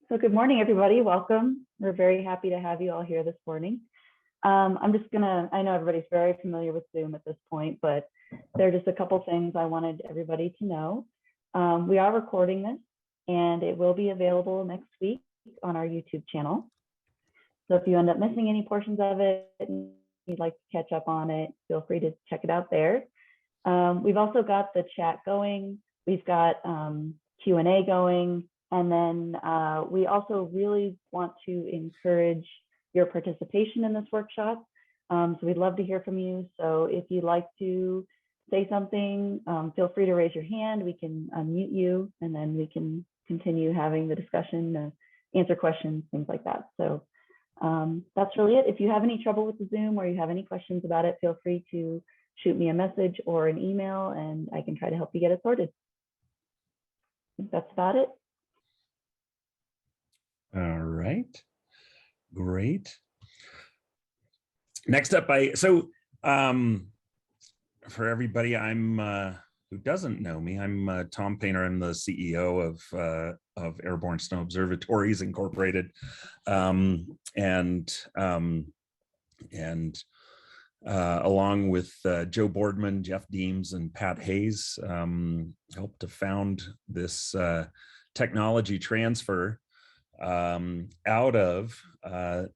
So good morning, everybody. Welcome. We're very happy to have you all here this morning. I'm just gonna, I know everybody's very familiar with Zoom at this point, but there are just a couple things I wanted everybody to know. We are recording this and it will be available next week on our YouTube channel. So if you end up missing any portions of it and you'd like to catch up on it, feel free to check it out there. We've also got the chat going. We've got Q&A going. And then we also really want to encourage your participation in this workshop. So we'd love to hear from you. So if you'd like to say something, feel free to raise your hand. We can unmute you and then we can continue having the discussion, answer questions, things like that. So that's really it. If you have any trouble with the Zoom or you have any questions about it, feel free to shoot me a message or an email and I can try to help you get it sorted. I think that's about it. All right, great. Next up, for everybody, who doesn't know me, I'm Tom Painter. I'm the CEO of Airborne Snow Observatories Incorporated, along with Joe Boardman, Jeff Deems, and Pat Hayes, helped to found this technology transfer out of the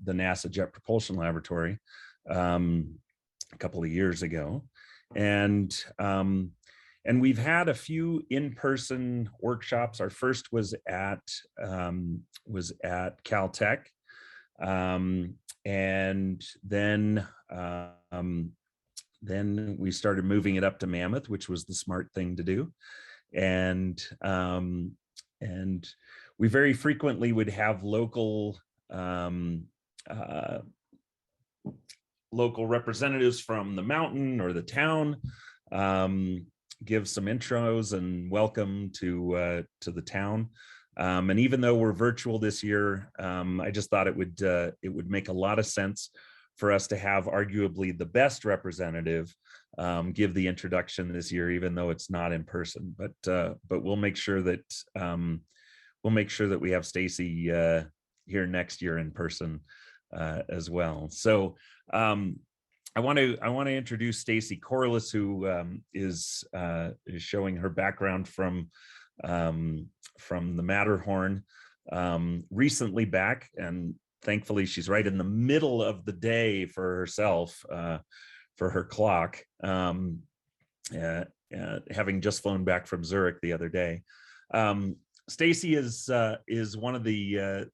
NASA Jet Propulsion Laboratory a couple of years ago, and we've had a few in-person workshops. Our first was at Caltech, and then we started moving it up to Mammoth, which was the smart thing to do, and we very frequently would have local representatives from the mountain or the town give some intros and welcome to the town. And even though we're virtual this year, I just thought it would make a lot of sense for us to have arguably the best representative give the introduction this year, even though it's not in person. But we'll make sure that we have Stacy here next year in person as well. So I want to introduce Stacy Corless, who is showing her background from the Matterhorn, recently back, and thankfully she's right in the middle of the day for herself, for her clock, having just flown back from Zurich the other day. Stacy is one of the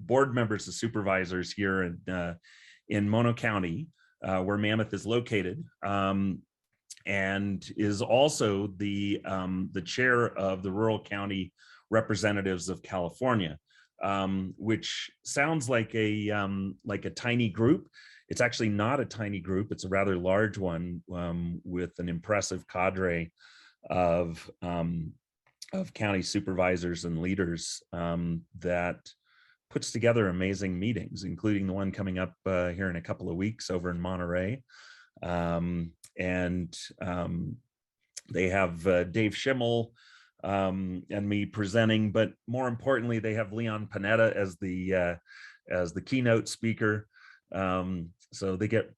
board members, the supervisors here in Mono County, where Mammoth is located, and is also the chair of the Rural County Representatives of California, which sounds like a tiny group. It's actually not a tiny group. It's a rather large one, with an impressive cadre of county supervisors and leaders that puts together amazing meetings, including the one coming up here in a couple of weeks over in Monterey. They have Dave Schimmel and me presenting, but more importantly, they have Leon Panetta as the keynote speaker. So they get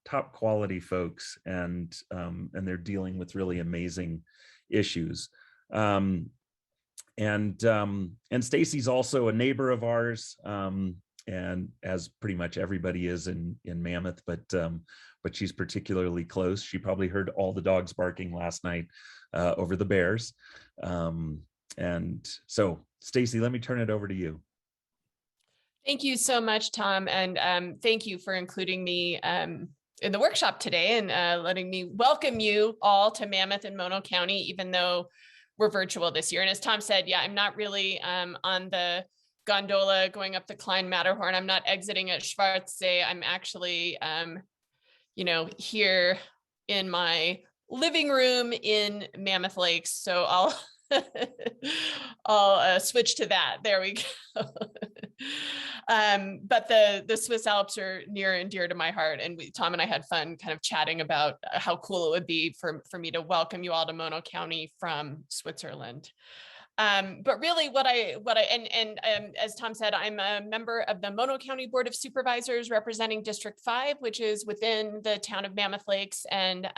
top quality folks, and they're dealing with really amazing issues. And Stacy's also a neighbor of ours, and as pretty much everybody is in Mammoth, but she's particularly close. She probably heard all the dogs barking last night over the bears. And so Stacy, let me turn it over to you. Thank you so much, Tom, and thank you for including me in the workshop today and letting me welcome you all to Mammoth and Mono County, even though we're virtual this year. And as Tom said, yeah, I'm not really on the gondola going up the Klein Matterhorn. I'm not exiting at Schwarzsee. I'm actually, here in my living room in Mammoth Lakes. So I'll switch to that. There we go. But the Swiss Alps are near and dear to my heart. And Tom and I had fun kind of chatting about how cool it would be for me to welcome you all to Mono County from Switzerland. But really as Tom said, I'm a member of the Mono County Board of Supervisors representing District 5, which is within the town of Mammoth Lakes. And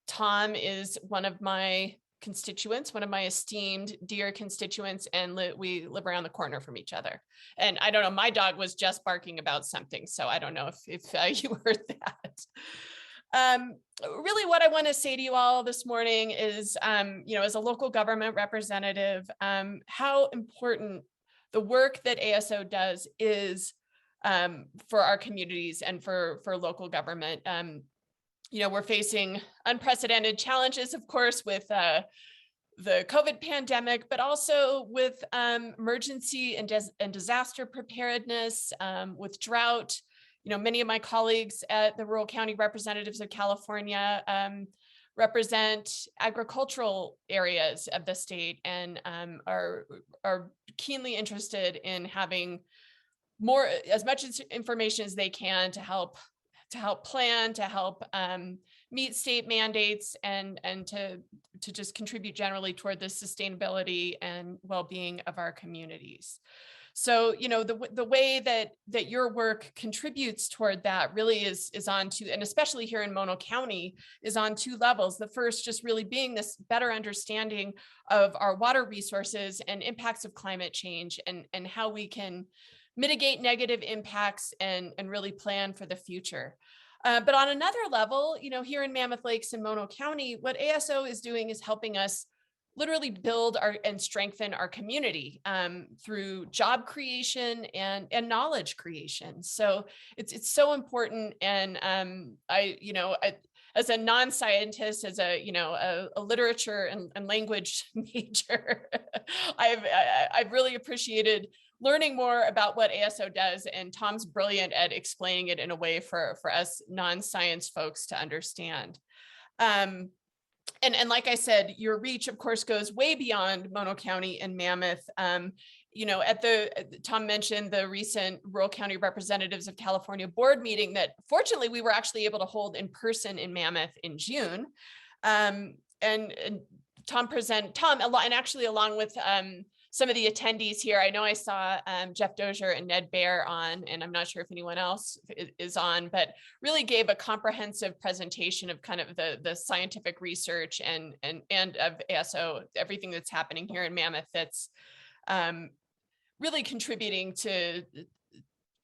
Tom is one of my constituents, one of my esteemed dear constituents, and we live around the corner from each other. And I don't know, my dog was just barking about something, so I don't know if you heard that. Really what I want to say to you all this morning is, as a local government representative, how important the work that ASO does is for our communities and for local government. We're facing unprecedented challenges, of course, with the COVID pandemic, but also with emergency and disaster preparedness, with drought. Many of my colleagues at the Rural County Representatives of California represent agricultural areas of the state and are keenly interested in having as much information as they can to help plan, to help meet state mandates, and to just contribute generally toward the sustainability and well-being of our communities. So, the way that your work contributes toward that really is on two, and especially here in Mono County, is on two levels. The first just really being this better understanding of our water resources and impacts of climate change, and how we can mitigate negative impacts and really plan for the future. But on another level, here in Mammoth Lakes and Mono County, what ASO is doing is helping us literally build and strengthen our community through job creation and knowledge creation. So it's so important. And as a non-scientist, as a literature and language major, I've really appreciated learning more about what ASO does, and Tom's brilliant at explaining it in a way for us non-science folks to understand. And like I said, your reach, of course, goes way beyond Mono County and Mammoth. Tom mentioned the recent Rural County Representatives of California board meeting that fortunately we were actually able to hold in person in Mammoth in June. And Tom, and actually along with some of the attendees here, I know I saw Jeff Dozier and Ned Baer on, and I'm not sure if anyone else is on, but really gave a comprehensive presentation of kind of the scientific research and of ASO, everything that's happening here in Mammoth that's really contributing to,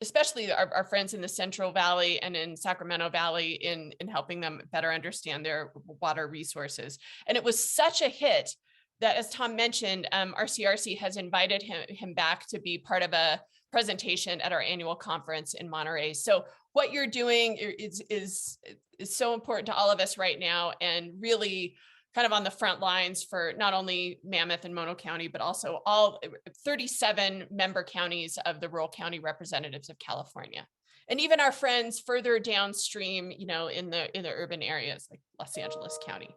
especially our friends in the Central Valley and in Sacramento Valley in helping them better understand their water resources. And it was such a hit that, as Tom mentioned, our CRC has invited him back to be part of a presentation at our annual conference in Monterey. So what you're doing is so important to all of us right now, and really kind of on the front lines for not only Mammoth and Mono County, but also all 37 member counties of the Rural County Representatives of California. And even our friends further downstream, in the urban areas like Los Angeles County.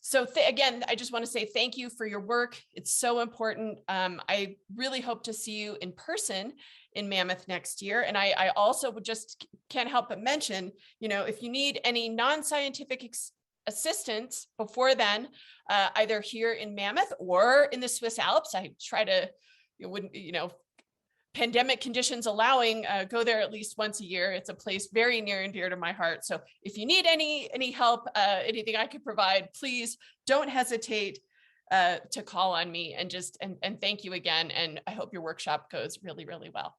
So again, I just want to say thank you for your work. It's so important. I really hope to see you in person in Mammoth next year. And I also just can't help but mention, if you need any non-scientific assistance before then, either here in Mammoth or in the Swiss Alps, I try to, pandemic conditions allowing, go there at least once a year. It's a place very near and dear to my heart. So if you need any help, anything I could provide, please don't hesitate to call on me, and thank you again. And I hope your workshop goes really, really well.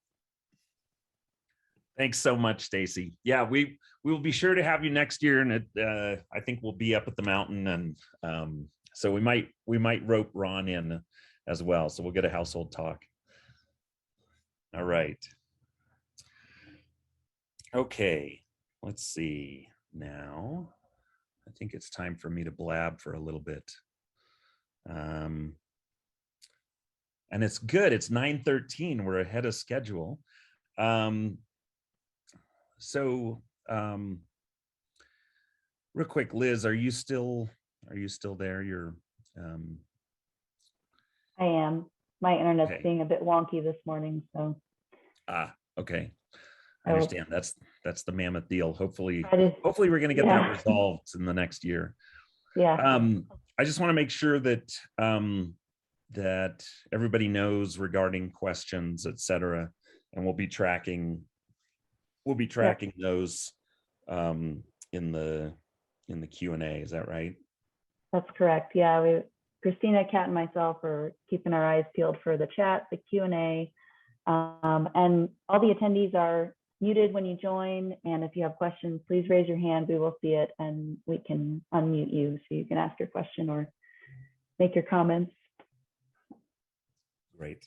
Thanks so much, Stacy. Yeah, we will be sure to have you next year, and I think we'll be up at the mountain, and so we might rope Ron in as well. So we'll get a household talk. All right. Okay, let's see. Now, I think it's time for me to blab for a little bit. And it's good. It's 9:13. We're ahead of schedule. So real quick, Liz, are you still there? You're I am. My internet's okay. being a bit wonky this morning, so. Okay. I understand. That's the Mammoth deal. Hopefully we're going to get Yeah. that resolved in the next year. Yeah. I just want to make sure that that everybody knows regarding questions, etc. And we'll be tracking those in the Q&A. Is that right? That's correct. Yeah, Christina, Kat, and myself are keeping our eyes peeled for the chat, the Q&A, and all the attendees are muted when you join. And if you have questions, please raise your hand. We will see it and we can unmute you so you can ask your question or make your comments. Great.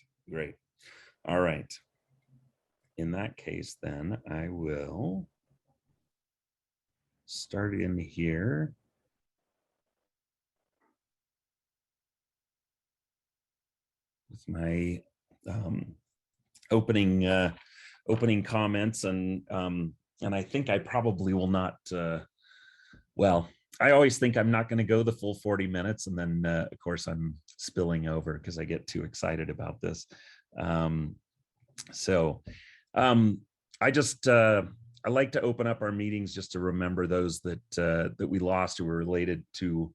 All right. In that case, then I will start in here. With my opening comments, and I think I probably will not. Well, I always think I'm not going to go the full 40 minutes, and then of course I'm spilling over because I get too excited about this. I like to open up our meetings just to remember those that we lost who were related to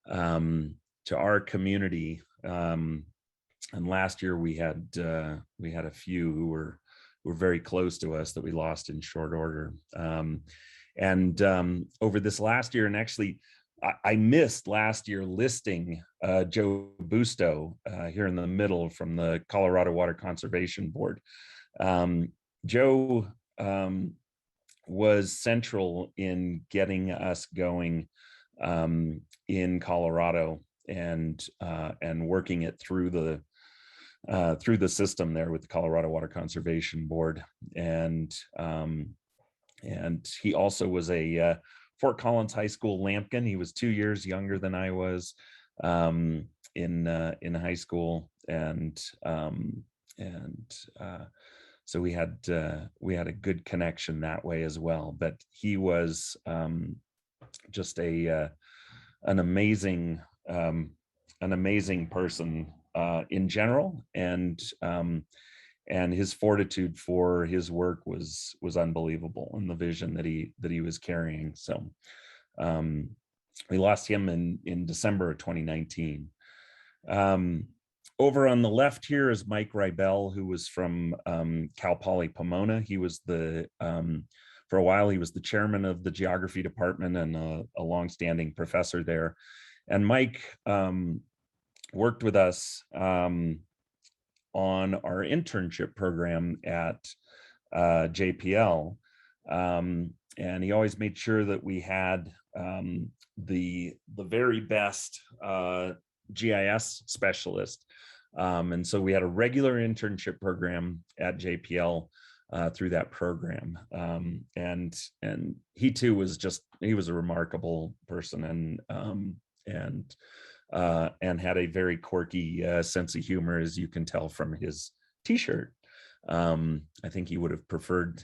our community. And last year we had a few who were very close to us that we lost in short order. Over this last year, and actually I missed last year listing Joe Busto here in the middle from the Colorado Water Conservation Board. Joe was central in getting us going in Colorado and working it through the system there with the Colorado Water Conservation Board. And he also was a Fort Collins High School Lambkin. He was 2 years younger than I was in high school, so we had a good connection that way as well. But he was just an amazing person in general, and his fortitude for his work was unbelievable, and the vision that he was carrying. So we lost him in December of 2019. Over on the left here is Mike Rybel, who was from Cal Poly Pomona. He was for a while, he was the chairman of the geography department and a longstanding professor there. And Mike worked with us on our internship program at JPL. And he always made sure that we had the very best GIS specialist. And so we had a regular internship program at JPL through that program. And he too was he was a remarkable person, and had a very quirky sense of humor, as you can tell from his t-shirt. I think he would have preferred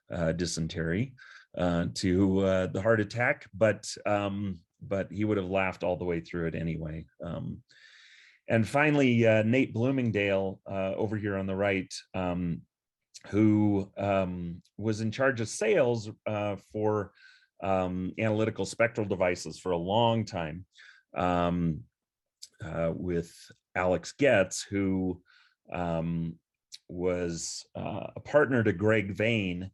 dysentery to the heart attack, but he would have laughed all the way through it anyway. And finally, Nate Bloomingdale over here on the right, who was in charge of sales for analytical spectral devices for a long time, with Alex Getz, who was a partner to Greg Vane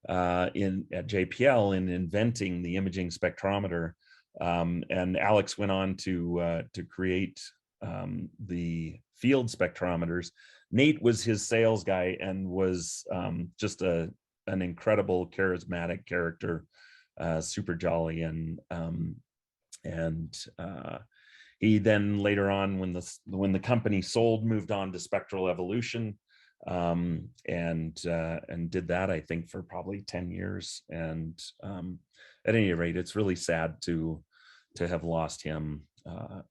at JPL in inventing the imaging spectrometer. And Alex went on to create the field spectrometers. Nate was his sales guy and was just an incredible, charismatic character, super jolly, and he then later on, when the company sold, moved on to Spectral Evolution, and did that, I think, for probably 10 years. And at any rate, it's really sad to have lost him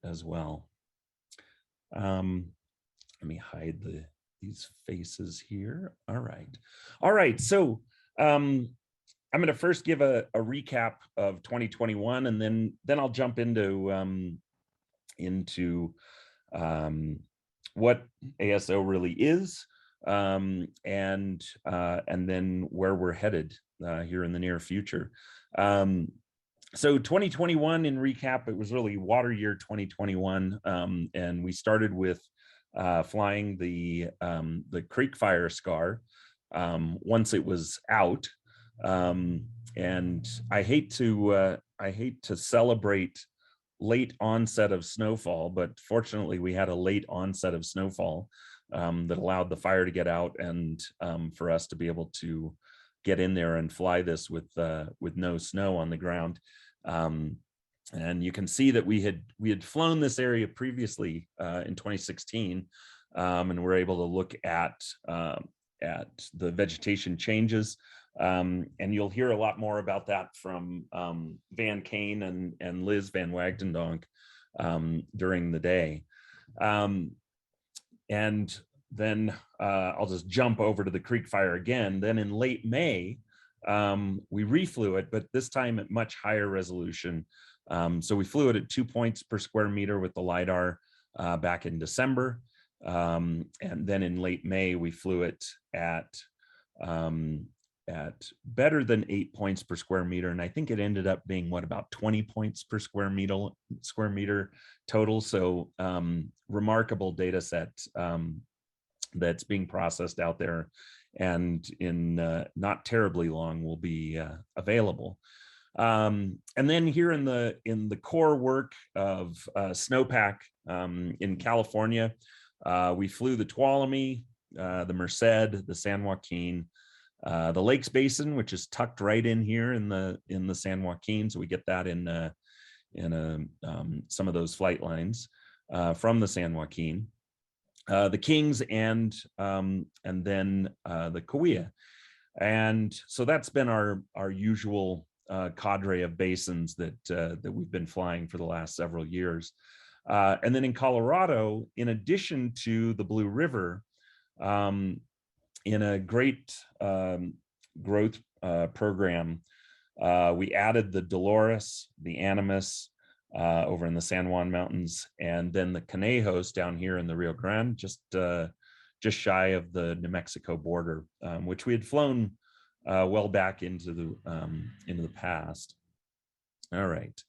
as well. Let me hide these faces here. All right. So I'm going to first give a recap of 2021, and then I'll jump into what ASO really is, and then where we're headed here in the near future. So 2021 in recap, it was really water year 2021. And we started with flying the creek fire scar once it was out. And I hate to celebrate late onset of snowfall, but fortunately we had a late onset of snowfall that allowed the fire to get out and for us to be able to get in there and fly this with no snow on the ground. And you can see that we had flown this area previously in 2016, and we're able to look at the vegetation changes. And you'll hear a lot more about that from Van Kane and Liz Van Wagtendonk during the day. And then I'll just jump over to the creek fire again. Then in late May, we reflew it, but this time at much higher resolution. So we flew it at 2 points per square meter with the LiDAR back in December. And then in late May, we flew it at better than 8 points per square meter. And I think it ended up being about 20 points per square meter total. So remarkable data set that's being processed out there, and in not terribly long will be available. And then here in the core work of snowpack in California, we flew the Tuolumne, the Merced, the San Joaquin, the Lakes Basin, which is tucked right in here in the San Joaquin, so we get that in some of those flight lines from the San Joaquin, the Kings, and then the Kauai. And so that's been our usual cadre of basins that we've been flying for the last several years. And then in Colorado, in addition to the Blue River, in a great growth program, we added the Dolores, the Animas over in the San Juan Mountains, and then the Conejos down here in the Rio Grande, just shy of the New Mexico border, which we had flown well back into the past. All right.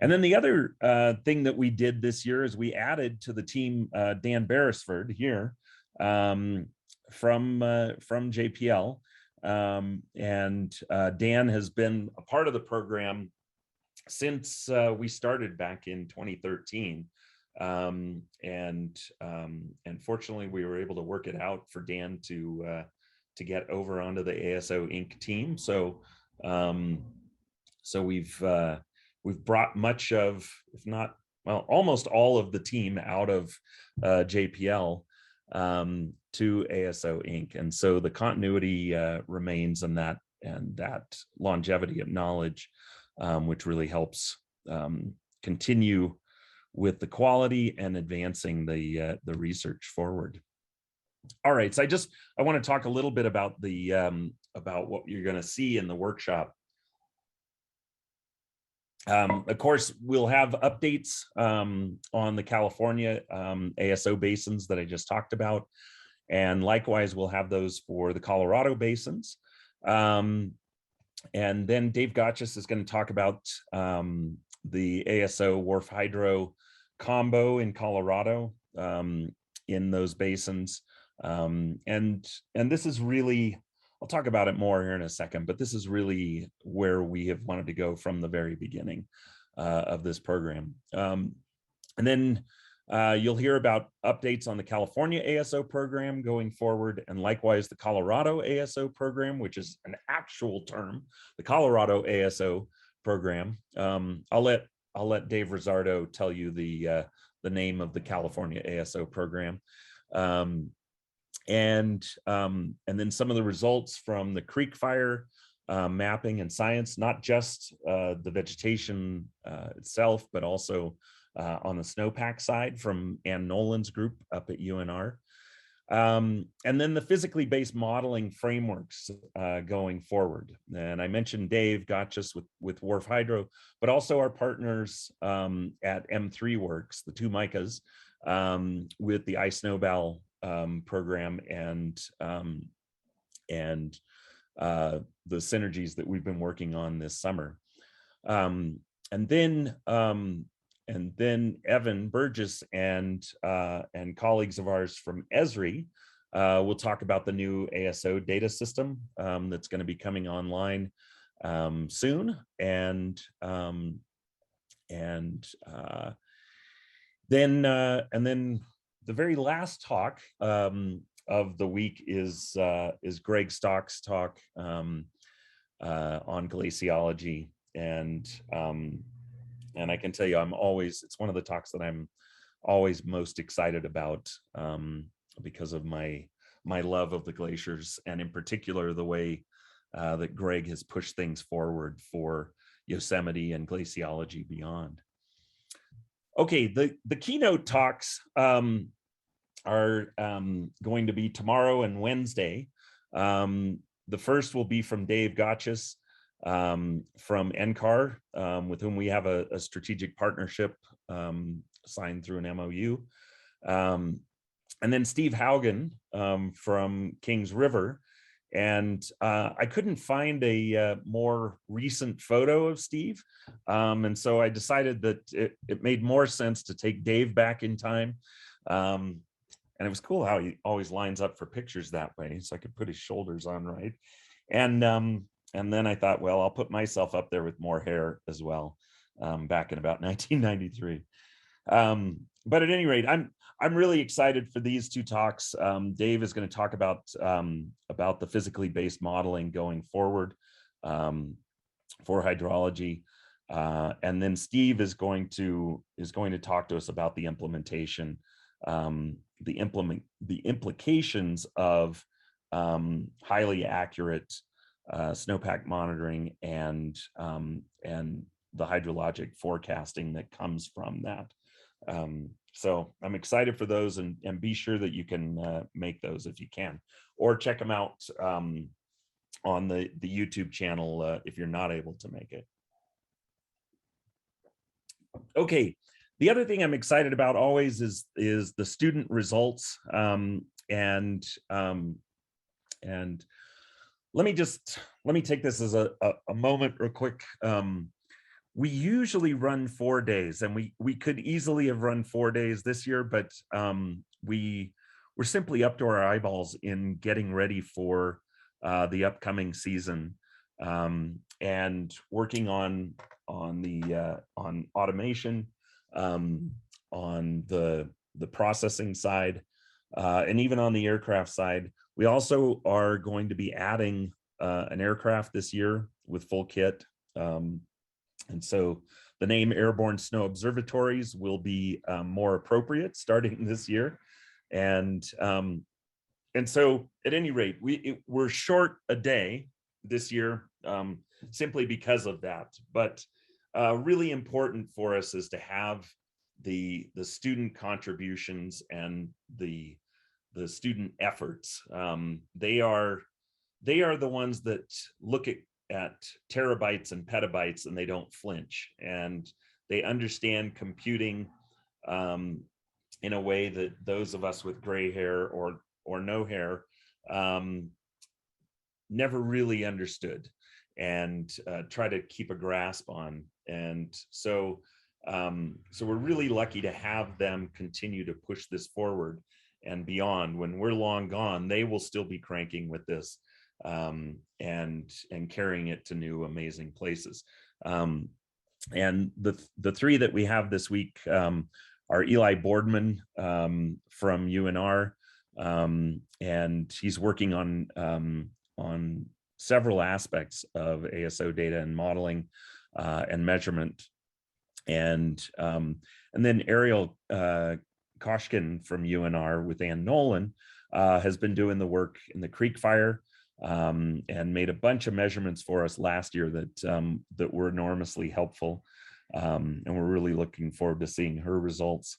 And then the other thing that we did this year is we added to the team Dan Beresford here from JPL. And Dan has been a part of the program since we started back in 2013. And fortunately, we were able to work it out for Dan to get over onto the ASO Inc. team. So we've brought much of, if not, well, almost all of the team out of JPL to ASO Inc. And so the continuity remains in that, and that longevity of knowledge, which really helps continue with the quality and advancing the research forward. All right, so I want to talk a little bit about about what you're going to see in the workshop. Of course, we'll have updates on the California ASO basins that I just talked about. And likewise, we'll have those for the Colorado basins. And then Dave Gotchis is going to talk about the ASO Wharf Hydro combo in Colorado in those basins. And this is really, I'll talk about it more here in a second, but this is really where we have wanted to go from the very beginning of this program. And then you'll hear about updates on the California ASO program going forward, and likewise the Colorado ASO program, which is an actual term, the Colorado ASO program. I'll let Dave Rizzardo tell you the name of the California ASO program. And then some of the results from the creek fire mapping and science, not just the vegetation itself, but also on the snowpack side from Ann Nolan's group up at UNR. And then the physically based modeling frameworks going forward. And I mentioned Dave Gotchis with Wharf Hydro, but also our partners at M3 Works, the two MICAs, with the Ice Snowball program and the synergies that we've been working on this summer. And then Evan Burgess and colleagues of ours from Esri will talk about the new ASO data system that's going to be coming online soon, and then the very last talk of the week is Greg Stock's talk on glaciology, and I can tell you, it's one of the talks that I'm always most excited about because of my love of the glaciers, and in particular the way that Greg has pushed things forward for Yosemite and glaciology beyond. Okay, the keynote talks are going to be tomorrow and Wednesday. The first will be from Dave Gotchis from NCAR, with whom we have a strategic partnership signed through an MOU. And then Steve Haugen from Kings River. And I couldn't find a more recent photo of Steve. And so I decided that it made more sense to take Dave back in time. And it was cool how he always lines up for pictures that way, so I could put his shoulders on right. And then I thought, well, I'll put myself up there with more hair as well, back in about 1993. But at any rate, I'm really excited for these two talks. Dave is going to talk about the physically based modeling going forward for hydrology, and then Steve is going to talk to us about the implementation, the implications of highly accurate snowpack monitoring and the hydrologic forecasting that comes from that. So I'm excited for those, and be sure that you can make those if you can, or check them out on the YouTube channel if you're not able to make it. Okay, the other thing I'm excited about always is the student results, and let me take this as a moment real quick. We usually run 4 days, and we could easily have run 4 days this year, but we're simply up to our eyeballs in getting ready for the upcoming season, and working on automation, on the processing side, and even on the aircraft side. We also are going to be adding an aircraft this year with full kit. And so the name Airborne Snow Observatories will be more appropriate starting this year. And so at any rate, we're short a day this year, simply because of that. But really important for us is to have the student contributions and the student efforts. They are the ones that look at terabytes and petabytes, and they don't flinch, and they understand computing in a way that those of us with gray hair or no hair never really understood, and try to keep a grasp on. And so we're really lucky to have them continue to push this forward and beyond. When we're long gone, they will still be cranking with this, and carrying it to new amazing places. And the three that we have this week are Eli Boardman from UNR, and he's working on several aspects of ASO data and modeling and measurement, and then Ariel Koshkin from UNR with Ann Nolan has been doing the work in the Creek Fire, and made a bunch of measurements for us last year that were enormously helpful, and we're really looking forward to seeing her results.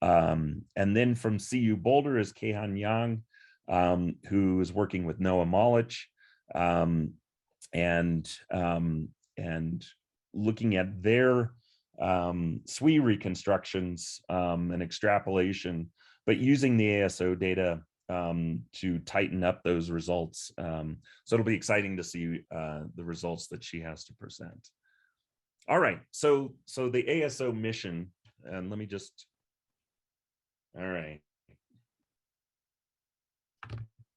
And then from CU Boulder is Kehan Yang, who is working with NOAA Molich, and looking at their SWE reconstructions and extrapolation, but using the ASO data to tighten up those results. So it'll be exciting to see the results that she has to present. All right, so the ASO mission, and let me just, all right.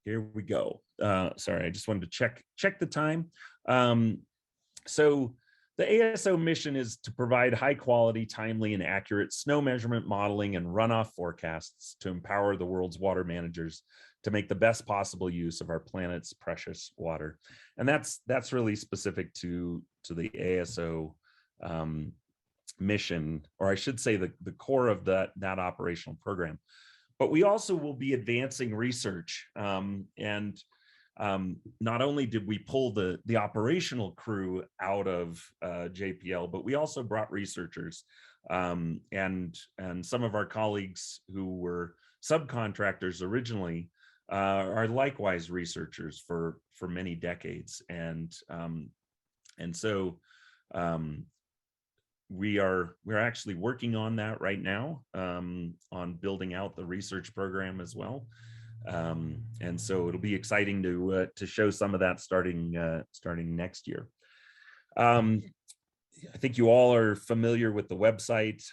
Here we go. Sorry, I just wanted to check the time. So the ASO mission is to provide high quality, timely, and accurate snow measurement modeling and runoff forecasts to empower the world's water managers to make the best possible use of our planet's precious water. And that's really specific to the ASO mission, or I should say the core of that operational program. But we also will be advancing research, and not only did we pull the operational crew out of JPL, but we also brought researchers, and some of our colleagues who were subcontractors originally are likewise researchers for many decades, and so we're actually working on that right now, on building out the research program as well. And so it'll be exciting to show some of that starting next year. I think you all are familiar with the website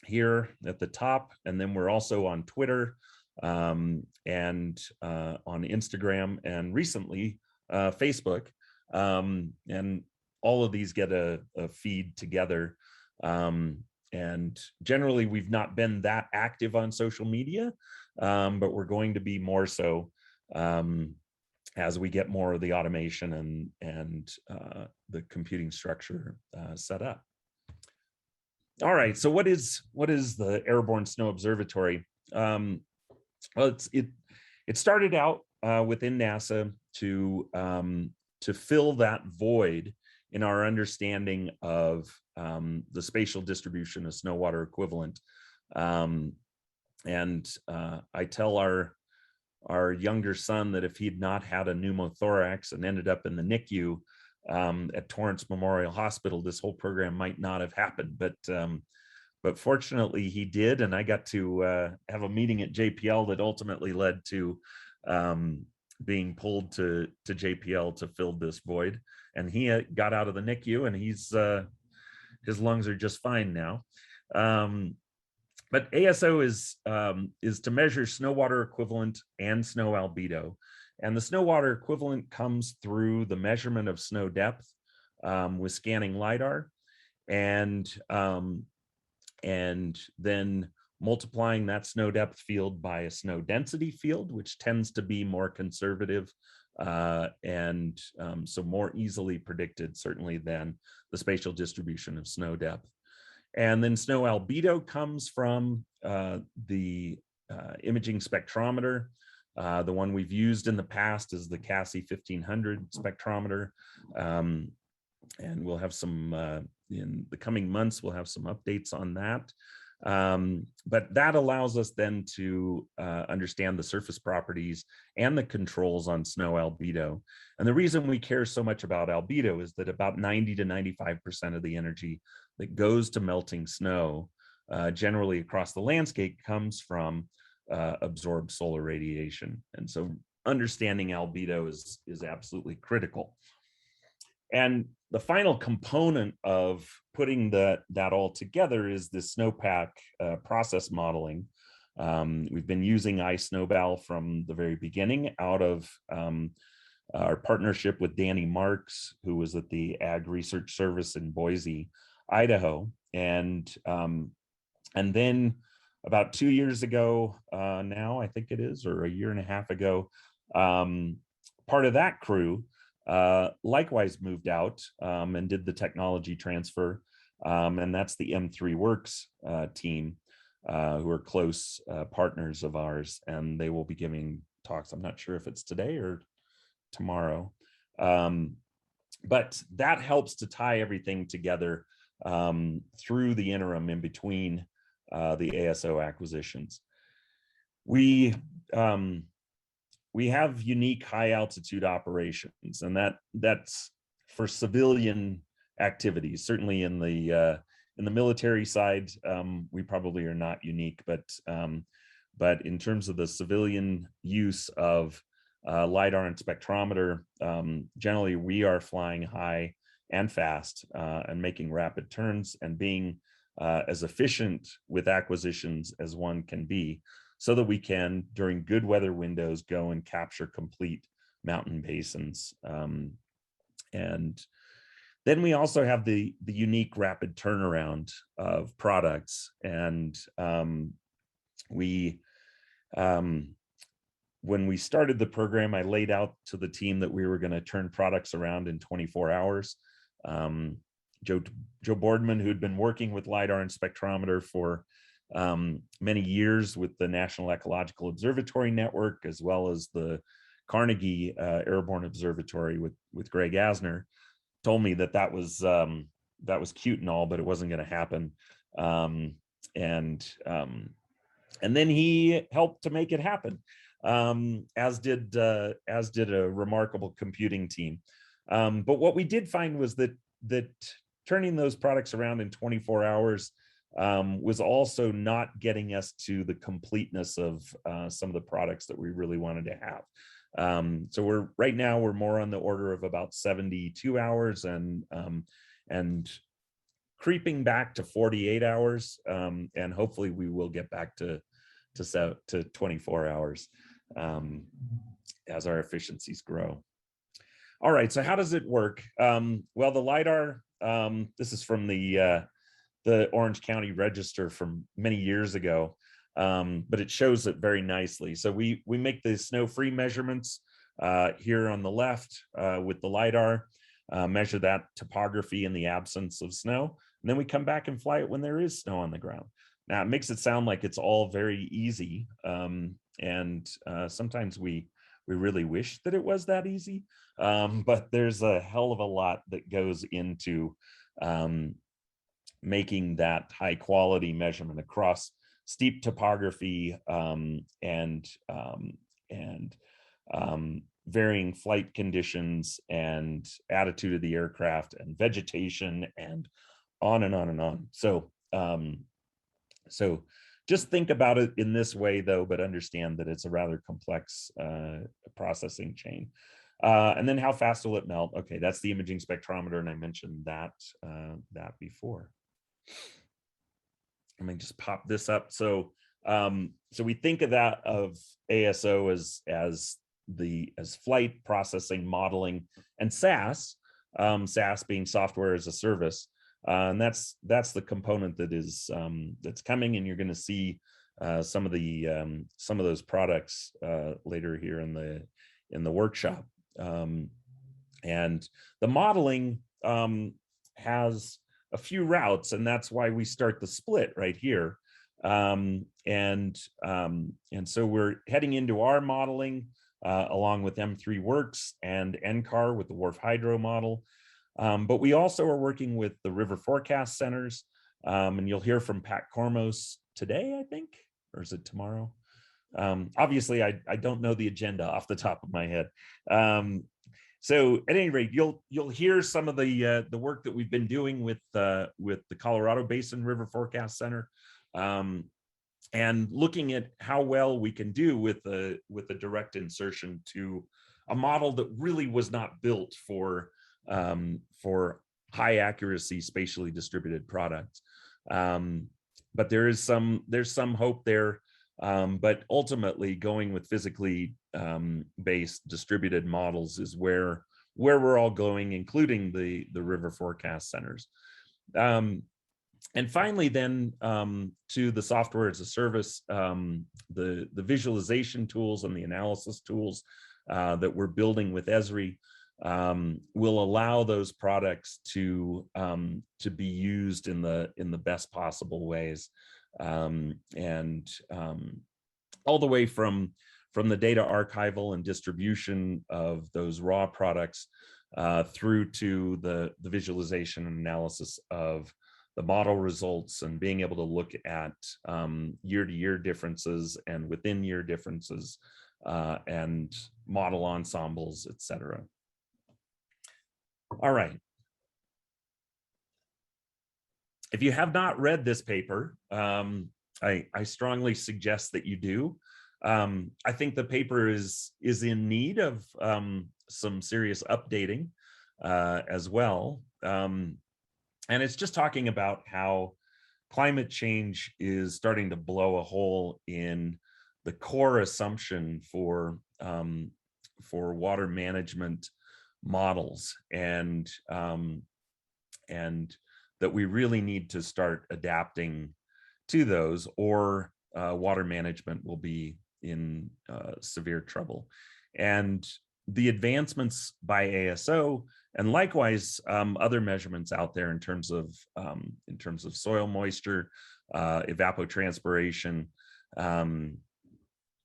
here at the top, and then we're also on Twitter, and on Instagram, and recently Facebook, and all of these get a feed together. And generally, we've not been that active on social media, but we're going to be more so as we get more of the automation and the computing structure set up. All right, so what is the Airborne Snow Observatory? Well, it started out within NASA to fill that void in our understanding of the spatial distribution of snow water equivalent. And I tell our younger son that if he'd not had a pneumothorax and ended up in the NICU at Torrance Memorial Hospital, this whole program might not have happened. But fortunately he did, and I got to have a meeting at JPL that ultimately led to being pulled to JPL to fill this void. And he got out of the NICU, and his lungs are just fine now. But ASO is to measure snow water equivalent and snow albedo. And the snow water equivalent comes through the measurement of snow depth with scanning LiDAR, and then multiplying that snow depth field by a snow density field, which tends to be more conservative, and so more easily predicted, certainly, than the spatial distribution of snow depth. And then snow albedo comes from the imaging spectrometer. The one we've used in the past is the CASI 1500 spectrometer. And we'll have some, in the coming months, we'll have some updates on that. But that allows us then to understand the surface properties and the controls on snow albedo. And the reason we care so much about albedo is that about 90 to 95% of the energy that goes to melting snow generally across the landscape comes from absorbed solar radiation. And so understanding albedo is absolutely critical. And the final component of putting that all together is the snowpack process modeling. We've been using iSnowball from the very beginning out of our partnership with Danny Marks, who was at the Ag Research Service in Boise, Idaho. And then about 2 years ago now, I think it is, or a year and a half ago, part of that crew likewise moved out and did the technology transfer. And that's the M3 Works team, who are close partners of ours, and they will be giving talks. I'm not sure if it's today or tomorrow, but that helps to tie everything together through the interim in between the ASO acquisitions. We have unique high altitude operations, and that's for civilian activities. Certainly in the military side, we probably are not unique, but in terms of the civilian use of LiDAR and spectrometer, generally we are flying high and fast, and making rapid turns and being as efficient with acquisitions as one can be, so that we can, during good weather windows, go and capture complete mountain basins. And then we also have the unique rapid turnaround of products. And when we started the program, I laid out to the team that we were going to turn products around in 24 hours. Joe Boardman, who'd been working with LIDAR and spectrometer for many years with the National Ecological Observatory Network, as well as the Carnegie Airborne Observatory with Greg Asner, told me that was cute and all, but it wasn't going to happen. And then he helped to make it happen, as did a remarkable computing team. But what we did find was that turning those products around in 24 hours was also not getting us to the completeness of some of the products that we really wanted to have. So right now we're more on the order of about 72 hours and creeping back to 48 hours. And hopefully we will get back to 24 hours as our efficiencies grow. All right, so how does it work? Well, the LIDAR, this is from the Orange County Register from many years ago, but it shows it very nicely. So we make the snow-free measurements here on the left with the LIDAR, measure that topography in the absence of snow, and then we come back and fly it when there is snow on the ground. Now, it makes it sound like it's all very easy, and sometimes we really wish that it was that easy, but there's a hell of a lot that goes into making that high quality measurement across steep topography and varying flight conditions and attitude of the aircraft and vegetation and on and on and on. So just think about it in this way, though, but understand that it's a rather complex processing chain. And then how fast will it melt? Okay, that's the imaging spectrometer, and I mentioned that before. Let me just pop this up. So we think of that of ASO as flight processing, modeling, and SaaS. SaaS being software as a service. And that's the component that is that's coming, and you're going to see some of those products later here in the workshop. And the modeling has a few routes, and that's why we start the split right here. And so we're heading into our modeling along with M3 Works and NCAR with the Wharf Hydro model. But we also are working with the river forecast centers, and you'll hear from Pat Kormos today, I think, or is it tomorrow? Obviously, I don't know the agenda off the top of my head. So at any rate, you'll hear some of the work that we've been doing with the Colorado Basin River Forecast Center, and looking at how well we can do with a direct insertion to a model that really was not built for high accuracy spatially distributed products. But there's some hope there. But ultimately, going with physically based distributed models is where we're all going, including the river forecast centers. And finally, then to the software as a service, the visualization tools and the analysis tools that we're building with Esri will allow those products to be used in the best possible ways, and all the way from the data archival and distribution of those raw products through to the visualization and analysis of the model results, and being able to look at year-to-year differences and within year differences and model ensembles, etc. All right. If you have not read this paper, I strongly suggest that you do. I think the paper is in need of some serious updating as well. and it's just talking about how climate change is starting to blow a hole in the core assumption for water management models, and that we really need to start adapting to those, or water management will be in severe trouble. And the advancements by ASO, and likewise other measurements out there in terms of soil moisture, evapotranspiration,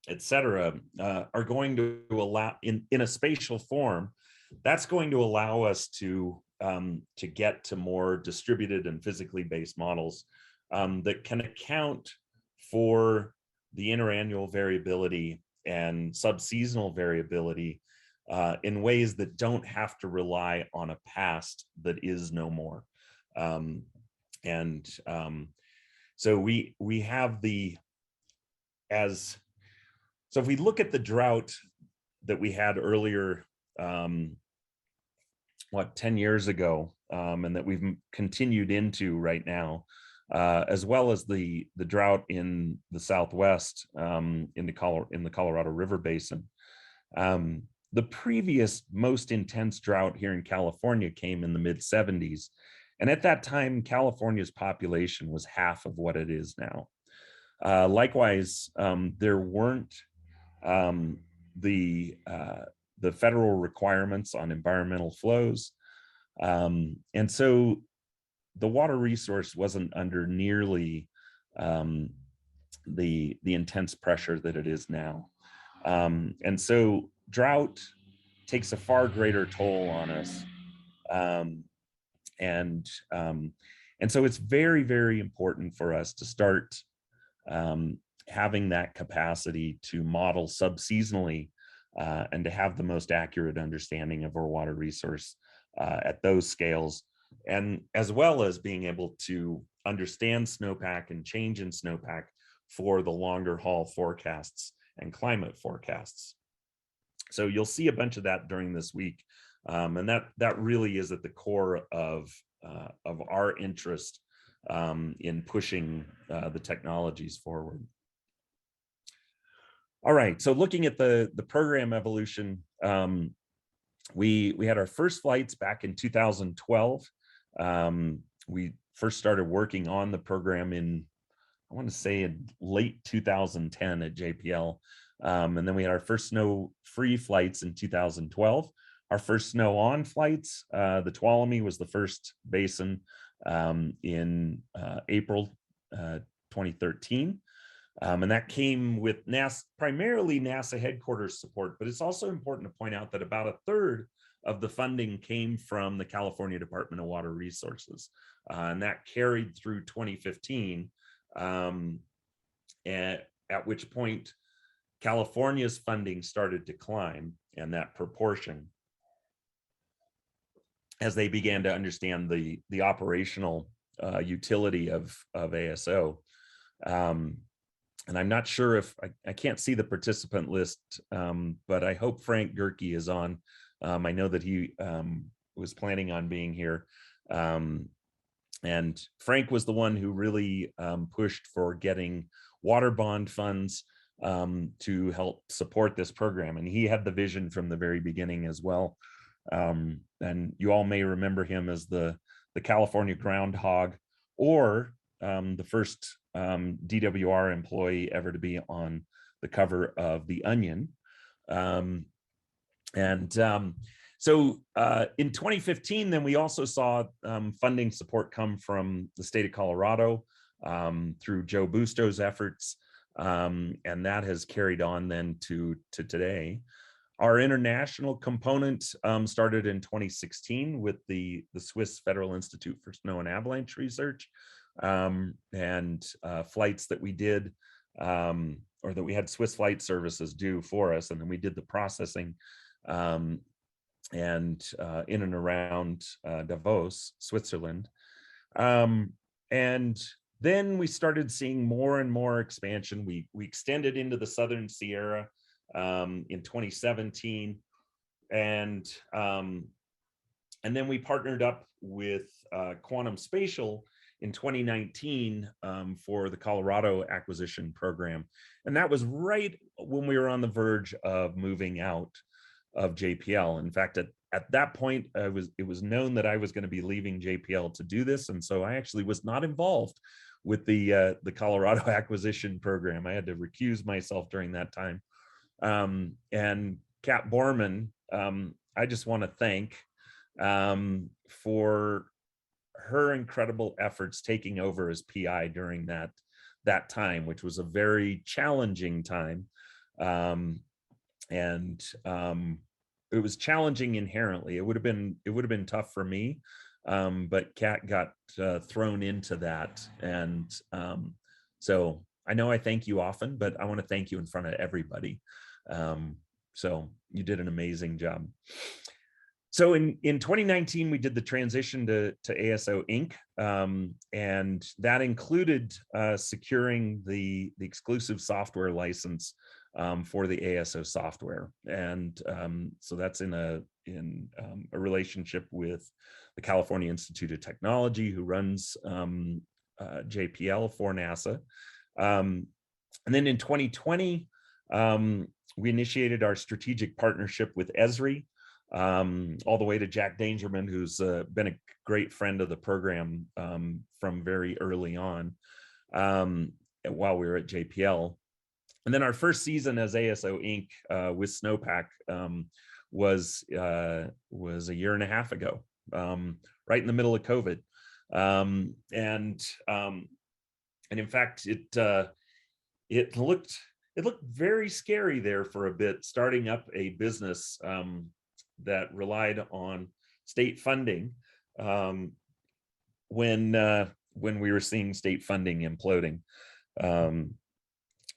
et cetera, are going to allow, in a spatial form, that's going to allow us to get to more distributed and physically based models that can account for the interannual variability and subseasonal variability in ways that don't have to rely on a past that is no more. So we have so if we look at the drought that we had earlier, 10 years ago, and that we've continued into right now, as well as the drought in the Southwest, in the Colorado River Basin. The previous most intense drought here in California came in the mid-70s. And at that time, California's population was half of what it is now. Likewise, there weren't the federal requirements on environmental flows. And so the water resource wasn't under nearly the intense pressure that it is now. And so drought takes a far greater toll on us. And so it's very, very important for us to start having that capacity to model subseasonally and to have the most accurate understanding of our water resource at those scales, and as well as being able to understand snowpack and change in snowpack for the longer haul forecasts and climate forecasts. So you'll see a bunch of that during this week, and that really is at the core of our interest in pushing the technologies forward. All right, so looking at the program evolution, we had our first flights back in 2012. We first started working on the program in, I want to say, in late 2010 at JPL. And then we had our first snow-free flights in 2012. Our first snow-on flights, the Tuolumne was the first basin in April 2013. And that came with primarily NASA headquarters support, but it's also important to point out that about a third of the funding came from the California Department of Water Resources. And that carried through 2015, at which point California's funding started to climb, and that proportion, as they began to understand the operational utility of ASO. And I'm not sure if, I can't see the participant list, but I hope Frank Gerke is on. I know that he was planning on being here. And Frank was the one who really pushed for getting water bond funds to help support this program. And he had the vision from the very beginning as well. And you all may remember him as the California groundhog, or the first DWR employee ever to be on the cover of The Onion. So in 2015, then we also saw funding support come from the state of Colorado through Joe Busto's efforts, and that has carried on then to today. Our international component started in 2016 with the Swiss Federal Institute for Snow and Avalanche Research, and flights that we did, or that we had Swiss Flight Services do for us, and then we did the processing and in and around Davos, Switzerland. And then we started seeing more and more expansion. We extended into the Southern Sierra in 2017, and And then we partnered up with Quantum Spatial in 2019 for the Colorado acquisition program. And that was right when we were on the verge of moving out of JPL. In fact, at that point, it was known that I was going to be leaving JPL to do this. And so I actually was not involved with the Colorado acquisition program. I had to recuse myself during that time. And Kat Borman, I just want to thank for her incredible efforts taking over as PI during that time, which was a very challenging time. It was challenging inherently. It would have been tough for me, but Kat got thrown into that. And so I know I thank you often, but I want to thank you in front of everybody. So you did an amazing job. So in 2019, we did the transition to ASO Inc. And that included securing the exclusive software license for the ASO software. And so that's in a relationship with the California Institute of Technology, who runs JPL for NASA. And then in 2020, we initiated our strategic partnership with Esri, all the way to Jack Dangerman, who's been a great friend of the program from very early on while we were at JPL. And then our first season as ASO Inc. With Snowpack was a year and a half ago, right in the middle of COVID. And in fact, it looked very scary there for a bit, starting up a business that relied on state funding when we were seeing state funding imploding.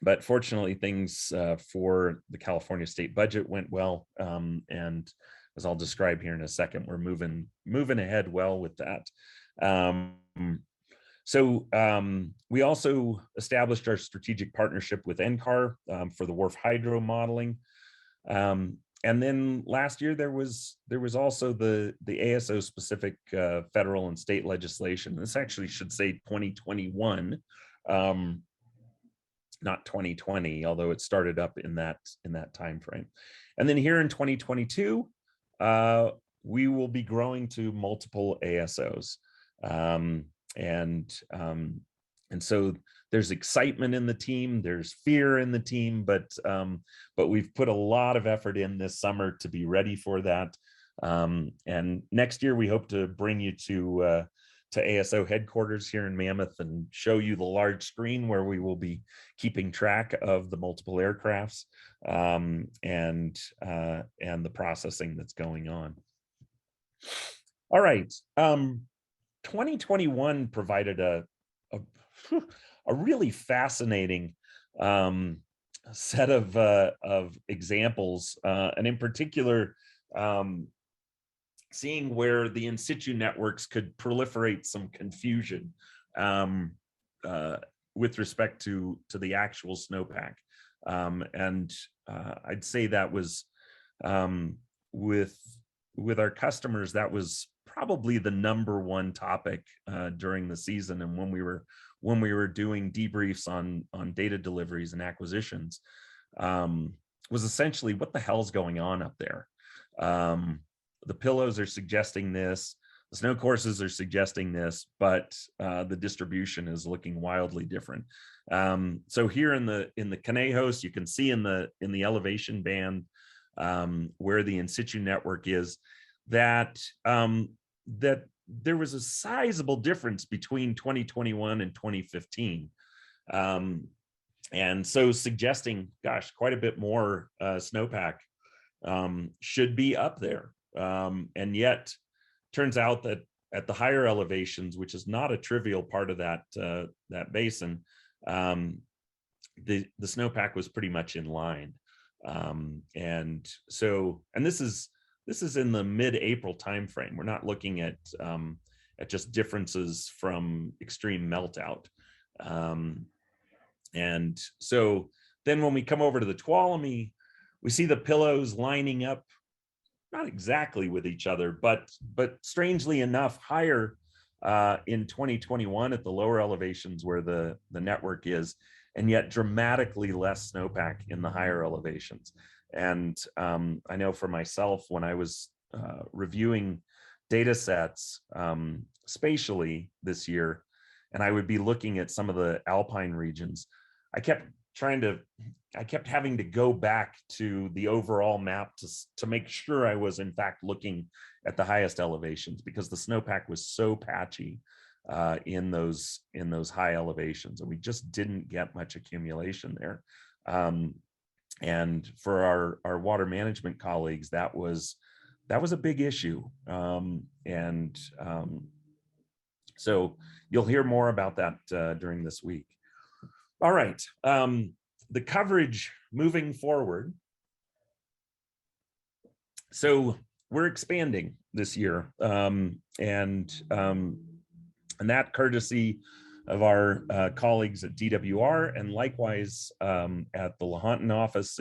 But fortunately, things for the California state budget went well, and as I'll describe here in a second, we're moving ahead well with that. So we also established our strategic partnership with NCAR for the WRF hydro modeling. And then last year, there was also the ASO specific federal and state legislation. This actually should say 2021, not 2020, although it started up in that time frame. And then here in 2022, we will be growing to multiple ASOs. And so there's excitement in the team, there's fear in the team, but we've put a lot of effort in this summer to be ready for that. And next year we hope to bring you to ASO headquarters here in Mammoth and show you the large screen where we will be keeping track of the multiple aircrafts and the processing that's going on. All right. 2021 provided a really fascinating set of examples, and in particular, seeing where the in situ networks could proliferate some confusion with respect to the actual snowpack. And I'd say that was with our customers, that was probably the #1 topic during the season, and when we were doing debriefs on data deliveries and acquisitions, was essentially what the hell's going on up there. The pillows are suggesting this, the snow courses are suggesting this, but the distribution is looking wildly different. So here in the Canejos, you can see in the elevation band where the in situ network is, that there was a sizable difference between 2021 and 2015. And so suggesting, gosh, quite a bit more snowpack should be up there. And yet turns out that at the higher elevations, which is not a trivial part of that basin, the snowpack was pretty much in line. And this is in the mid-April timeframe. We're not looking at just differences from extreme meltout. And so then when we come over to the Tuolumne, we see the pillows lining up not exactly with each other, but strangely enough, higher in 2021 at the lower elevations where the network is, and yet dramatically less snowpack in the higher elevations. And I know for myself, when I was reviewing data sets spatially this year, and I would be looking at some of the alpine regions, I kept having to go back to the overall map to make sure I was in fact looking at the highest elevations, because the snowpack was so patchy in those high elevations, and we just didn't get much accumulation there. And for our water management colleagues, that was a big issue. So you'll hear more about that during this week. All right, the coverage moving forward. So we're expanding this year, and that courtesy of our colleagues at DWR, and likewise at the Lahontan office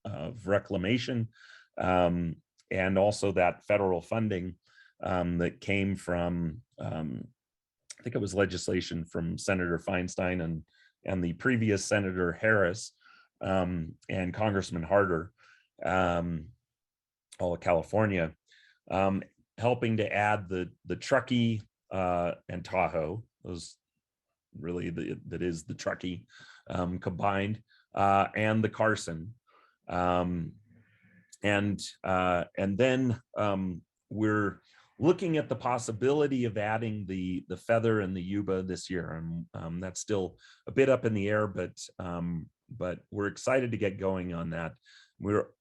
of reclamation, and also that federal funding that came from, I think it was legislation from Senator Feinstein and the previous Senator Harris and Congressman Harder, all of California, helping to add the Truckee and Tahoe. Those really that is the Truckee combined, and the Carson, and then we're looking at the possibility of adding the Feather and the Yuba this year, and that's still a bit up in the air, but we're excited to get going on that.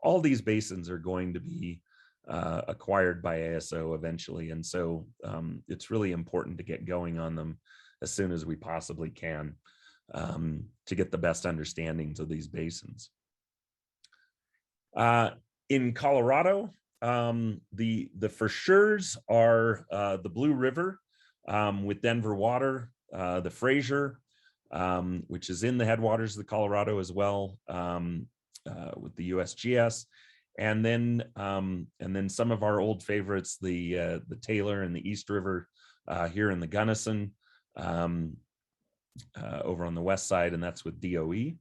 All these basins are going to be acquired by ASO eventually, and so it's really important to get going on them as soon as we possibly can, to get the best understandings of these basins. In Colorado, the for sures are the Blue River with Denver Water, the Fraser, which is in the headwaters of the Colorado as well, with the USGS, and then some of our old favorites, the Taylor and the East River here in the Gunnison, over on the west side, and that's with DOE.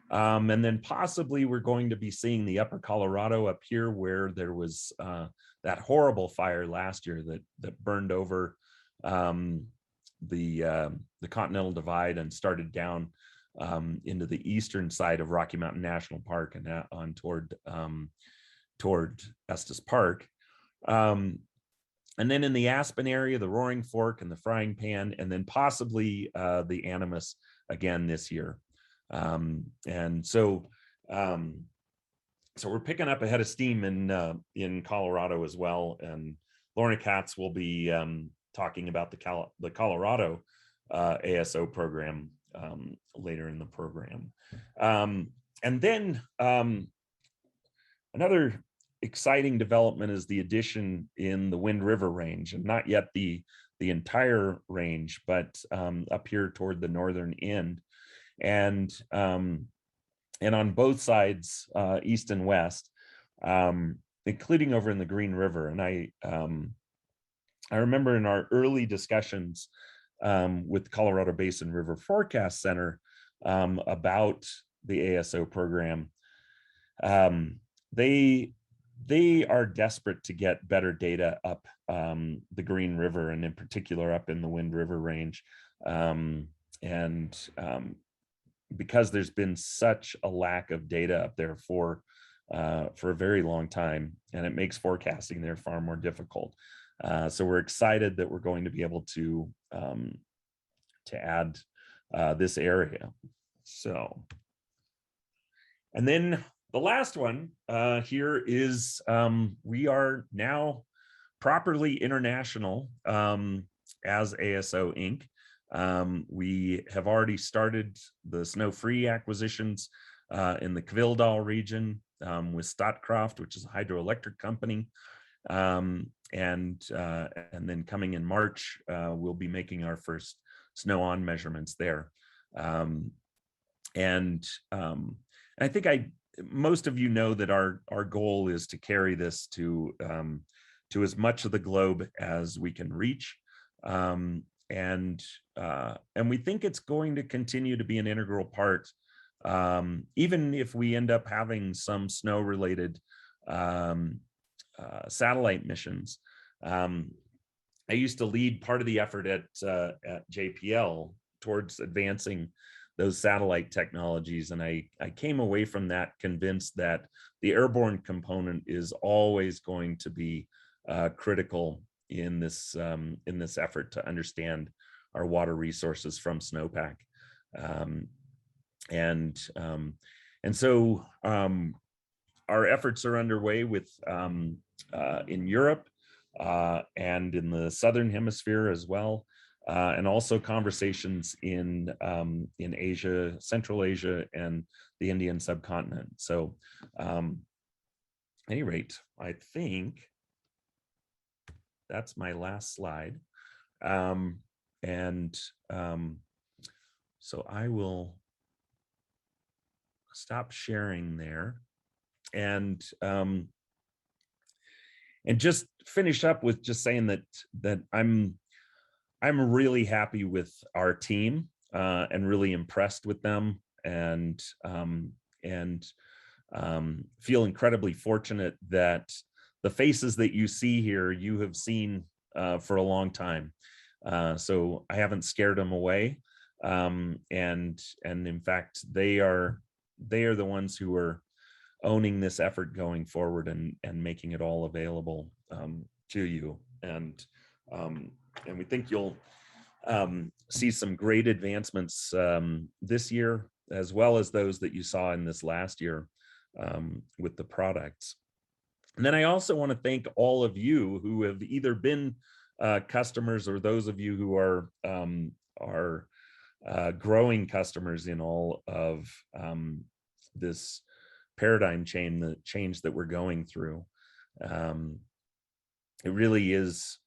And then possibly we're going to be seeing the Upper Colorado up here, where there was that horrible fire last year that burned over the Continental Divide and started down into the eastern side of Rocky Mountain National Park and on toward Estes Park. And then in the Aspen area, the Roaring Fork and the Frying Pan, and then possibly the Animus again this year. And so we're picking up a head of steam in Colorado as well. And Laurna Kaatz will be talking about the Colorado ASO program later in the program. And then another exciting development is the addition in the Wind River range, and not yet the entire range, but up here toward the northern end. And on both sides, east and west, including over in the Green River. And I remember in our early discussions with Colorado Basin River Forecast Center about the ASO program, they are desperate to get better data up the Green River, and in particular up in the Wind River range. Because there's been such a lack of data up there for a very long time, and it makes forecasting there far more difficult. So we're excited that we're going to be able to add this area. So, and then the last one here is we are now properly international as ASO Inc. We have already started the snow-free acquisitions in the Kvildal region with Statkraft, which is a hydroelectric company. And then coming in March, we'll be making our first snow-on measurements there. And I think most of you know that our goal is to carry this to as much of the globe as we can reach. And we think it's going to continue to be an integral part, even if we end up having some snow-related satellite missions. I used to lead part of the effort at JPL towards advancing those satellite technologies, and I came away from that convinced that the airborne component is always going to be critical in this effort to understand our water resources from snowpack. And so our efforts are underway with in Europe and in the Southern Hemisphere as well, and also conversations in Asia, Central Asia, and the Indian subcontinent. So, at any rate, I think that's my last slide, so I will stop sharing there, and just finish up with just saying that I'm really happy with our team and really impressed with them, and feel incredibly fortunate that the faces that you see here, you have seen for a long time. So I haven't scared them away. And in fact, they are the ones who are owning this effort going forward and making it all available to you. And we think you'll see some great advancements this year, as well as those that you saw in this last year with the products. And then I also want to thank all of you who have either been customers, or those of you who are growing customers in all of this paradigm change that we're going through. It really is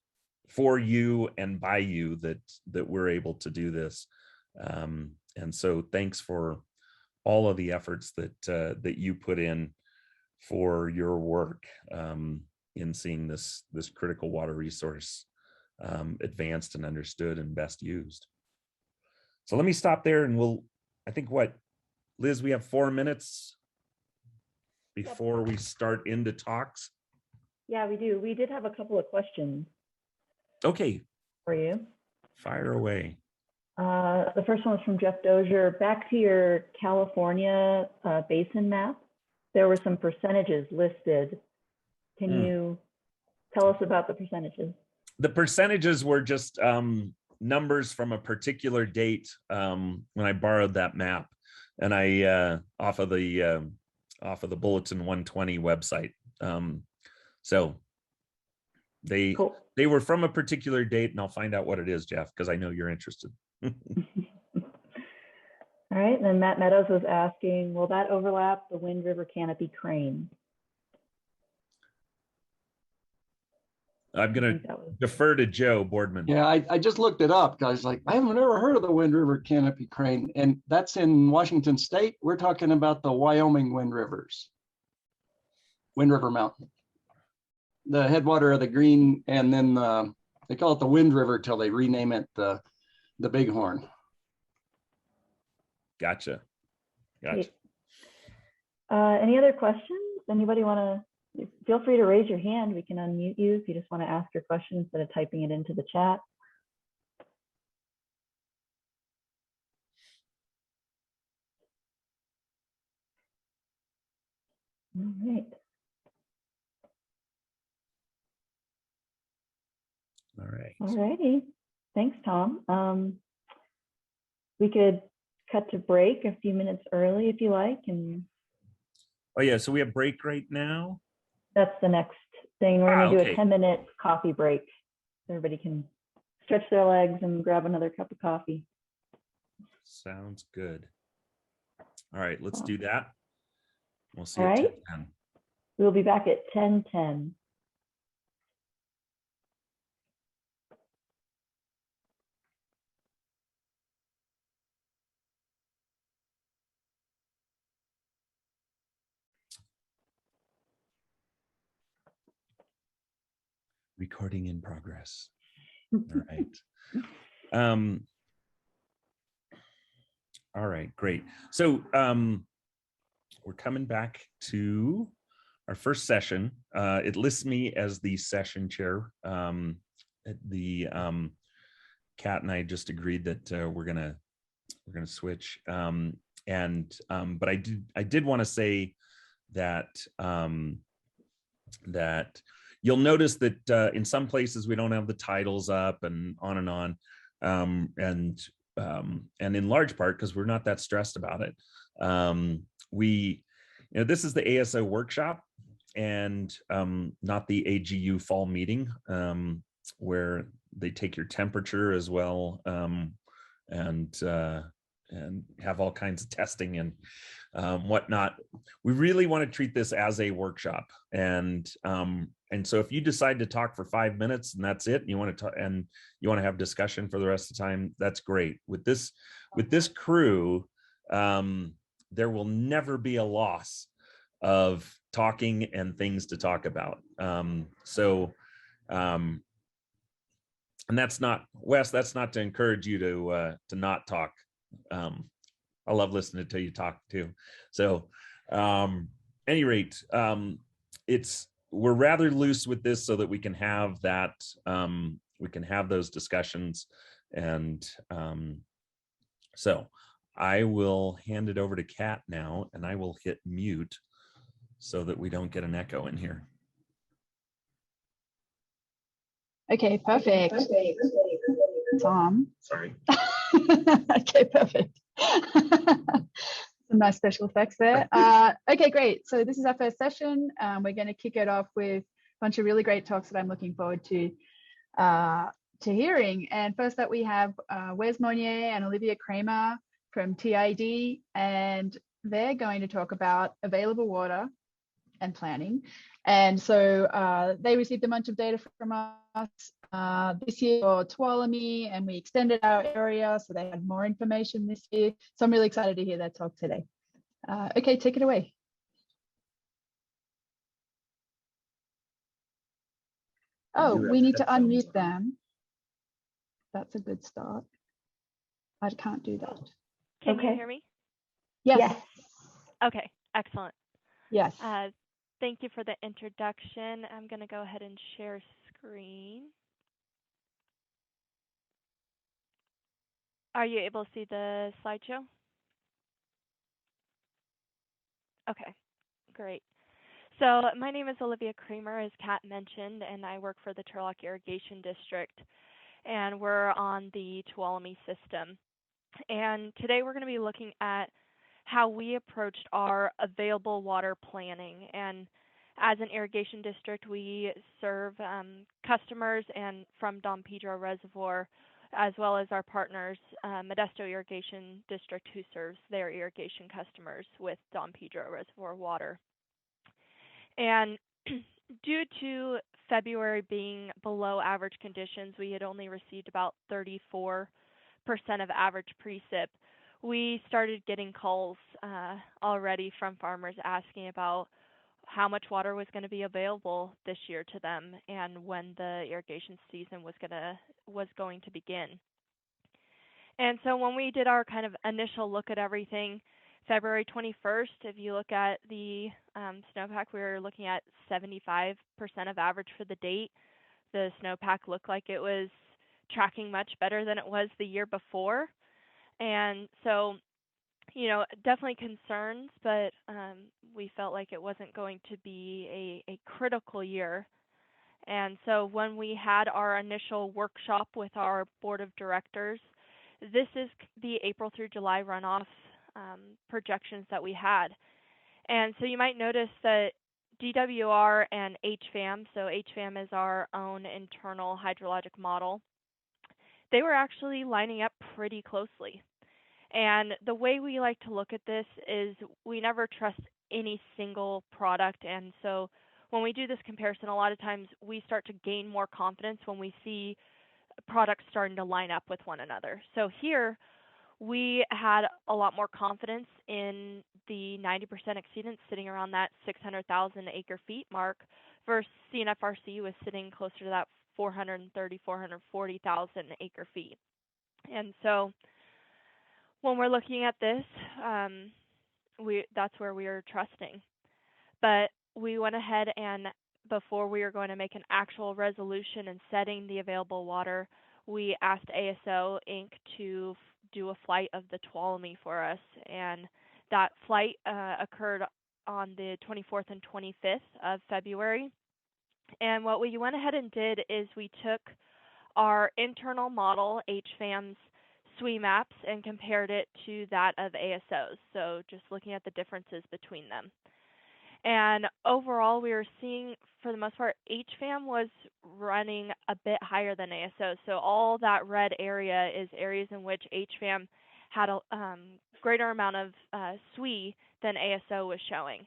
for you and by you that we're able to do this. And so thanks for all of the efforts that you put in for your work in seeing this critical water resource advanced and understood and best used. So let me stop there, and I think Liz, we have 4 minutes before we start into talks. Yeah, we do. We did have a couple of questions. Okay. For you. Fire away. The first one was from Jeff Dozier. Back to your California basin map, there were some percentages listed. Can you tell us about the percentages? The percentages were just numbers from a particular date when I borrowed that map, and I off of the Bulletin 120 website. So they were from a particular date, and I'll find out what it is, Jeff, because I know you're interested. All right, and then Matt Meadows was asking, will that overlap the Wind River canopy crane? I'm going to defer to Joe Boardman. Yeah, I just looked it up, guys. Like, I haven't ever heard of the Wind River canopy crane, and that's in Washington State. We're talking about the Wyoming Wind River Mountain, the headwater of the Green, and then they call it the Wind River till they rename it the Bighorn. Gotcha. Any other questions? Anybody want to? Feel free to raise your hand. We can unmute you if you just want to ask your question instead of typing it into the chat. All right. All right. All righty. Thanks, Tom. We could cut to break a few minutes early if you like. And oh yeah, so we have break right now. That's the next thing. We're going to do okay. a 10-minute coffee break. Everybody can stretch their legs and grab another cup of coffee. Sounds good. All right, let's do that. We'll see you at 10:10. We'll be back at 10:10. Recording in progress. All right. All right, great. So we're coming back to our first session. It lists me as the session chair. Kat and I just agreed that we're gonna switch. But I did want to say that that you'll notice that in some places we don't have the titles up and on. And in large part because we're not that stressed about it. This is the ASO workshop and not the AGU fall meeting where they take your temperature as well and have all kinds of testing and whatnot. We really want to treat this as a workshop, and so if you decide to talk for 5 minutes and that's it, and you want to have discussion for the rest of the time, that's great. With this crew, there will never be a loss of talking and things to talk about. And that's not, Wes, that's not to encourage you to not talk. I love listening to you talk too. So any rate, we're rather loose with this so that we can have that, we can have those discussions. And so I will hand it over to Kat now, and I will hit mute so that we don't get an echo in here. Okay, perfect. Tom. Sorry. Okay, perfect. Some nice special effects there. Okay, great. So this is our first session. We're going to kick it off with a bunch of really great talks that I'm looking forward to hearing. And first up, we have Wes Monier and Olivia Cramer from TID, and they're going to talk about available water and planning. And so they received a bunch of data from us this year for Tuolumne, and we extended our area, so they had more information this year. So I'm really excited to hear that talk today. Okay, take it away. Oh, we need to unmute them. That's a good start. I can't do that. Can you hear me? Yes. Okay, excellent. Yes. Thank you for the introduction. I'm going to go ahead and share screen. Are you able to see the slideshow? Okay, great. So my name is Olivia Cramer, as Kat mentioned, and I work for the Turlock Irrigation District, and we're on the Tuolumne system. And today we're going to be looking at how we approached our available water planning. And as an irrigation district, we serve customers and from Don Pedro Reservoir, as well as our partners, Modesto Irrigation District, who serves their irrigation customers with Don Pedro Reservoir water. And due to February being below average conditions, we had only received about 34% of average precip. We started getting calls already from farmers asking about how much water was going to be available this year to them and when the irrigation season was going to begin. And so when we did our kind of initial look at everything, February 21st, if you look at the snowpack, we were looking at 75% of average for the date. The snowpack looked like it was tracking much better than it was the year before. And so, you know, definitely concerns, but we felt like it wasn't going to be a critical year. And so when we had our initial workshop with our board of directors, this is the April through July runoff projections that we had. And so you might notice that DWR and HFAM, so HFAM is our own internal hydrologic model, they were actually lining up pretty closely. And the way we like to look at this is we never trust any single product. And so when we do this comparison, a lot of times we start to gain more confidence when we see products starting to line up with one another. So here we had a lot more confidence in the 90% exceedance sitting around that 600,000 acre feet mark versus CNFRC was sitting closer to that 430, 440,000 acre feet. And so when we're looking at this, that's where we are trusting. But we went ahead and before we were going to make an actual resolution and setting the available water, we asked ASO Inc. to do a flight of the Tuolumne for us. And that flight occurred on the 24th and 25th of February. And what we went ahead and did is we took our internal model, HFAM's SWE maps, and compared it to that of ASO's. So just looking at the differences between them. And overall, we were seeing, for the most part, HFAM was running a bit higher than ASO. So all that red area is areas in which HFAM had a greater amount of SWE than ASO was showing.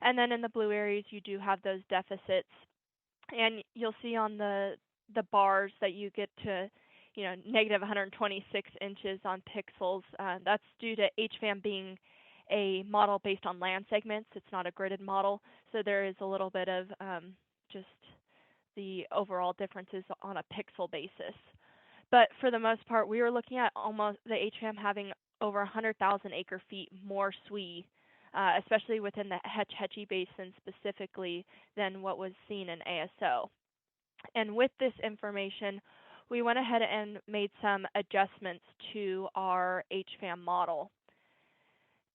And then in the blue areas, you do have those deficits. And you'll see on the bars that you get to, negative 126 inches on pixels. That's due to HFAM being a model based on land segments. It's not a gridded model, so there is a little bit of just the overall differences on a pixel basis. But for the most part, we were looking at almost the HFAM having over 100,000 acre feet more SWE, especially within the Hetch Hetchy Basin specifically than what was seen in ASO. And with this information, we went ahead and made some adjustments to our HFAM model.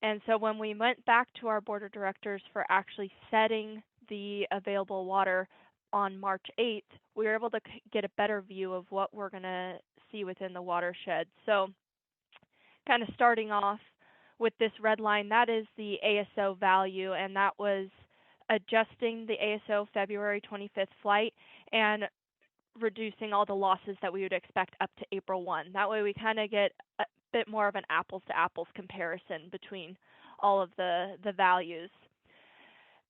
And so when we went back to our board of directors for actually setting the available water on March 8th, we were able to get a better view of what we're going to see within the watershed. So kind of starting off with this red line, that is the ASO value, and that was adjusting the ASO February 25th flight and reducing all the losses that we would expect up to April 1. That way we kind of get a bit more of an apples to apples comparison between all of the values.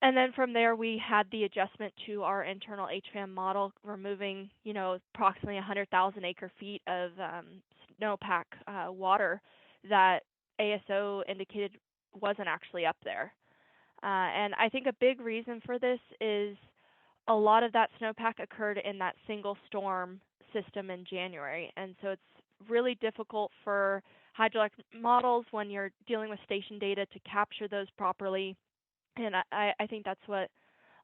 And then from there we had the adjustment to our internal HFAM model, removing, approximately 100,000 acre feet of snowpack water that ASO indicated wasn't actually up there. And I think a big reason for this is a lot of that snowpack occurred in that single storm system in January. And so it's really difficult for hydraulic models when you're dealing with station data to capture those properly. And I think that's what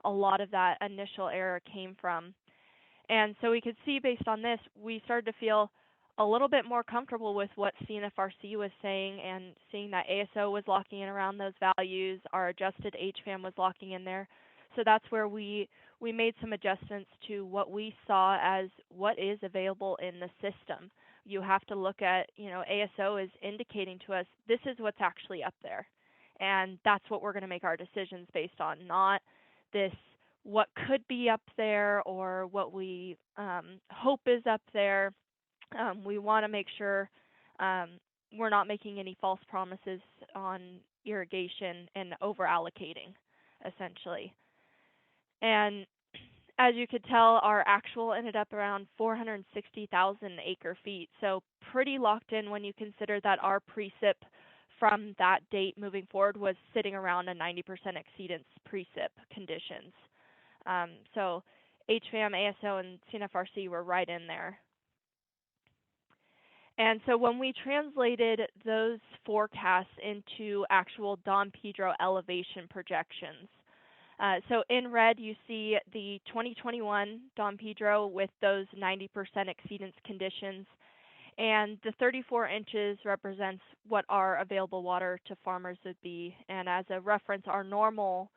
a lot of that initial error came from. And so we could see based on this, we started to feel a little bit more comfortable with what CNFRC was saying and seeing that ASO was locking in around those values, our adjusted HFAM was locking in there. So that's where we made some adjustments to what we saw as what is available in the system. You have to look at, ASO is indicating to us, this is what's actually up there. And that's what we're going to make our decisions based on, not this what could be up there or what we hope is up there. We want to make sure we're not making any false promises on irrigation and over allocating, essentially. And as you could tell, our actual ended up around 460,000 acre feet. So pretty locked in when you consider that our precip from that date moving forward was sitting around a 90% exceedance precip conditions. So HFAM, ASO, and CNFRC were right in there. And so when we translated those forecasts into actual Don Pedro elevation projections, so in red, you see the 2021 Don Pedro with those 90% exceedance conditions, and the 34 inches represents what our available water to farmers would be. And as a reference, our normal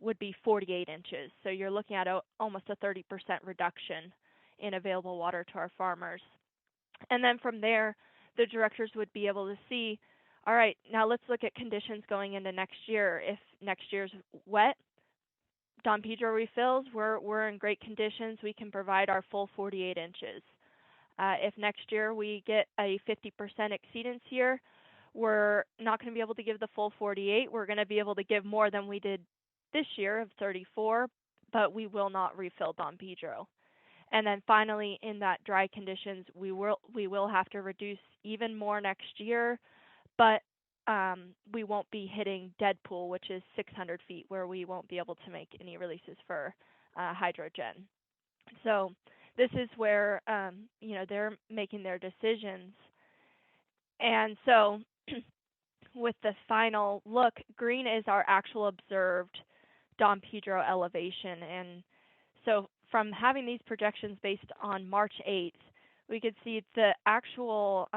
would be 48 inches. So you're looking at almost a 30% reduction in available water to our farmers. And then from there, the directors would be able to see, all right, now let's look at conditions going into next year. If next year's wet, Don Pedro refills, we're in great conditions. We can provide our full 48 inches. If next year we get a 50% exceedance year, we're not going to be able to give the full 48. We're going to be able to give more than we did this year of 34, but we will not refill Don Pedro. And then finally, in that dry conditions, we will have to reduce even more next year, but we won't be hitting dead pool, which is 600 feet, where we won't be able to make any releases for hydrogen. So this is where, they're making their decisions. And so with the final look, green is our actual observed Dom Pedro elevation. And so from having these projections based on March 8th, we could see the actual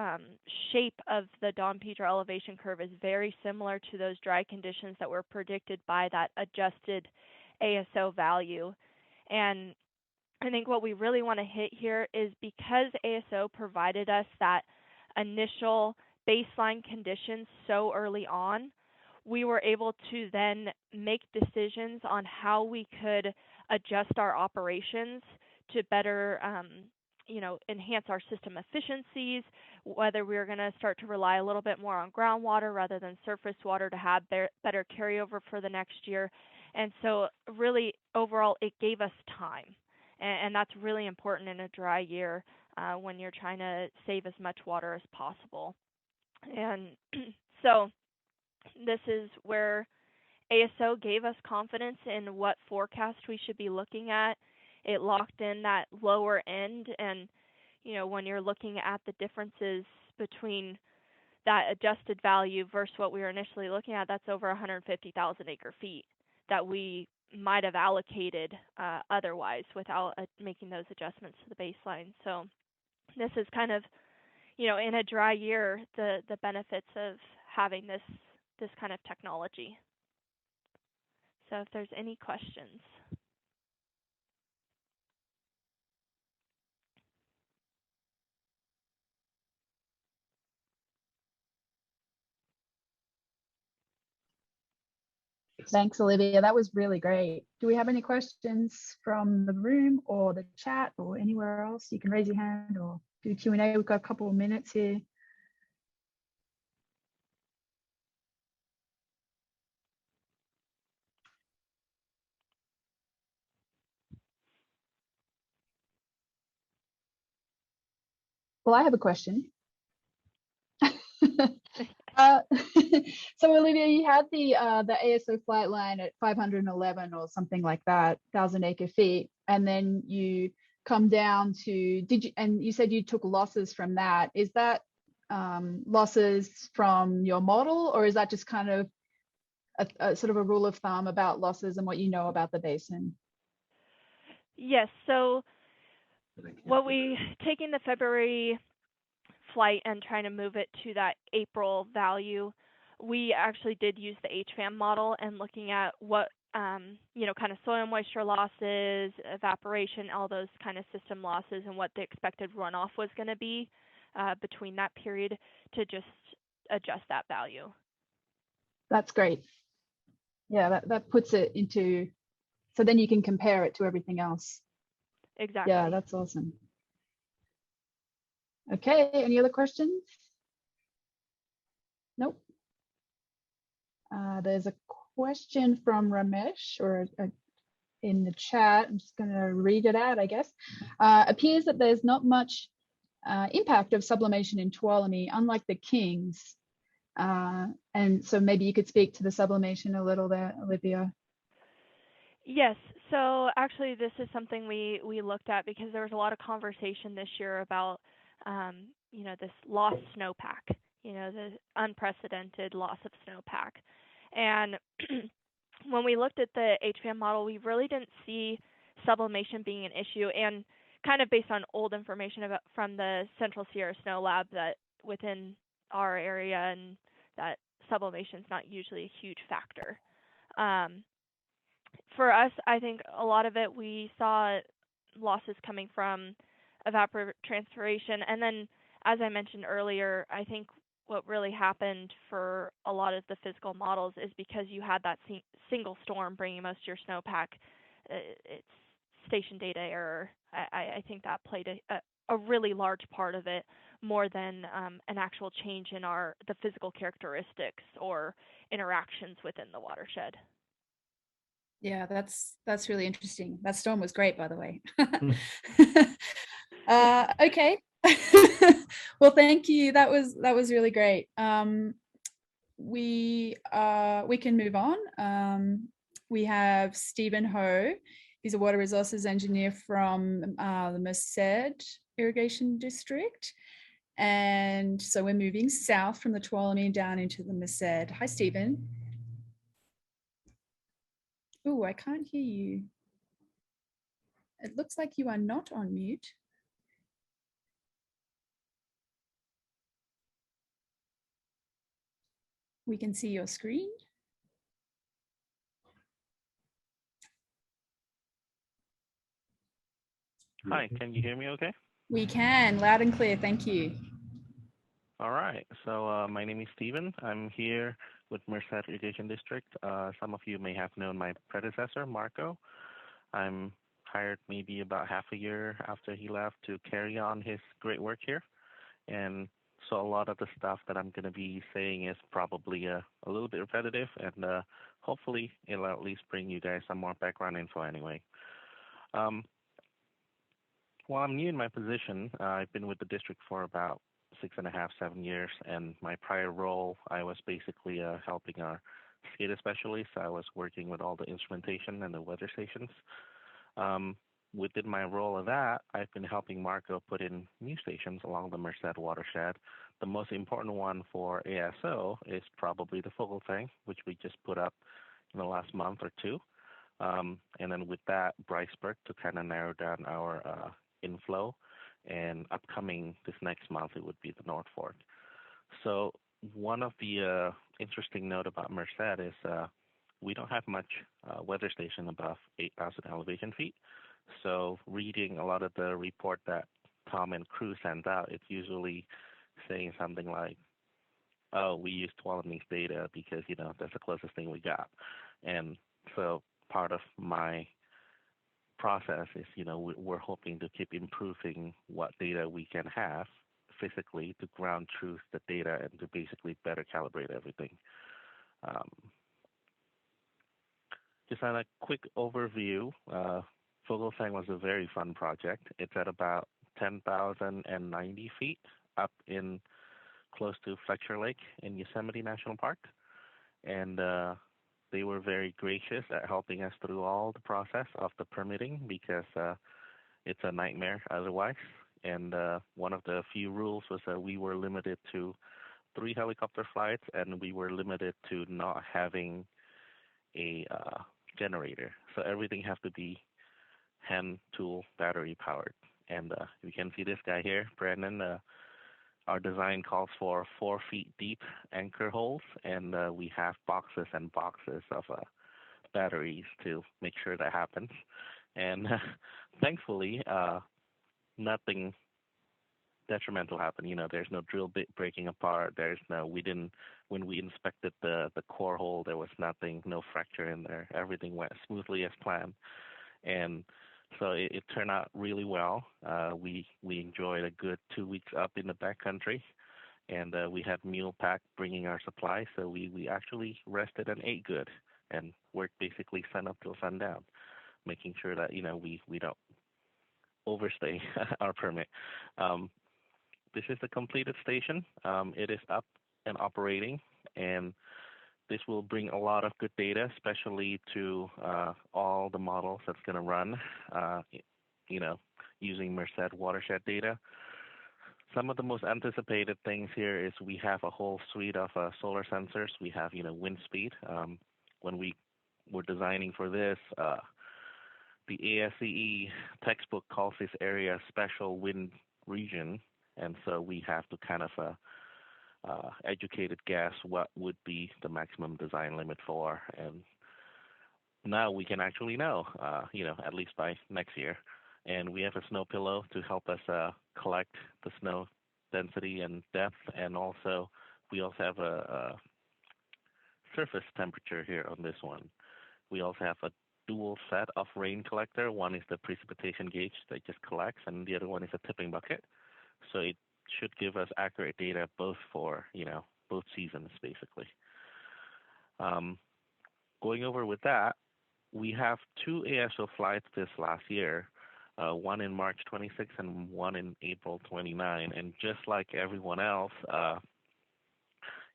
shape of the Dom Pedro elevation curve is very similar to those dry conditions that were predicted by that adjusted ASO value. And I think what we really want to hit here is because ASO provided us that initial baseline conditions so early on, we were able to then make decisions on how we could adjust our operations to better enhance our system efficiencies, whether we were going to start to rely a little bit more on groundwater rather than surface water to have better carryover for the next year. And so really overall, it gave us time. And that's really important in a dry year when you're trying to save as much water as possible. And so this is where ASO gave us confidence in what forecast we should be looking at. It locked in that lower end. And, when you're looking at the differences between that adjusted value versus what we were initially looking at, that's over 150,000 acre feet that we might have allocated otherwise without making those adjustments to the baseline. So this is kind of, in a dry year, the benefits of having this kind of technology. So if there's any questions. Thanks, Olivia. That was really great. Do we have any questions from the room or the chat or anywhere else? You can raise your hand or do Q&A. We've got a couple of minutes here. Well, I have a question. So Olivia, you had the ASO flight line at 511 or something like that, 1,000 acre feet, and then you come down to, and you said you took losses from that. Is that losses from your model, or is that just kind of a sort of a rule of thumb about losses and what you know about the basin? Yes, so what we taking the February flight and trying to move it to that April value, we actually did use the HFAM model and looking at what kind of soil moisture losses, evaporation, all those kind of system losses, and what the expected runoff was going to be between that period to just adjust that value. That's great. Yeah, that puts it into, so then you can compare it to everything else. Exactly. Yeah, that's awesome. Okay, any other questions? Nope. There's a question from Ramesh in the chat. I'm just going to read it out, I guess. Appears that there's not much impact of sublimation in Tuolumne, unlike the Kings. And so maybe you could speak to the sublimation a little there, Olivia. Yes, so actually this is something we looked at because there was a lot of conversation this year about this lost snowpack, the unprecedented loss of snowpack. And when we looked at the HFAM model, we really didn't see sublimation being an issue, and kind of based on old information from the Central Sierra Snow Lab that within our area, and that sublimation is not usually a huge factor. For us, I think a lot of it, we saw losses coming from evapotranspiration. And then, as I mentioned earlier, I think what really happened for a lot of the physical models is because you had that single storm bringing most of your snowpack, it's station data error. I think that played a really large part of it, more than an actual change in the physical characteristics or interactions within the watershed. Yeah, that's really interesting. That storm was great, by the way. Okay. Well, thank you. That was really great. We can move on. We have Stephen Ho. He's a water resources engineer from the Merced irrigation district. And so we're moving south from the Tuolumne down into the Merced. Hi, Stephen. Oh, I can't hear you. It looks like you are not on mute. We can see your screen. Hi, can you hear me okay? We can, loud and clear, thank you. All right, so my name is Stephen. I'm here with Merced Irrigation District. Some of you may have known my predecessor, Marco. I'm hired maybe about half a year after he left to carry on his great work here. And so a lot of the stuff that I'm going to be saying is probably a little bit repetitive, and hopefully it'll at least bring you guys some more background info anyway. While I'm new in my position, I've been with the district for about 6.5, 7 years, and my prior role, I was basically helping our SCADA specialists. I was working with all the instrumentation and the weather stations. Within my role of that, I've been helping Marco put in new stations along the Merced watershed. The most important one for ASO is probably the focal thing, which we just put up in the last month or two. And then with that, Bryceburg to kind of narrow down our inflow, and upcoming this next month, it would be the North Fork. So one of the interesting note about Merced is we don't have much weather station above 8,000 elevation feet. So reading a lot of the report that Tom and crew send out, it's usually saying something like, oh, we use Tuolumne's data because, you know, that's the closest thing we got. And so part of my process is, you know, we're hoping to keep improving what data we can have physically to ground truth the data and to basically better calibrate everything. Just on a quick overview, Fogelfang was a very fun project. It's at about 10,090 feet up in close to Fletcher Lake in Yosemite National Park. And they were very gracious at helping us through all the process of the permitting because it's a nightmare otherwise. And one of the few rules was that we were limited to 3 helicopter flights, and we were limited to not having a generator. So everything has to be hand tool battery powered. And you can see this guy here, Brandon. Our design calls for 4 feet deep anchor holes, and we have boxes and boxes of batteries to make sure that happens. And thankfully, nothing detrimental happened. You know, there's no drill bit breaking apart. There's no, when we inspected the core hole, there was nothing, no fracture in there. Everything went smoothly as planned. And so it turned out really well. We enjoyed a good 2 weeks up in the backcountry, and we had mule pack bringing our supplies. So we actually rested and ate good and worked basically sun up till sundown, making sure that, you know, we don't overstay our permit. This is the completed station. It is up and operating, and this will bring a lot of good data, especially to all the models that's going to run, you know, using Merced watershed data. Some of the most anticipated things here is we have a whole suite of solar sensors. We have, you know, wind speed. When we were designing for this, the ASCE textbook calls this area special wind region, and so we have to kind of educated guess what would be the maximum design limit for, and now we can actually know, you know, at least by next year. And we have a snow pillow to help us collect the snow density and depth, and also we also have a surface temperature here on this one. We also have a dual set of rain collector. One is the precipitation gauge that just collects, and the other one is a tipping bucket. So it should give us accurate data both for, you know, both seasons basically. Going over with that, we have 2 ASO flights this last year, one in March 26 and one in April 29. And just like everyone else,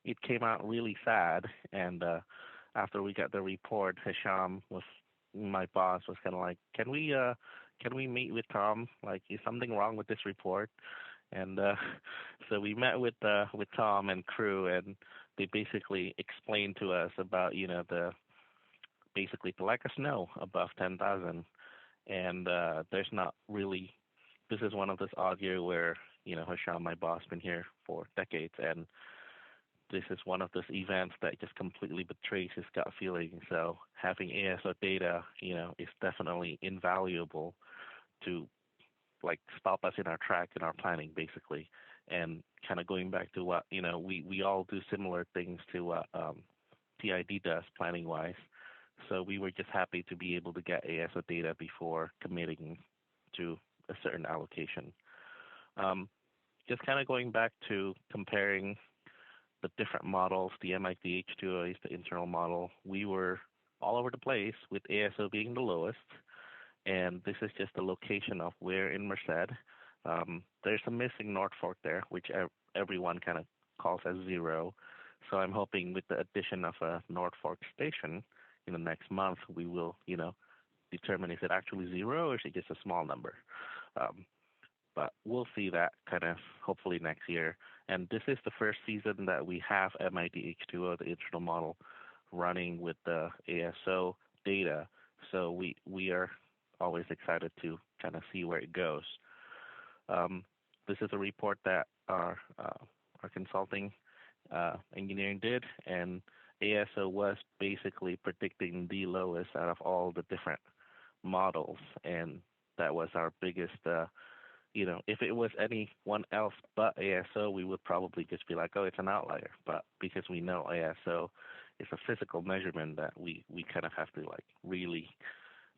it came out really sad. And after we got the report, Hisham was my boss was kind of like, can we meet with Tom? Like, is something wrong with this report? And so we met with Tom and crew, and they basically explained to us about, basically to let us know above 10,000. And there's not really, this is one of those odd year where, Hasham, my boss, been here for decades, and this is one of those events that just completely betrays his gut feeling. So having ASO data, is definitely invaluable to like stop us in our track in our planning, basically. And kind of going back to what, we all do similar things to what TID does planning wise. So we were just happy to be able to get ASO data before committing to a certain allocation. Just kind of going back to comparing the different models, the MIT H2O, the internal model, we were all over the place with ASO being the lowest. And this is just the location of where in Merced. There's a missing North Fork there, which everyone kind of calls as 0. So I'm hoping with the addition of a North Fork station in the next month, we will, determine is it actually 0 or is it just a small number. But we'll see that kind of hopefully next year. And this is the first season that we have MIT H2O, the internal model, running with the ASO data. So we are always excited to kind of see where it goes. This is a report that our consulting engineering did, and ASO was basically predicting the lowest out of all the different models, and that was our biggest. If it was anyone else but ASO, we would probably just be like, oh, it's an outlier. But because we know ASO is a physical measurement, that we kind of have to like really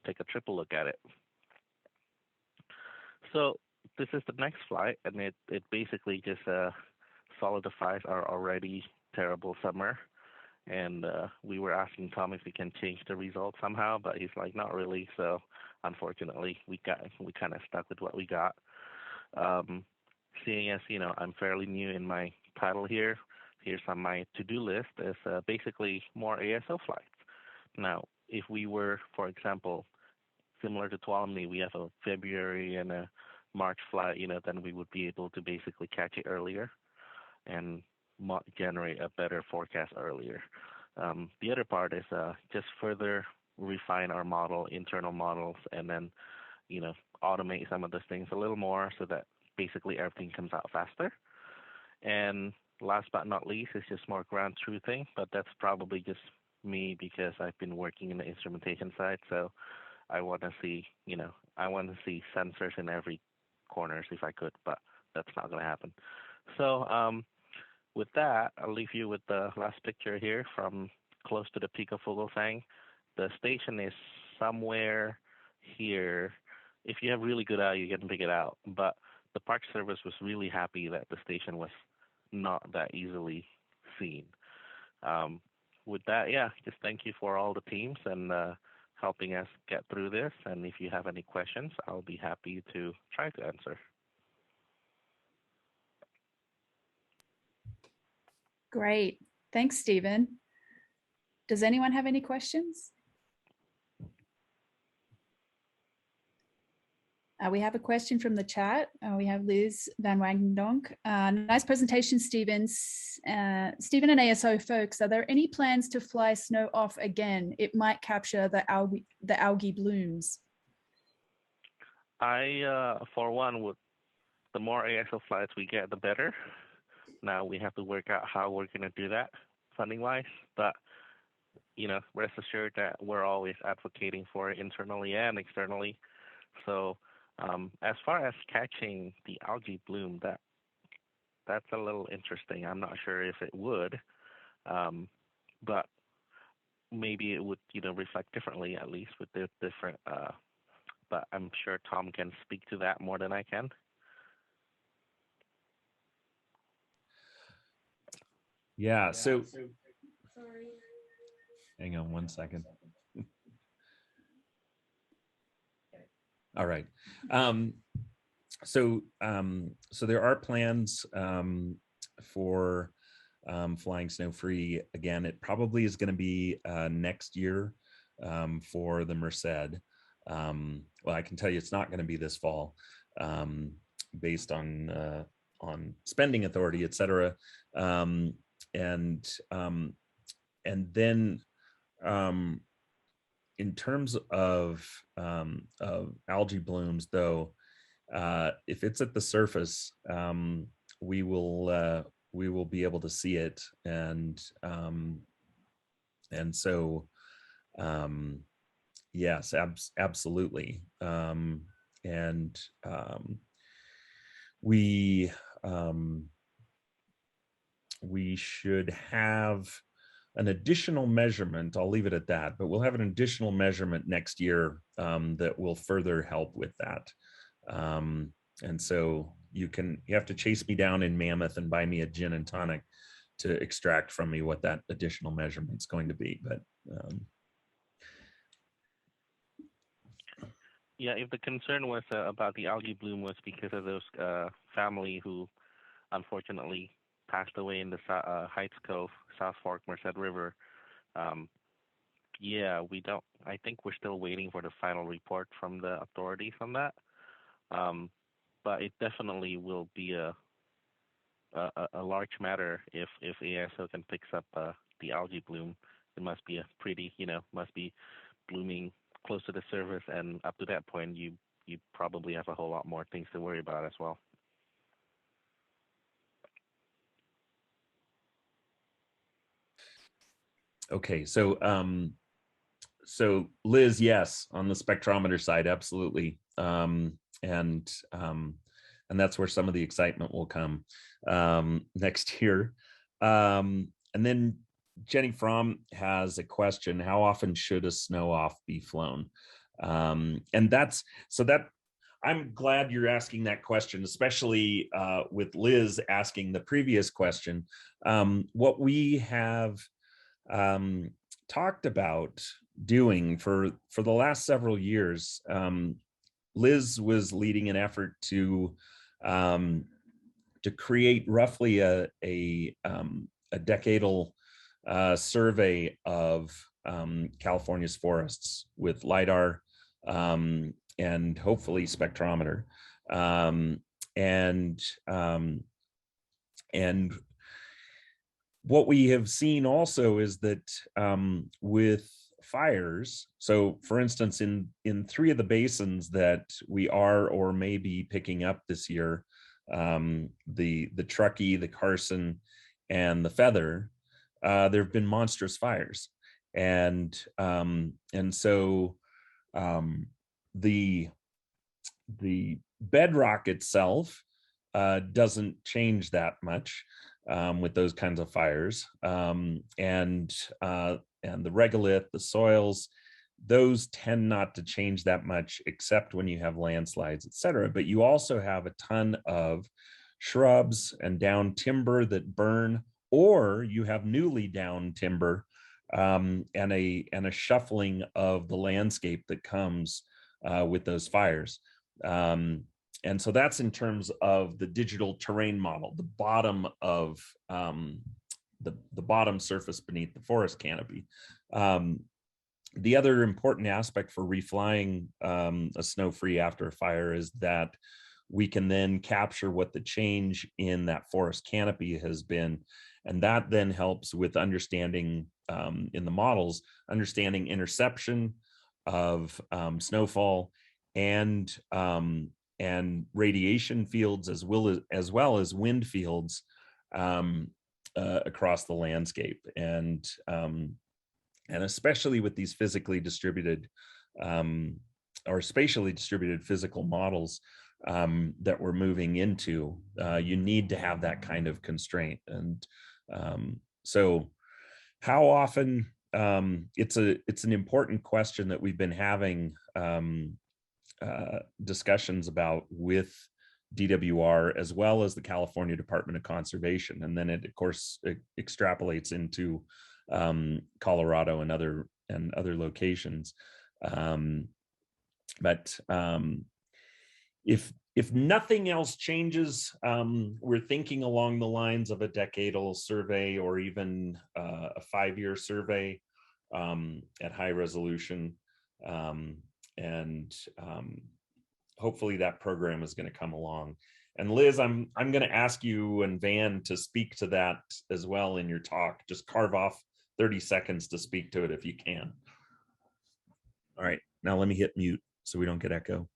take a triple look at it. So this is the next slide, and it basically just solidifies our already terrible summer. And we were asking Tom if we can change the results somehow, but he's like, not really. So unfortunately, we kind of stuck with what we got. Seeing as I'm fairly new in my title here, here's on my to-do list is basically more ASO flights. Now, if we were, for example, similar to Tuolumne, we have a February and a March flight, then we would be able to basically catch it earlier and generate a better forecast earlier. The other part is just further refine our model, internal models, and then, automate some of those things a little more so that basically everything comes out faster. And last but not least is just more ground truthing, but that's probably just me because I've been working in the instrumentation side. So I want to see, sensors in every corners if I could, but that's not going to happen. So with that, I'll leave you with the last picture here from close to the peak of Vogelsang. The station is somewhere here. If you have really good eye, you can pick it out. But the Park Service was really happy that the station was not that easily seen. With that, just thank you for all the teams and helping us get through this. And if you have any questions, I'll be happy to try to answer. Great. Thanks, Stephen. Does anyone have any questions? We have a question from the chat. We have Liz Van Wagtendonk. Nice presentation, Stephen. Stephen and ASO folks, are there any plans to fly snow off again? It might capture the algae blooms. I, for one, the more ASO flights we get, the better. Now we have to work out how we're going to do that funding-wise, but rest assured that we're always advocating for it internally and externally. So as far as catching the algae bloom, that's a little interesting. I'm not sure if it would, but maybe it would reflect differently, at least with the different. But I'm sure Tom can speak to that more than I can. Yeah. So sorry. Hang on one second. All right. So there are plans for flying snow free again. It probably is going to be next year. for the Merced. Well, I can tell you it's not going to be this fall, based on spending authority, et cetera. And then in terms of algae blooms, though, if it's at the surface, we will be able to see it, and so yes, absolutely. We should have an additional measurement. I'll leave it at that, but we'll have an additional measurement next year that will further help with that. And so you have to chase me down in Mammoth and buy me a gin and tonic to extract from me what that additional measurement is going to be. But yeah, if the concern was about the algae bloom was because of those family who unfortunately passed away in the Heights Cove, South Fork, Merced River, yeah, we don't. I think we're still waiting for the final report from the authorities on that. But it definitely will be a large matter if ASO can fix up the algae bloom. It must be a pretty, must be blooming close to the surface, and up to that point, you probably have a whole lot more things to worry about as well. Okay, so Liz, yes, on the spectrometer side, absolutely, and that's where some of the excitement will come next year. And then Jenny Fromm has a question: how often should a snow off be flown? And I'm glad you're asking that question, especially with Liz asking the previous question. What we have talked about doing for the last several years, Liz was leading an effort to create roughly a decadal survey of California's forests with LIDAR and hopefully spectrometer, and what we have seen also is that with fires, so for instance, in 3 of the basins that we are or may be picking up this year, the Truckee, the Carson, and the Feather, there have been monstrous fires, and so the bedrock itself doesn't change that much with those kinds of fires, and the regolith, the soils, those tend not to change that much, except when you have landslides, et cetera. But you also have a ton of shrubs and down timber that burn, or you have newly down timber, and a shuffling of the landscape that comes with those fires. And so that's in terms of the digital terrain model, the bottom of the bottom surface beneath the forest canopy. The other important aspect for reflying a snow-free after a fire is that we can then capture what the change in that forest canopy has been. And that then helps with understanding in the models, understanding interception of snowfall and radiation fields, as well as wind fields across the landscape, and especially with these physically distributed or spatially distributed physical models that we're moving into, you need to have that kind of constraint. And so how often, it's an important question that we've been having discussions about with DWR, as well as the California Department of Conservation, and then it of course it extrapolates into Colorado and other locations. But if nothing else changes, we're thinking along the lines of a decadal survey, or even a 5-year survey. at high resolution. Hopefully that program is going to come along. And Liz, I'm going to ask you and Van to speak to that as well in your talk. Just carve off 30 seconds to speak to it if you can. All right, now let me hit mute so we don't get echo.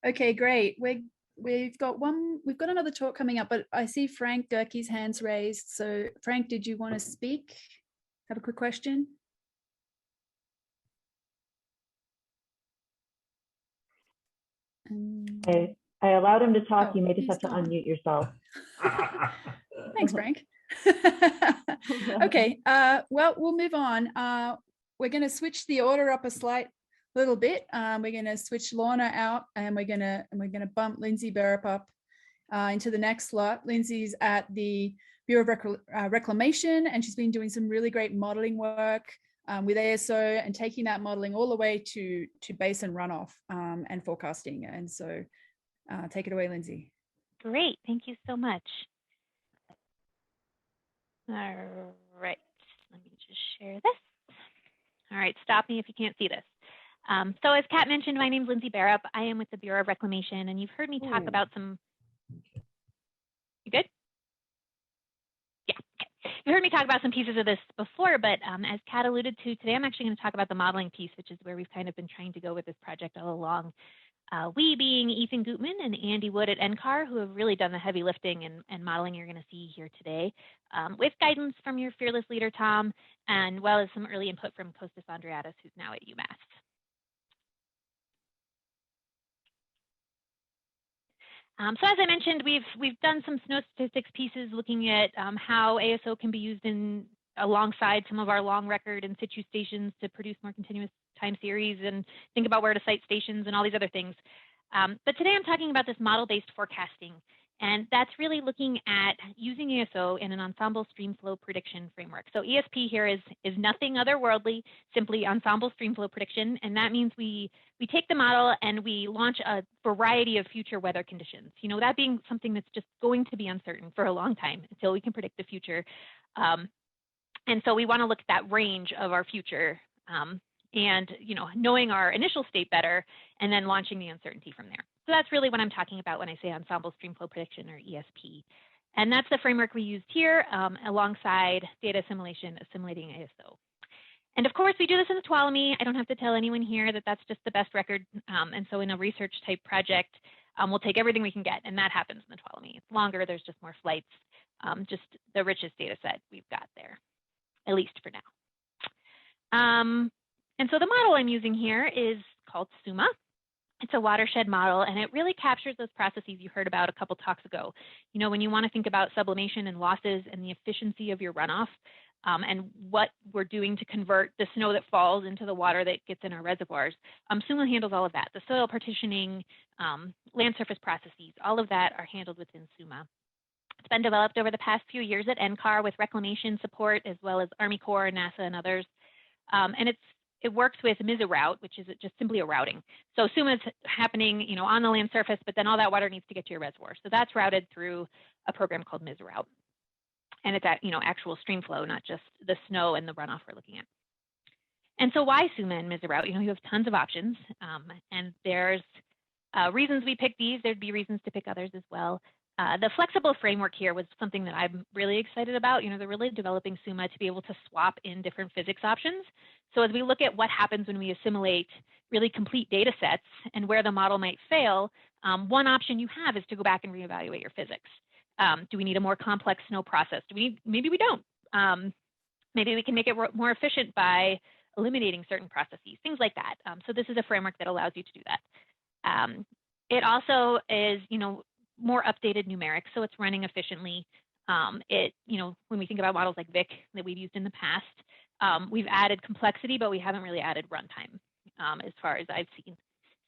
Okay, great. We've got another talk coming up, but I see Frank Durkee's hands raised. So Frank, did you want to speak? Have a quick question? I allowed him to talk. Oh, You may just he's have to gone. unmute yourself. Thanks, Frank. Okay, well, we'll move on. We're going to switch the order up a little bit. We're going to switch Laurna out, and we're going to bump Lindsay Bearup up into the next slot. Lindsay's at the Bureau of Reclamation, and she's been doing some really great modeling work with ASO and taking that modeling all the way to basin runoff and forecasting. And so take it away, Lindsay. Great, thank you so much. All right, let me just share this. All right, stop me if you can't see this. So as Kat mentioned, my name's Lindsay Bearup. I am with the Bureau of Reclamation, and you've heard me talk about some, you good? Yeah, okay. You heard me talk about some pieces of this before, but as Kat alluded to, today I'm actually going to talk about the modeling piece, which is where we've kind of been trying to go with this project all along. We being Ethan Gutman and Andy Wood at NCAR, who have really done the heavy lifting and modeling you're going to see here today, with guidance from your fearless leader, Tom, and well as some early input from Kostas Andreatis, who's now at UMass. So as I mentioned, we've done some snow statistics pieces looking at how ASO can be used alongside some of our long record in situ stations to produce more continuous time series and think about where to site stations and all these other things. But today I'm talking about this model-based forecasting, and that's really looking at using ASO in an ensemble streamflow prediction framework. So ESP here is nothing otherworldly, simply ensemble streamflow prediction, and that means we take the model and we launch a variety of future weather conditions. You know, that being something that's just going to be uncertain for a long time until we can predict the future. And so we want to look at that range of our future and, you know, knowing our initial state better and then launching the uncertainty from there. So that's really what I'm talking about when I say ensemble streamflow prediction, or ESP. And that's the framework we used here alongside data assimilation, assimilating ASO. And of course, we do this in the Tuolumne. I don't have to tell anyone here that that's just the best record. And so in a research type project, we'll take everything we can get, and that happens in the Tuolumne. It's longer, there's just more flights, just the richest data set we've got there, at least for now. And so the model I'm using here is called SUMA. It's a watershed model, and it really captures those processes you heard about a couple talks ago. You know, when you want to think about sublimation and losses and the efficiency of your runoff, and what we're doing to convert the snow that falls into the water that gets in our reservoirs. SUMA handles all of that. The soil partitioning, land surface processes, all of that are handled within SUMA. It's been developed over the past few years at NCAR with reclamation support, as well as Army Corps, NASA, and others. And it works with MISRoute, which is just simply a routing. So SUMA is happening, you know, on the land surface, but then all that water needs to get to your reservoir. So that's routed through a program called MISRoute. And it's at, you know, actual stream flow, not just the snow and the runoff we're looking at. And so why SUMA and MISRoute? You know, you have tons of options, and there's reasons we picked these. There'd be reasons to pick others as well. The flexible framework here was something that I'm really excited about. You know, they're really developing SUMA to be able to swap in different physics options. So as we look at what happens when we assimilate really complete data sets and where the model might fail, one option you have is to go back and reevaluate your physics. Do we need a more complex snow process? Maybe we don't. Maybe we can make it more efficient by eliminating certain processes, things like that. So this is a framework that allows you to do that. It also is, you know, more updated numerics, so it's running efficiently. You know, when we think about models like VIC that we've used in the past, we've added complexity, but we haven't really added runtime as far as I've seen.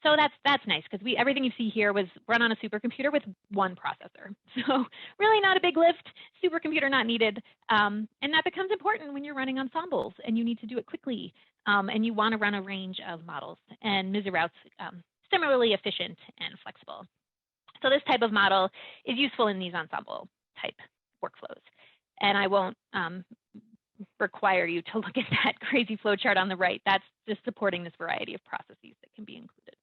So that's nice, because everything you see here was run on a supercomputer with one processor. So really not a big lift, supercomputer not needed. And that becomes important when you're running ensembles and you need to do it quickly and you want to run a range of models. And MISRoute's similarly efficient and flexible. So this type of model is useful in these ensemble type workflows. And I won't require you to look at that crazy flow chart on the right. That's just supporting this variety of processes that can be included.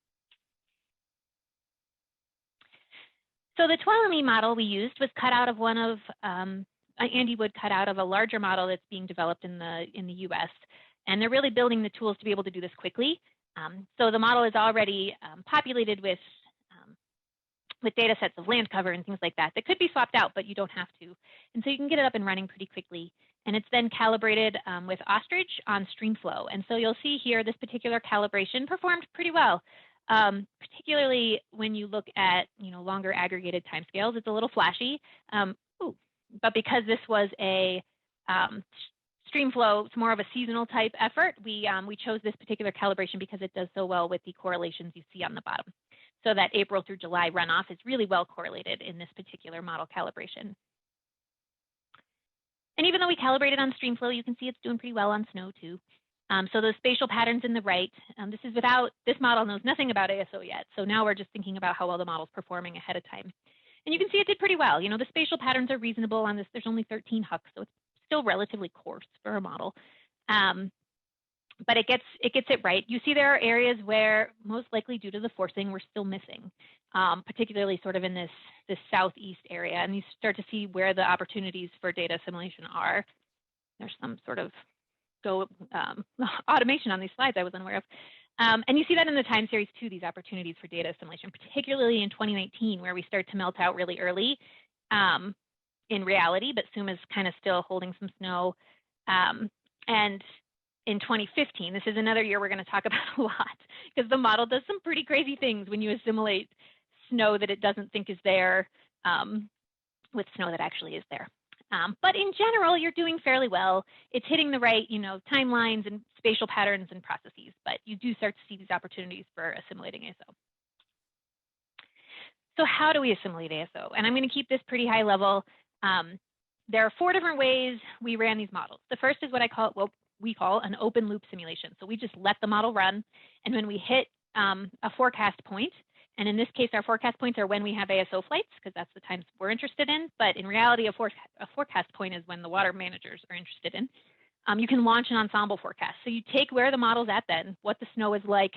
So the Tuolumne model we used was cut out of one of, Andy Wood cut out of a larger model that's being developed in the US. And they're really building the tools to be able to do this quickly. So the model is already populated with data sets of land cover and things like that that could be swapped out, but you don't have to. And so you can get it up and running pretty quickly. And it's then calibrated with ostrich on streamflow. And so you'll see here this particular calibration performed pretty well. Particularly when you look at longer aggregated timescales, it's a little flashy. But because this was a streamflow, it's more of a seasonal type effort. We chose this particular calibration because it does so well with the correlations you see on the bottom. So that April through July runoff is really well correlated in this particular model calibration. And even though we calibrated on streamflow, you can see it's doing pretty well on snow too. So those spatial patterns in the right, this model knows nothing about ASO yet. So now we're just thinking about how well the model's performing ahead of time. And you can see it did pretty well. The spatial patterns are reasonable on this. There's only 13 HUCs, so it's still relatively coarse for a model. But it gets it right. You see there are areas where most likely due to the forcing, we're still missing, particularly sort of in this southeast area. And you start to see where the opportunities for data assimilation are. There's some sort of automation on these slides I was unaware of. And you see that in the time series too, these opportunities for data assimilation, particularly in 2019, where we start to melt out really early in reality, but SUM is kind of still holding some snow. And in 2015, this is another year we're going to talk about a lot, because the model does some pretty crazy things when you assimilate snow that it doesn't think is there with snow that actually is there. But in general, you're doing fairly well. It's hitting the right, timelines and spatial patterns and processes, but you do start to see these opportunities for assimilating ASO. So how do we assimilate ASO? And I'm going to keep this pretty high level. There are 4 different ways we ran these models. The first is what we call an open loop simulation. So we just let the model run, and when we hit a forecast point, and in this case, our forecast points are when we have ASO flights, because that's the times we're interested in. But in reality, a forecast point is when the water managers are interested in. You can launch an ensemble forecast. So you take where the model's at then, what the snow is like,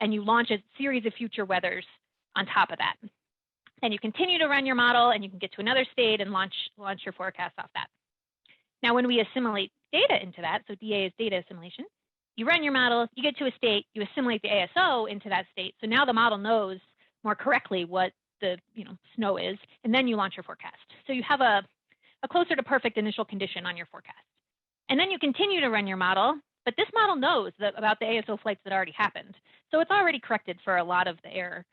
and you launch a series of future weathers on top of that. And you continue to run your model, and you can get to another state and launch your forecast off that. Now, when we assimilate data into that, so DA is data assimilation, you run your model, you get to a state, you assimilate the ASO into that state. So now the model knows more correctly what the snow is, and then you launch your forecast. So you have a closer to perfect initial condition on your forecast. And then you continue to run your model, but this model knows about the ASO flights that already happened. So it's already corrected for a lot of the error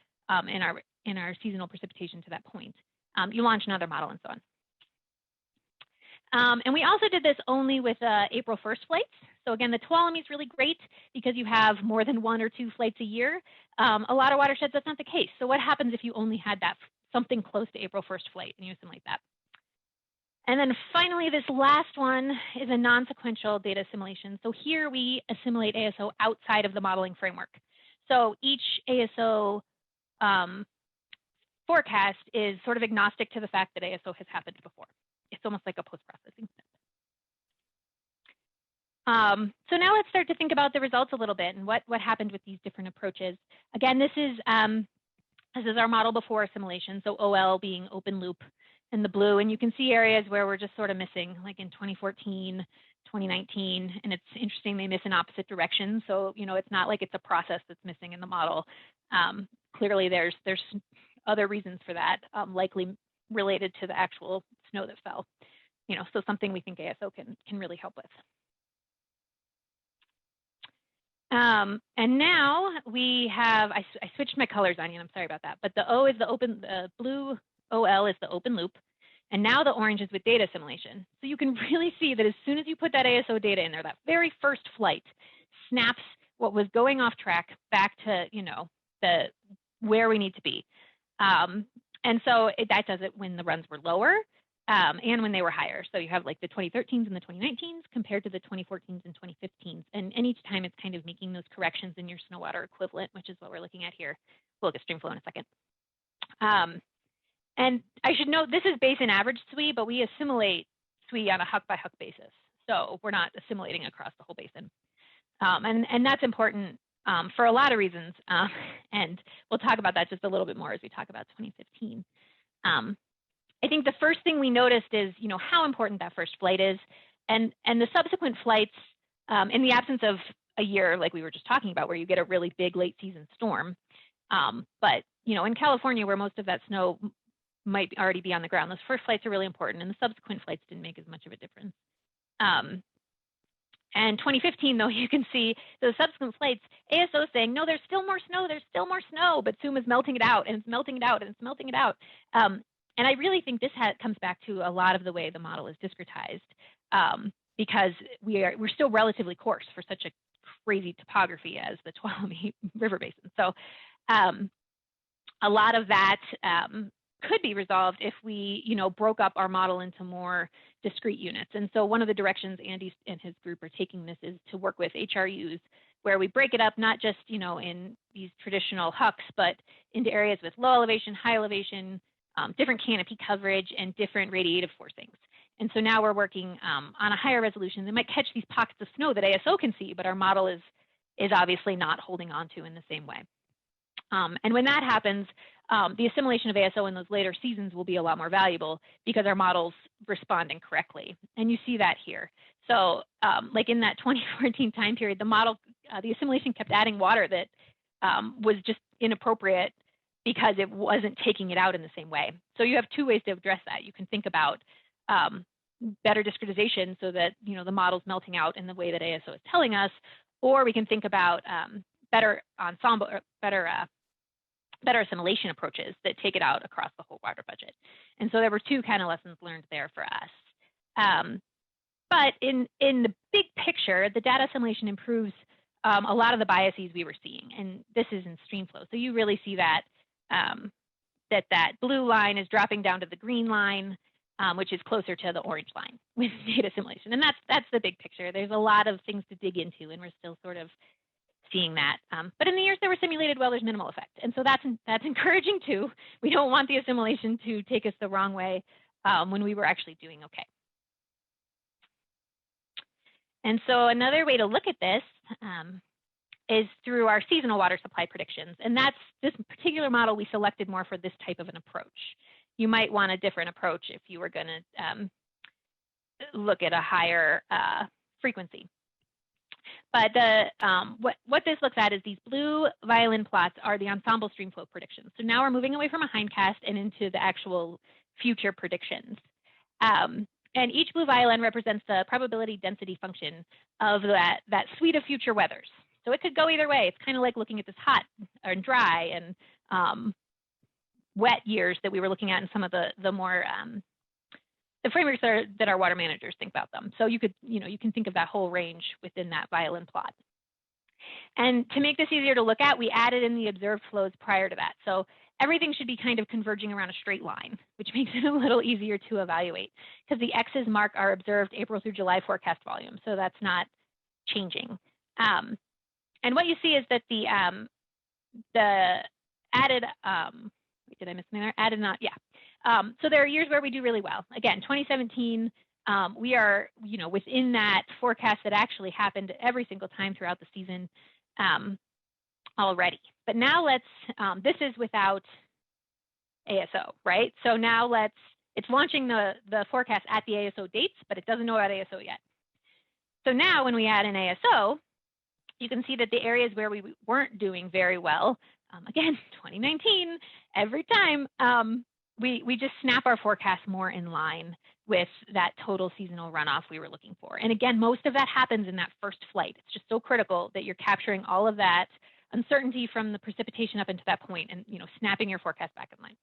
in our seasonal precipitation to that point. You launch another model and so on. And we also did this only with April 1st flights. So again, the Tuolumne is really great because you have more than 1 or 2 flights a year. A lot of watersheds, that's not the case. So what happens if you only had that something close to April 1st flight and you assimilate that? And then finally, this last one is a non-sequential data assimilation. So here we assimilate ASO outside of the modeling framework. So each ASO forecast is sort of agnostic to the fact that ASO has happened before. It's almost like a post-processing step. So now let's start to think about the results a little bit and what happened with these different approaches. Again, this is our model before assimilation, so OL being open loop in the blue, and you can see areas where we're just sort of missing, like in 2014, 2019, and it's interesting they miss in opposite directions. So it's not like it's a process that's missing in the model. Clearly, there's other reasons for that, likely related to the actual snow that fell. So something we think ASO can really help with. And now we have, I switched my colors on you, and I'm sorry about that, but the O is the blue OL is the open loop, and now the orange is with data assimilation. So you can really see that as soon as you put that ASO data in there, that very first flight snaps what was going off track back to, where we need to be. And so that does it when the runs were lower and when they were higher. So you have like the 2013s and the 2019s compared to the 2014s and 2015s. And each time it's kind of making those corrections in your snow water equivalent, which is what we're looking at here. We'll look at streamflow in a second. And I should note, this is Basin average SWE, but we assimilate SWE on a HUC by HUC basis. So we're not assimilating across the whole basin. And that's important for a lot of reasons. And we'll talk about that just a little bit more as we talk about 2015. I think the first thing we noticed is, how important that first flight is, and the subsequent flights in the absence of a year like we were just talking about, where you get a really big late season storm. But in California, where most of that snow might already be on the ground, those first flights are really important, and the subsequent flights didn't make as much of a difference. And 2015, though, you can see those subsequent flights, ASO saying, no, there's still more snow, but SUM is melting it out, and it's melting it out, and it's melting it out. And I really think this comes back to a lot of the way the model is discretized, because we're still relatively coarse for such a crazy topography as the Tuolumne River Basin. So a lot of that could be resolved if we, broke up our model into more discrete units. And so one of the directions Andy and his group are taking this is to work with HRUs, where we break it up not just, in these traditional hucks, but into areas with low elevation, high elevation, different canopy coverage, and different radiative forcings. And so now we're working on a higher resolution. They might catch these pockets of snow that ASO can see, but our model is obviously not holding on to in the same way. And when that happens, the assimilation of ASO in those later seasons will be a lot more valuable because our model's responding correctly. And you see that here. So like in that 2014 time period, the model, the assimilation kept adding water that was just inappropriate because it wasn't taking it out in the same way. So you have two ways to address that. You can think about better discretization so that the model's melting out in the way that ASO is telling us, or we can think about better ensemble, or better assimilation approaches that take it out across the whole water budget. And so there were two kind of lessons learned there for us. But in the big picture, the data assimilation improves a lot of the biases we were seeing, and this is in streamflow. So you really see that that blue line is dropping down to the green line, which is closer to the orange line with data assimilation. And that's the big picture. There's a lot of things to dig into, and we're still sort of seeing that. But in the years that were simulated, well, there's minimal effect. And so that's encouraging too. We don't want the assimilation to take us the wrong way when we were actually doing okay. And so another way to look at this is through our seasonal water supply predictions. And that's this particular model we selected more for this type of an approach. You might want a different approach if you were going to look at a higher frequency. But what this looks at is these blue violin plots are the ensemble streamflow predictions. So now we're moving away from a hindcast and into the actual future predictions. And each blue violin represents the probability density function of that suite of future weathers. So it could go either way. It's kind of like looking at this hot or dry and wet years that we were looking at in some of the more the frameworks that our water managers think about them. So you can think of that whole range within that violin plot. And to make this easier to look at, we added in the observed flows prior to that. So everything should be kind of converging around a straight line, which makes it a little easier to evaluate because the X's mark our observed April through July forecast volume. So that's not changing. And what you see is that the added, did I miss something there? Added not, yeah. So there are years where we do really well. Again, 2017, we are, within that forecast that actually happened every single time throughout the season already. But now this is without ASO, right? So now it's launching the forecast at the ASO dates, but it doesn't know about ASO yet. So now when we add an ASO, you can see that the areas where we weren't doing very well, again, 2019, every time, we just snap our forecast more in line with that total seasonal runoff we were looking for. And again, most of that happens in that first flight. It's just so critical that you're capturing all of that uncertainty from the precipitation up into that point and snapping your forecast back in line.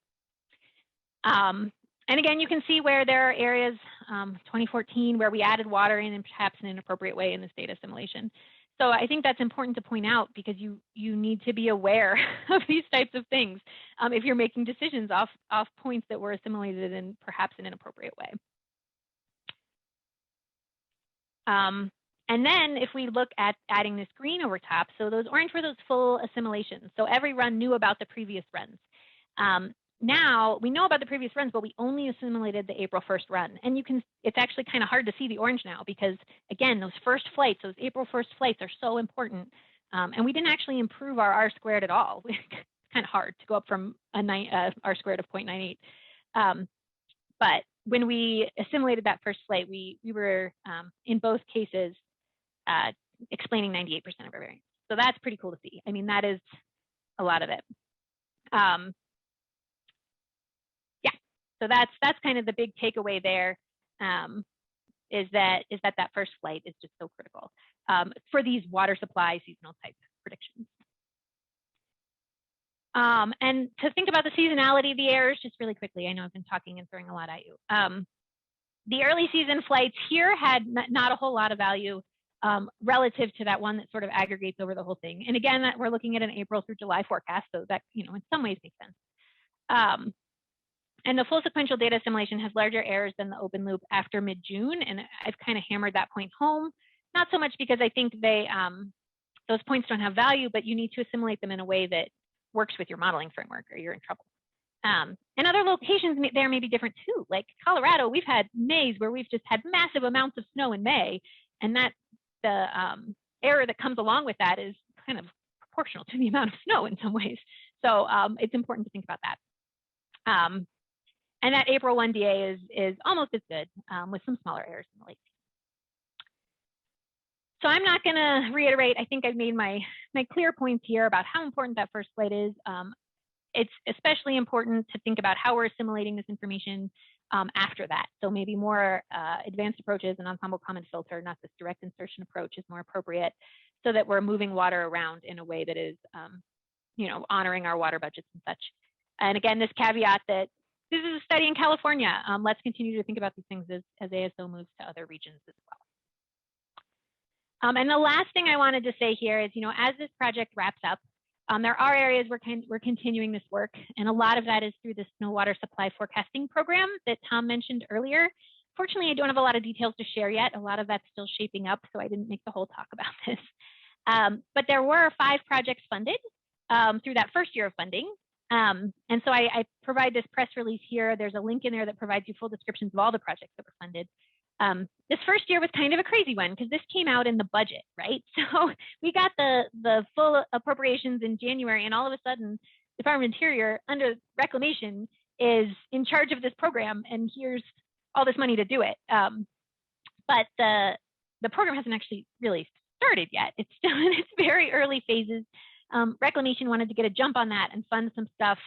And again, you can see where there are areas, 2014, where we added water in perhaps in an inappropriate way in this data assimilation. So I think that's important to point out because you need to be aware of these types of things if you're making decisions off points that were assimilated in perhaps an inappropriate way. And then if we look at adding this green over top, so those orange were those full assimilations. So every run knew about the previous runs. Now we know about the previous runs, but we only assimilated the April 1st run. And it's actually kind of hard to see the orange now because, again, those first flights, those April 1st flights are so important. And we didn't actually improve our R squared at all. It's kind of hard to go up from R squared of 0.98. But when we assimilated that first flight, we were, in both cases, explaining 98% of our variance. So that's pretty cool to see. I mean, that is a lot of it. So that's kind of the big takeaway there, is that first flight is just so critical for these water supply seasonal type predictions. And to think about the seasonality of the errors, just really quickly, I know I've been talking and throwing a lot at you. The early season flights here had not a whole lot of value relative to that one that sort of aggregates over the whole thing. And again, that we're looking at an April through July forecast, so that, in some ways makes sense. And the full sequential data assimilation has larger errors than the open loop after mid-June, and I've kind of hammered that point home. Not so much because I think those points don't have value, but you need to assimilate them in a way that works with your modeling framework or you're in trouble. And other locations there may be different too. Like Colorado, we've had Mays where we've just had massive amounts of snow in May, and that the error that comes along with that is kind of proportional to the amount of snow in some ways. So it's important to think about that. And that April 1 DA is almost as good with some smaller errors in the late season. So I'm not going to reiterate. I think I've made my clear points here about how important that first flight is. It's especially important to think about how we're assimilating this information after that. So maybe more advanced approaches and ensemble comment filter, not this direct insertion approach, is more appropriate, so that we're moving water around in a way that is, honoring our water budgets and such. And again, this caveat that this is a study in California. Let's continue to think about these things as ASO moves to other regions as well. And the last thing I wanted to say here is, as this project wraps up, there are areas where we're continuing this work, and a lot of that is through the snow water supply forecasting program that Tom mentioned earlier. Fortunately, I don't have a lot of details to share yet. A lot of that's still shaping up, so I didn't make the whole talk about this. But there were 5 projects funded through that first year of funding. And so I provide this press release here. There's a link in there that provides you full descriptions of all the projects that were funded. This first year was kind of a crazy one because this came out in the budget, right? So we got the full appropriations in January, and all of a sudden, the Department of Interior, under reclamation, is in charge of this program, and here's all this money to do it. But the program hasn't actually really started yet. It's still in its very early phases. Reclamation wanted to get a jump on that and fund some stuff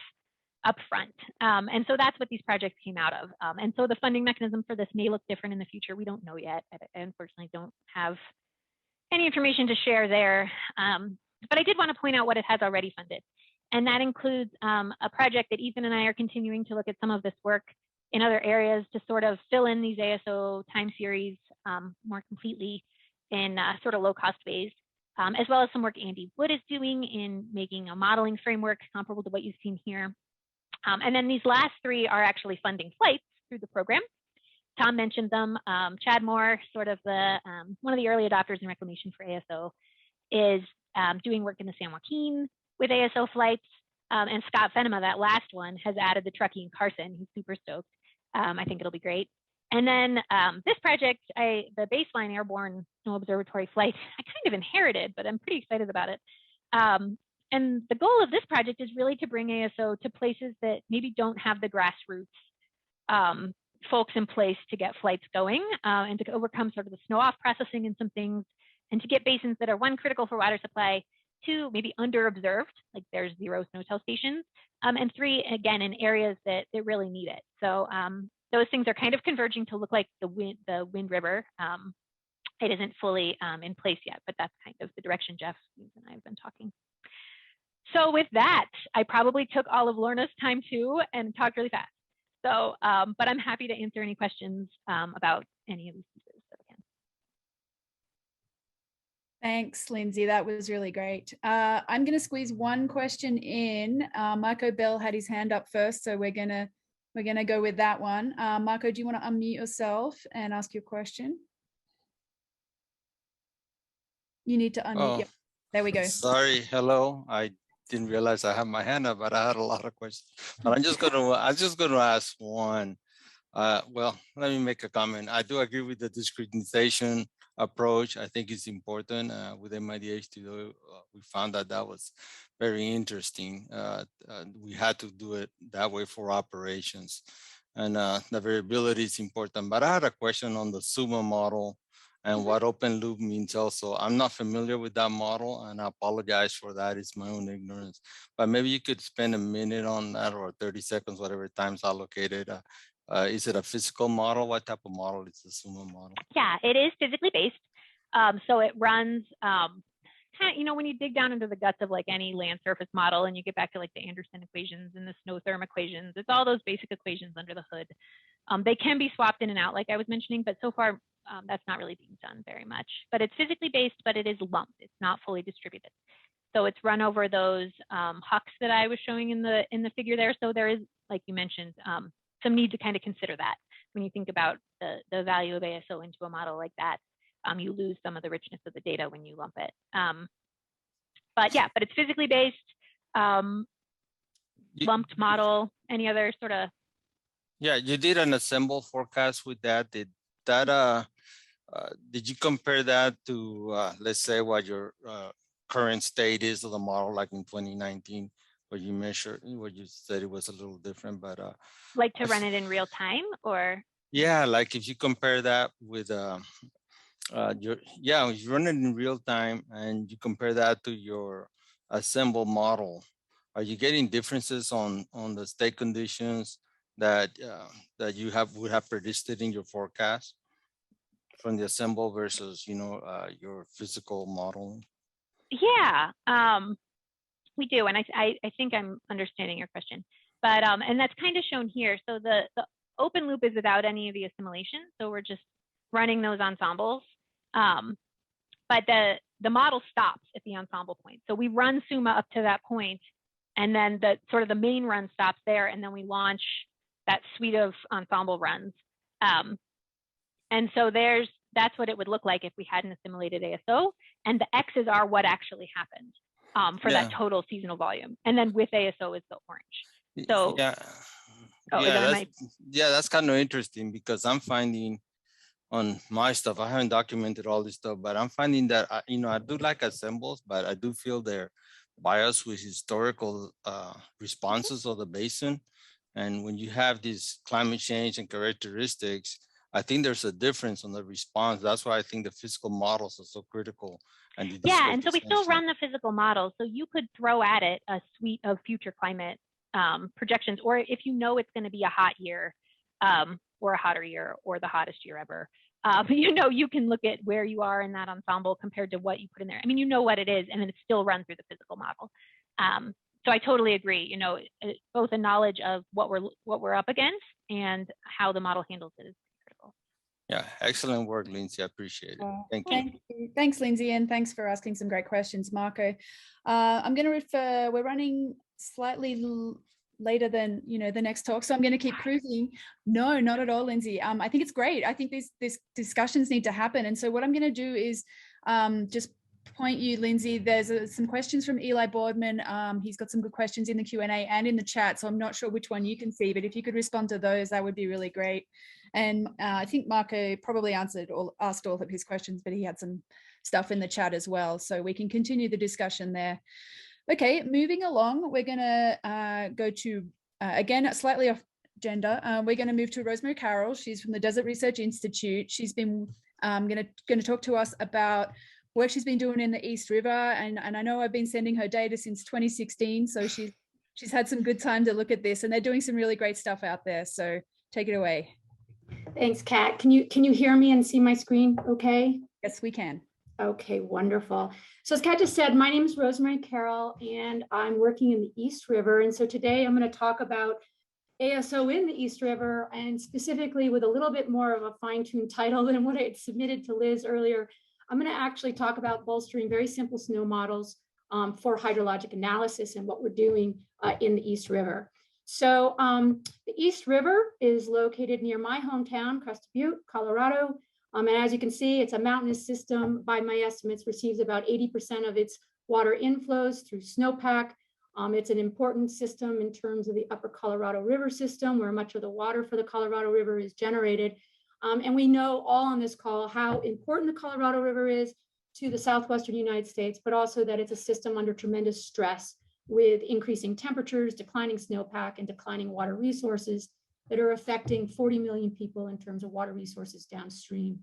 up front. And so that's what these projects came out of. And so the funding mechanism for this may look different in the future. We don't know yet. I unfortunately don't have any information to share there. But I did want to point out what it has already funded. And that includes a project that Ethan and I are continuing to look at some of this work in other areas to sort of fill in these ASO time series more completely in sort of low-cost ways. As well as some work Andy Wood is doing in making a modeling framework comparable to what you've seen here. And then these last 3 are actually funding flights through the program. Tom mentioned them. Chad Moore, sort of one of the early adopters in reclamation for ASO, is doing work in the San Joaquin with ASO flights. And Scott Fenema, that last one, has added the Truckee and Carson. He's super stoked. I think it'll be great. And then this project, the baseline airborne snow observatory flight, I kind of inherited, but I'm pretty excited about it. And the goal of this project is really to bring ASO to places that maybe don't have the grassroots folks in place to get flights going, and to overcome sort of the snow off processing and some things, and to get basins that are, 1, critical for water supply, 2, maybe under-observed, like there's 0 SNOTEL stations, and 3, again, in areas that really need it. So those things are kind of converging to look like the Wind River. It isn't fully in place yet, but that's kind of the direction Jeff and I have been talking. So with that, I probably took all of Laurna's time too and talked really fast. So, but I'm happy to answer any questions about any of these pieces that I can. Thanks, Lindsay. That was really great. I'm going to squeeze one question in. Marco Bell had his hand up first, so we're gonna go with that one. Marco, do you want to unmute yourself and ask your question? You need to unmute. There we go. Sorry. Hello. I didn't realize I had my hand up, but I had a lot of questions. But I'm just gonna ask one. Well, let me make a comment. I do agree with the discretization approach. I think it's important with MIDH2. We found that that was very interesting. We had to do it that way for operations, and the variability is important. But I had a question on the SUMA model and what open loop means also. I'm not familiar with that model, and I apologize for that. It's my own ignorance. But maybe you could spend a minute on that, or 30 seconds, whatever time's allocated. Is it a physical model? What type of model is the SUMA model? Yeah, it is physically based. So it runs, you know, when you dig down into the guts of like any land surface model and you get back to like the Anderson equations and the Snowtherm equations, it's all those basic equations under the hood. They can be swapped in and out, like I was mentioning, but so far that's not really being done very much. But it's physically based, but it is lumped. It's not fully distributed. So it's run over those hucks that I was showing in the figure there. So there is, like you mentioned, some need to kind of consider that when you think about the value of ASO into a model like that. You lose some of the richness of the data when you lump it. But yeah, but it's physically based, lumped model. Any other sort of? Yeah, you did an assemble forecast with that. Did you compare that to, let's say, what your current state is of the model, like in 2019? What you measured, what you said it was a little different, but like to run it in real time, or? Yeah, like if you compare that with if you run it in real time and you compare that to your assembled model, are you getting differences on the state conditions that that you would have predicted in your forecast from the assemble versus your physical model? Yeah. We do, and I think I'm understanding your question, but and that's kind of shown here. So the open loop is without any of the assimilation, so we're just running those ensembles. But the model stops at the ensemble point. So we run SUMA up to that point, and then the main run stops there, and then we launch that suite of ensemble runs. And so that's what it would look like if we hadn't assimilated ASO, and the X's are what actually happened. For that total seasonal volume, and then with ASO is the orange. So that's kind of interesting, because I'm finding on my stuff, I haven't documented all this stuff, but I'm finding that I do like assembles, but I do feel they're biased with historical responses of the basin. And when you have these climate change and characteristics, I think there's a difference on the response. That's why I think the physical models are so critical. And so we still run the physical model. So you could throw at it a suite of future climate projections, or if you know it's going to be a hot year or a hotter year or the hottest year ever, you can look at where you are in that ensemble compared to what you put in there. I mean, you know what it is, and then it's still run through the physical model. So I totally agree. Both a knowledge of what we're up against and how the model handles it is critical. Yeah, excellent work, Lindsay. I appreciate it. Thank you. Thanks, Lindsay, and thanks for asking some great questions, Marco. I'm going to refer. We're running slightly later than the next talk, so I'm going to keep proving. No, not at all, Lindsay. I think it's great. I think these discussions need to happen, and so what I'm going to do is just point you, Lindsay. There's some questions from Eli Boardman. He's got some good questions in the Q&A and in the chat, so I'm not sure which one you can see, but if you could respond to those, that would be really great. And I think Marco probably asked all of his questions, but he had some stuff in the chat as well, so we can continue the discussion there. Okay, moving along, we're going to go to, again, slightly off agenda. We're going to move to Rosemary Carroll. She's from the Desert Research Institute. She's been going to talk to us about work she's been doing in the East River, and I know I've been sending her data since 2016, so she's had some good time to look at this, and they're doing some really great stuff out there. So take it away. Thanks, Kat. Can you hear me and see my screen okay? Yes, we can. Okay, wonderful. So as Kat just said, my name is Rosemary Carroll, and I'm working in the East River. And so today I'm going to talk about ASO in the East River, and specifically with a little bit more of a fine-tuned title than what I had submitted to Liz earlier. I'm going to actually talk about bolstering very simple snow models for hydrologic analysis and what we're doing in the East River. So the East River is located near my hometown, Crested Butte, Colorado. And as you can see, it's a mountainous system. By my estimates, receives about 80% of its water inflows through snowpack. It's an important system in terms of the upper Colorado River system, where much of the water for the Colorado River is generated. And we know all on this call how important the Colorado River is to the southwestern United States, but also that it's a system under tremendous stress with increasing temperatures, declining snowpack, and declining water resources that are affecting 40 million people in terms of water resources downstream.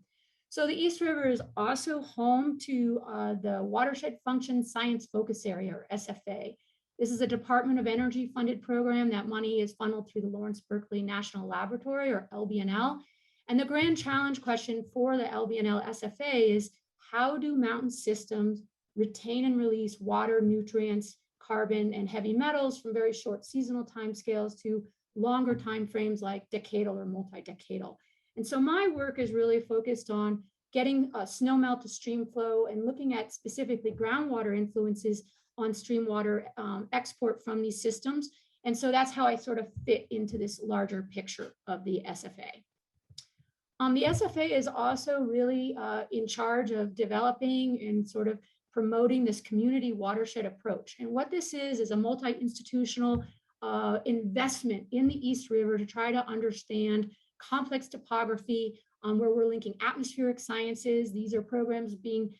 So the East River is also home to the Watershed Function Science Focus Area, or SFA. This is a Department of Energy funded program. That money is funneled through the Lawrence Berkeley National Laboratory, or LBNL. And the grand challenge question for the LBNL SFA is, how do mountain systems retain and release water, nutrients, carbon, and heavy metals from very short seasonal timescales to longer timeframes like decadal or multi-decadal? And so my work is really focused on getting snowmelt to stream flow and looking at specifically groundwater influences on stream water export from these systems. And so that's how I sort of fit into this larger picture of the SFA. The SFA is also really in charge of developing and sort of promoting this community watershed approach. And what this is a multi-institutional investment in the East River to try to understand complex topography, where we're linking atmospheric sciences. These are programs being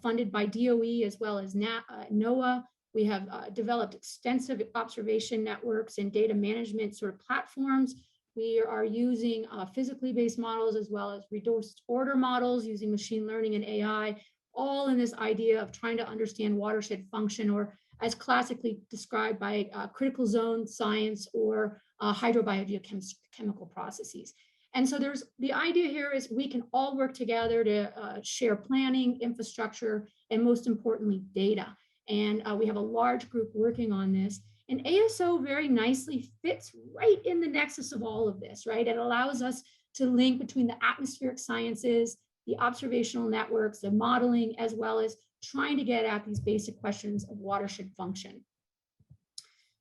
funded by DOE as well as NOAA. We have developed extensive observation networks and data management sort of platforms. We are using physically based models as well as reduced order models using machine learning and AI, all in this idea of trying to understand watershed function, or as classically described by critical zone science or hydrobiogeochemical processes. And so the idea here is we can all work together to share planning, infrastructure, and most importantly, data. And we have a large group working on this. And ASO very nicely fits right in the nexus of all of this, right? It allows us to link between the atmospheric sciences, the observational networks, the modeling, as well as trying to get at these basic questions of watershed function.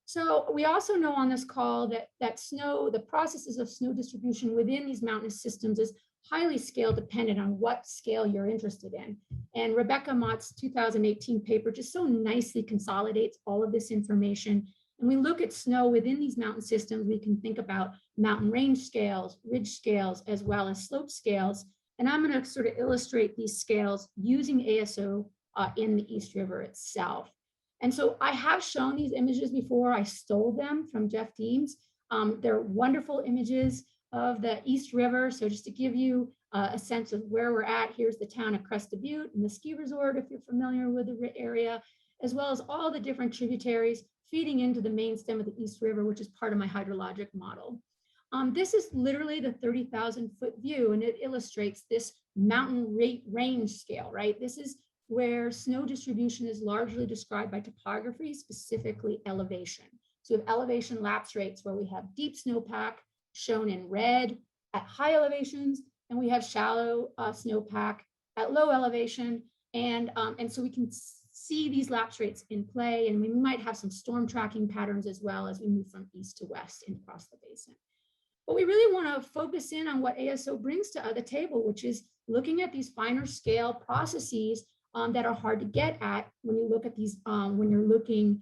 So we also know on this call that the processes of snow distribution within these mountainous systems is highly scale dependent on what scale you're interested in. And Rebecca Mott's 2018 paper just so nicely consolidates all of this information. And we look at snow within these mountain systems, we can think about mountain range scales, ridge scales, as well as slope scales. And I'm going to sort of illustrate these scales using ASO in the East River itself. And so I have shown these images before. I stole them from Jeff Deems. They're wonderful images of the East River. So just to give you a sense of where we're at, here's the town of Crested Butte and the ski resort, if you're familiar with the area, as well as all the different tributaries feeding into the main stem of the East River, which is part of my hydrologic model. This is literally the 30,000-foot view, and it illustrates this mountain range scale, right? This is where snow distribution is largely described by topography, specifically elevation. So we have elevation lapse rates where we have deep snowpack shown in red at high elevations, and we have shallow snowpack at low elevation. And so we can see these lapse rates in play, and we might have some storm tracking patterns as well as we move from east to west and across the basin. But we really want to focus in on what ASO brings to the table, which is looking at these finer scale processes that are hard to get at when you look at these, when you're looking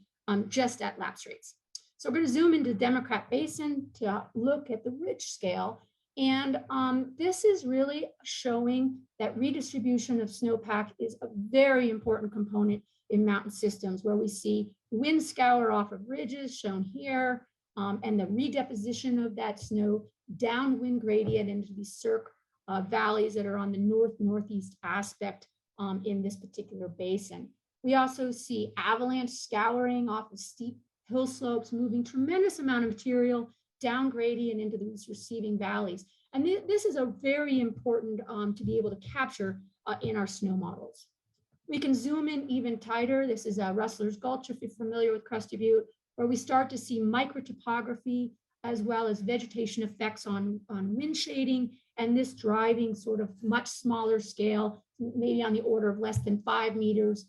just at lapse rates. So we're going to zoom into Democrat Basin to look at the ridge scale. And this is really showing that redistribution of snowpack is a very important component in mountain systems, where we see wind scour off of ridges shown here, and the redeposition of that snow downwind gradient into these cirque valleys that are on the northeast aspect in this particular basin. We also see avalanche scouring off of steep hill slopes, moving tremendous amount of material down gradient into these receiving valleys. And this is a very important to be able to capture in our snow models. We can zoom in even tighter. This is Rustler's Gulch, if you're familiar with Crested Butte, where we start to see microtopography as well as vegetation effects on wind shading, and this driving sort of much smaller scale, maybe on the order of less than 5 meters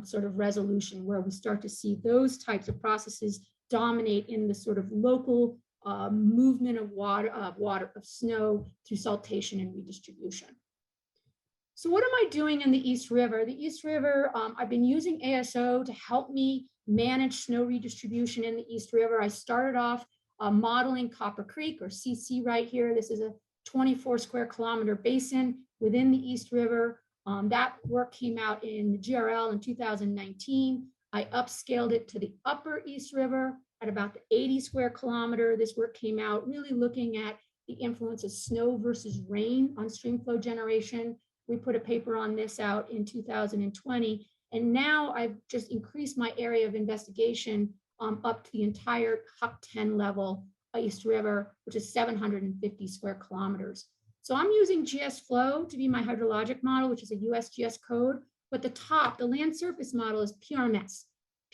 sort of resolution, where we start to see those types of processes dominate in the sort of local movement of snow through saltation and redistribution. So what am I doing in the East River? The East River, I've been using ASO to help me manage snow redistribution in the East River. I started off modeling Copper Creek, or CC right here. This is a 24 square kilometer basin within the East River. That work came out in the GRL in 2019. I upscaled it to the upper East River at about the 80 square kilometer. This work came out really looking at the influence of snow versus rain on stream flow generation. We put a paper on this out in 2020. And now I've just increased my area of investigation up to the entire Huck 10 level East River, which is 750 square kilometers. So I'm using GS Flow to be my hydrologic model, which is a USGS code. But the land surface model is PRMS.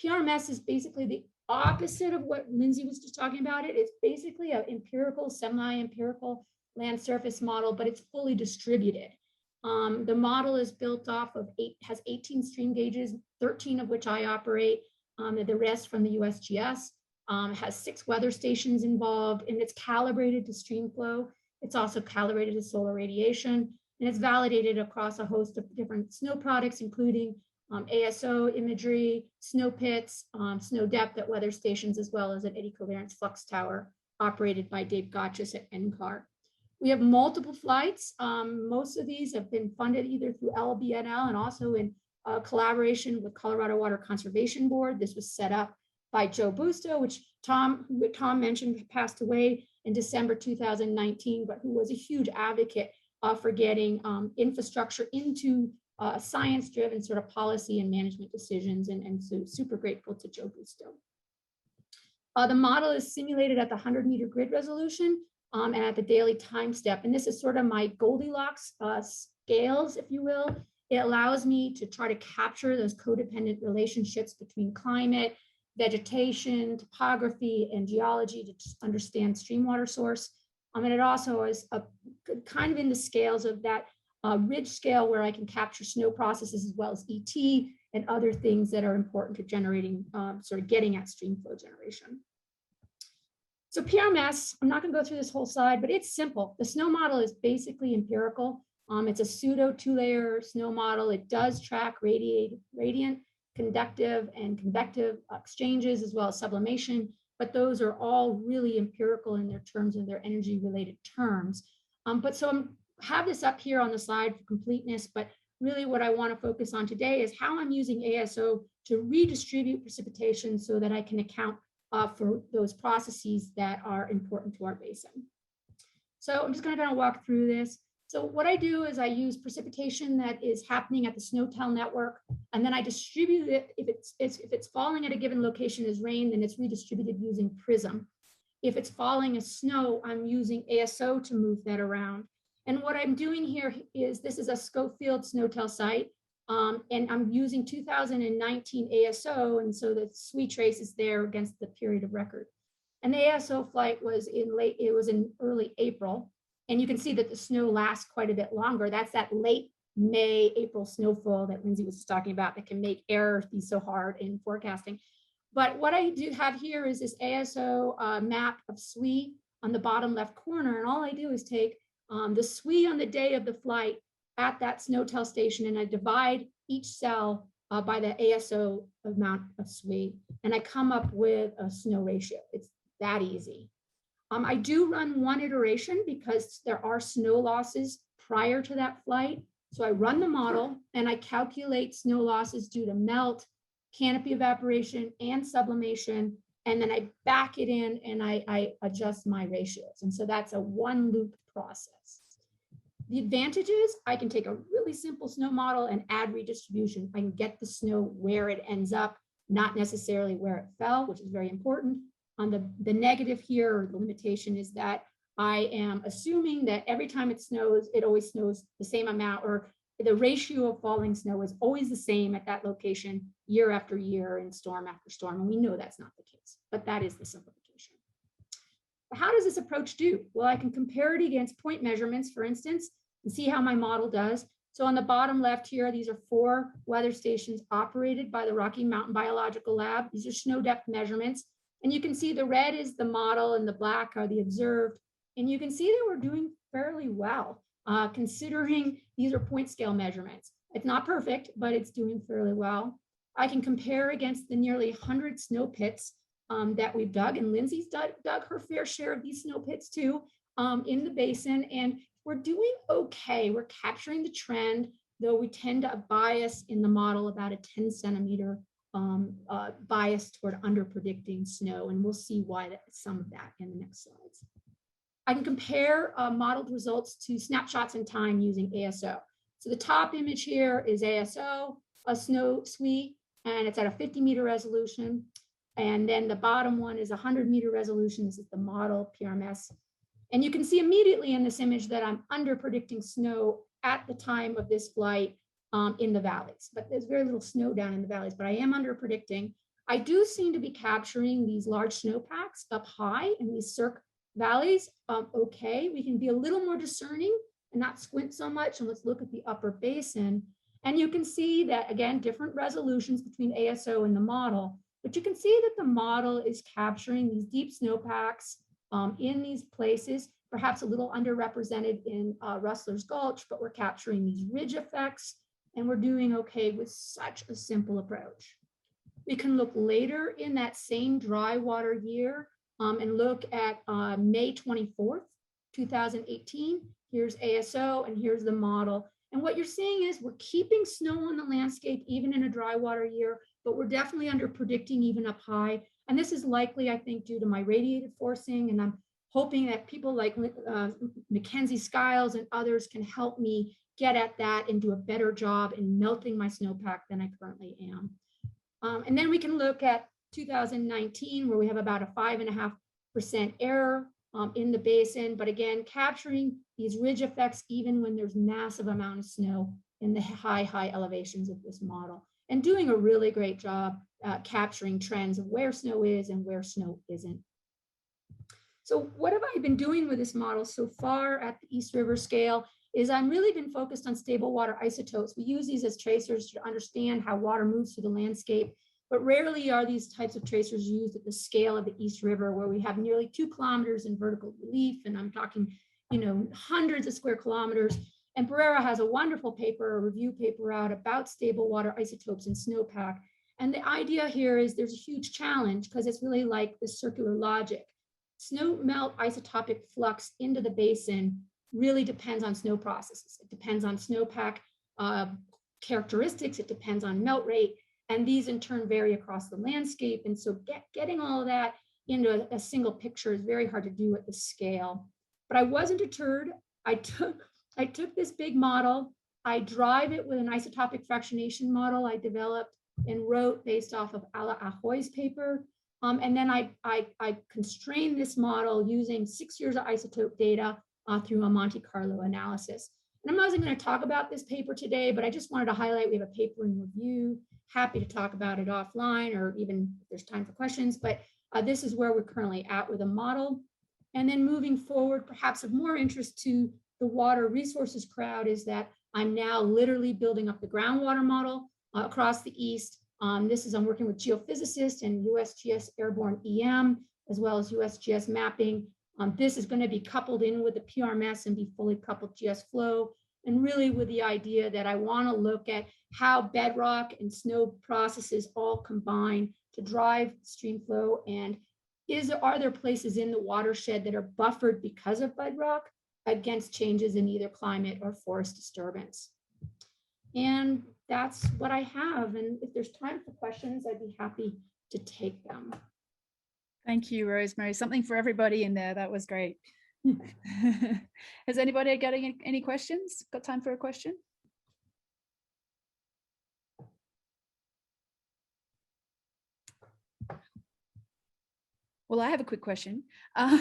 PRMS is basically the opposite of what Lindsay was just talking about. It's basically an empirical, semi-empirical land surface model, but it's fully distributed. The model is built off of has 18 stream gauges, 13 of which I operate, the rest from the USGS. Has 6 weather stations involved, and it's calibrated to stream flow. It's also calibrated to solar radiation, and it's validated across a host of different snow products, including ASO imagery, snow pits, snow depth at weather stations, as well as an eddy covariance flux tower operated by Dave Gotchis at NCAR. We have multiple flights. Most of these have been funded either through LBNL and also in collaboration with Colorado Water Conservation Board. This was set up by Joe Busto, which Tom mentioned passed away in December 2019, but who was a huge advocate for getting infrastructure into science-driven sort of policy and management decisions, and so super grateful to Joe Busto. The model is simulated at the 100-meter grid resolution and at the daily time step. And this is sort of my Goldilocks scales, if you will. It allows me to try to capture those codependent relationships between climate, vegetation, topography, and geology to just understand stream water source. And it also is kind of in the scales of that ridge scale where I can capture snow processes as well as ET and other things that are important to generating, sort of getting at stream flow generation. So PRMS, I'm not going to go through this whole slide, but it's simple. The snow model is basically empirical. It's a pseudo 2-layer snow model. It does track radiant, conductive, and convective exchanges as well as sublimation, but those are all really empirical in their terms of their energy related terms. But so I have this up here on the slide for completeness, but really what I want to focus on today is how I'm using ASO to redistribute precipitation so that I can account for those processes that are important to our basin. So I'm just going to kind of walk through this. So what I do is I use precipitation that is happening at the SNOWTEL network, and then I distribute it. If it's falling at a given location as rain, then it's redistributed using PRISM. If it's falling as snow, I'm using ASO to move that around. And what I'm doing here is this is a Schofield SNOWTEL site, and I'm using 2019 ASO, and so the SWE trace is there against the period of record. And the ASO flight was in early April. And you can see that the snow lasts quite a bit longer. That's that late May, April snowfall that Lindsay was talking about that can make errors be so hard in forecasting. But what I do have here is this ASO map of SWE on the bottom left corner. And all I do is take the SWE on the day of the flight at that SNOWTEL station, and I divide each cell by the ASO amount of SWE, and I come up with a snow ratio. It's that easy. I do run one iteration because there are snow losses prior to that flight. So I run the model and I calculate snow losses due to melt, canopy evaporation, and sublimation. And then I back it in and I adjust my ratios. And so that's a one loop process. The advantage is I can take a really simple snow model and add redistribution. I can get the snow where it ends up, not necessarily where it fell, which is very important. On the negative here, or the limitation, is that I am assuming that every time it snows, it always snows the same amount, or the ratio of falling snow is always the same at that location year after year and storm after storm. And we know that's not the case, but that is the simplification. But how does this approach do? Well, I can compare it against point measurements, for instance, and see how my model does. So on the bottom left here, these are 4 weather stations operated by the Rocky Mountain Biological Lab. These are snow depth measurements. And you can see the red is the model and the black are the observed. And you can see that we're doing fairly well, considering these are point scale measurements. It's not perfect, but it's doing fairly well. I can compare against the nearly 100 snow pits that we've dug, and Lindsay's dug her fair share of these snow pits too in the basin, and we're doing okay. We're capturing the trend, though we tend to bias in the model about a 10 centimeter bias toward under predicting snow, and we'll see why some of that in the next slides. I can compare modeled results to snapshots in time using ASO. So the top image here is ASO, a snow SWE, and it's at a 50-meter resolution. And then the bottom one is 100-meter resolution. This is the model PRMS. And you can see immediately in this image that I'm under predicting snow at the time of this flight in the valleys, but there's very little snow down in the valleys, but I am under predicting. I do seem to be capturing these large snowpacks up high in these cirque valleys. Okay, we can be a little more discerning and not squint so much. And let's look at the upper basin. And you can see that, again, different resolutions between ASO and the model, but you can see that the model is capturing these deep snowpacks in these places, perhaps a little underrepresented in Rustler's Gulch, but we're capturing these ridge effects, and we're doing okay with such a simple approach. We can look later in that same dry water year and look at May 24th, 2018. Here's ASO and here's the model. And what you're seeing is we're keeping snow on the landscape even in a dry water year, but we're definitely under predicting even up high. And this is likely, I think, due to my radiative forcing. And I'm hoping that people like Mackenzie Skiles and others can help me get at that and do a better job in melting my snowpack than I currently am. And then we can look at 2019, where we have about a 5.5% error in the basin, but again, capturing these ridge effects even when there's massive amount of snow in the high elevations of this model, and doing a really great job capturing trends of where snow is and where snow isn't. So what have I been doing with this model so far at the East River scale is I'm really been focused on stable water isotopes. We use these as tracers to understand how water moves through the landscape, but rarely are these types of tracers used at the scale of the East River, where we have nearly 2 kilometers in vertical relief, and I'm talking, hundreds of square kilometers. And Pereira has a wonderful paper, a review paper out about stable water isotopes in snowpack. And the idea here is there's a huge challenge because it's really like the circular logic. Snow melt isotopic flux into the basin really depends on snow processes. It depends on snowpack characteristics. It depends on melt rate. And these in turn vary across the landscape. And so getting all of that into a single picture is very hard to do at the scale. But I wasn't deterred. I took this big model. I drive it with an isotopic fractionation model I developed and wrote based off of Ala Ahoy's paper. And then I constrained this model using 6 years of isotope data through a Monte Carlo analysis. And I wasn't going to talk about this paper today, but I just wanted to highlight we have a paper in review. Happy to talk about it offline or even if there's time for questions, but this is where we're currently at with a model. And then moving forward, perhaps of more interest to the water resources crowd is that I'm now literally building up the groundwater model across the East. I'm working with geophysicists and USGS Airborne EM, as well as USGS mapping. This is going to be coupled in with the PRMS and be fully coupled GS flow. And really with the idea that I want to look at how bedrock and snow processes all combine to drive stream flow. And are there places in the watershed that are buffered because of bedrock against changes in either climate or forest disturbance? And that's what I have. And if there's time for questions, I'd be happy to take them. Thank you, Rosemary. Something for everybody in there. That was great. Has anybody got any questions? Got time for a question? Well, I have a quick question. So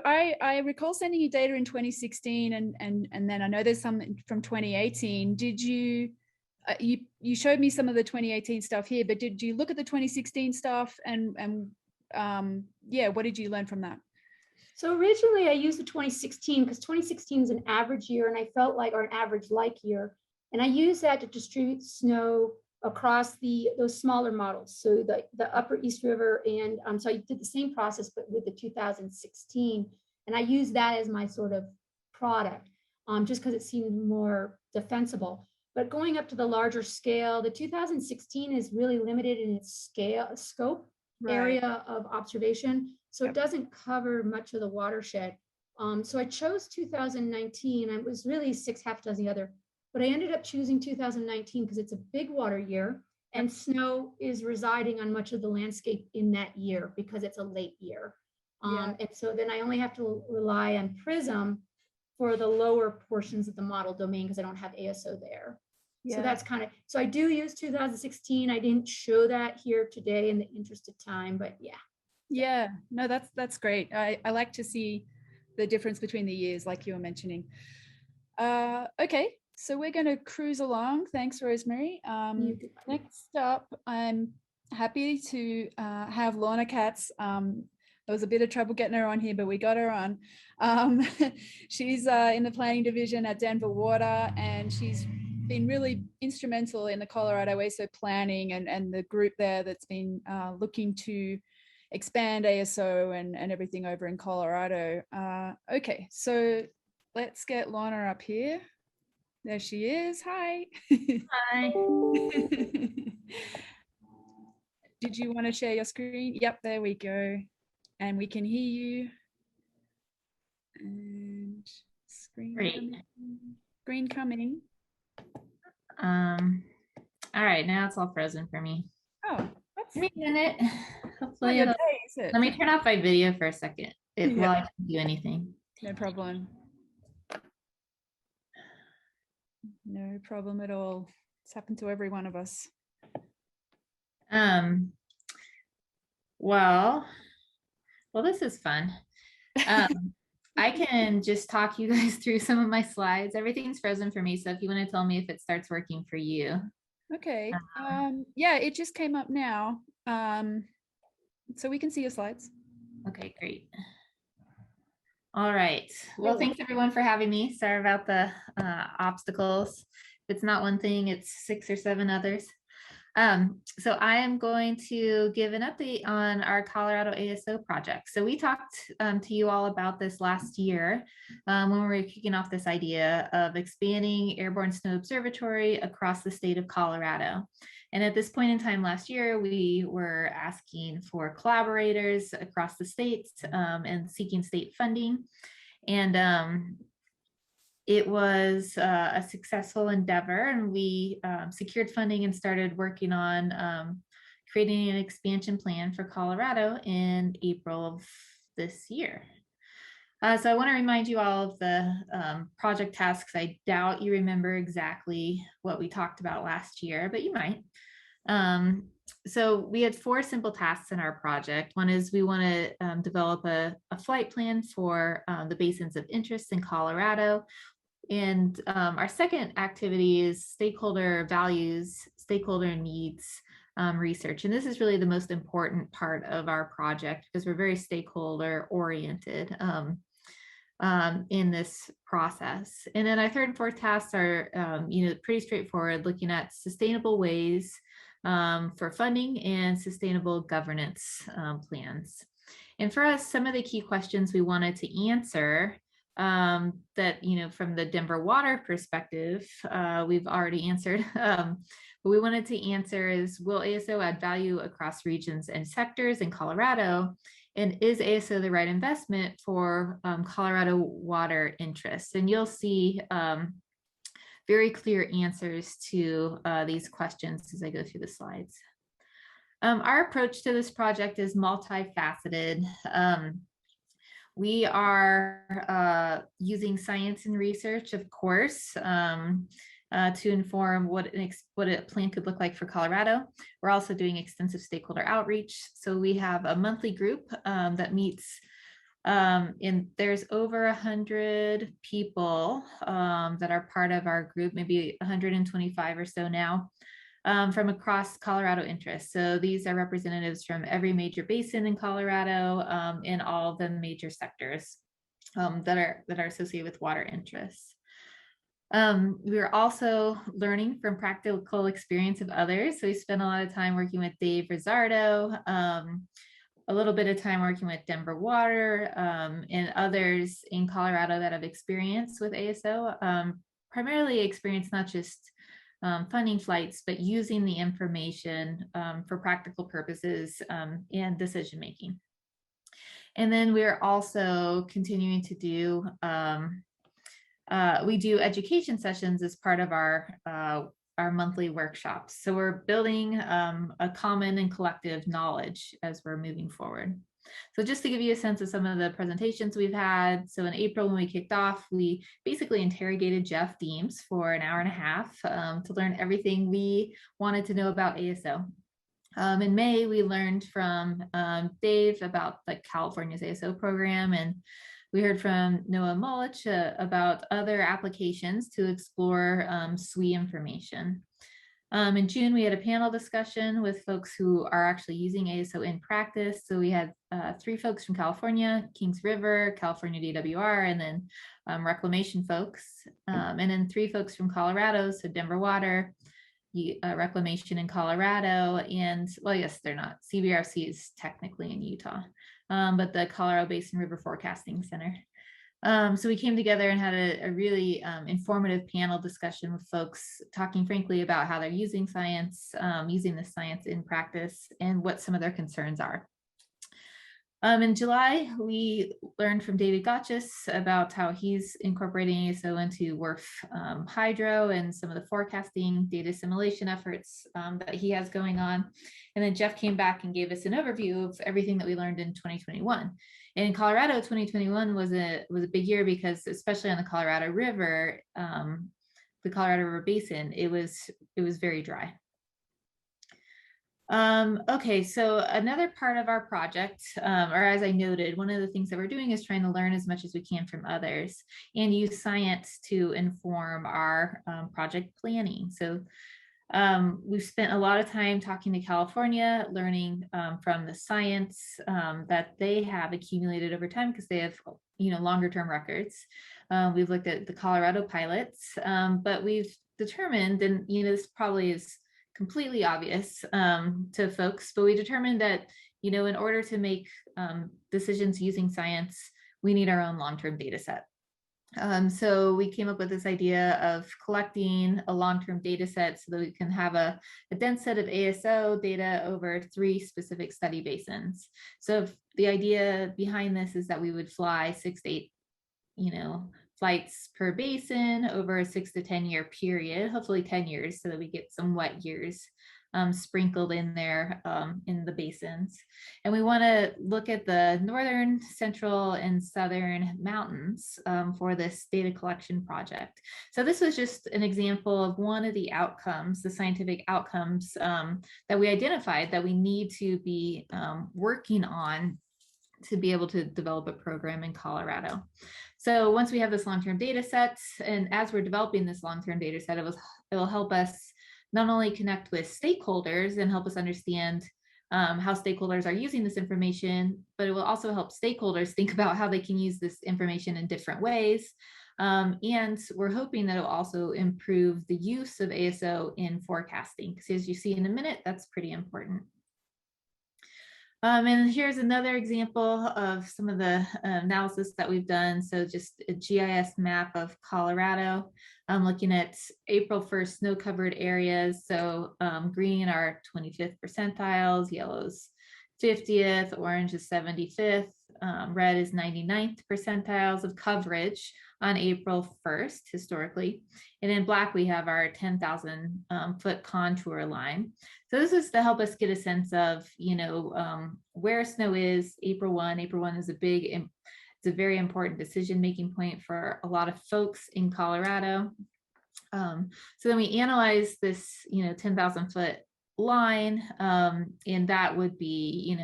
I recall sending you data in 2016 and then I know there's some from 2018. Did you showed me some of the 2018 stuff here, but did you look at the 2016 stuff and yeah, what did you learn from that? So originally I used the 2016 because 2016 is an average year and I felt like, or an average like year. And I used that to distribute snow across those smaller models. So the upper East River and so I did the same process, but with the 2016. And I used that as my sort of product. just because it seemed more defensible. But going up to the larger scale, the 2016 is really limited in its scope, area of observation. So it doesn't cover much of the watershed. So I chose 2019. I was really half a dozen other, but I ended up choosing 2019 because it's a big water year and snow is residing on much of the landscape in that year because it's a late year. And so then I only have to rely on PRISM for the lower portions of the model domain because I don't have ASO there. So that's kind of, so I do use 2016. I didn't show that here today in the interest of time, but yeah. Yeah, no, that's great. I like to see the difference between the years like you were mentioning. Okay, so we're going to cruise along. Thanks, Rosemary. Next up, I'm happy to have Laurna Kaatz. There was a bit of trouble getting her on here, but we got her on. She's in the planning division at Denver Water, and she's been really instrumental in the Colorado ASO planning and the group there that's been looking to expand ASO and everything over in Colorado. Okay, so let's get Laurna up here. There she is. Hi. Hi. Did you want to share your screen? Yep, there we go. And we can hear you. And screen coming. Screen coming. All right, now it's all frozen for me. Oh, give me a minute. Hopefully your it'll, day, is it? let me turn off my video for a second Yeah. while I can do anything. No problem. No problem at all. It's happened to every one of us. Well, this is fun. I can just talk you guys through some of my slides. Everything's frozen for me, so if you want to tell me if it starts working for you. Okay. Yeah, it just came up now. So we can see your slides. Okay, great. All right. Well, thanks everyone for having me. Sorry about the obstacles. If it's not one thing, it's 6 or 7 others. So I am going to give an update on our Colorado ASO project. So we talked to you all about this last year when we were kicking off this idea of expanding Airborne Snow Observatory across the state of Colorado. And at this point in time last year, we were asking for collaborators across the states and seeking state funding. And it was a successful endeavor, and we secured funding and started working on creating an expansion plan for Colorado in April of this year. So I want to remind you all of the project tasks. I doubt you remember exactly what we talked about last year, but you might. So we had 4 simple tasks in our project. One is we want to develop a flight plan for the basins of interest in Colorado. And our second activity is stakeholder values, stakeholder needs research. And this is really the most important part of our project because we're very stakeholder oriented in this process. And then our third and fourth tasks are pretty straightforward, looking at sustainable ways for funding and sustainable governance plans. And for us, some of the key questions we wanted to answer that, from the Denver water perspective, we've already answered. What we wanted to answer is, will ASO add value across regions and sectors in Colorado? And is ASO the right investment for Colorado water interests? And you'll see very clear answers to these questions as I go through the slides. Our approach to this project is multifaceted. We are using science and research, of course, to inform what a plan could look like for Colorado. We're also doing extensive stakeholder outreach. So we have a monthly group that meets, and there's over 100 people that are part of our group, maybe 125 or so now, from across Colorado interests. So these are representatives from every major basin in Colorado and all the major sectors that are associated with water interests. We're also learning from practical experience of others. So we spent a lot of time working with Dave Rizzardo, a little bit of time working with Denver Water and others in Colorado that have experience with ASO, primarily experience not just funding flights, but using the information for practical purposes and decision making. And then we're also continuing to do, we do education sessions as part of our monthly workshops. So we're building a common and collective knowledge as we're moving forward. So just to give you a sense of some of the presentations we've had. So in April, when we kicked off, we basically interrogated Jeff Deems for an hour and a half to learn everything we wanted to know about ASO. In May, we learned from Dave about the California's ASO program, and we heard from NOAA Mullich about other applications to explore SWE information. In June, we had a panel discussion with folks who are actually using ASO in practice. So we had 3 folks from California, Kings River, California DWR, and then reclamation folks. And then 3 folks from Colorado, so Denver Water, reclamation in Colorado, and well, yes, they're not. CBRFC is technically in Utah, but the Colorado Basin River Forecasting Center. So we came together and had a really informative panel discussion with folks talking frankly about how they're using science, using the science in practice, and what some of their concerns are. In July, we learned from David Gotchis about how he's incorporating ASO into WRF hydro and some of the forecasting data assimilation efforts that he has going on. And then Jeff came back and gave us an overview of everything that we learned in 2021. And in Colorado, 2021 was a big year because, especially on the Colorado River Basin, it was very dry. Okay, so another part of our project, or as I noted, one of the things that we're doing is trying to learn as much as we can from others and use science to inform our project planning. So we've spent a lot of time talking to California, learning from the science that they have accumulated over time because they have, longer term records. We've looked at the Colorado pilots, but we've determined, and this probably is completely obvious to folks, but we determined that, in order to make decisions using science, we need our own long-term data set. So we came up with this idea of collecting a long-term data set so that we can have a dense set of ASO data over 3 specific study basins. So the idea behind this is that we would fly 6 to 8, flights per basin over a 6 to 10 year period, hopefully 10 years, so that we get some wet years sprinkled in there in the basins. And we want to look at the northern, central, and southern mountains for this data collection project. So this was just an example of one of the outcomes, the scientific outcomes that we identified that we need to be working on to be able to develop a program in Colorado. So once we have this long-term data set, and as we're developing this long-term data set, it will help us not only connect with stakeholders and help us understand how stakeholders are using this information, but it will also help stakeholders think about how they can use this information in different ways. And we're hoping that it will also improve the use of ASO in forecasting, because as you see in a minute, that's pretty important. And here's another example of some of the analysis that we've done. So just a GIS map of Colorado. I'm looking at April 1st snow-covered areas. So green are 25th percentiles, yellow's 50th, orange is 75th, red is 99th percentiles of coverage on April 1st, historically. And in black, we have our 10,000 foot contour line. So this is to help us get a sense of, where snow is April 1. April 1 is it's a very important decision-making point for a lot of folks in Colorado. So then we analyze this, 10,000 foot line, and that would be,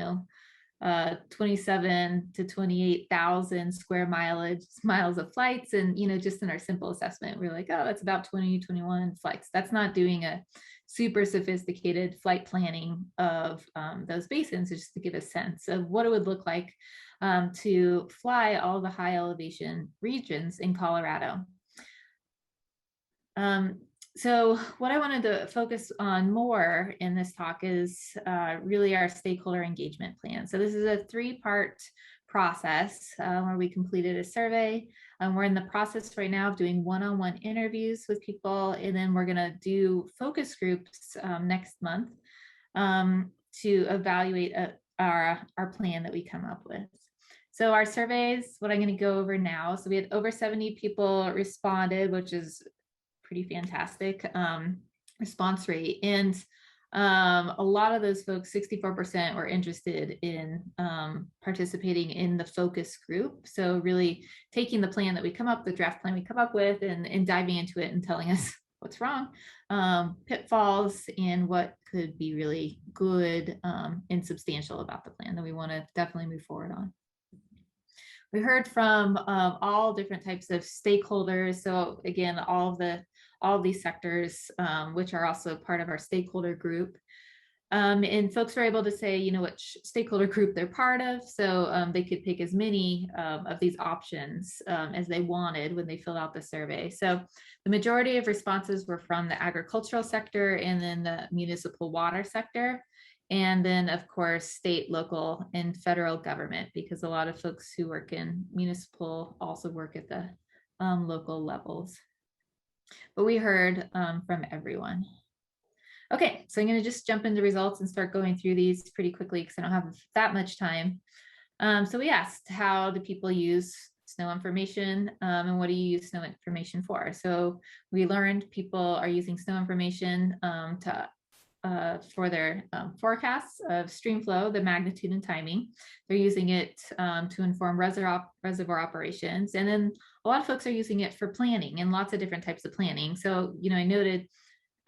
27 to 28,000 square miles of flights. And, just in our simple assessment, we're like, oh, that's about 20, 21 flights. That's not doing a super sophisticated flight planning of those basins, just to give a sense of what it would look like to fly all the high elevation regions in Colorado. So what I wanted to focus on more in this talk is really our stakeholder engagement plan. So this is a 3-part process where we completed a survey. We're in the process right now of doing one-on-one interviews with people, and then we're gonna do focus groups next month to evaluate our plan that we come up with. So our surveys, what I'm gonna go over now. So we had over 70 people responded, which is pretty fantastic response rate. And a lot of those folks, 64% were interested in participating in the focus group. So really taking the plan that we come up, the draft plan we come up with, and diving into it and telling us what's wrong, pitfalls, and what could be really good and substantial about the plan that we want to definitely move forward on. We heard from all different types of stakeholders. So again, all these sectors, which are also part of our stakeholder group. And folks were able to say, which stakeholder group they're part of. So they could pick as many of these options as they wanted when they filled out the survey. So the majority of responses were from the agricultural sector and then the municipal water sector. And then, of course, state, local, and federal government, because a lot of folks who work in municipal also work at the local levels. But we heard from everyone. Okay, so I'm going to just jump into results and start going through these pretty quickly because I don't have that much time. So we asked, how do people use snow information and what do you use snow information for? So we learned people are using snow information for their forecasts of stream flow, the magnitude and timing. They're using it to inform reservoir operations. And then a lot of folks are using it for planning and lots of different types of planning. So, I noted,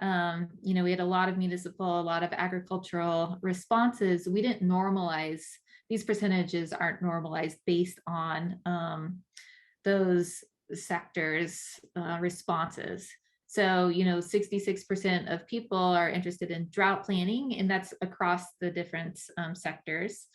we had a lot of municipal, a lot of agricultural responses. We didn't normalize, these percentages aren't normalized based on those sectors' responses. So, 66% of people are interested in drought planning, and that's across the different sectors.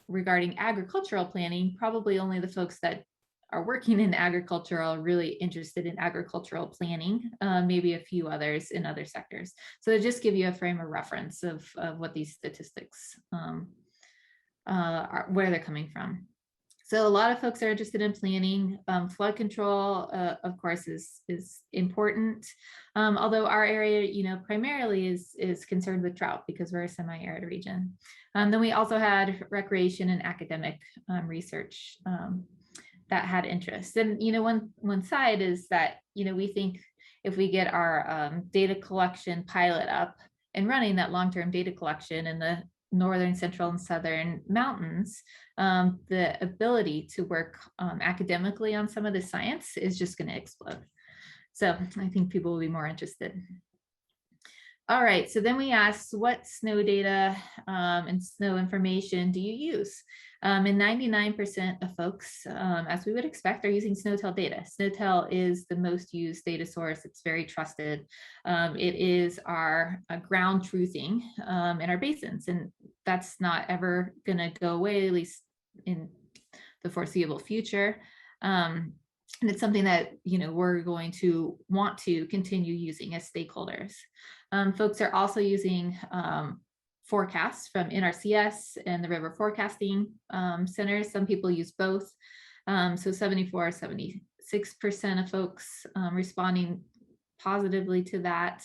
Regarding agricultural planning, probably only the folks that are working in agriculture are really interested in agricultural planning, maybe a few others in other sectors. So to just give you a frame of reference of what these statistics are, where they're coming from. So a lot of folks are interested in planning. Flood control, of course, is important. Although our area, primarily is concerned with drought because we're a semi-arid region. Then we also had recreation and academic research that had interest. And one side is that we think if we get our data collection pilot up and running, that long-term data collection in the northern, central, and southern mountains, the ability to work academically on some of the science is just going to explode. So I think people will be more interested. All right, so then we asked, what snow data and snow information do you use? And 99% of folks, as we would expect, are using SNOWTEL data. SNOWTEL is the most used data source. It's very trusted. It is our ground truthing in our basins, and that's not ever going to go away, at least in the foreseeable future. And it's something that we're going to want to continue using as stakeholders. Folks are also using forecasts from NRCS and the river forecasting centers. Some people use both. So 76% of folks responding positively to that.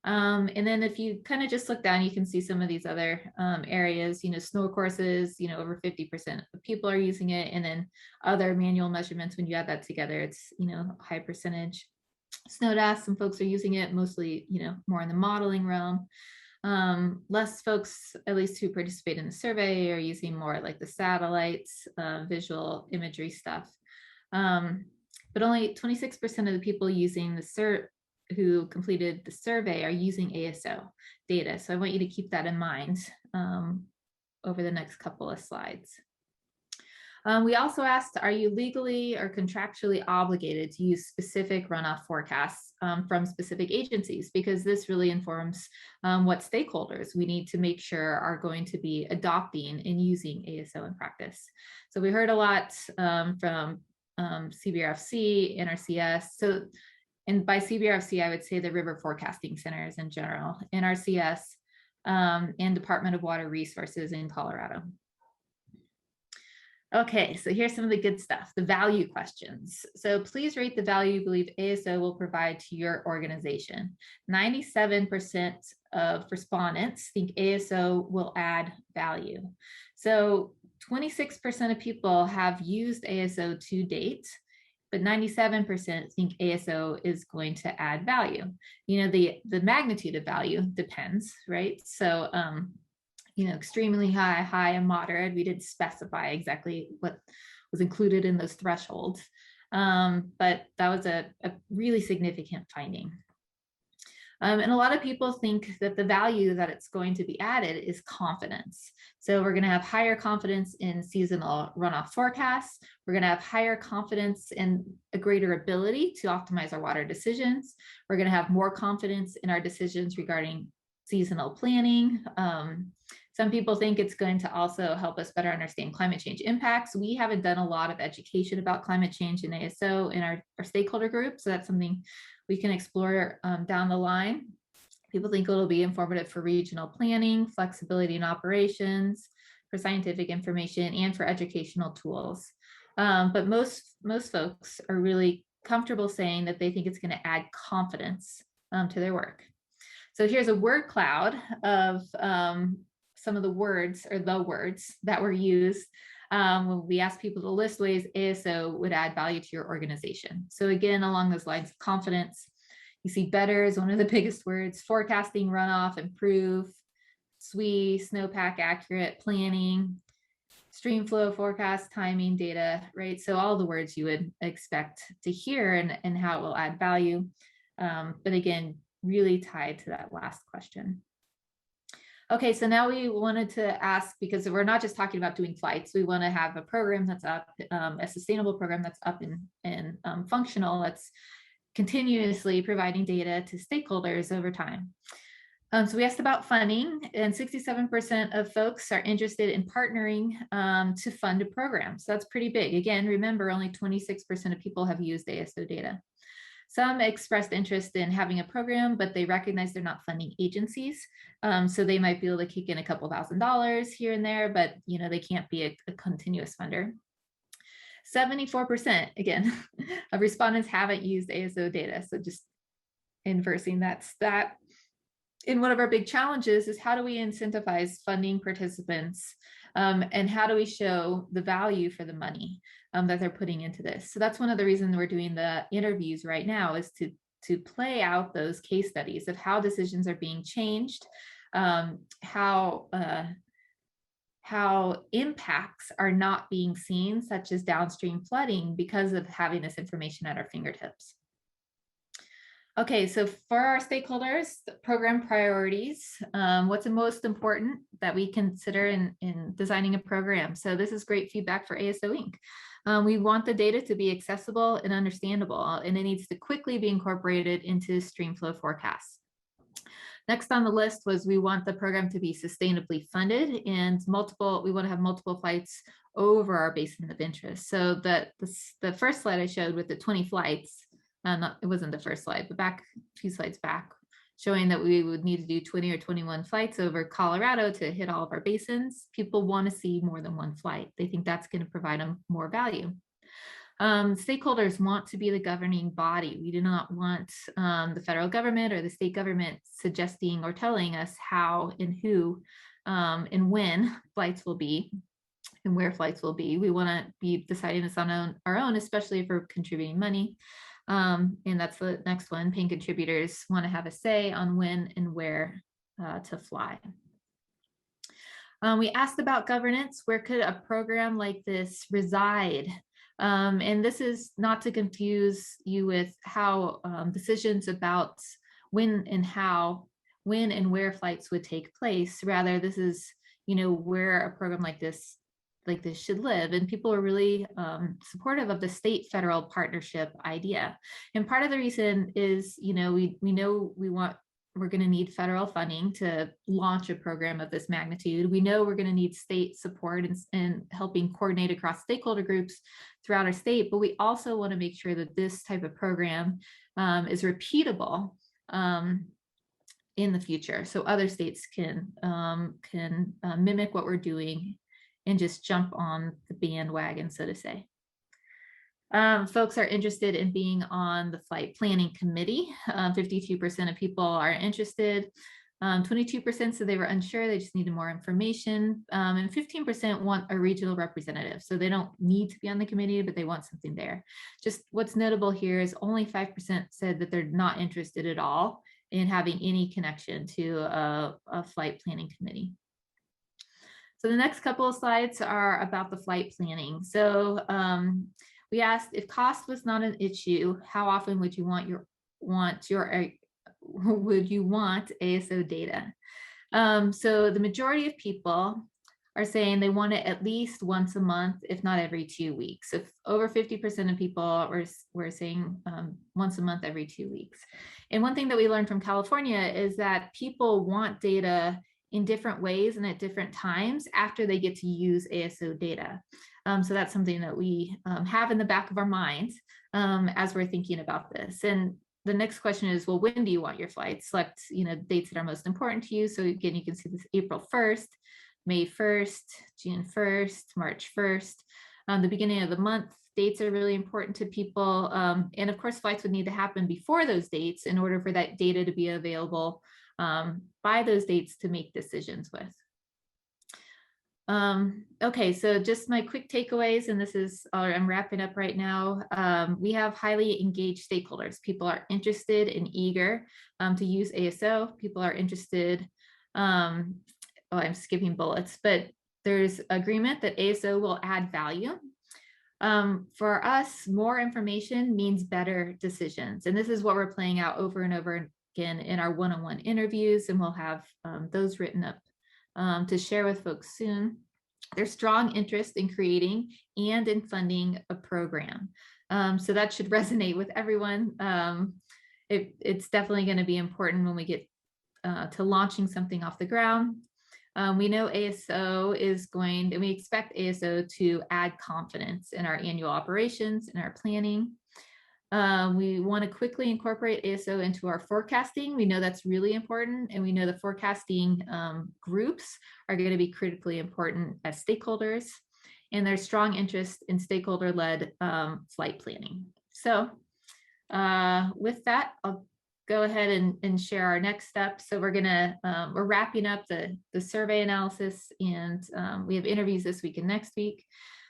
And then if you kind of just look down, you can see some of these other areas, snow courses, over 50% of people are using it. And then other manual measurements, when you add that together, it's, high percentage. SNODAS, some folks are using it mostly, more in the modeling realm. Less folks, at least who participate in the survey, are using more like the satellites, visual imagery stuff. But only 26% of the people using who completed the survey are using ASO data. So I want you to keep that in mind over the next couple of slides. We also asked, are you legally or contractually obligated to use specific runoff forecasts from specific agencies? Because this really informs what stakeholders we need to make sure are going to be adopting and using ASO in practice. So we heard a lot from CBRFC, NRCS. So And by CBRFC, I would say the river forecasting centers in general, NRCS, and Department of Water Resources in Colorado. Okay, so here's some of the good stuff, the value questions. So please rate the value you believe ASO will provide to your organization. 97% of respondents think ASO will add value. So 26% of people have used ASO to date, but 97% think ASO is going to add value. You know, the magnitude of value depends, right? So, you know, extremely high, high, and moderate. We didn't specify exactly what was included in those thresholds, but that was a really significant finding. And a lot of people think that the value that it's going to be added is confidence. So we're going to have higher confidence in seasonal runoff forecasts. We're going to have higher confidence in a greater ability to optimize our water decisions. We're going to have more confidence in our decisions regarding seasonal planning. Some people think it's going to also help us better understand climate change impacts. We haven't done a lot of education about climate change in ASO in our stakeholder group, so that's something we can explore down the line. People think it'll be informative for regional planning, flexibility in operations, for scientific information, and for educational tools. But most folks are really comfortable saying that they think it's going to add confidence to their work. So here's a word cloud of some of the words, or the words that were used when we asked people to list ways ASO would add value to your organization. So again, along those lines of confidence, you see better is one of the biggest words, forecasting, runoff, improve, SWE, snowpack accurate, planning, stream flow forecast, timing, data, right? So all the words you would expect to hear and how it will add value. But again, really tied to that last question. Okay, so now we wanted to ask, because we're not just talking about doing flights, we want to have a program that's up, a sustainable program that's up and functional, that's continuously providing data to stakeholders over time. So we asked about funding, and 67% of folks are interested in partnering to fund a program. So that's pretty big. Again, remember, only 26% of people have used ASO data. Some expressed interest in having a program, but they recognize they're not funding agencies. So they might be able to kick in a couple $1,000s here and there, but you know, they can't be a continuous funder. 74%, again, of respondents haven't used ASO data. So just inversing that stat. And one of our big challenges is, how do we incentivize funding participants, and how do we show the value for the money that they're putting into this? So that's one of the reasons we're doing the interviews right now, is to play out those case studies of how decisions are being changed, how impacts are not being seen, such as downstream flooding, because of having this information at our fingertips. Okay, so for our stakeholders, program priorities, what's the most important that we consider in designing a program? So this is great feedback for ASO Inc. We want the data to be accessible and understandable, and it needs to quickly be incorporated into streamflow forecasts. Next on the list was, we want the program to be sustainably funded, and we want to have multiple flights over our basin of interest. So the first slide I showed with the 20 flights, it wasn't the first slide, but back a few slides back, showing that we would need to do 20 or 21 flights over Colorado to hit all of our basins. People want to see more than one flight. They think that's going to provide them more value. Stakeholders want to be the governing body. We do not want the federal government or the state government suggesting or telling us how and who and when flights will be and where flights will be. We want to be deciding this on our own, especially if we're contributing money. And that's the next one. Paying contributors want to have a say on when and where to fly. We asked about governance. Where could a program like this reside? And this is not to confuse you with how decisions about when and where flights would take place. Rather, this is, where a program like this should live. And people are really supportive of the state-federal partnership idea. And part of the reason is, we're going to need federal funding to launch a program of this magnitude. We know we're going to need state support and helping coordinate across stakeholder groups throughout our state, but we also want to make sure that this type of program is repeatable in the future. So other states can mimic what we're doing and just jump on the bandwagon, so to say. Folks are interested in being on the flight planning committee. 52% of people are interested. 22% said they were unsure, they just needed more information. And 15% want a regional representative. So they don't need to be on the committee, but they want something there. Just what's notable here is only 5% said that they're not interested at all in having any connection to a flight planning committee. So the next couple of slides are about the flight planning. So we asked, if cost was not an issue, how often would you want ASO data? So the majority of people are saying they want it at least once a month, if not every 2 weeks. If over 50% of people were saying once a month, every 2 weeks. And one thing that we learned from California is that people want data in different ways and at different times after they get to use ASO data. So that's something that we have in the back of our minds as we're thinking about this. And the next question is, well, when do you want your flights? Select, dates that are most important to you. So again, you can see this April 1st, May 1st, June 1st, March 1st. The beginning of the month, dates are really important to people. And of course, flights would need to happen before those dates in order for that data to be available by those dates to make decisions with. Okay, so just my quick takeaways, and this is, I'm wrapping up right now. We have highly engaged stakeholders. People are interested and eager to use ASO. People are interested, I'm skipping bullets, but there's agreement that ASO will add value. For us, more information means better decisions. And this is what we're playing out over and over again in our one-on-one interviews, and we'll have those written up to share with folks soon. There's strong interest in creating and in funding a program. So that should resonate with everyone. It's definitely going to be important when we get to launching something off the ground. We know ASO is going, and we expect ASO to add confidence in our annual operations and our planning. We want to quickly incorporate ASO into our forecasting. We know that's really important, and we know the forecasting groups are going to be critically important as stakeholders, and there's strong interest in stakeholder-led flight planning. So with that, I'll go ahead and share our next steps. So we're wrapping up the survey analysis, and we have interviews this week and next week.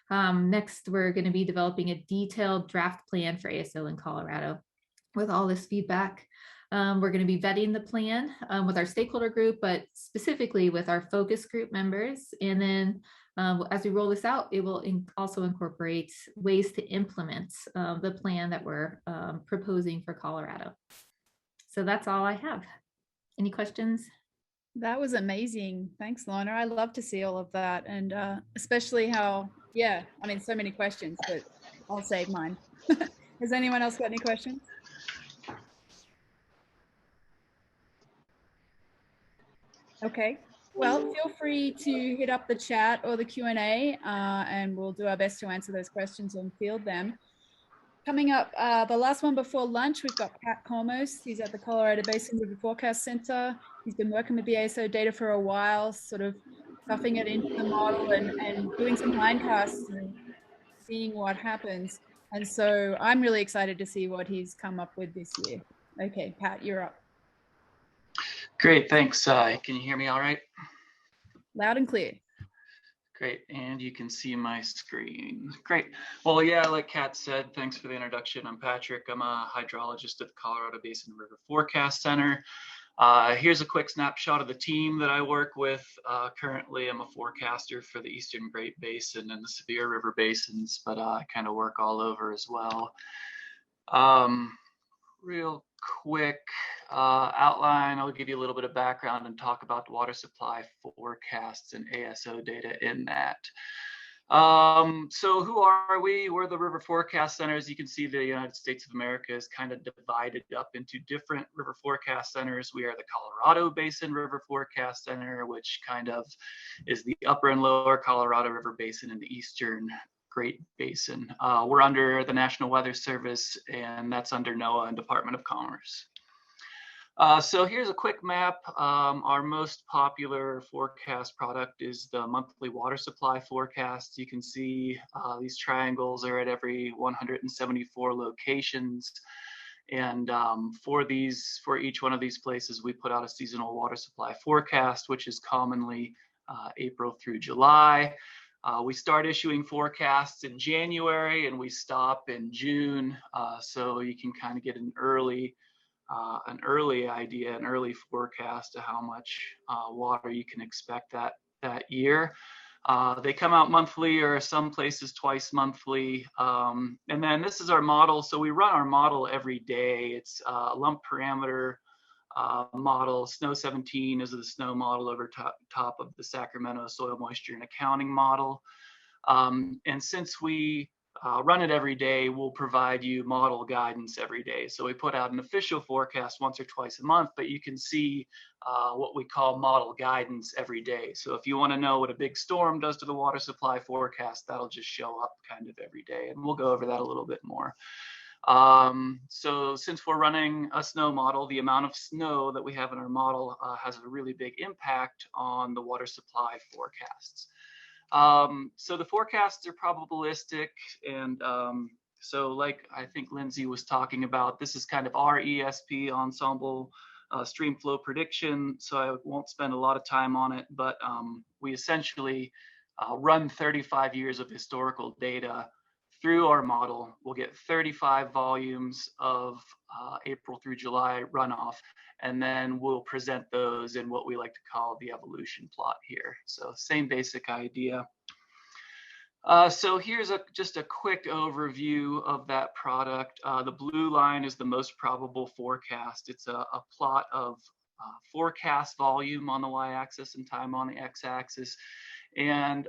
Next, we're going to be developing a detailed draft plan for ASO in Colorado with all this feedback. We're going to be vetting the plan with our stakeholder group, but specifically with our focus group members. And then as we roll this out, it will also incorporate ways to implement the plan that we're proposing for Colorado. So that's all I have. Any questions? That was amazing. Thanks, Laurna. I love to see all of that. And especially how, yeah, I mean, so many questions, but I'll save mine. Has anyone else got any questions? Okay, well, feel free to hit up the chat or the Q&A and we'll do our best to answer those questions and field them. Coming up, the last one before lunch, we've got Kormos. He's at the Colorado Basin River Forecast Center. He's been working with the ASO data for a while, sort of stuffing it into the model and doing some hindcasts and seeing what happens. And so I'm really excited to see what he's come up with this year. Okay, Pat, you're up. Great, thanks. Can you hear me all right? Loud and clear. Great, and you can see my screen. Great. Well, yeah, like Kat said, thanks for the introduction. I'm Patrick. I'm a hydrologist at the Colorado Basin River Forecast Center. Here's a quick snapshot of the team that I work with. Currently, I'm a forecaster for the Eastern Great Basin and the Sevier River Basins, but I kind of work all over as well. Real quick outline, I'll give you a little bit of background and talk about the water supply forecasts and ASO data in that. So who are we? We're the River Forecast Center. As you can see, the United States of America is kind of divided up into different river forecast centers. We are the Colorado Basin River Forecast Center, which kind of is the upper and lower Colorado River Basin in the Eastern Great Basin. We're under the National Weather Service, and that's under NOAA and Department of Commerce. So here's a quick map. Our most popular forecast product is the monthly water supply forecast. You can see these triangles are at every 174 locations. And for each one of these places, we put out a seasonal water supply forecast, which is commonly April through July. We start issuing forecasts in January and we stop in June. So you can kind of get an early idea, an early forecast of how much water you can expect that year. They come out monthly, or some places twice monthly. And then this is our model. So we run our model every day. It's a lump parameter model. Snow 17 is the snow model over top of the Sacramento soil moisture and accounting model. And since we run it every day, we'll provide you model guidance every day. So we put out an official forecast once or twice a month, but you can see what we call model guidance every day. So if you want to know what a big storm does to the water supply forecast, that'll just show up kind of every day. And we'll go over that a little bit more. So since we're running a snow model, the amount of snow that we have in our model has a really big impact on the water supply forecasts. So the forecasts are probabilistic, and so like I think Lindsay was talking about, this is kind of our ESP ensemble stream flow prediction, so I won't spend a lot of time on it, but we essentially run 35 years of historical data through our model. We'll get 35 volumes of April through July runoff, and then we'll present those in what we like to call the evolution plot here. So same basic idea. So here's just a quick overview of that product. The blue line is the most probable forecast. It's a plot of forecast volume on the y-axis and time on the x-axis. And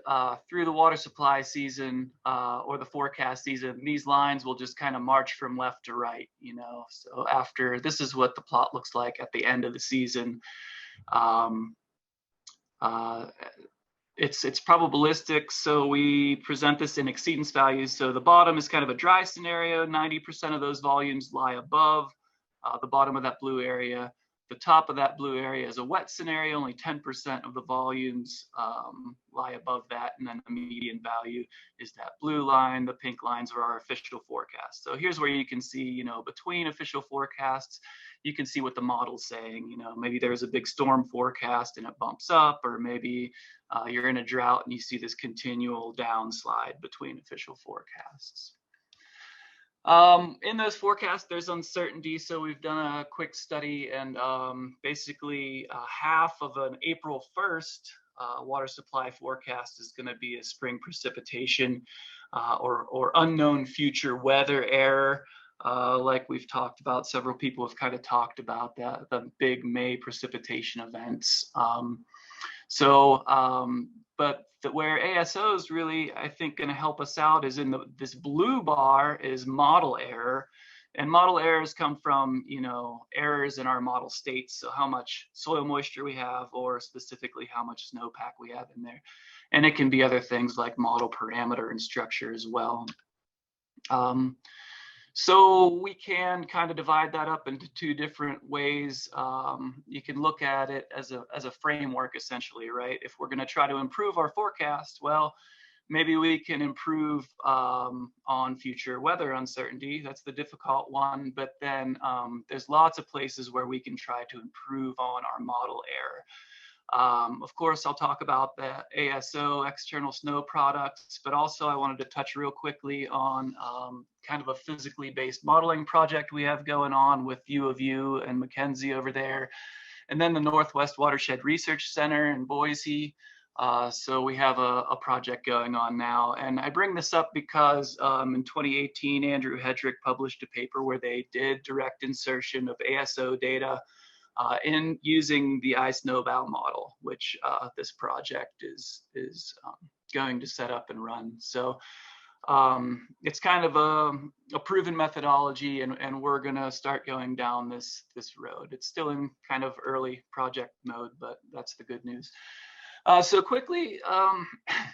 through the water supply season or the forecast season, these lines will just kind of march from left to right, you know. So after, this is what the plot looks like at the end of the season. It's probabilistic, so we present this in exceedance values. So the bottom is kind of a dry scenario. 90% of those volumes lie above the bottom of that blue area. The top of that blue area is a wet scenario. Only 10% of the volumes lie above that. And then the median value is that blue line. The pink lines are our official forecasts. So here's where you can see, you know, between official forecasts, you can see what the model's saying. You know, maybe there's a big storm forecast and it bumps up, or maybe you're in a drought and you see this continual downslide between official forecasts. In those forecasts, there's uncertainty. So we've done a quick study, and basically half of an April 1st water supply forecast is going to be a spring precipitation or unknown future weather error. Like we've talked about, several people have kind of talked about that, the big May precipitation events. But where ASO is really, I think, going to help us out is in this blue bar is model error. And model errors come from, you know, errors in our model states. So how much soil moisture we have, or specifically how much snowpack we have in there. And it can be other things like model parameter and structure as well. So we can kind of divide that up into two different ways. You can look at it as a framework, essentially, right? If we're going to try to improve our forecast, well, maybe we can improve on future weather uncertainty. That's the difficult one. But then there's lots of places where we can try to improve on our model error. Of course, I'll talk about the ASO external snow products, but also I wanted to touch real quickly on kind of a physically based modeling project we have going on with U of U and Mackenzie over there, and then the Northwest Watershed Research Center in Boise. So we have a project going on now, and I bring this up because in 2018, Andrew Hedrick published a paper where they did direct insertion of ASO data in using the iSnowbow model, which this project is going to set up and run. So it's kind of a proven methodology, and we're going to start going down this road. It's still in kind of early project mode, but that's the good news. So quickly,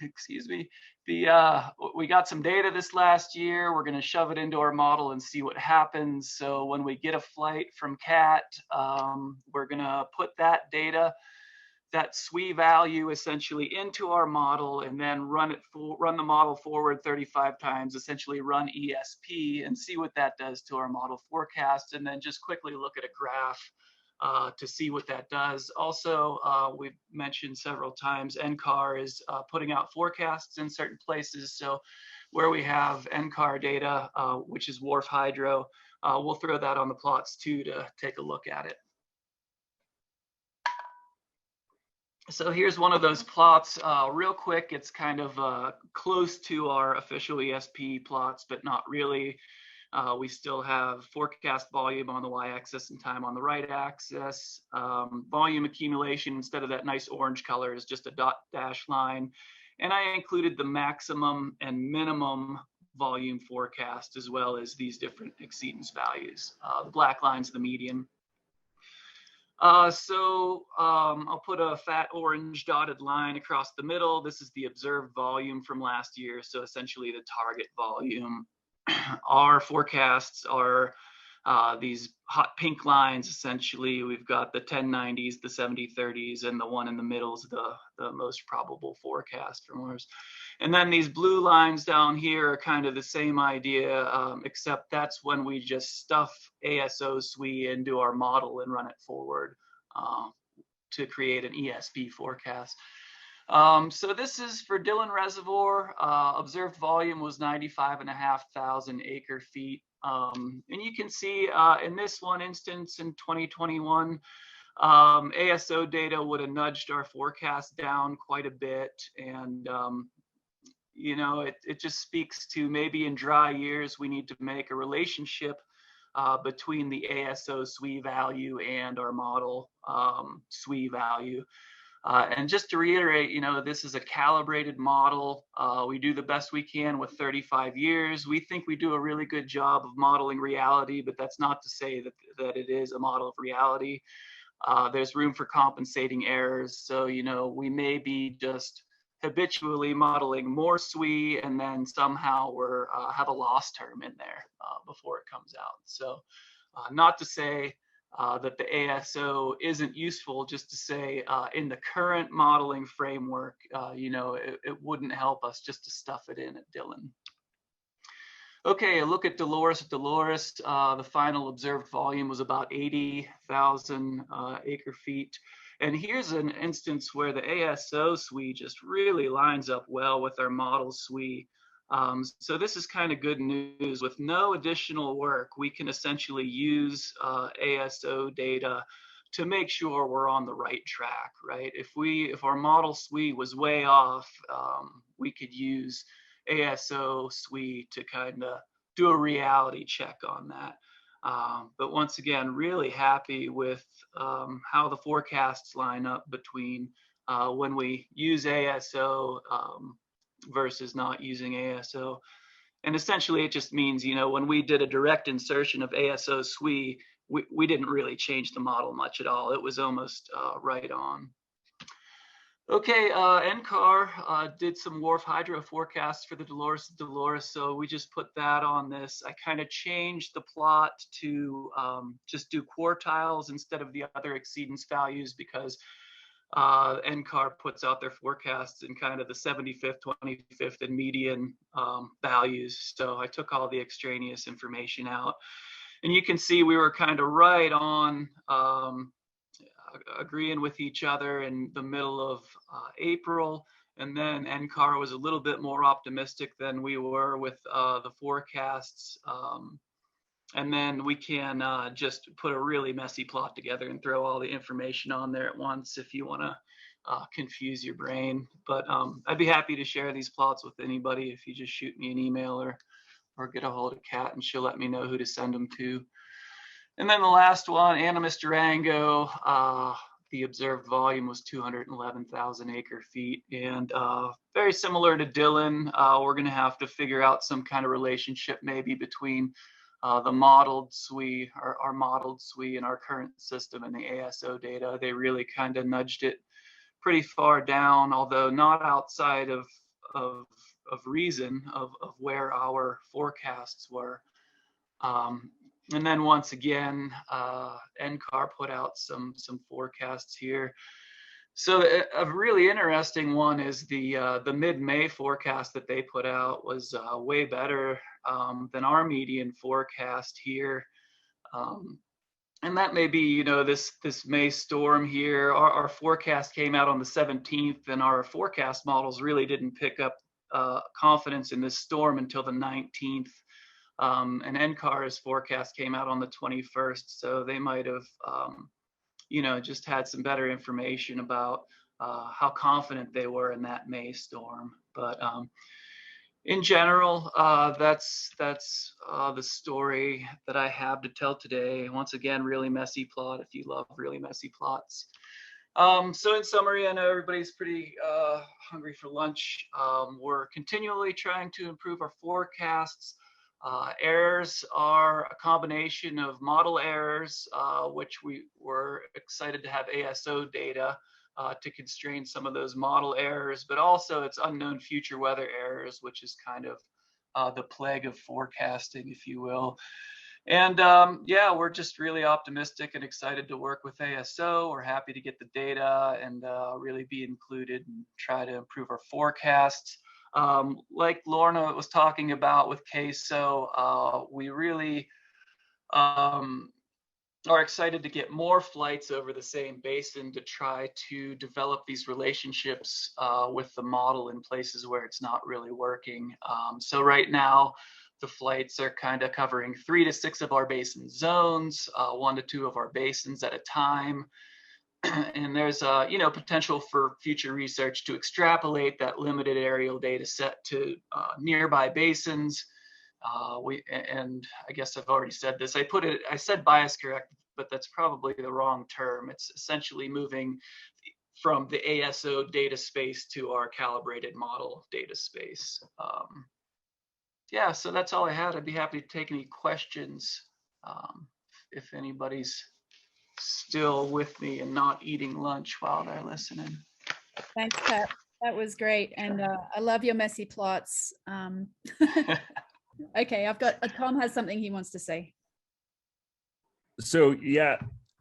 excuse me, we got some data this last year. We're going to shove it into our model and see what happens. So when we get a flight from Kaatz, we're going to put that data, that SWE value essentially into our model, and then run the model forward 35 times, essentially run ESP and see what that does to our model forecast, and then just quickly look at a graph to see what that does. Also, we've mentioned several times, NCAR is putting out forecasts in certain places. So where we have NCAR data, which is WRF Hydro, we'll throw that on the plots too to take a look at it. So here's one of those plots real quick. It's kind of close to our official ESP plots, but not really. We still have forecast volume on the y-axis and time on the right axis. Volume accumulation, instead of that nice orange color, is just a dot dash line. And I included the maximum and minimum volume forecast, as well as these different exceedance values. The black line's the median. I'll put a fat orange dotted line across the middle. This is the observed volume from last year. So essentially the target volume. Our forecasts are these hot pink lines. Essentially, we've got the 1090s, the 7030s, and the one in the middle is the most probable forecast from ours. And then these blue lines down here are kind of the same idea, except that's when we just stuff ASO SWE into our model and run it forward to create an ESP forecast. So this is for Dillon Reservoir. Observed volume was 95,500 acre feet. And you can see in this one instance in 2021, ASO data would have nudged our forecast down quite a bit. And, you know, it just speaks to maybe in dry years, we need to make a relationship between the ASO SWE value and our model SWE value. And just to reiterate, you know, this is a calibrated model. We do the best we can with 35 years. We think we do a really good job of modeling reality, but that's not to say that it is a model of reality. There's room for compensating errors. So, you know, we may be just habitually modeling more SWE, and then somehow we're have a loss term in there before it comes out. So not to say that the ASO isn't useful, just to say in the current modeling framework, you know, it wouldn't help us just to stuff it in at Dillon. Okay, a look at Dolores. The final observed volume was about 80,000 acre feet. And here's an instance where the ASO SWE just really lines up well with our model SWE. So this is kind of good news. With no additional work, we can essentially use ASO data to make sure we're on the right track, right? If our model SWE was way off, we could use ASO SWE to kind of do a reality check on that. But once again, really happy with how the forecasts line up between when we use ASO versus not using ASO. And essentially it just means, you know, when we did a direct insertion of ASO SWE, we didn't really change the model much at all. It was almost right on. Okay, NCAR did some WRF hydro forecasts for the Dolores, so we just put that on this. I kind of changed the plot to just do quartiles instead of the other exceedance values, because NCAR puts out their forecasts in kind of the 75th, 25th, and median values. So I took all the extraneous information out. And you can see we were kind of right on agreeing with each other in the middle of April. And then NCAR was a little bit more optimistic than we were with the forecasts. And then we can just put a really messy plot together and throw all the information on there at once if you want to confuse your brain. But I'd be happy to share these plots with anybody if you just shoot me an email or get a hold of Kat, and she'll let me know who to send them to. And then the last one, Animus Durango, the observed volume was 211,000 acre feet. And very similar to Dillon, we're going to have to figure out some kind of relationship maybe between the modeled SWE, our modeled SWE, and our current system and the ASO data. They really kind of nudged it pretty far down, although not outside of reason of where our forecasts were. And then once again, NCAR put out some forecasts here. So a really interesting one is the mid-May forecast that they put out was way better than our median forecast here. And that may be, you know, this May storm here. Our forecast came out on the 17th, and our forecast models really didn't pick up confidence in this storm until the 19th. And NCAR's forecast came out on the 21st, so they might have, you know, just had some better information about how confident they were in that May storm. But in general, that's the story that I have to tell today. Once again, really messy plot if you love really messy plots. So in summary, I know everybody's pretty hungry for lunch. We're continually trying to improve our forecasts. Errors are a combination of model errors, which we were excited to have ASO data to constrain some of those model errors, but also it's unknown future weather errors, which is kind of the plague of forecasting, if you will. And yeah, we're just really optimistic and excited to work with ASO. We're happy to get the data and really be included and try to improve our forecasts. Like Laurna was talking about with CAISO, we really are excited to get more flights over the same basin to try to develop these relationships with the model in places where it's not really working. So right now, the flights are kind of covering 3 to 6 of our basin zones, 1 to 2 of our basins at a time. And there's you know, potential for future research to extrapolate that limited aerial data set to nearby basins. And I guess I've already said this. I said bias correct, but that's probably the wrong term. It's essentially moving from the ASO data space to our calibrated model data space. Yeah, so that's all I had. I'd be happy to take any questions if anybody's still with me and not eating lunch while they're listening. Thanks, Pat. That was great. And I love your messy plots. Okay, I've got Tom has something he wants to say. So yeah,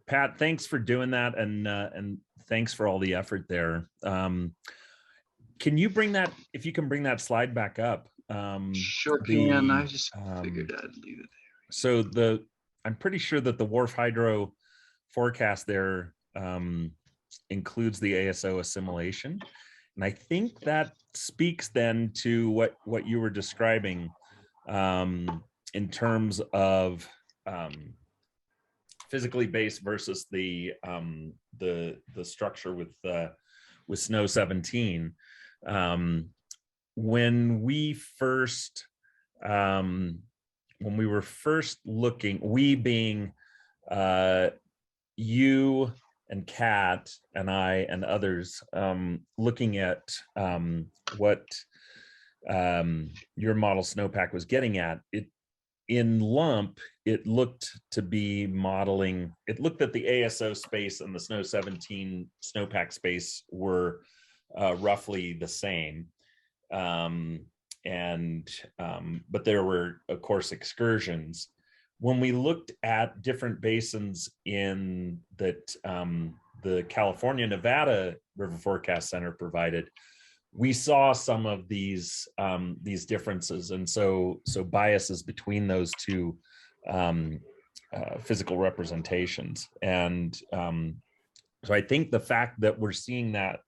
Pat, thanks for doing that, and thanks for all the effort there. Can you bring that, if you can bring that slide back up? Sure can. I just figured I'd leave it there. So I'm pretty sure that the Wharf Hydro forecast there includes the ASO assimilation, and I think that speaks then to what you were describing in terms of physically based versus the structure with Snow 17. When we were first looking, we being you and Kat and I and others, looking at what your model snowpack was getting at, in lump, it looked to be modeling, it looked at the ASO space and the Snow 17 snowpack space were roughly the same. But there were, of course, excursions. When we looked at different basins in that the California Nevada River Forecast Center provided, we saw some of these differences, and so biases between those two physical representations. And so I think the fact that we're seeing that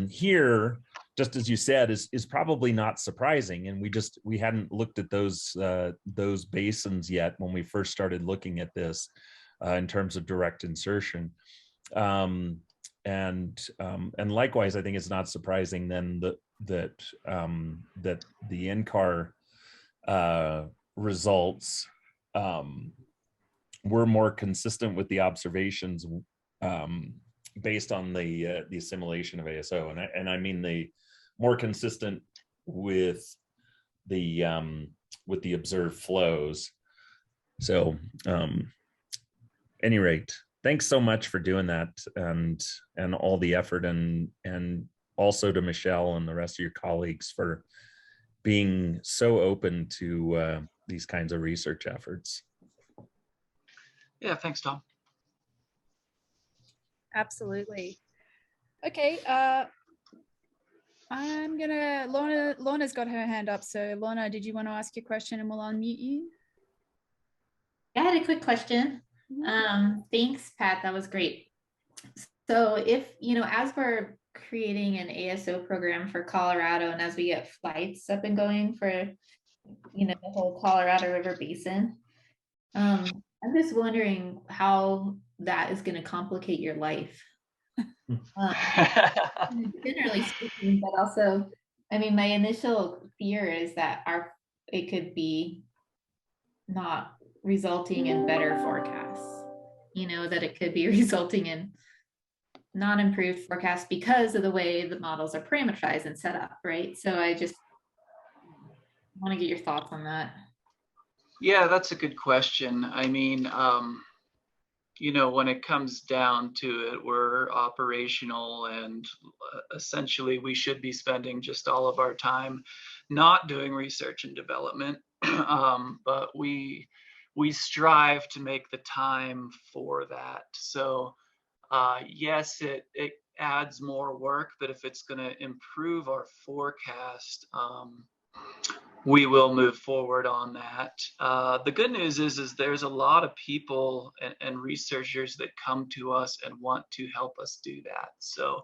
here, just as you said, is probably not surprising. And we hadn't looked at those basins yet when we first started looking at this in terms of direct insertion. And likewise, I think it's not surprising then that the NCAR results were more consistent with the observations based on the assimilation of ASO, and I mean the more consistent with the observed flows. So, any rate, thanks so much for doing that, and all the effort, and also to Michelle and the rest of your colleagues for being so open to these kinds of research efforts. Yeah, thanks, Tom. Absolutely. Okay, Lorna's got her hand up. So Laurna, did you want to ask your question and we'll unmute you? I had a quick question. Thanks, Pat, that was great. So if, as we're creating an ASO program for Colorado and as we get flights up and going for, the whole Colorado River Basin, I'm just wondering how that is going to complicate your life. Generally speaking, but also, my initial fear is that it could be not resulting in better forecasts, that it could be resulting in non-improved forecasts because of the way the models are parameterized and set up, right? So I just want to get your thoughts on that. Yeah, that's a good question. When it comes down to it, we're operational, and essentially we should be spending just all of our time not doing research and development, but we strive to make the time for that. So yes, it adds more work, but if it's going to improve our forecast, we will move forward on that. The good news is there's a lot of people and researchers that come to us and want to help us do that. So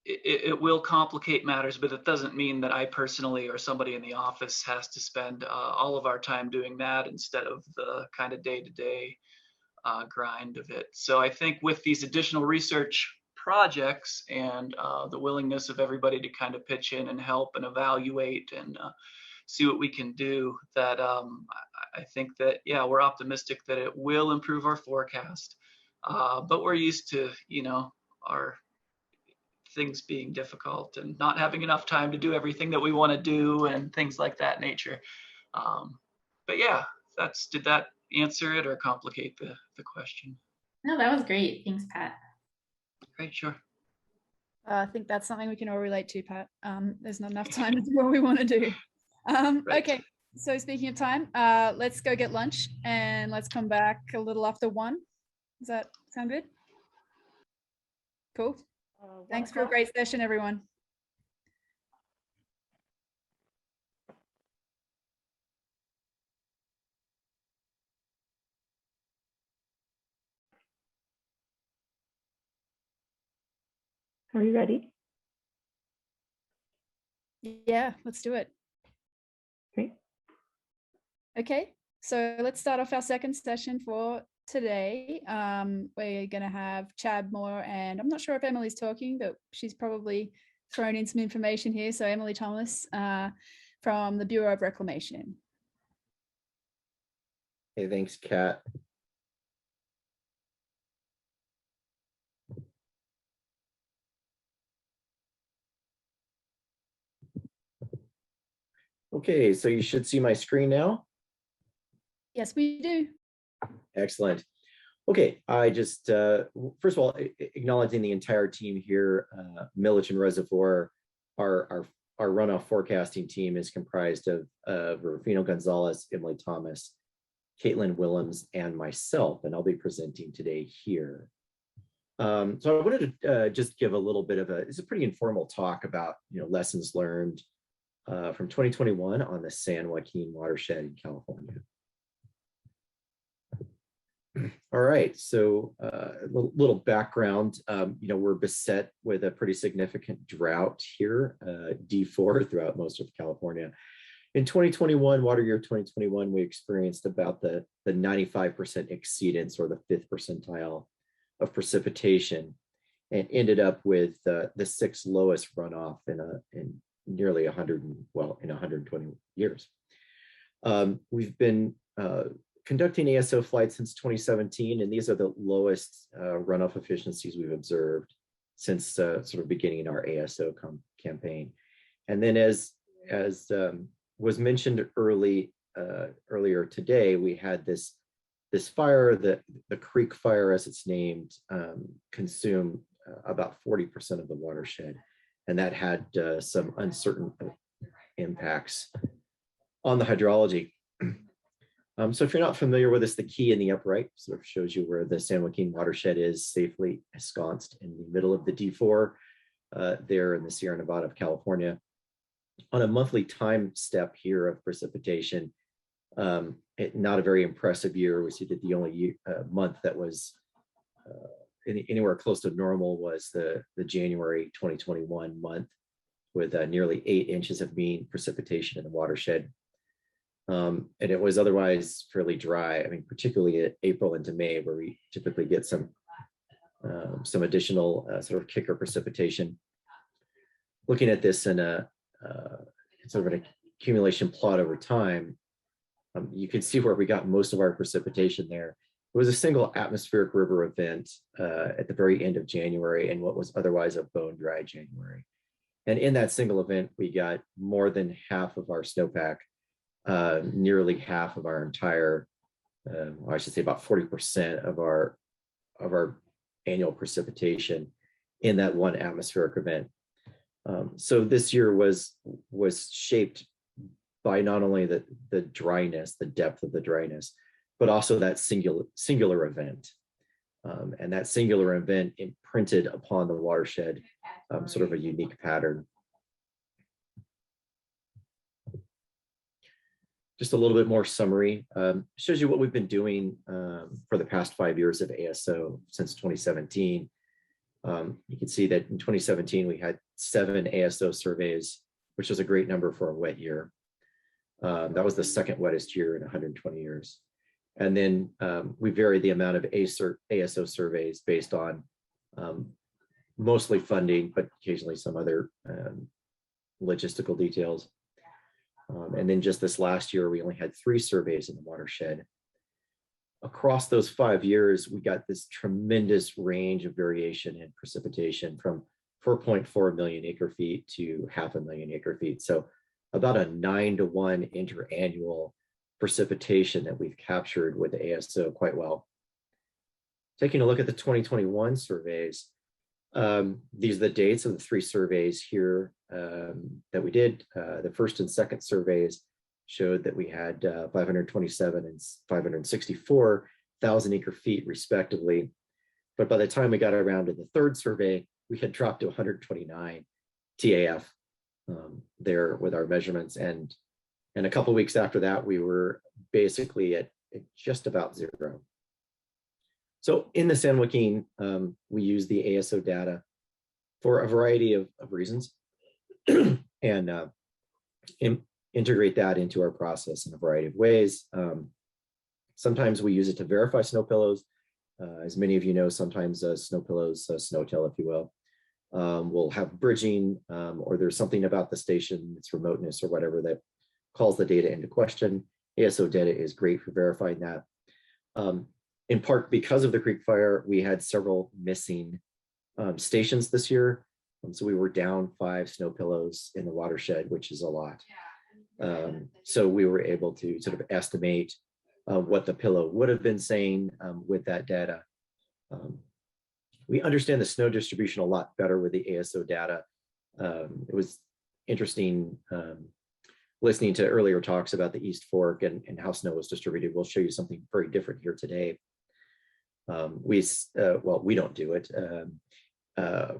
it will complicate matters, but it doesn't mean that I personally or somebody in the office has to spend all of our time doing that instead of the kind of day-to-day grind of it. So I think with these additional research projects and the willingness of everybody to kind of pitch in and help and evaluate and see what we can do, that I think that, yeah, we're optimistic that it will improve our forecast, but we're used to, our things being difficult and not having enough time to do everything that we want to do and things like that nature. But yeah, did that answer it or complicate the question? No, that was great. Thanks, Pat. Great, sure. I think that's something we can all relate to, Pat. There's not enough time to do what we want to do. Right. Okay, so speaking of time, let's go get lunch and let's come back a little after 1. Does that sound good? Cool. Thanks for a great session, everyone. Are you ready? Yeah, let's do it. Great. Okay, so let's start off our second session for today. We're going to have Chad Moore, and I'm not sure if Emily's talking, but she's probably thrown in some information here. So Emily Thomas from the Bureau of Reclamation. Hey, thanks, Kat. Okay, so you should see my screen now. Yes, we do. Excellent. Okay, I just, first of all, acknowledging the entire team here, Millich and Reservoir, our runoff forecasting team is comprised of Rufino Gonzalez, Emily Thomas, Caitlin Willems, and myself, and I'll be presenting today here. So I wanted to just give a little bit of it's a pretty informal talk about, lessons learned from 2021 on the San Joaquin watershed in California. All right, so a little background, we're beset with a pretty significant drought here, D4 throughout most of California. In 2021, water year 2021, we experienced about the 95% exceedance, or the 5th percentile of precipitation, and ended up with the 6th lowest runoff in nearly 120 years. We've been conducting ASO flights since 2017, and these are the lowest runoff efficiencies we've observed since sort of beginning our ASO campaign. And then as was mentioned earlier today, we had this this fire, the creek fire as it's named, consumed about 40% of the watershed. And that had some uncertain impacts on the hydrology. So if you're not familiar with this, the key in the upright sort of shows you where the San Joaquin watershed is safely ensconced in the middle of the D4 there in the Sierra Nevada of California. On a monthly time step here of precipitation, not a very impressive year. We see that the only month that was anywhere close to normal was the January 2021 month, with nearly 8 inches of mean precipitation in the watershed. And it was otherwise fairly dry. I mean, particularly at April into May, where we typically get some additional sort of kicker precipitation. Looking at this in a sort of an accumulation plot over time, you can see where we got most of our precipitation there. It was a single atmospheric river event at the very end of January and what was otherwise a bone dry January. And in that single event, we got more than half of our snowpack, nearly half of our entire, I should say about 40% of our annual precipitation in that one atmospheric event. So this year was shaped by not only the dryness, the depth of the dryness, but also that singular event. And that singular event imprinted upon the watershed sort of a unique pattern. Just a little bit more summary. Shows you what we've been doing for the past 5 years of ASO since 2017. You can see that in 2017, we had 7 ASO surveys, which was a great number for a wet year. That was the second wettest year in 120 years. And then we varied the amount of ASO surveys based on mostly funding, but occasionally some other logistical details. And then just this last year, we only had 3 surveys in the watershed. Across those 5 years, we got this tremendous range of variation in precipitation from 4.4 million acre feet to 500,000 acre feet. So about a 9-to-1 interannual precipitation that we've captured with the ASO quite well. Taking a look at the 2021 surveys, these are the dates of the 3 surveys here that we did. The first and second surveys showed that we had 527 and 564,000 acre feet respectively. But by the time we got around to the third survey, we had dropped to 129 TAF there with our measurements. And a couple of weeks after that, we were basically at just about 0. So in the San Joaquin, we use the ASO data for a variety of reasons and integrate that into our process in a variety of ways. Sometimes we use it to verify snow pillows. As many of you know, sometimes snow pillows, snow tell, if you will, will have bridging or there's something about the station, its remoteness or whatever that calls the data into question. ASO data is great for verifying that. In part because of the creek fire, we had several missing stations this year. So we were down 5 snow pillows in the watershed, which is a lot. So we were able to sort of estimate what the pillow would have been saying with that data. We understand the snow distribution a lot better with the ASO data. It was interesting listening to earlier talks about the East Fork and how snow was distributed. We'll show you something very different here today. Well, we don't do it.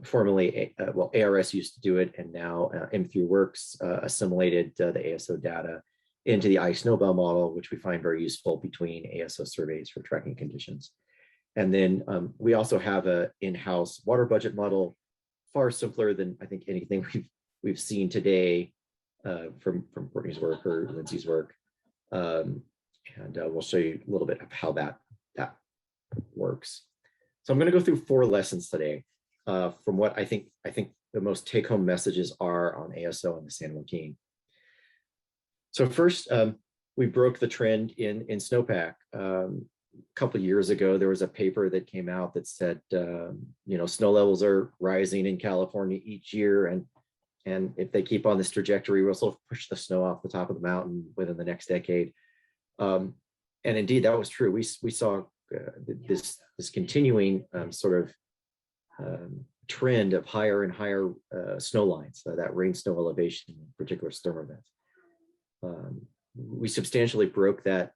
Formerly, well, ARS used to do it, and now M3Works assimilated the ASO data into the iSnowbell model, which we find very useful between ASO surveys for tracking conditions. And then we also have an in-house water budget model, far simpler than I think anything we've seen today from Courtney's work or Lindsay's work. And we'll show you a little bit of how that works. So I'm going to go through 4 lessons today from what I think the most take-home messages are on ASO and the San Joaquin. So first, we broke the trend in snowpack. A couple of years ago, there was a paper that came out that said, snow levels are rising in California each year, and if they keep on this trajectory, we'll sort of push the snow off the top of the mountain within the next decade. And indeed, that was true. We saw this continuing sort of trend of higher and higher snow lines, that rain snow elevation, in particular storm events. We substantially broke that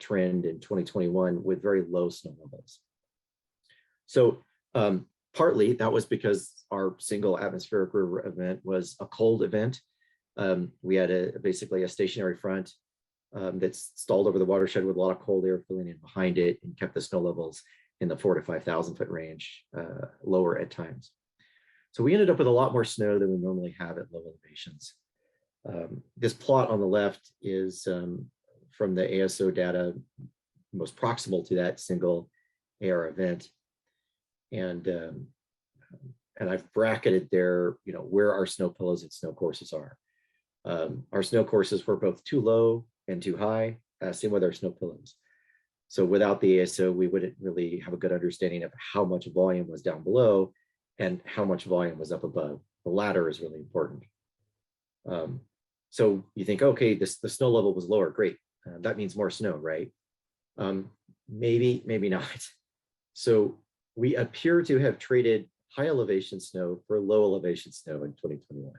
trend in 2021 with very low snow levels. So partly that was because our single atmospheric river event was a cold event. We had basically a stationary front that's stalled over the watershed with a lot of cold air filling in behind it and kept the snow levels in the 4,000 to 5,000 foot range, lower at times. So we ended up with a lot more snow than we normally have at low elevations. This plot on the left is from the ASO data most proximal to that single AR event. And I've bracketed there, where our snow pillows and snow courses are. Our snow courses were both too low and too high, same with our snow pillows. So without the ASO, we wouldn't really have a good understanding of how much volume was down below and how much volume was up above. The latter is really important. So you think, okay, the snow level was lower, great. That means more snow, right? Maybe, maybe not. So we appear to have traded high elevation snow for low elevation snow in 2021.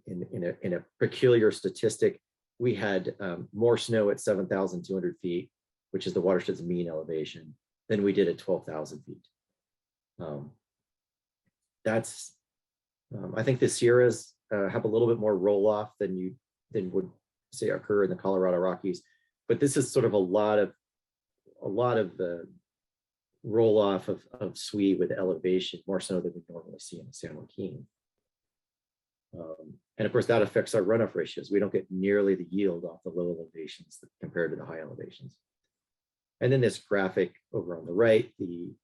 In a peculiar statistic, we had more snow at 7,200 feet, which is the watershed's mean elevation, than we did at 12,000 feet. I think the Sierras have a little bit more roll off than would say occur in the Colorado Rockies, but this is sort of a lot of the roll off of SWE with elevation, more snow than we normally see in the San Joaquin. And of course, that affects our runoff ratios. We don't get nearly the yield off the low elevations compared to the high elevations. And then this graphic over on the right, the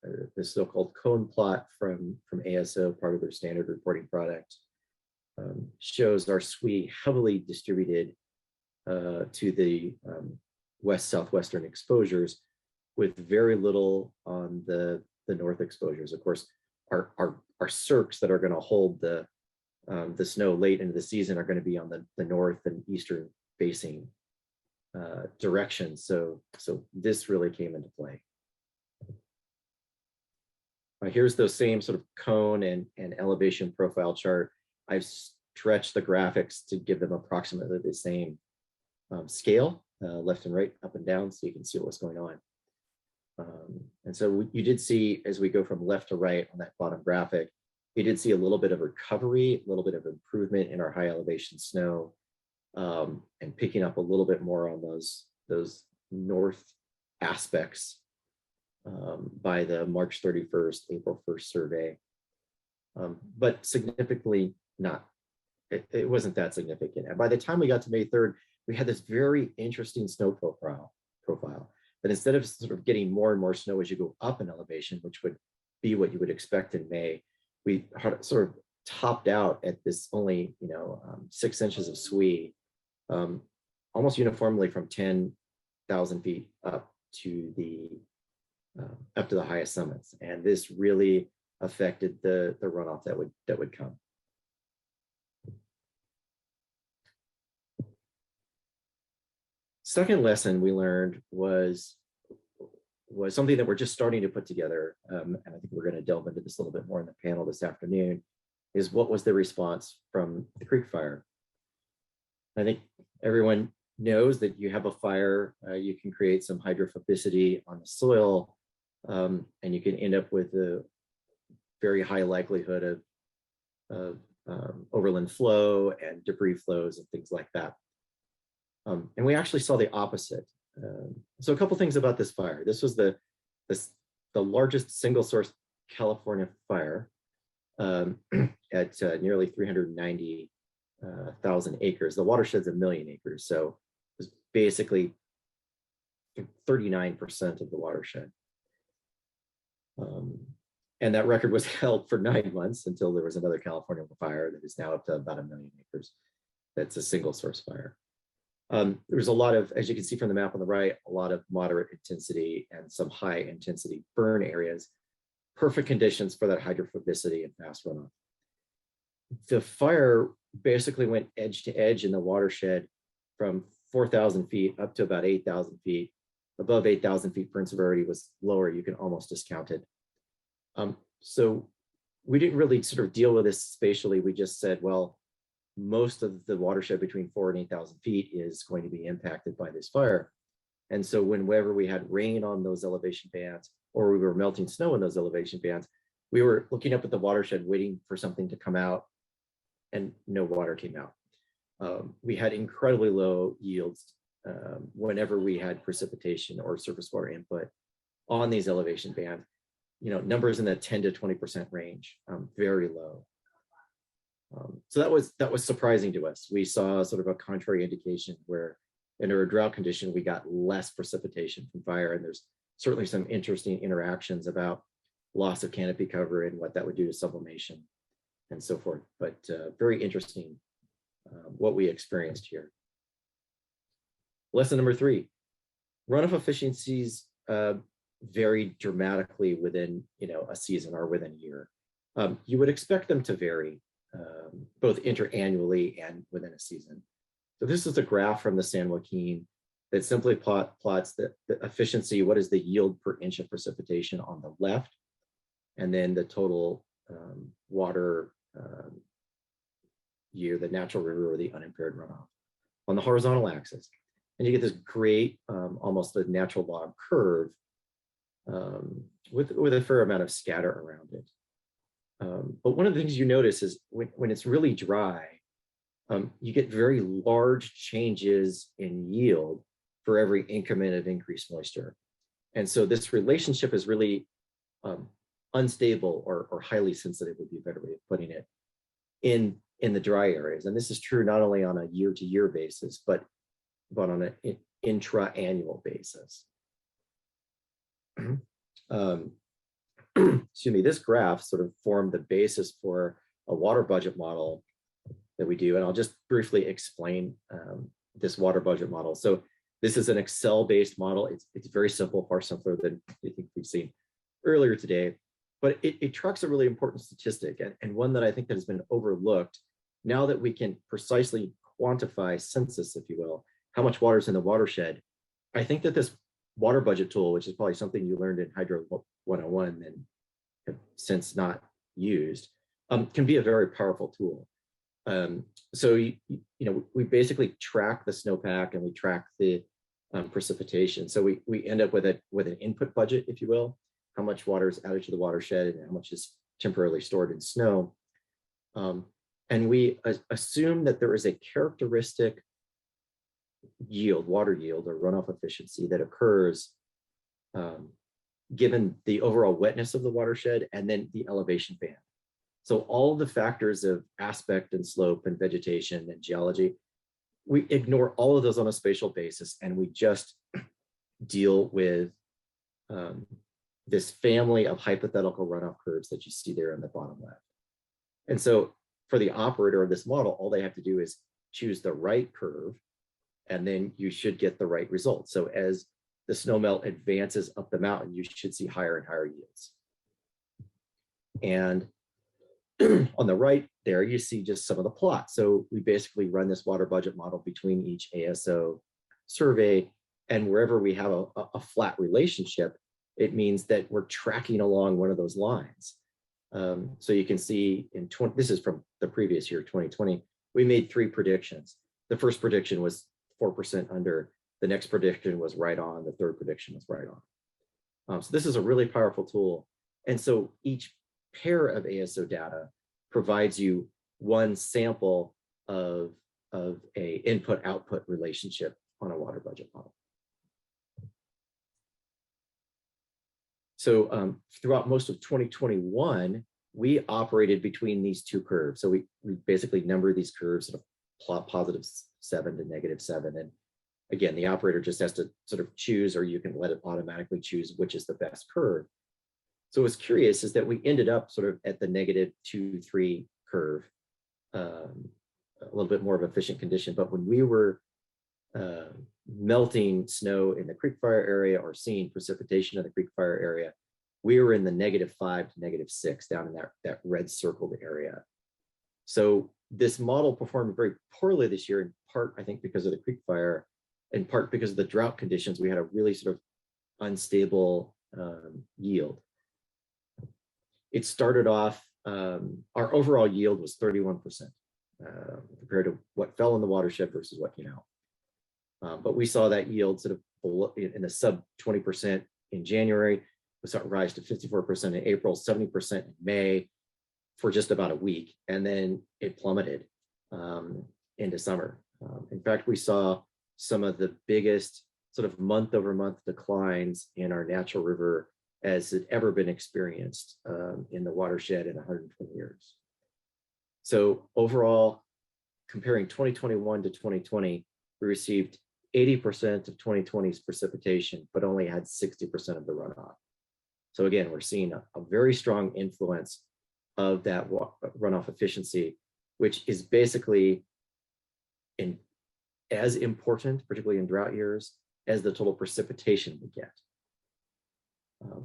so-called cone plot from ASO, part of their standard reporting product, shows our SWE heavily distributed to the west-southwestern exposures, with very little on the north exposures. Of course, our cirques that are going to hold the snow late into the season are going to be on the north and eastern facing direction. So this really came into play. Here's those same sort of cone and elevation profile chart. I've stretched the graphics to give them approximately the same scale, left and right, up and down, so you can see what's going on. And so you did see, as we go from left to right on that bottom graphic, you did see a little bit of recovery, a little bit of improvement in our high elevation snow, and picking up a little bit more on those north aspects by the March 31st, April 1st survey. But significantly not, it wasn't that significant. And by the time we got to May 3rd, we had this very interesting snow profile. But instead of sort of getting more and more snow as you go up in elevation, which would be what you would expect in May, we sort of topped out at this only 6 inches of SWE, almost uniformly from 10,000 feet up to the highest summits, and this really affected the runoff that would come. Second lesson we learned was something that we're just starting to put together, and I think we're going to delve into this a little bit more in the panel this afternoon, is what was the response from the creek fire. I think everyone knows that you have a fire, you can create some hydrophobicity on the soil, and you can end up with a very high likelihood of overland flow and debris flows and things like that. And we actually saw the opposite. So a couple things about this fire. This was the largest single source California fire at nearly 390,000 acres. The watershed's 1 million acres, so it was basically 39% of the watershed. And that record was held for 9 months until there was another California fire that is now up to about 1 million acres. That's a single source fire. There's a lot of, as you can see from the map on the right, a lot of moderate intensity and some high intensity burn areas. Perfect conditions for that hydrophobicity and fast runoff. The fire basically went edge to edge in the watershed from 4,000 feet up to about 8,000 feet. Above 8,000 feet, per severity was lower. You can almost discount it. So we didn't really sort of deal with this spatially. We just said, well, most of the watershed between 4,000 and 8,000 feet is going to be impacted by this fire. And so whenever we had rain on those elevation bands, or we were melting snow in those elevation bands, we were looking up at the watershed, waiting for something to come out, and no water came out. We had incredibly low yields whenever we had precipitation or surface water input on these elevation bands. Numbers in the 10 to 20% range, very low. So that was surprising to us. We saw sort of a contrary indication where under a drought condition, we got less precipitation from fire. And there's certainly some interesting interactions about loss of canopy cover and what that would do to sublimation and so forth. But very interesting what we experienced here. Lesson number 3, runoff efficiencies vary dramatically within a season or within a year. You would expect them to vary both interannually and within a season. So this is a graph from the San Joaquin that simply plots the efficiency, what is the yield per inch of precipitation on the left, and then the total water year, the natural river or the unimpaired runoff on the horizontal axis. And you get this great, almost a natural log curve with a fair amount of scatter around it. But one of the things you notice is when it's really dry, you get very large changes in yield for every increment of increased moisture. And so this relationship is really unstable or highly sensitive would be a better way of putting it in the dry areas. And this is true not only on a year-to-year basis, but on an intra-annual basis. Excuse me, this graph sort of formed the basis for a water budget model that we do. And I'll just briefly explain this water budget model. So this is an Excel-based model. It's very simple, far simpler than I think we've seen earlier today, but it tracks a really important statistic and one that I think that has been overlooked now that we can precisely quantify census, if you will, how much water is in the watershed. I think that this water budget tool, which is probably something you learned in Hydro 101 and have since not used, can be a very powerful tool. So we basically track the snowpack and we track the precipitation. So we end up with an input budget, if you will, how much water is added to the watershed and how much is temporarily stored in snow. And we assume that there is a characteristic yield, water yield or runoff efficiency that occurs given the overall wetness of the watershed and then the elevation band. So all the factors of aspect and slope and vegetation and geology, we ignore all of those on a spatial basis and we just deal with this family of hypothetical runoff curves that you see there in the bottom left. And so for the operator of this model, all they have to do is choose the right curve and then you should get the right result. So as the snowmelt advances up the mountain, you should see higher and higher yields. And on the right there, you see just some of the plots. So we basically run this water budget model between each ASO survey, and wherever we have a flat relationship, it means that we're tracking along one of those lines. So you can see this is from the previous year, 2020, we made 3 predictions. The first prediction was 4% under, the next prediction was right on, the third prediction was right on. So this is a really powerful tool. And so each pair of ASO data provides you one sample of a input-output relationship on a water budget model. So throughout most of 2021, we operated between these 2 curves. So we basically number these curves sort of plot +7 to -7. And again, the operator just has to sort of choose, or you can let it automatically choose which is the best curve. So what's curious is that we ended up sort of at the -2, 3 curve, a little bit more of efficient condition. But when we were melting snow in the creek fire area or seeing precipitation in the creek fire area, we were in the -5 to -6 down in that red circled area. So this model performed very poorly this year, in part, I think, because of the creek fire, in part because of the drought conditions, we had a really sort of unstable yield. It started off, our overall yield was 31% compared to what fell in the watershed versus what came out. But we saw that yield sort of below, in the sub 20% in January. We saw it rise to 54% in April, 70% in May for just about a week. And then it plummeted into summer. In fact, we saw some of the biggest sort of month over month declines in our natural river as had ever been experienced in the watershed in 120 years. So overall, comparing 2021 to 2020, we received 80% of 2020's precipitation, but only had 60% of the runoff. So again, we're seeing a very strong influence of that runoff efficiency, which is basically as important, particularly in drought years, as the total precipitation we get.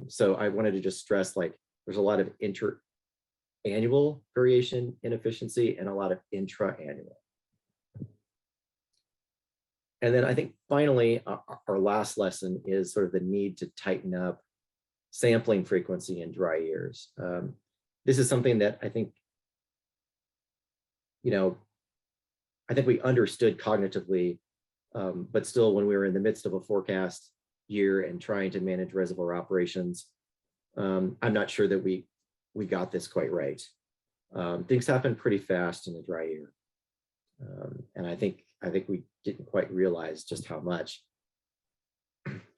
So I wanted to just stress, like, there's a lot of inter-annual variation in efficiency and a lot of intra-annual. And then I think finally, our last lesson is sort of the need to tighten up sampling frequency in dry years. This is something that I think, I think we understood cognitively, but still when we were in the midst of a forecast year and trying to manage reservoir operations, I'm not sure that we got this quite right. Things happen pretty fast in a dry year. And I think we didn't quite realize just how much.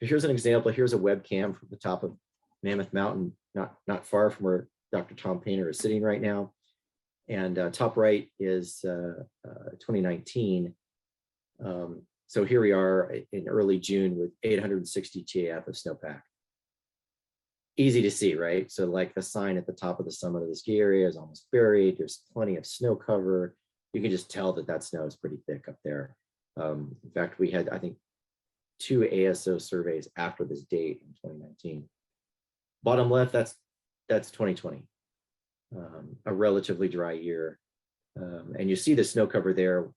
Here's an example. Here's a webcam from the top of Mammoth Mountain, not far from where Dr. Tom Painter is sitting right now. And top right is 2019. So here we are in early June with 860 TAF of snowpack. Easy to see, right? So like the sign at the top of the summit of the ski area is almost buried. There's plenty of snow cover. You can just tell that snow is pretty thick up there. In fact, we had, I think, 2 ASO surveys after this date in 2019. Bottom left, that's 2020, a relatively dry year. And you see the snow cover there.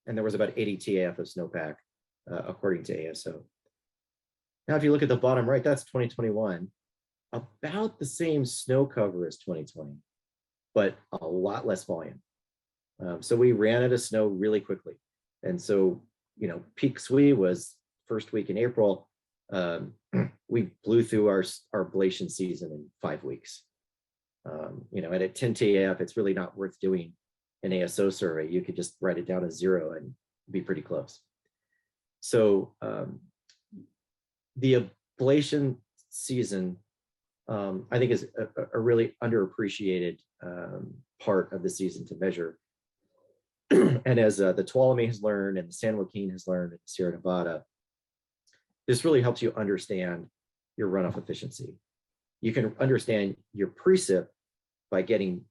And there was about 80 TAF of snowpack, according to ASO. Now, if you look at the bottom right, that's 2021, about the same snow cover as 2020, but a lot less volume. So we ran out of snow really quickly. And so, peak SWE was first week in April. We blew through our ablation season in 5 weeks. And at 10 TAF, it's really not worth doing an ASO survey. You could just write it down as 0 and be pretty close. So the ablation season, I think, is a really underappreciated part of the season to measure. And as the Tuolumne has learned and the San Joaquin has learned in Sierra Nevada, this really helps you understand your runoff efficiency. You can understand your precip by getting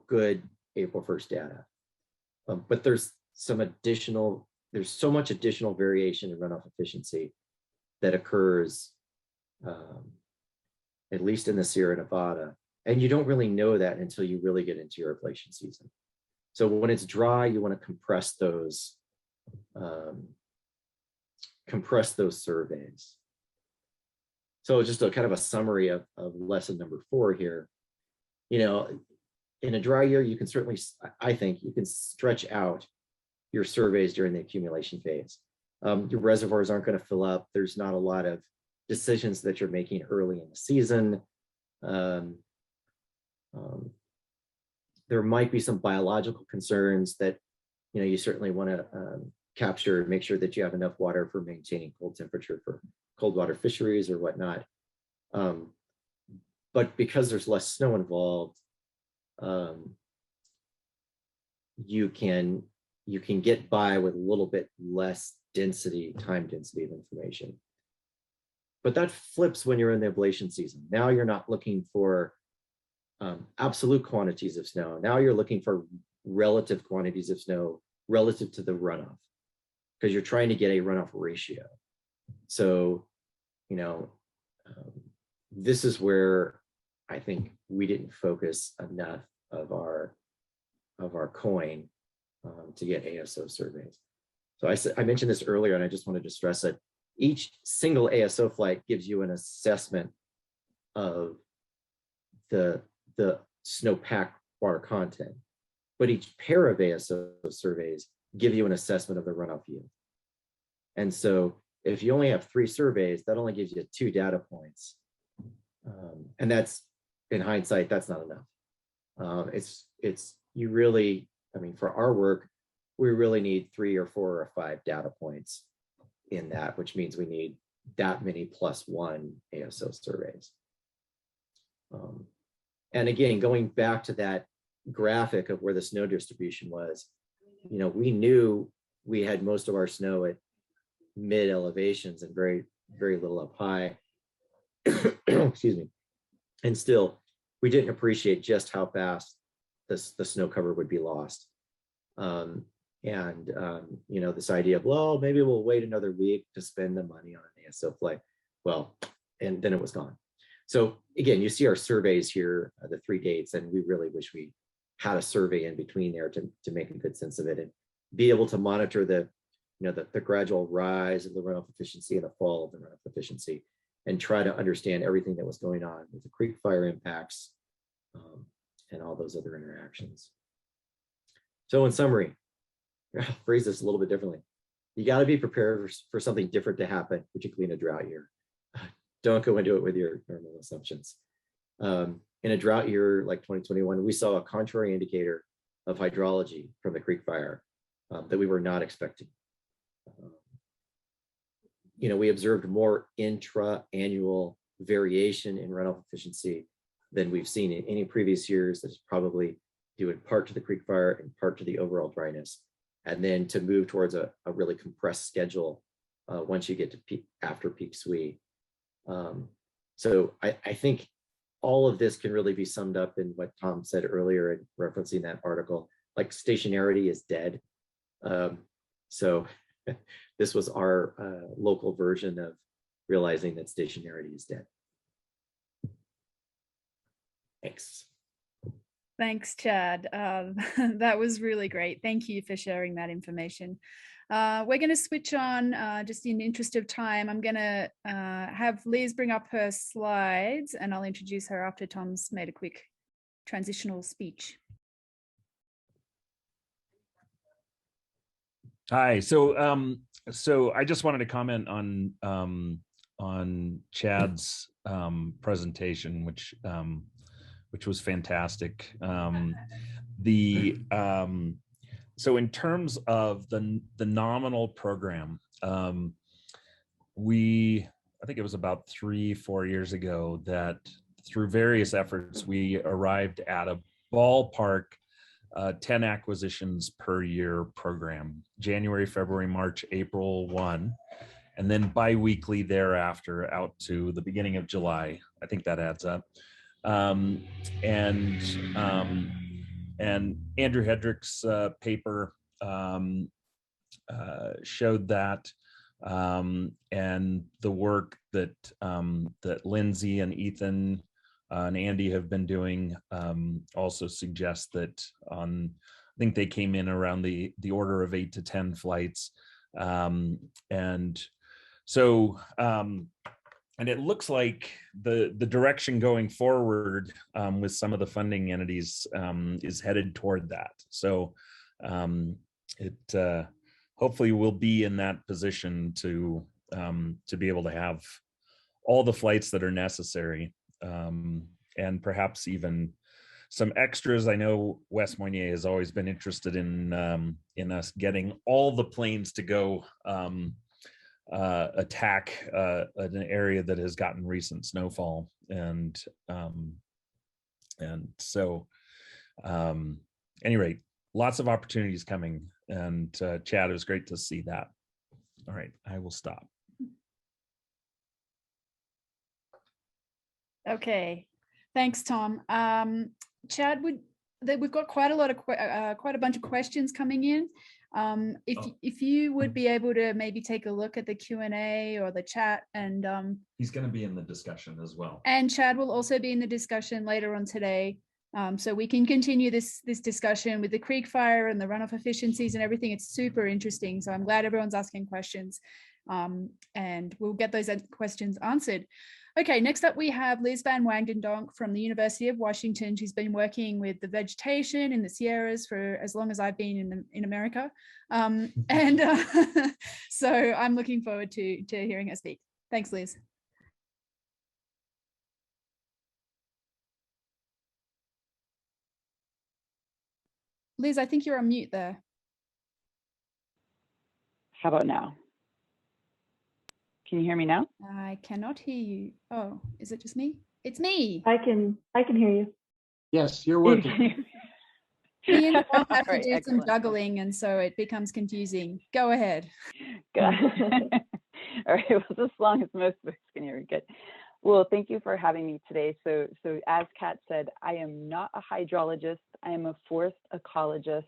good April 1st data. But there's so much additional variation in runoff efficiency that occurs, at least in the Sierra Nevada. And you don't really know that until you really get into your ablation season. So when it's dry, you want to compress those surveys. So just a kind of a summary of lesson number 4 here. In a dry year, you can certainly, I think, you can stretch out your surveys during the accumulation phase. Your reservoirs aren't going to fill up. There's not a lot of decisions that you're making early in the season. There might be some biological concerns that you certainly want to capture and make sure that you have enough water for maintaining cold temperature for cold water fisheries or whatnot. But because there's less snow involved, you can get by with a little bit less time density of information. But that flips when you're in the ablation season. Now you're not looking for absolute quantities of snow. Now you're looking for relative quantities of snow relative to the runoff, because you're trying to get a runoff ratio. So, this is where I think we didn't focus enough of our coin to get ASO surveys. So I mentioned this earlier, and I just wanted to stress that each single ASO flight gives you an assessment of the snowpack water content, but each pair of ASO surveys give you an assessment of the runoff yield. And so if you only have 3 surveys, that only gives you 2 data points. And that's, in hindsight, that's not enough. You really, I mean, for our work, we really need 3 or 4 or 5 data points in that, which means we need that many +1 ASO surveys. And again, going back to that graphic of where the snow distribution was, you know, we knew we had most of our snow at mid elevations and very, very little up high. Excuse me. And still, we didn't appreciate just how fast the snow cover would be lost. You know, this idea of, well, maybe we'll wait another week to spend the money on an ASO flight. Well, and then it was gone. So again, you see our surveys here, the 3 dates, and we really wish we had a survey in between there to make a good sense of it and be able to monitor the, you know, the gradual rise of the runoff efficiency and the fall of the runoff efficiency, and try to understand everything that was going on with the creek fire impacts and all those other interactions. So in summary, I'll phrase this a little bit differently. You got to be prepared for something different to happen, particularly in a drought year. Don't go into it with your normal assumptions. In a drought year like 2021, we saw a contrary indicator of hydrology from the creek fire that we were not expecting. You know, we observed more intra-annual variation in runoff efficiency than we've seen in any previous years. That is probably due in part to the creek fire and part to the overall dryness. And then to move towards a really compressed schedule once you get to peak, after peak SWE. So I think all of this can really be summed up in what Tom said earlier in referencing that article, like stationarity is dead. So this was our local version of realizing that stationarity is dead. Thanks. Thanks, Chad. That was really great. Thank you for sharing that information. We're going to switch on, just in the interest of time. I'm going to have Liz bring up her slides, and I'll introduce her after Tom's made a quick transitional speech. Hi. So I just wanted to comment on Chad's presentation, which was fantastic. So in terms of the nominal program, I think it was about 3-4 years ago that through various efforts, we arrived at a ballpark 10 acquisitions per year program, January, February, March, April 1, and then bi-weekly thereafter out to the beginning of July. I think that adds up. And Andrew Hedrick's paper showed that, and the work that Lindsay and Ethan and Andy have been doing also suggests that I think they came in around the order of 8 to 10 flights, and so. And it looks like the direction going forward with some of the funding entities is headed toward that. So it hopefully will be in that position to be able to have all the flights that are necessary, and perhaps even some extras. I know Wes Monier has always been interested in us getting all the planes to go attack an area that has gotten recent snowfall, and so any rate, lots of opportunities coming, and Chad, it was great to see that. All right, I will stop. Okay, thanks, Tom. Chad, we've got quite a bunch of questions coming in. If you would be able to maybe take a look at the Q&A or the chat, and he's going to be in the discussion as well. And Chad will also be in the discussion later on today. So we can continue this discussion with the creek fire and the runoff efficiencies and everything. It's super interesting. So I'm glad everyone's asking questions, and we'll get those questions answered. Okay, next up we have Liz Van Wagtendonk from the University of Washington. She's been working with the vegetation in the Sierras for as long as I've been in America. So I'm looking forward to hearing her speak. Thanks, Liz. Liz, I think you're on mute there. How about now? Can you hear me now? I cannot hear you. Oh, is it just me? It's me. I can hear you. Yes, you're working. Me and Tom have to Right, do excellent. some juggling, and so it becomes confusing. Go ahead. Good. All right, well, as long as most folks can hear me, good. Well, thank you for having me today. So as Kat said, I am not a hydrologist. I am a forest ecologist,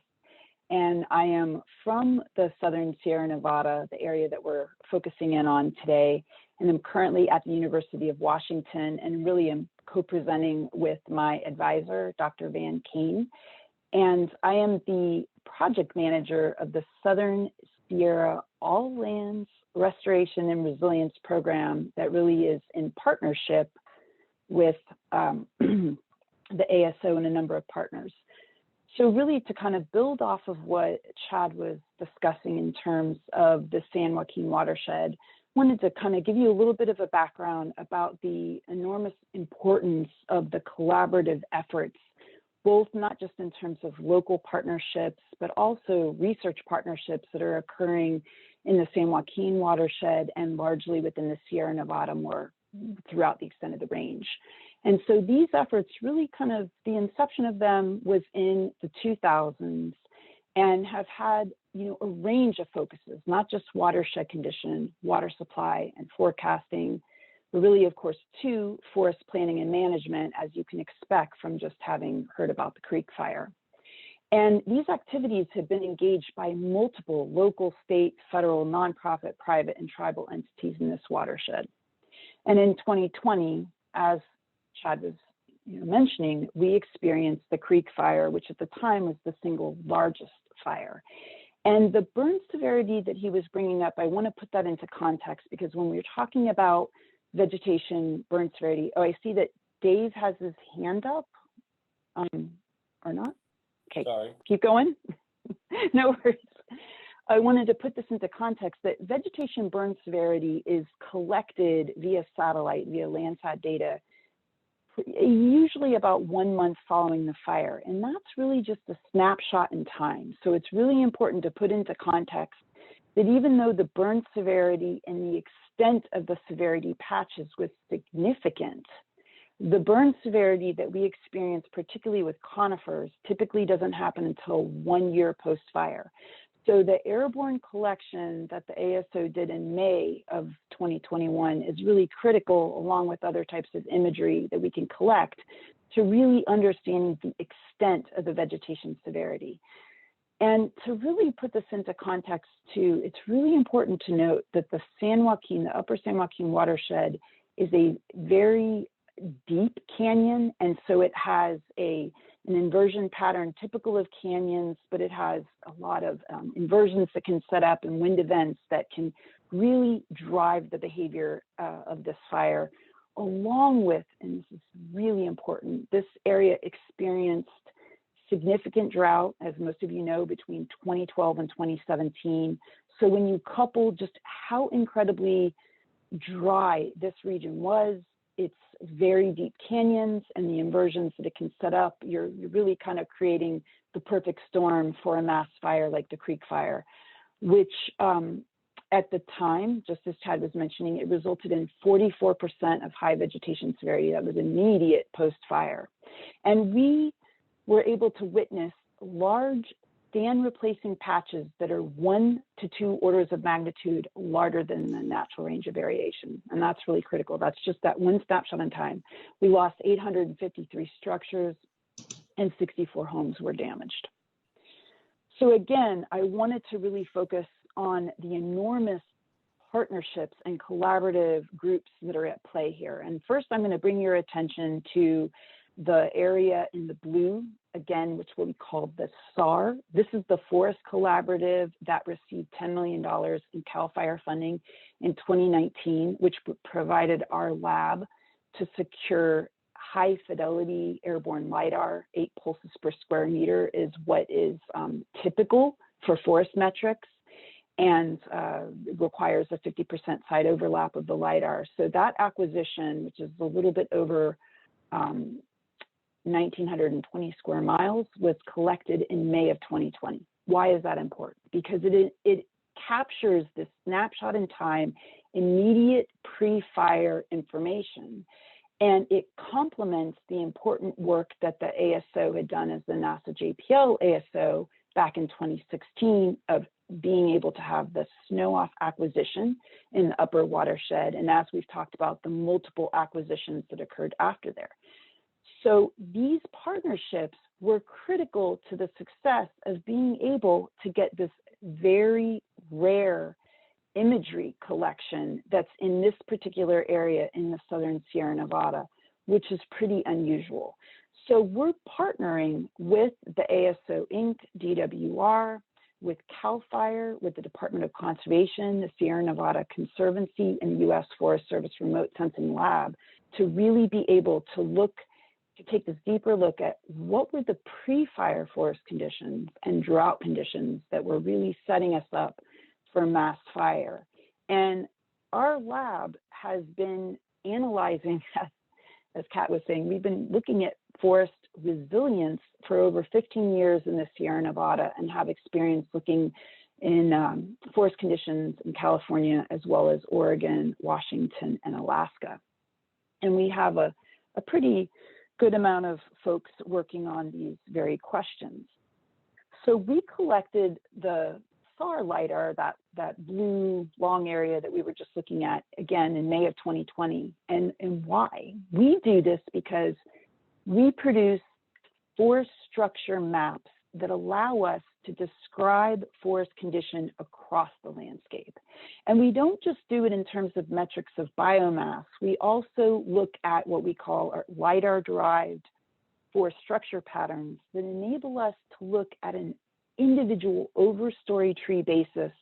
and I am from the Southern Sierra Nevada, the area that we're focusing in on today. And I'm currently at the University of Washington, and really am co-presenting with my advisor, Dr. Van Kane. And I am the project manager of the Southern Sierra All Lands Restoration and Resilience Program that really is in partnership with the ASO and a number of partners. So really to kind of build off of what Chad was discussing in terms of the San Joaquin watershed, wanted to kind of give you a little bit of a background about the enormous importance of the collaborative efforts, both not just in terms of local partnerships, but also research partnerships that are occurring in the San Joaquin watershed and largely within the Sierra Nevada, more throughout the extent of the range. And so these efforts really kind of, the inception of them was in the 2000s and have had, a range of focuses, not just watershed condition, water supply and forecasting, but really, of course, to forest planning and management, as you can expect from just having heard about the creek fire. And these activities have been engaged by multiple local, state, federal, nonprofit, private, and tribal entities in this watershed. And in 2020, as Chad was mentioning, we experienced the creek fire, which at the time was the single largest fire. And the burn severity that he was bringing up, I want to put that into context, because when we're talking about vegetation burn severity, oh, I see that Dave has his hand up, or not? Okay, sorry. Keep going. No worries. I wanted to put this into context that vegetation burn severity is collected via satellite, via Landsat data, usually about 1 month following the fire. And that's really just a snapshot in time. So it's really important to put into context that even though the burn severity and the extent of the severity patches was significant, the burn severity that we experience, particularly with conifers, typically doesn't happen until 1 year post-fire. So the airborne collection that the ASO did in May of 2021 is really critical, along with other types of imagery that we can collect, to really understanding the extent of the vegetation severity. And to really put this into context too, it's really important to note that the San Joaquin, the upper San Joaquin watershed, is a very deep canyon, and so it has an inversion pattern typical of canyons, but it has a lot of inversions that can set up and wind events that can really drive the behavior of this fire, along with, and this is really important, this area experienced significant drought, as most of you know, between 2012 and 2017. So when you couple just how incredibly dry this region was, it's very deep canyons and the inversions that it can set up, you're really kind of creating the perfect storm for a mass fire like the creek fire, which at the time, just as Chad was mentioning, it resulted in 44% of high vegetation severity that was immediate post-fire. And we were able to witness large stand replacing patches that are 1 to 2 orders of magnitude larger than the natural range of variation. And that's really critical. That's just that one snapshot in time. We lost 853 structures and 64 homes were damaged. So again, I wanted to really focus on the enormous partnerships and collaborative groups that are at play here. And first, I'm going to bring your attention to The area in the blue, again, which we call the SAR, this is the Forest Collaborative that received $10 million in CAL FIRE funding in 2019, which provided our lab to secure high fidelity airborne LiDAR. 8 pulses per square meter is what is typical for forest metrics, and requires a 50% side overlap of the LiDAR. So that acquisition, which is a little bit over 1,920 square miles, was collected in May of 2020. Why is that important? Because it captures this snapshot in time, immediate pre-fire information, and it complements the important work that the ASO had done as the NASA JPL ASO back in 2016 of being able to have the snow-off acquisition in the upper watershed, and as we've talked about, the multiple acquisitions that occurred after there. So these partnerships were critical to the success of being able to get this very rare imagery collection that's in this particular area in the southern Sierra Nevada, which is pretty unusual. So we're partnering with the ASO Inc, DWR, with CAL FIRE, with the Department of Conservation, the Sierra Nevada Conservancy, and the U.S. Forest Service Remote Sensing Lab to really be able to take this deeper look at what were the pre-fire forest conditions and drought conditions that were really setting us up for mass fire. And our lab has been analyzing, as Kat was saying, we've been looking at forest resilience for over 15 years in the Sierra Nevada and have experience looking in forest conditions in California, as well as Oregon, Washington, and Alaska. And we have a pretty good amount of folks working on these very questions. So we collected the SAR LiDAR, that blue long area that we were just looking at, again, in May of 2020. And why? We do this because we produce forest structure maps that allow us to describe forest condition across the landscape. And we don't just do it in terms of metrics of biomass. We also look at what we call our LiDAR-derived forest structure patterns that enable us to look at an individual overstory tree basis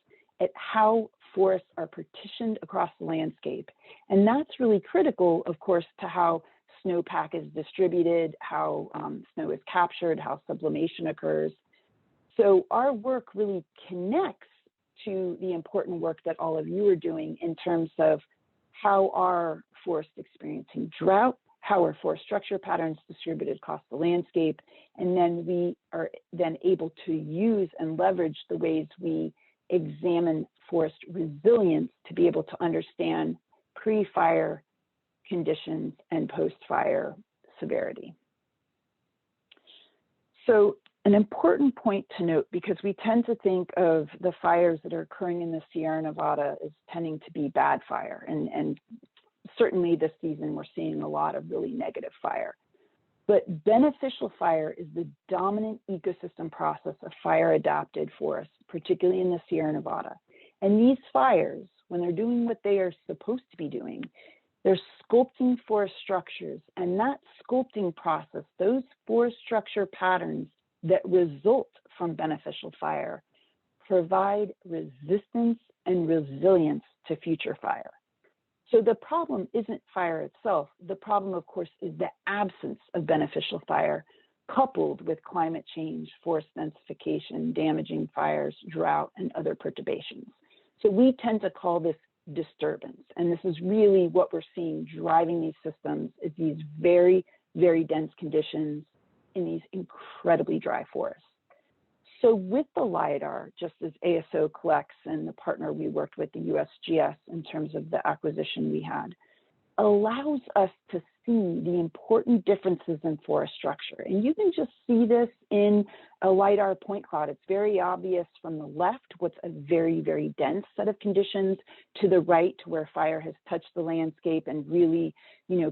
at how forests are partitioned across the landscape. And that's really critical, of course, to how snowpack is distributed, how snow is captured, how sublimation occurs. So our work really connects to the important work that all of you are doing in terms of how are forests experiencing drought, how are forest structure patterns distributed across the landscape, and then we are then able to use and leverage the ways we examine forest resilience to be able to understand pre-fire conditions and post-fire severity. So an important point to note, because we tend to think of the fires that are occurring in the Sierra Nevada as tending to be bad fire, and certainly this season we're seeing a lot of really negative fire. But beneficial fire is the dominant ecosystem process of fire-adapted forests, particularly in the Sierra Nevada. And these fires, when they're doing what they are supposed to be doing, they're sculpting forest structures, and that sculpting process, those forest structure patterns that result from beneficial fire, provide resistance and resilience to future fire. So the problem isn't fire itself. The problem, of course, is the absence of beneficial fire, coupled with climate change, forest densification, damaging fires, drought, and other perturbations. So we tend to call this disturbance. And this is really what we're seeing driving these systems, is these very, very dense conditions in these incredibly dry forests. So with the LiDAR, just as ASO collects and the partner we worked with, the USGS, in terms of the acquisition we had, allows us to see the important differences in forest structure. And you can just see this in a LiDAR point cloud. It's very obvious from the left what's a very, very dense set of conditions, to the right to where fire has touched the landscape and really,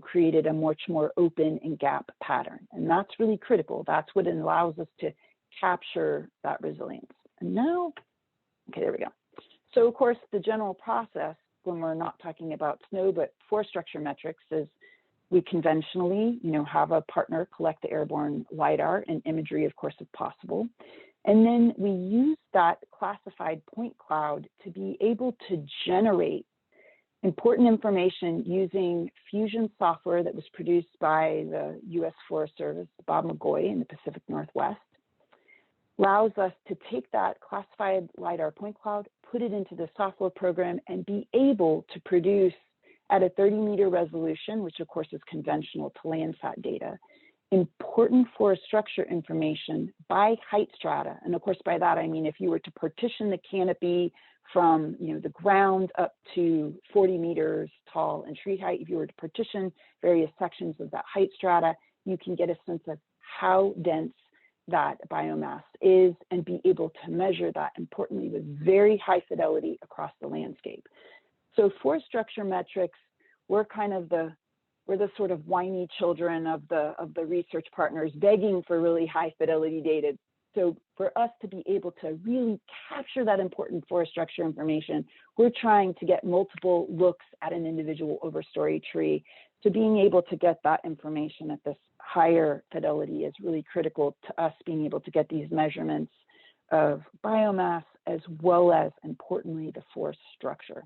created a much more open and gap pattern. And that's really critical. That's what allows us to capture that resilience. And now, okay, there we go. So of course, the general process when we're not talking about snow, but forest structure metrics is We conventionally, have a partner collect the airborne LiDAR and imagery, of course, if possible. And then we use that classified point cloud to be able to generate important information using fusion software that was produced by the U.S. Forest Service, Bob McGoy in the Pacific Northwest. Allows us to take that classified LiDAR point cloud, put it into the software program, and be able to produce at a 30-meter resolution, which of course is conventional to Landsat data, important forest structure information by height strata. And of course, by that, I mean, if you were to partition the canopy from the ground up to 40 meters tall in tree height, if you were to partition various sections of that height strata, you can get a sense of how dense that biomass is and be able to measure that, importantly, with very high fidelity across the landscape. So forest structure metrics, we're the sort of whiny children of the research partners begging for really high fidelity data. So for us to be able to really capture that important forest structure information, we're trying to get multiple looks at an individual overstory tree. So being able to get that information at this higher fidelity is really critical to us being able to get these measurements of biomass as well as, importantly, the forest structure.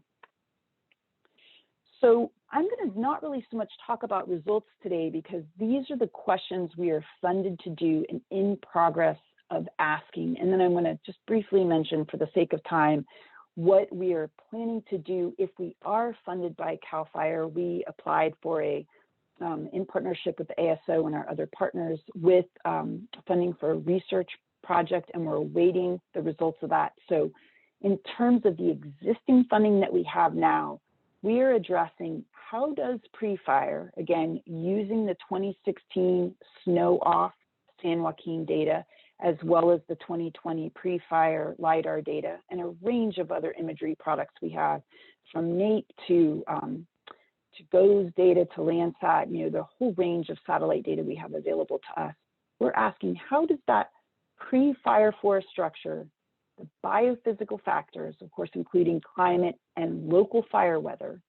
So I'm going to not really so much talk about results today because these are the questions we are funded to do and in progress of asking. And then I'm going to just briefly mention, for the sake of time, what we are planning to do if we are funded by CAL FIRE. We applied for in partnership with the ASO and our other partners with funding for a research project, and we're awaiting the results of that. So in terms of the existing funding that we have now, we are addressing how does pre-fire, again, using the 2016 snow off San Joaquin data, as well as the 2020 pre-fire LiDAR data, and a range of other imagery products we have, from NATE to GOES data to Landsat, the whole range of satellite data we have available to us. We're asking, how does that pre-fire forest structure, the biophysical factors, of course, including climate and local fire weather,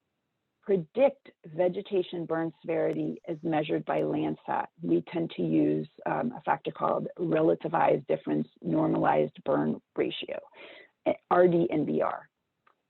predict vegetation burn severity as measured by Landsat? We tend to use a factor called relativized difference normalized burn ratio, RDNBR.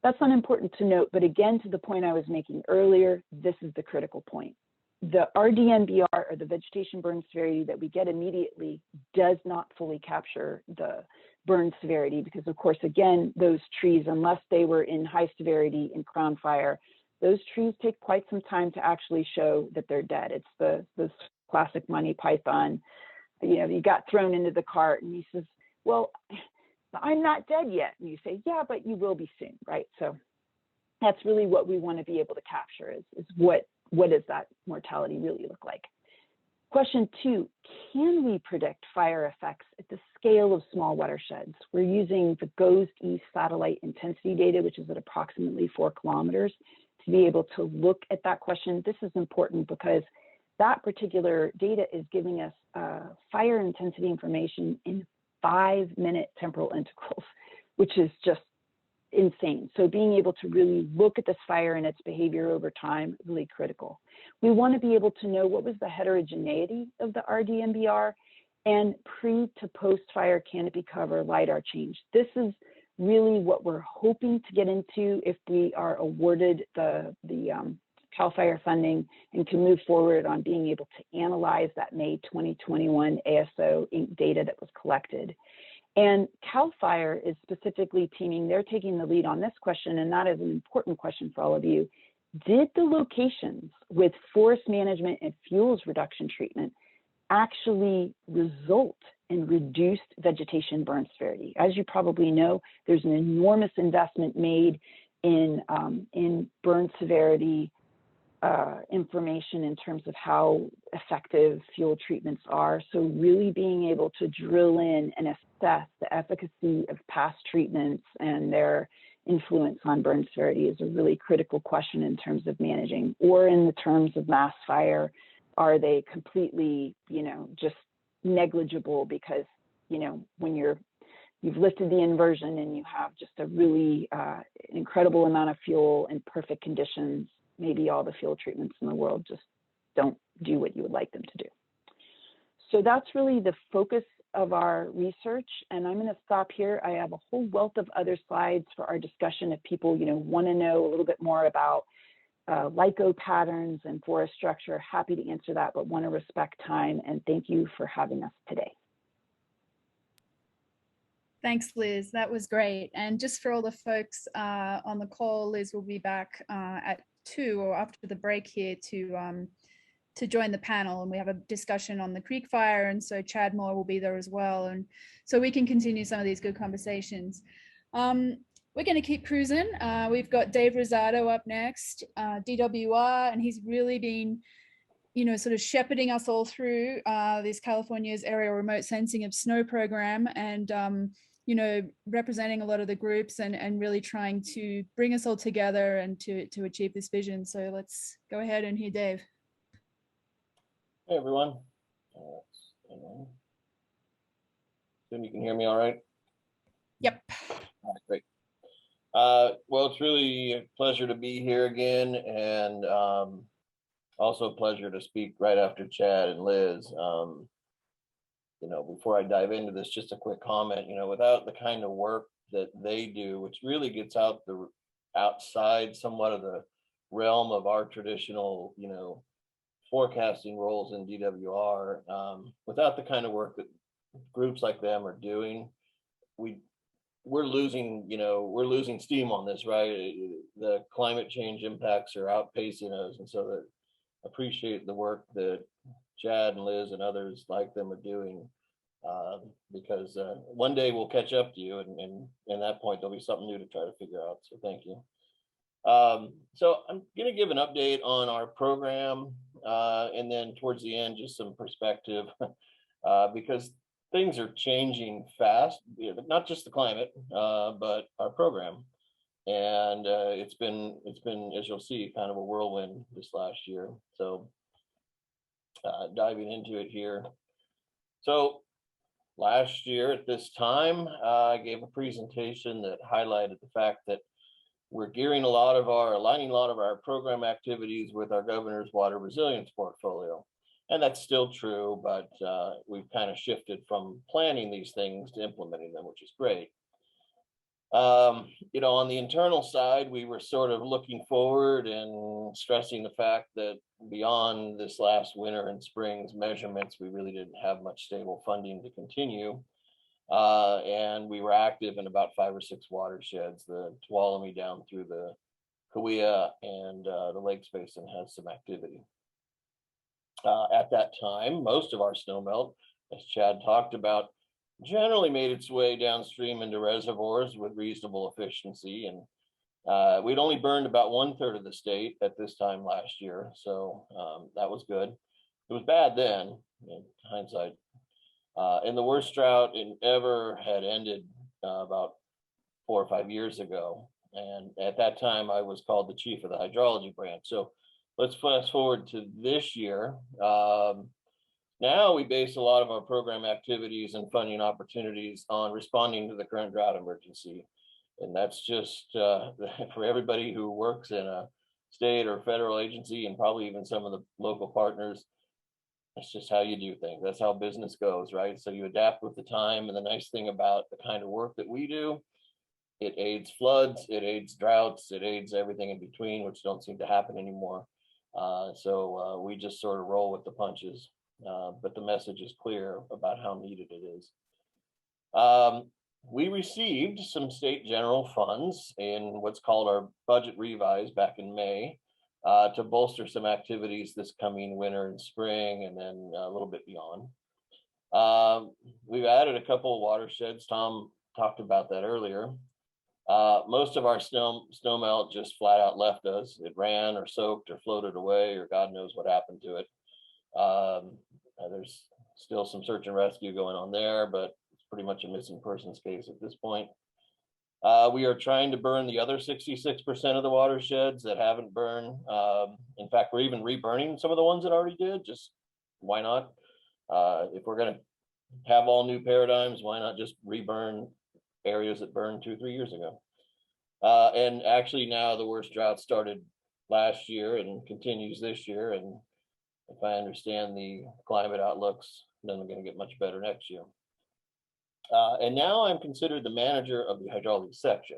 That's unimportant to note, but again, to the point I was making earlier, this is the critical point. The RDNBR, or the vegetation burn severity that we get immediately, does not fully capture the burn severity because, of course, again, those trees, unless they were in high severity in crown fire, those trees take quite some time to actually show that they're dead. It's the classic Monty Python, you got thrown into the cart and he says, well, I'm not dead yet. And you say, yeah, but you will be soon, right? So that's really what we want to be able to capture is what does that mortality really look like? Question 2, can we predict fire effects at the scale of small watersheds? We're using the GOES East satellite intensity data, which is at approximately 4 kilometers, to be able to look at that question. This is important because that particular data is giving us fire intensity information in 5-minute temporal integrals, which is just insane. So being able to really look at this fire and its behavior over time, really critical. We want to be able to know what was the heterogeneity of the RDNBR and pre to post fire canopy cover LiDAR change. This is really what we're hoping to get into if we are awarded the CAL FIRE funding and can move forward on being able to analyze that May 2021 ASO Inc data that was collected. And CAL FIRE is specifically teaming, they're taking the lead on this question, and that is an important question for all of you. Did the locations with forest management and fuels reduction treatment actually result in reduced vegetation burn severity? As you probably know, there's an enormous investment made in burn severity information in terms of how effective fuel treatments are. So really being able to drill in and assess the efficacy of past treatments and their influence on burn severity is a really critical question in terms of managing, or in the terms of mass fire, are they completely, just negligible because, when you've lifted the inversion and you have just a really incredible amount of fuel in perfect conditions, maybe all the fuel treatments in the world just don't do what you would like them to do. So that's really the focus of our research, and I'm going to stop here. I have a whole wealth of other slides for our discussion if people, want to know a little bit more about LICO patterns and forest structure. Happy to answer that, but want to respect time, and thank you for having us today. Thanks, Liz. That was great. And just for all the folks on the call, Liz will be back at 2 or after the break here to join the panel, and we have a discussion on the creek fire, and so Chad Moore will be there as well, and so we can continue some of these good conversations. We're going to keep cruising. We've got Dave Rizzardo up next, DWR, and he's really been sort of shepherding us all through this California's Aerial Remote Sensing of Snow program, and representing a lot of the groups and really trying to bring us all together and to achieve this vision. So let's go ahead and hear Dave. Hey everyone. Assume you can hear me all right? Yep. All right, great. Well, it's really a pleasure to be here again, and also a pleasure to speak right after Chad and Liz. Before I dive into this, just a quick comment. Without the kind of work that they do, which really gets outside somewhat of the realm of our traditional, forecasting roles in DWR, without the kind of work that groups like them are doing, we're losing steam on this, right? The climate change impacts are outpacing us, and so that appreciate the work that Chad and Liz and others like them are doing, because one day we'll catch up to you, and at that point there'll be something new to try to figure out. So thank you. So I'm going to give an update on our program, and then towards the end, just some perspective, because things are changing fast, not just the climate, but our program. And it's been, as you'll see, kind of a whirlwind this last year. So diving into it here. So last year at this time, I gave a presentation that highlighted the fact that we're aligning a lot of our program activities with our governor's water resilience portfolio. And that's still true, but we've kind of shifted from planning these things to implementing them, which is great. On the internal side, we were sort of looking forward and stressing the fact that beyond this last winter and spring's measurements, we really didn't have much stable funding to continue. And we were active in about 5 or 6 watersheds. The Tuolumne down through the Cahuilla and the Lakes Basin has some activity. At that time, most of our snowmelt, as Chad talked about, generally made its way downstream into reservoirs with reasonable efficiency. And we'd only burned about 1/3 of the state at this time last year. So that was good. It was bad then, in hindsight. And the worst drought ever had ended about 4 or 5 years ago. And at that time, I was called the chief of the hydrology branch. So let's fast forward to this year. Now we base a lot of our program activities and funding opportunities on responding to the current drought emergency. And that's just for everybody who works in a state or federal agency, and probably even some of the local partners. That's just how you do things. That's how business goes, right? So you adapt with the time. And the nice thing about the kind of work that we do, it aids floods, it aids droughts, it aids everything in between, which don't seem to happen anymore. So we just sort of roll with the punches. But the message is clear about how needed it is. We received some state general funds in what's called our budget revise back in May, to bolster some activities this coming winter and spring, and then a little bit beyond. We've added a couple of watersheds. Tom talked about that earlier. Most of our snow melt just flat out left us. It ran or soaked or floated away, or God knows what happened to it. There's still some search and rescue going on there, but it's pretty much a missing persons case at this point. We are trying to burn the other 66% of the watersheds that haven't burned. In fact, we're even reburning some of the ones that already did. Just why not? If we're going to have all new paradigms, why not just reburn areas that burned 2 or 3 years ago? And actually now the worst drought started last year and continues this year. And if I understand the climate outlooks, then we're going to get much better next year. And now I'm considered the manager of the hydraulic section,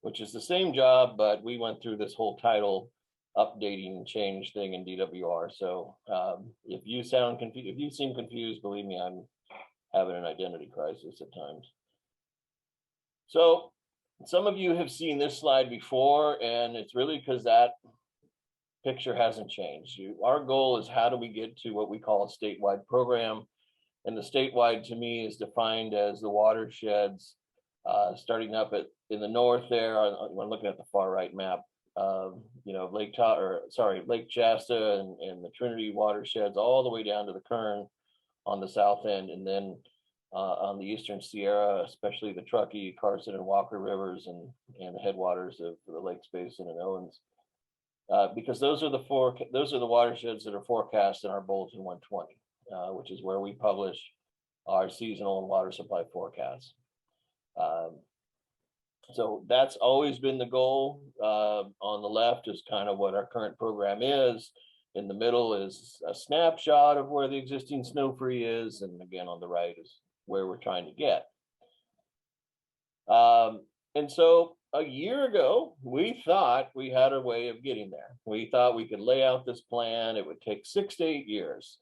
which is the same job, but we went through this whole title updating change thing in DWR. So if you sound confused, if you seem confused, believe me, I'm having an identity crisis at times. So some of you have seen this slide before, and it's really because that picture hasn't changed. Our goal is, how do we get to what we call a statewide program? And the statewide to me is defined as the watersheds starting up in the north there. When looking at the far right map, you know, Lake Shasta and the Trinity watersheds all the way down to the Kern on the south end, and then on the Eastern Sierra, especially the Truckee, Carson, and Walker rivers, and the headwaters of the Lakes Basin and Owens, because those are the watersheds that are forecast in our Bulletin 120, which is where we publish our seasonal and water supply forecasts. So that's always been the goal. On the left is kind of what our current program is. In the middle is a snapshot of where the existing snow free is, and again on the right is where we're trying to get. And so a year ago, we thought we had a way of getting there. We thought we could lay out this plan. It would take 6 to 8 years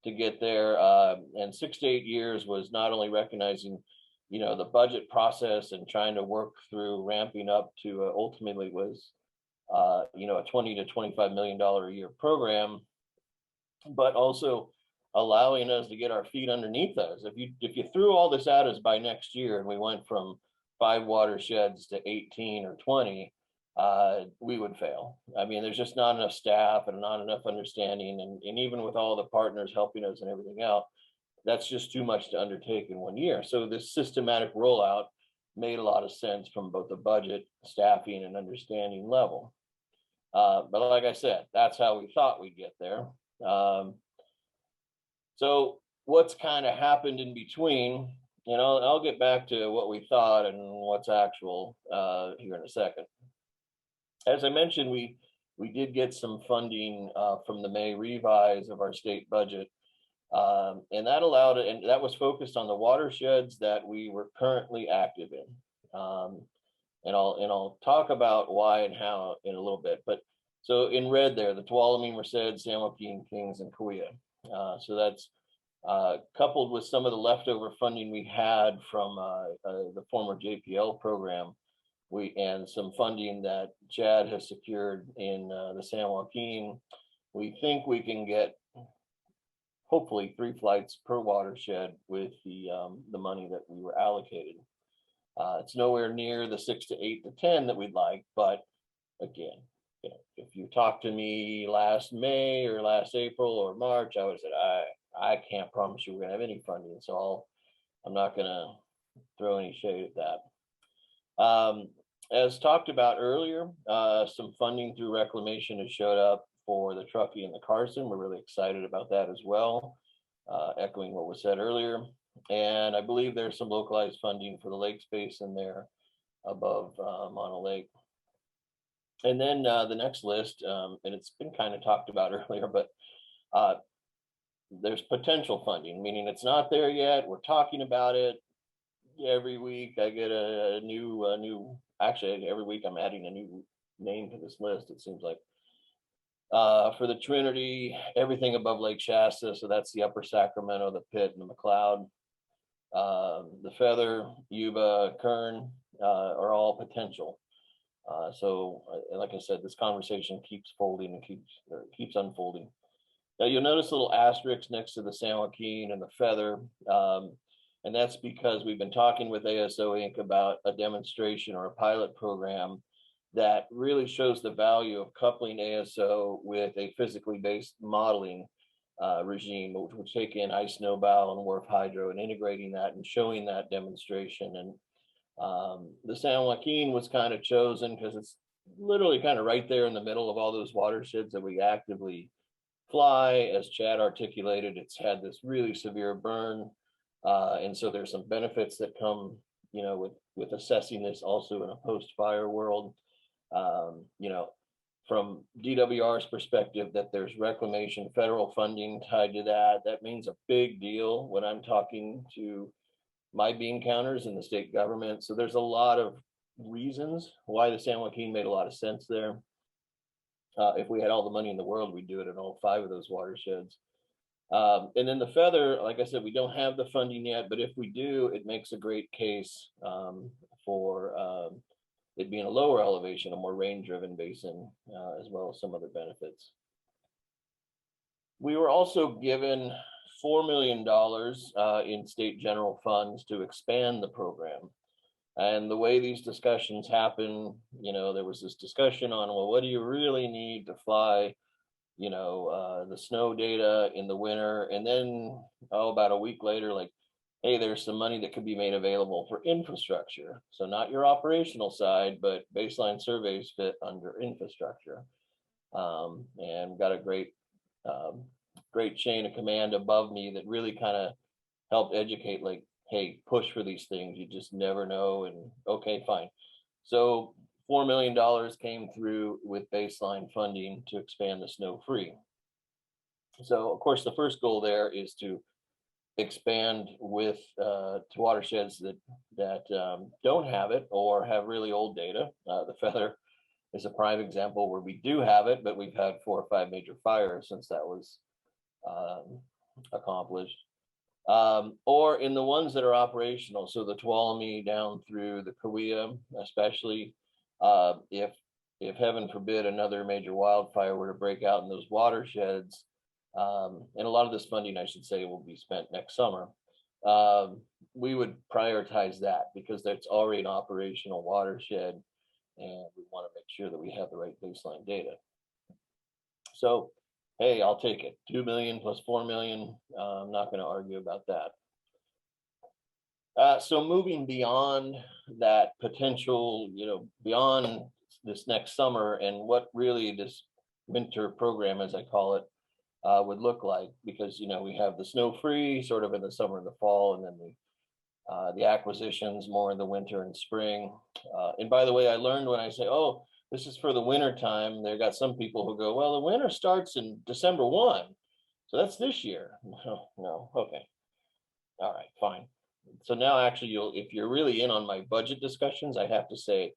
to get there. And 6 to 8 years was not only recognizing, you know, the budget process and trying to work through ramping up to ultimately was, you know, a $20 to $25 million a year program, but also allowing us to get our feet underneath us. If you threw all this at us by next year and we went from 5 watersheds to 18 or 20, we would fail. I mean, there's just not enough staff and not enough understanding. And even with all the partners helping us and everything else, that's just too much to undertake in 1 year. So this systematic rollout made a lot of sense from both the budget, staffing, and understanding level. But like I said, that's how we thought we'd get there. So what's kind of happened in between, you know, I'll get back to what we thought and what's actual here in a second. As I mentioned, we did get some funding from the May revise of our state budget. And that allowed it, and that was focused on the watersheds that we were currently active in. And I'll talk about why and how in a little bit. But so in red there, the Tuolumne, Merced, San Joaquin, Kings, and Kauai. So that's coupled with some of the leftover funding we had from the former JPL program, and some funding that Chad has secured in the San Joaquin. We think we can get hopefully 3 flights per watershed with the money that we were allocated. It's nowhere near the 6 to 8 to 10 that we'd like, but again, you know, if you talked to me last May or last April or March, I would have said, I can't promise you we're gonna have any funding, so I'm not gonna throw any shade at that. As talked about earlier, some funding through reclamation has showed up for the Truckee and the Carson. We're really excited about that as well, echoing what was said earlier. And I believe there's some localized funding for the Lakes Basin there above Mono Lake. And then the next list, and it's been kind of talked about earlier, but there's potential funding, meaning it's not there yet. We're talking about it. Every week I get a new, actually every week I'm adding a new name to this list, it seems like. For the Trinity, everything above Lake Shasta, so that's the upper Sacramento, the Pitt, and the McLeod. The Feather, Yuba, Kern are all potential. So like I said, this conversation keeps folding and keeps unfolding. Now you'll notice a little asterisk next to the San Joaquin and the Feather, and that's because we've been talking with ASO Inc. about a demonstration or a pilot program that really shows the value of coupling ASO with a physically based modeling regime, which would take in ice snowbow and wharf hydro and integrating that and showing that demonstration. And the San Joaquin was kind of chosen because it's literally kind of right there in the middle of all those watersheds that we actively fly. As Chad articulated, it's had this really severe burn. And so there's some benefits that come, you know, with assessing this also in a post-fire world. You know, from DWR's perspective that there's reclamation federal funding tied to that. That means a big deal when I'm talking to my bean counters in the state government. So there's a lot of reasons why the San Joaquin made a lot of sense there. If we had all the money in the world, we'd do it in all 5 of those watersheds. And then the feather, like I said, we don't have the funding yet, but if we do, it makes a great case for it being a lower elevation, a more rain-driven basin, as well as some other benefits. We were also given $4 million in state general funds to expand the program. And the way these discussions happen, there was this discussion on, well, what do you really need to fly, the snow data in the winter? And then, about a week later, like, hey, there's some money that could be made available for infrastructure. So not your operational side, but baseline surveys fit under infrastructure. And got a great chain of command above me that really kind of helped educate, like, hey, push for these things. You just never know. And okay, fine. So $4 million came through with baseline funding to expand the snow free. So of course, the first goal there is to expand with to watersheds that don't have it or have really old data. The feather is a prime example where we do have it, but we've had 4 or 5 major fires since that was accomplished. Or in the ones that are operational, so the Tuolumne down through the Cahuilla, especially if heaven forbid another major wildfire were to break out in those watersheds. And a lot of this funding, I should say, will be spent next summer. We would prioritize that because that's already an operational watershed, and we want to make sure that we have the right baseline data. So, hey, I'll take it. 2 million plus 4 million. I'm not going to argue about that. So moving beyond that potential, beyond this next summer and what really this winter program, as I call it, would look like, because we have the snow free sort of in the summer and the fall, and then the acquisitions more in the winter and spring. And by the way, I learned when I say, oh, this is for the winter time, there got some people who go, well, the winter starts in December 1, so that's this year. No, okay, all right, fine. So now actually, if you're really in on my budget discussions, I have to say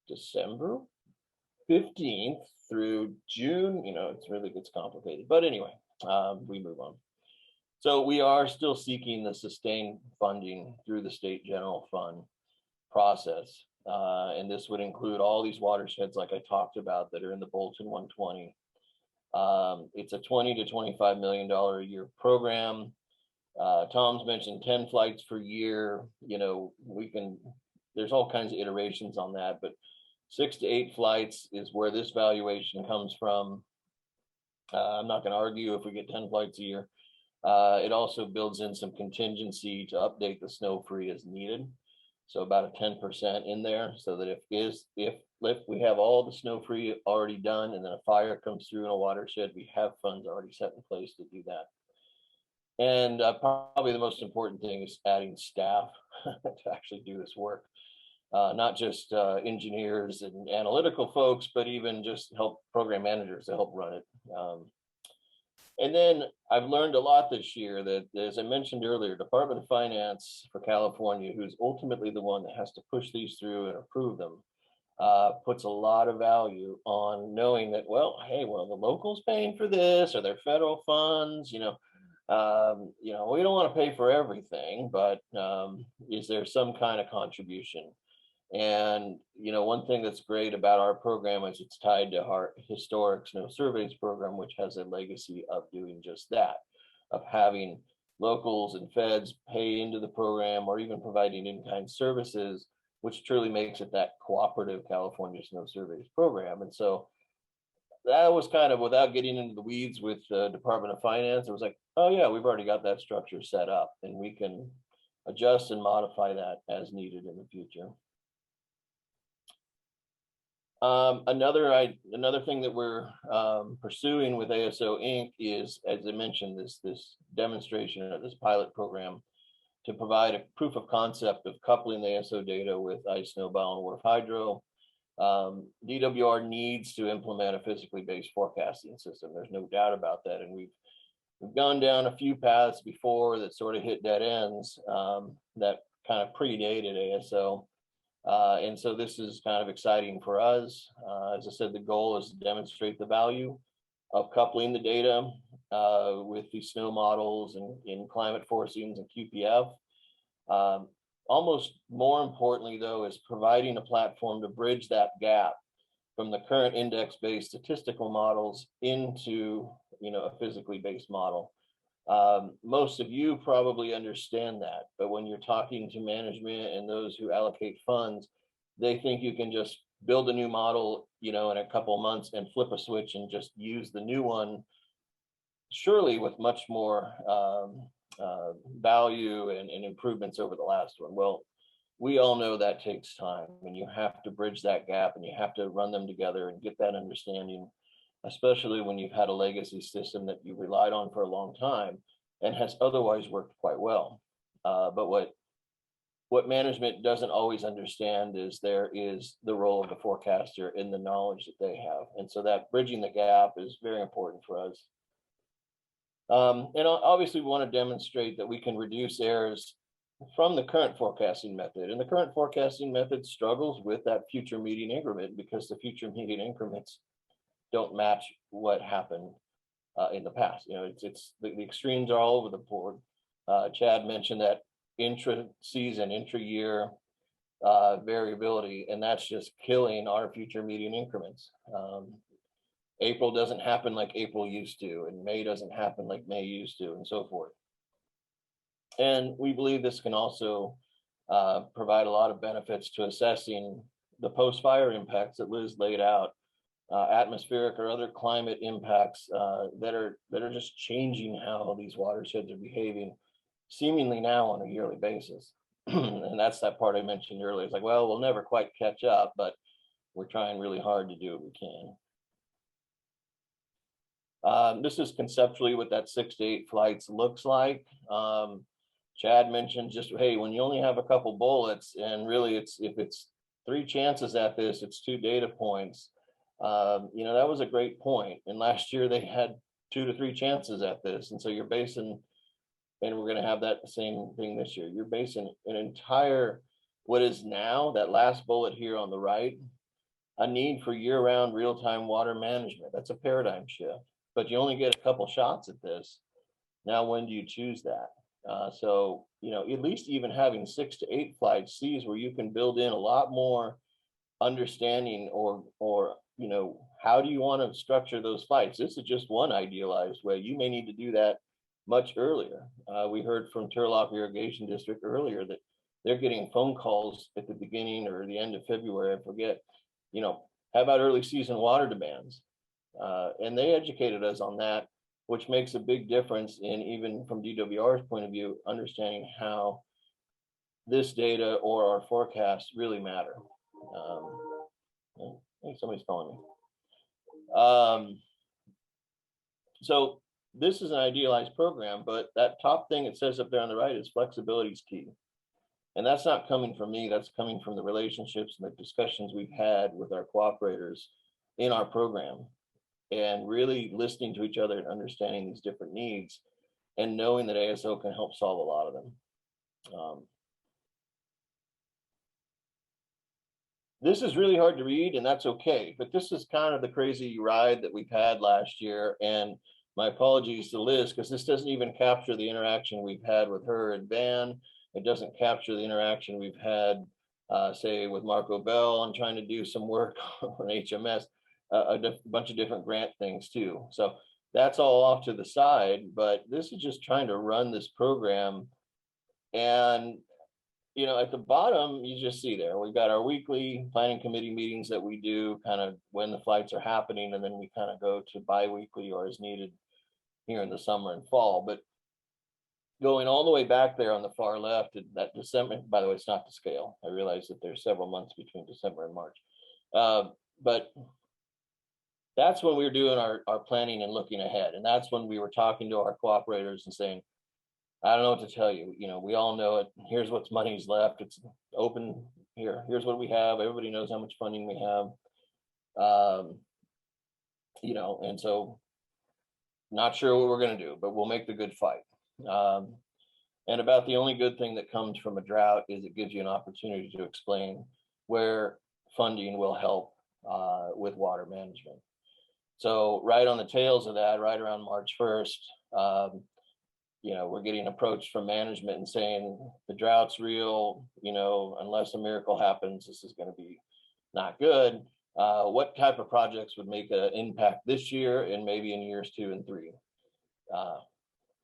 December 15th through June. It really gets complicated, but anyway, we move on. So we are still seeking the sustained funding through the state general fund process, and this would include all these watersheds like I talked about that are in the Bolton 120. It's a $20 to $25 million a year program. Tom's mentioned 10 flights per year. There's all kinds of iterations on that, but 6 to 8 flights is where this valuation comes from. I'm not going to argue if we get 10 flights a year. It also builds in some contingency to update the snow free as needed. So about a 10% in there, so that if we have all the snow free already done and then a fire comes through in a watershed, we have funds already set in place to do that. And probably the most important thing is adding staff to actually do this work. Not just engineers and analytical folks, but even just help program managers to help run it. And then I've learned a lot this year that, as I mentioned earlier, Department of Finance for California, who's ultimately the one that has to push these through and approve them, puts a lot of value on knowing that, the locals paying for this, or their federal funds, we don't want to pay for everything, but is there some kind of contribution? And, one thing that's great about our program is it's tied to our historic snow surveys program, which has a legacy of doing just that, of having locals and feds pay into the program or even providing in-kind services, which truly makes it that cooperative California snow surveys program. And so that was kind of, without getting into the weeds with the Department of Finance, it was like, oh yeah, we've already got that structure set up and we can adjust and modify that as needed in the future. Another thing that we're pursuing with ASO Inc. is, as I mentioned, this demonstration of this pilot program to provide a proof of concept of coupling the ASO data with ice, snow, bow, and wharf hydro. DWR needs to implement a physically based forecasting system. There's no doubt about that. And we've gone down a few paths before that sort of hit dead ends that kind of predated ASO. And so this is kind of exciting for us. As I said, the goal is to demonstrate the value of coupling the data with the snow models and in climate forcings and QPF. Almost more importantly, though, is providing a platform to bridge that gap from the current index-based statistical models into, a physically based model. Most of you probably understand that, but when you're talking to management and those who allocate funds, they think you can just build a new model, in a couple of months and flip a switch and just use the new one, surely with much more value and improvements over the last one. Well, we all know that takes time, and you have to bridge that gap and you have to run them together and get that understanding, especially when you've had a legacy system that you relied on for a long time and has otherwise worked quite well. But what management doesn't always understand is there is the role of the forecaster in the knowledge that they have. And so that bridging the gap is very important for us. And obviously we want to demonstrate that we can reduce errors from the current forecasting method. And the current forecasting method struggles with that future median increment because the future median increments don't match what happened in the past. It's the extremes are all over the board. Chad mentioned that intra-season, intra-year variability, and that's just killing our future median increments. April doesn't happen like April used to, and May doesn't happen like May used to, and so forth. And we believe this can also provide a lot of benefits to assessing the post-fire impacts that Liz laid out, atmospheric or other climate impacts that are just changing how these watersheds are behaving, seemingly now on a yearly basis. And that's that part I mentioned earlier. It's like, well, we'll never quite catch up, but we're trying really hard to do what we can. This is conceptually what that 6 to 8 flights looks like. Chad mentioned just, hey, when you only have a couple bullets, and really if it's 3 chances at this, it's 2 data points. That was a great point. And last year they had 2 to 3 chances at this. And so you're basing, and we're going to have that same thing this year. You're basing an entire, what is now that last bullet here on the right, a need for year-round real-time water management. That's a paradigm shift, but you only get a couple shots at this. Now, when do you choose that? So, at least even having 6 to 8 flights sees where you can build in a lot more understanding or how do you want to structure those flights? This is just one idealized way. You may need to do that much earlier. We heard from Turlock Irrigation District earlier that they're getting phone calls at the beginning or the end of February, I forget, how about early season water demands? And they educated us on that, which makes a big difference in, even from DWR's point of view, understanding how this data or our forecasts really matter. I think somebody's calling me. So this is an idealized program, but that top thing it says up there on the right is flexibility is key. And that's not coming from me, that's coming from the relationships and the discussions we've had with our cooperators in our program, and really listening to each other and understanding these different needs and knowing that ASO can help solve a lot of them. This is really hard to read, and that's okay, but this is kind of the crazy ride that we've had last year. And my apologies to Liz, because this doesn't even capture the interaction we've had with her and Van. It doesn't capture the interaction we've had, say, with Marco Bell on trying to do some work on HMS, a bunch of different grant things too. So that's all off to the side, but this is just trying to run this program. And at the bottom, you just see there, we've got our weekly planning committee meetings that we do kind of when the flights are happening, and then we kind of go to bi-weekly or as needed here in the summer and fall. But going all the way back there on the far left, that December, by the way, it's not to scale. I realize that there's several months between December and March. But that's when we were doing our planning and looking ahead. And that's when we were talking to our cooperators and saying, I don't know what to tell you. We all know it. Here's what's money's left. It's open. here's what we have. Everybody knows how much funding we have. You know, and so not sure what we're going to do, but we'll make the good fight. And about the only good thing that comes from a drought is it gives you an opportunity to explain where funding will help with water management. So right on the tails of that, right around March 1st, you know, we're getting approached from management and saying the drought's real, you know, unless a miracle happens, this is going to be not good. What type of projects would make an impact this year and maybe in years 2 and 3?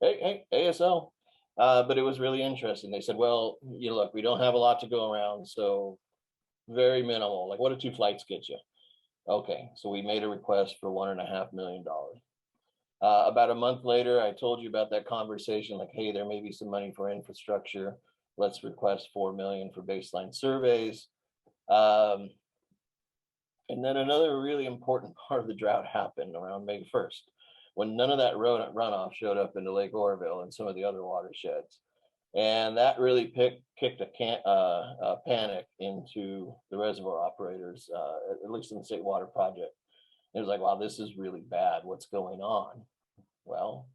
Hey, ASO. But it was really interesting. They said, well, you look, we don't have a lot to go around, so very minimal. Like, what do 2 flights get you? Okay, so we made a request for $1.5 million. About a month later, I told you about that conversation, like, hey, there may be some money for infrastructure. Let's request $4 million for baseline surveys. And then another really important part of the drought happened around May 1st, when none of that runoff showed up into Lake Oroville and some of the other watersheds. And that really kicked a panic into the reservoir operators, at least in the State Water Project. It was like, wow, this is really bad. What's going on? Well,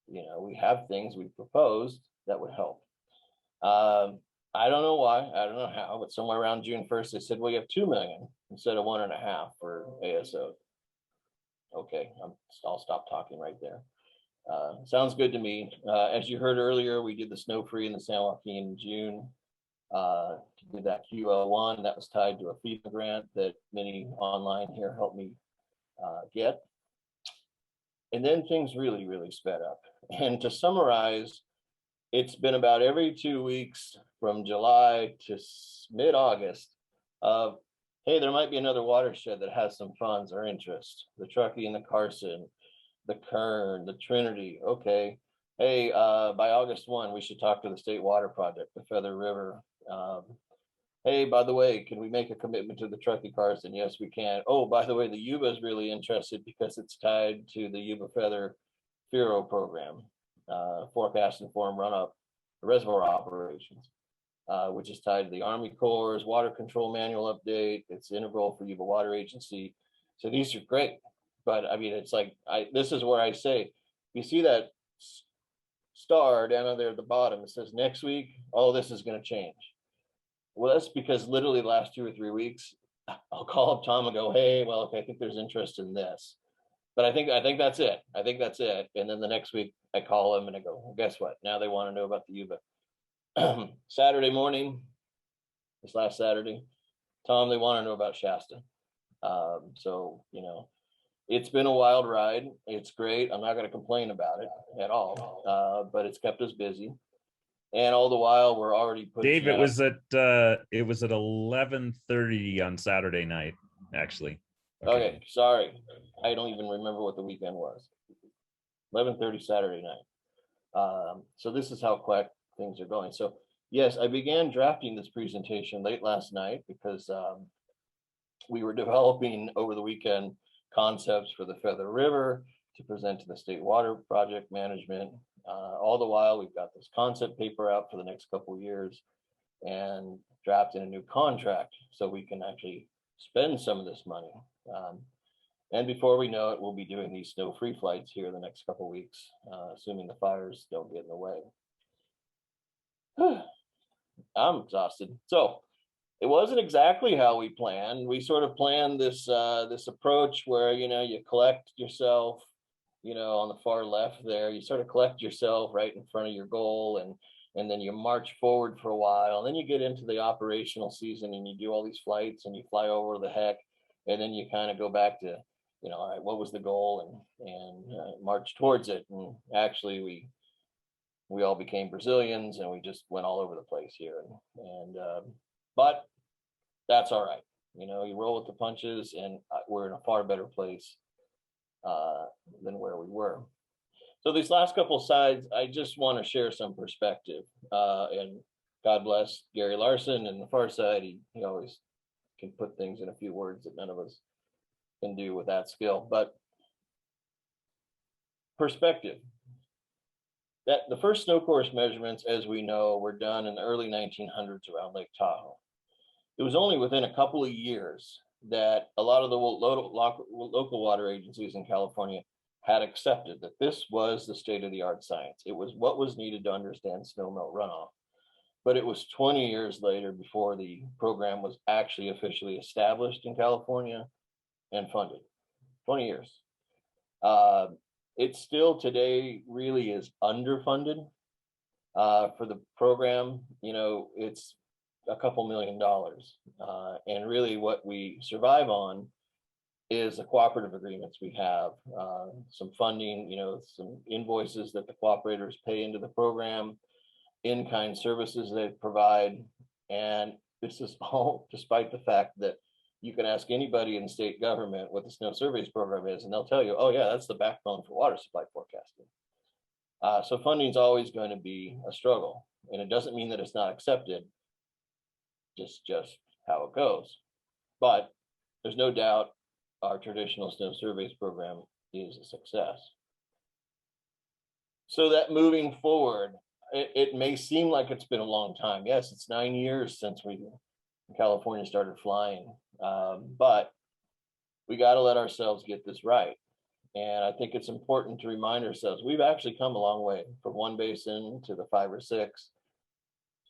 you know, we have things we proposed that would help. I don't know why, I don't know how, but somewhere around June 1st, they said, well, you have $2 million instead of 1.5 for ASO. Okay, I'll stop talking right there. Sounds good to me. As you heard earlier, we did the snow free in the San Joaquin in June. Did that QL1 that was tied to a FEMA grant that many online here helped me get. And then things really, really sped up. And to summarize, it's been about every 2 weeks from July to mid-August of, hey, there might be another watershed that has some funds or interest. The Truckee and the Carson, the Kern, the Trinity. Okay, hey, by August 1, we should talk to the State Water Project, the Feather River. Hey, by the way, can we make a commitment to the Truckee Carson? Yes, we can. Oh, by the way, the Yuba is really interested because it's tied to the Yuba Feather FERO program, Forecast Informed Run-Up Reservoir Operations, which is tied to the Army Corps' Water Control Manual Update. It's integral for Yuba Water Agency. So these are great. But I mean, it's like, this is where I say, you see that star down there at the bottom, it says next week, oh, this is going to change. Well, that's because literally the last 2 or 3 weeks, I'll call up Tom and go, hey, well, okay, I think there's interest in this. But I think that's it. I think that's it. And then the next week I call him and I go, well, guess what? Now they want to know about the Yuba. Saturday morning, this last Saturday, Tom, they want to know about Shasta. So, you know, it's been a wild ride. It's great. I'm not going to complain about it at all, but it's kept us busy. And all the while, we're already putting. Dave, it was at 11:30 on Saturday night, actually. Okay, sorry, I don't even remember what the weekend was. 11:30 Saturday night. So this is how quick things are going. So yes, I began drafting this presentation late last night because we were developing over the weekend concepts for the Feather River to present to the State Water Project Management. All the while, we've got this concept paper out for the next couple of years and drafting a new contract so we can actually spend some of this money. And before we know it, we'll be doing these snow-free flights here the next couple of weeks, assuming the fires don't get in the way. I'm exhausted. So it wasn't exactly how we planned. We sort of planned this this approach where, you know, you collect yourself, you know, on the far left there, you sort of collect yourself right in front of your goal, and then you march forward for a while, and then you get into the operational season and you do all these flights and you fly over the heck, and then you kind of go back to, you know, all right, what was the goal, and march towards it. And actually we all became Brazilians and we just went all over the place here, but that's all right. You know, you roll with the punches, and we're in a far better place than where we were. So these last couple slides, I just want to share some perspective. And God bless Gary Larson and the far side. He always can put things in a few words that none of us can do with that skill. But perspective. That the first snow course measurements, as we know, were done in the early 1900s around Lake Tahoe. it was only within a couple of years that a lot of the local water agencies in California had accepted that this was the state-of-the-art science. It was what was needed to understand snowmelt runoff. But it was 20 years later before the program was actually officially established in California and funded. 20 years. It still today really is underfunded for the program. You know, it's a couple $1 million. And really what we survive on is the cooperative agreements we have, some funding, you know, some invoices that the cooperators pay into the program, in-kind services they provide. And this is all despite the fact that you can ask anybody in state government what the snow surveys program is, and they'll tell you, oh yeah, that's the backbone for water supply forecasting. So funding is always going to be a struggle, and it doesn't mean that it's not accepted, just how it goes. But there's no doubt our traditional snow surveys program is a success. So that moving forward, it may seem like it's been a long time. Yes, it's 9 years since we in California started flying, but we got to let ourselves get this right. And I think it's important to remind ourselves we've actually come a long way from one basin to the 5 or 6,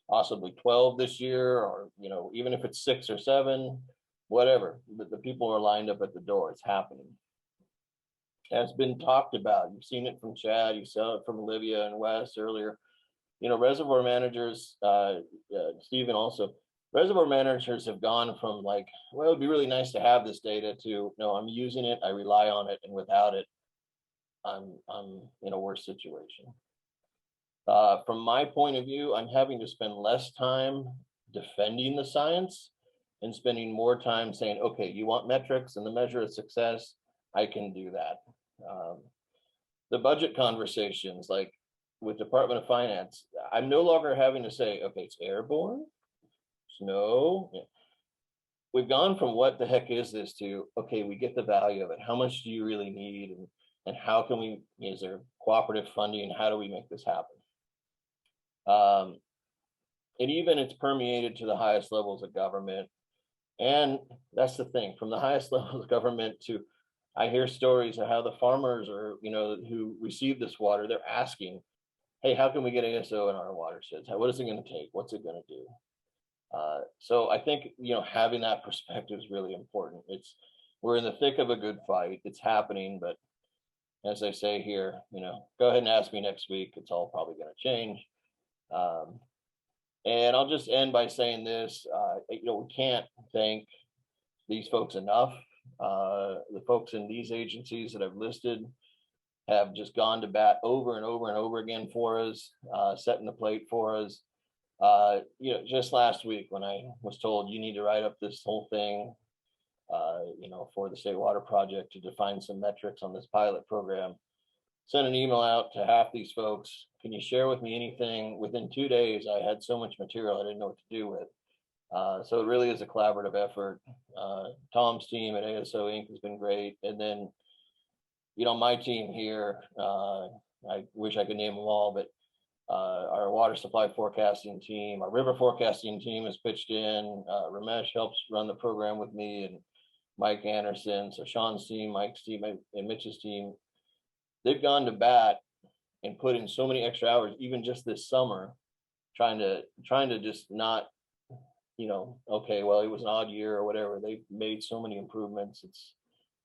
possibly 12 this year, or you know, even if it's 6 or 7, whatever. But the people are lined up at the door. It's happening. It's been talked about. You've seen it from Chad. You saw it from Olivia and Wes earlier. You know, reservoir managers, Stephen also. Reservoir managers have gone from like, well, it'd be really nice to have this data to, no, I'm using it, I rely on it, and without it, I'm in a worse situation. From my point of view, I'm having to spend less time defending the science and spending more time saying, okay, you want metrics and the measure of success, I can do that. The budget conversations, like with Department of Finance, I'm no longer having to say, okay, it's airborne, snow. We've gone from what the heck is this to, okay, we get the value of it. How much do you really need? And how can we, is there cooperative funding? How do we make this happen? And even it's permeated to the highest levels of government. And that's the thing, from the highest levels of government to, I hear stories of how the farmers are, you know, who receive this water, they're asking, hey, how can we get ASO in our watersheds? What is it going to take? What's it going to do? So I think, you know, having that perspective is really important. We're in the thick of a good fight. It's happening, but as I say here, you know, go ahead and ask me next week. It's all probably going to change. And I'll just end by saying this, you know, we can't thank these folks enough. The folks in these agencies that I've listed have just gone to bat over and over and over again for us, setting the plate for us. You know, just last week when I was told you need to write up this whole thing, you know, for the State Water Project to define some metrics on this pilot program, sent an email out to half these folks. Can you share with me anything? Within 2 days, I had so much material I didn't know what to do with. So it really is a collaborative effort. Tom's team at ASO Inc. has been great. And then, you know, my team here, I wish I could name them all, but our water supply forecasting team, our river forecasting team has pitched in. Ramesh helps run the program with me, and Mike Anderson. So Sean's team, Mike's team, and Mitch's team, they've gone to bat and put in so many extra hours, even just this summer, trying to just not, you know, okay, well, it was an odd year or whatever. They've made so many improvements.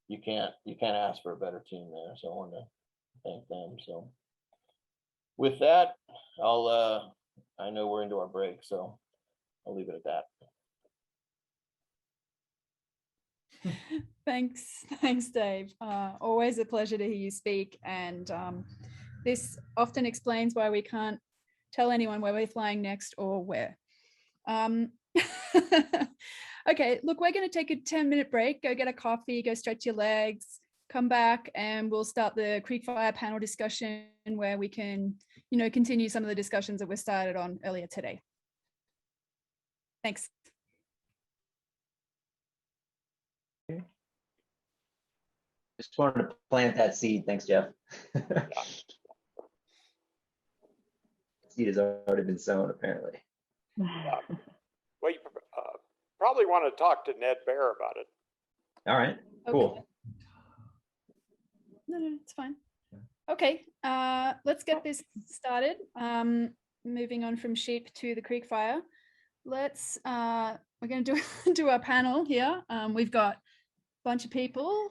You can't ask for a better team there. So I want to thank them. So with that, I know we're into our break, so I'll leave it at that. Thanks, Dave. Always a pleasure to hear you speak, and this often explains why we can't tell anyone where we're flying next or where. Okay, look, we're going to take a 10-minute break, go get a coffee, go stretch your legs, come back, and we'll start the Creekfire panel discussion where we can, you know, continue some of the discussions that were started on earlier today. Thanks. Just wanted to plant that seed. Thanks, Jeff. Seed has already been sown, apparently. Well, probably want to talk to Ned Bear about it. All right, cool. No, it's fine. Okay, let's get this started. Moving on from sheep to the creek fire. Let's we're going to do our panel here. We've got a bunch of people.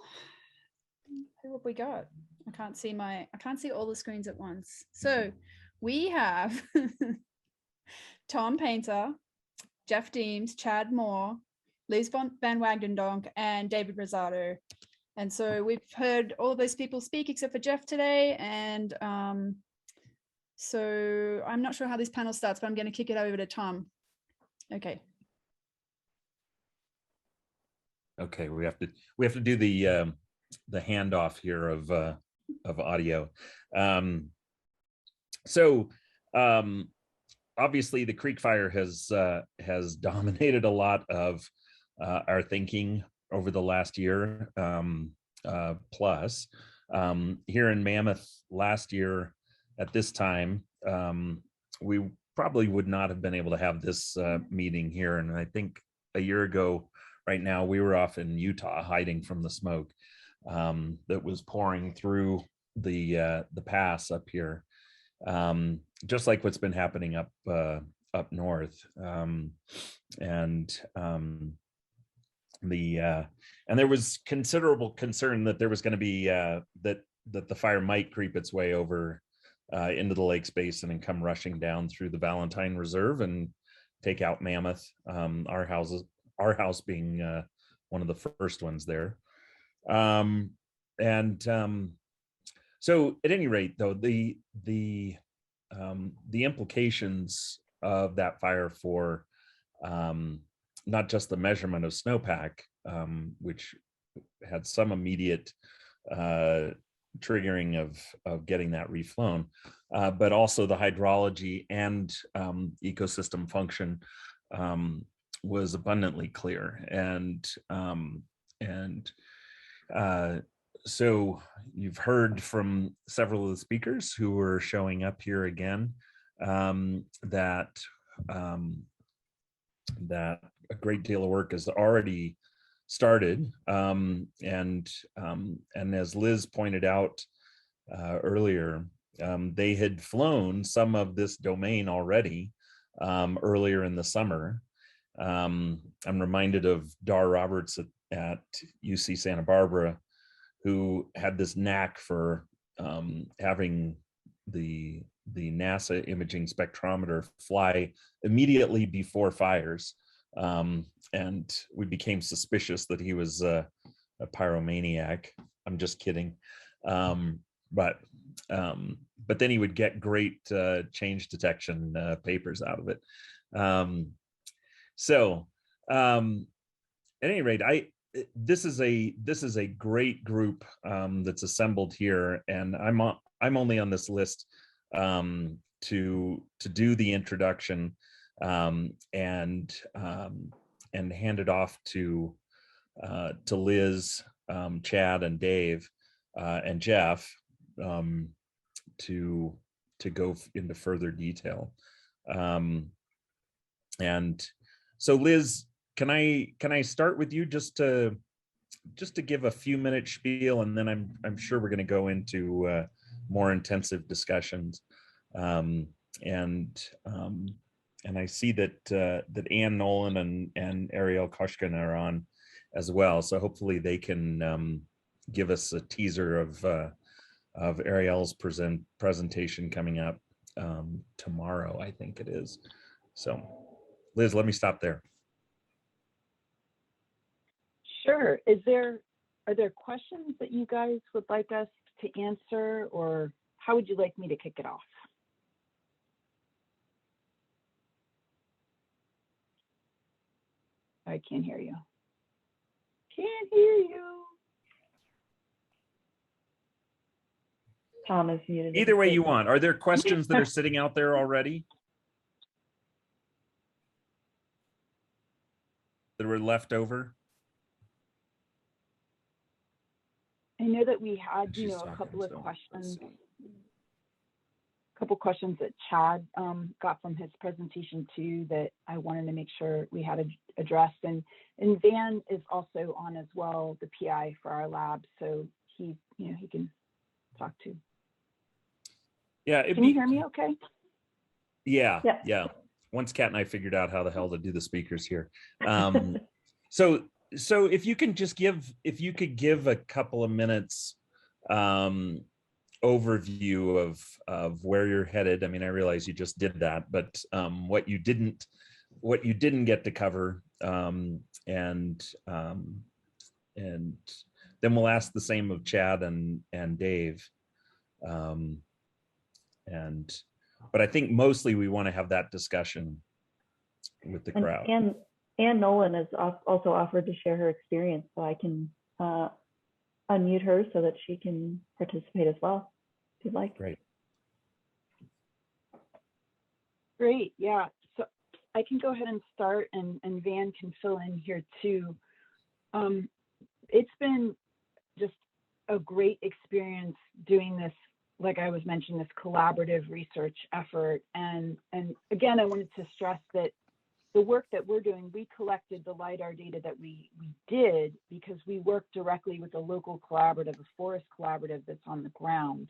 Who have we got? I can't see all the screens at once. So we have Tom Painter, Jeff Deems, Chad Moore, Liz Van Wagtendonk, and David Rizzardo. And so we've heard all of those people speak except for Jeff today. And so I'm not sure how this panel starts, but I'm going to kick it over to Tom. Okay. Okay, we have to do the handoff here of audio. Obviously the creek fire has dominated a lot of our thinking over the last year plus. Here in Mammoth last year at this time, we probably would not have been able to have this meeting here. And I think a year ago right now, we were off in Utah hiding from the smoke that was pouring through the pass up here, just like what's been happening up north. And there was considerable concern that there was going to be that the fire might creep its way over into the Lakes Basin and come rushing down through the Valentine Reserve and take out Mammoth. Our house being one of the first ones there. So at any rate, though, the implications of that fire for not just the measurement of snowpack, which had some immediate triggering of getting that reflown, but also the hydrology and ecosystem function was abundantly clear. So you've heard from several of the speakers who are showing up here again that a great deal of work has already started, and as Liz pointed out earlier, they had flown some of this domain already earlier in the summer. I'm reminded of Dar Roberts at UC Santa Barbara, who had this knack for having the NASA imaging spectrometer fly immediately before fires. And we became suspicious that he was a pyromaniac. I'm just kidding. But then he would get great change detection papers out of it. At any rate, this is a great group that's assembled here, and I'm only on this list to do the introduction and hand it off to Liz, Chad, and Dave, and Jeff to go into further detail. And so, Liz, can I start with you just to give a few minute spiel, and then I'm sure we're going to go into more intensive discussions. And I see that Ann Nolan and Ariel Koshkin are on as well. So hopefully they can give us a teaser of Ariel's presentation coming up tomorrow, I think it is. So Liz, let me stop there. Sure. Are there questions that you guys would like us to answer, or how would you like me to kick it off? I can't hear you. Can't hear you. Tom is muted. Either way you want. Are there questions that are sitting out there already that were left over? I know that we had, a couple of questions couple questions that Chad got from his presentation too that I wanted to make sure we had addressed. And Van is also on as well, the PI for our lab, so he can talk to. Yeah. Can you hear me okay? Yeah. Once Kat and I figured out how the hell to do the speakers here. So if you could give a couple of minutes overview of where you're headed. I mean, I realize you just did that, but what you didn't get to cover, and then we'll ask the same of Chad and Dave. But I think mostly we want to have that discussion with the crowd. And Nolan has also offered to share her experience, so I can unmute her so that she can participate as well, if you'd like. Great, yeah. So I can go ahead and start, and Van can fill in here too. It's been just a great experience doing this, like I was mentioning, this collaborative research effort. And again, I wanted to stress that the work that we're doing, we collected the LiDAR data that we did because we worked directly with a local collaborative, a forest collaborative that's on the ground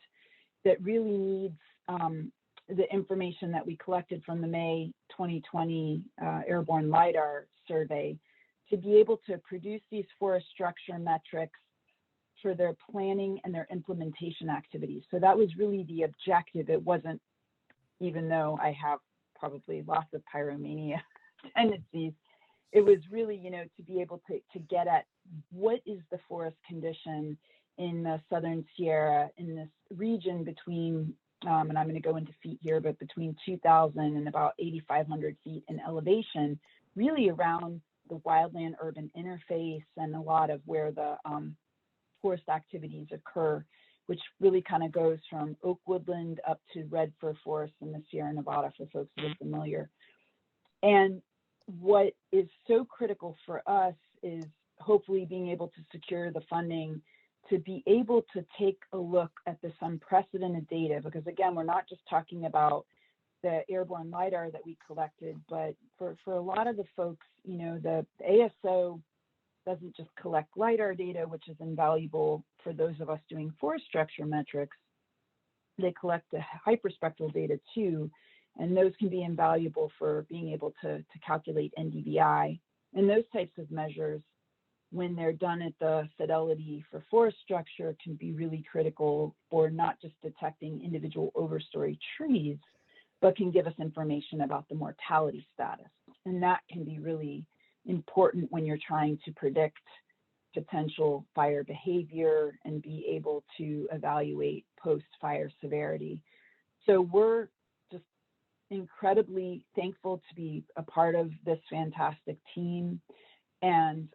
that really needs the information that we collected from the May 2020 Airborne LiDAR survey to be able to produce these forest structure metrics for their planning and their implementation activities. So that was really the objective. It wasn't, even though I have probably lots of pyromania tendencies, it was really, to be able to get at what is the forest condition in the Southern Sierra, in this region between, and I'm going to go into feet here, but between 2,000 and about 8,500 feet in elevation, really around the wildland-urban interface and a lot of where the forest activities occur, which really kind of goes from oak woodland up to red fir forest in the Sierra Nevada for folks who are familiar. And what is so critical for us is hopefully being able to secure the funding to be able to take a look at this unprecedented data, because again, we're not just talking about the airborne LiDAR that we collected, but for a lot of the folks, the ASO doesn't just collect LiDAR data, which is invaluable for those of us doing forest structure metrics. They collect the hyperspectral data too, and those can be invaluable for being able to calculate NDVI. And those types of measures, when they're done at the fidelity for forest structure, can be really critical for not just detecting individual overstory trees, but can give us information about the mortality status. And that can be really important when you're trying to predict potential fire behavior and be able to evaluate post-fire severity. So we're just incredibly thankful to be a part of this fantastic team and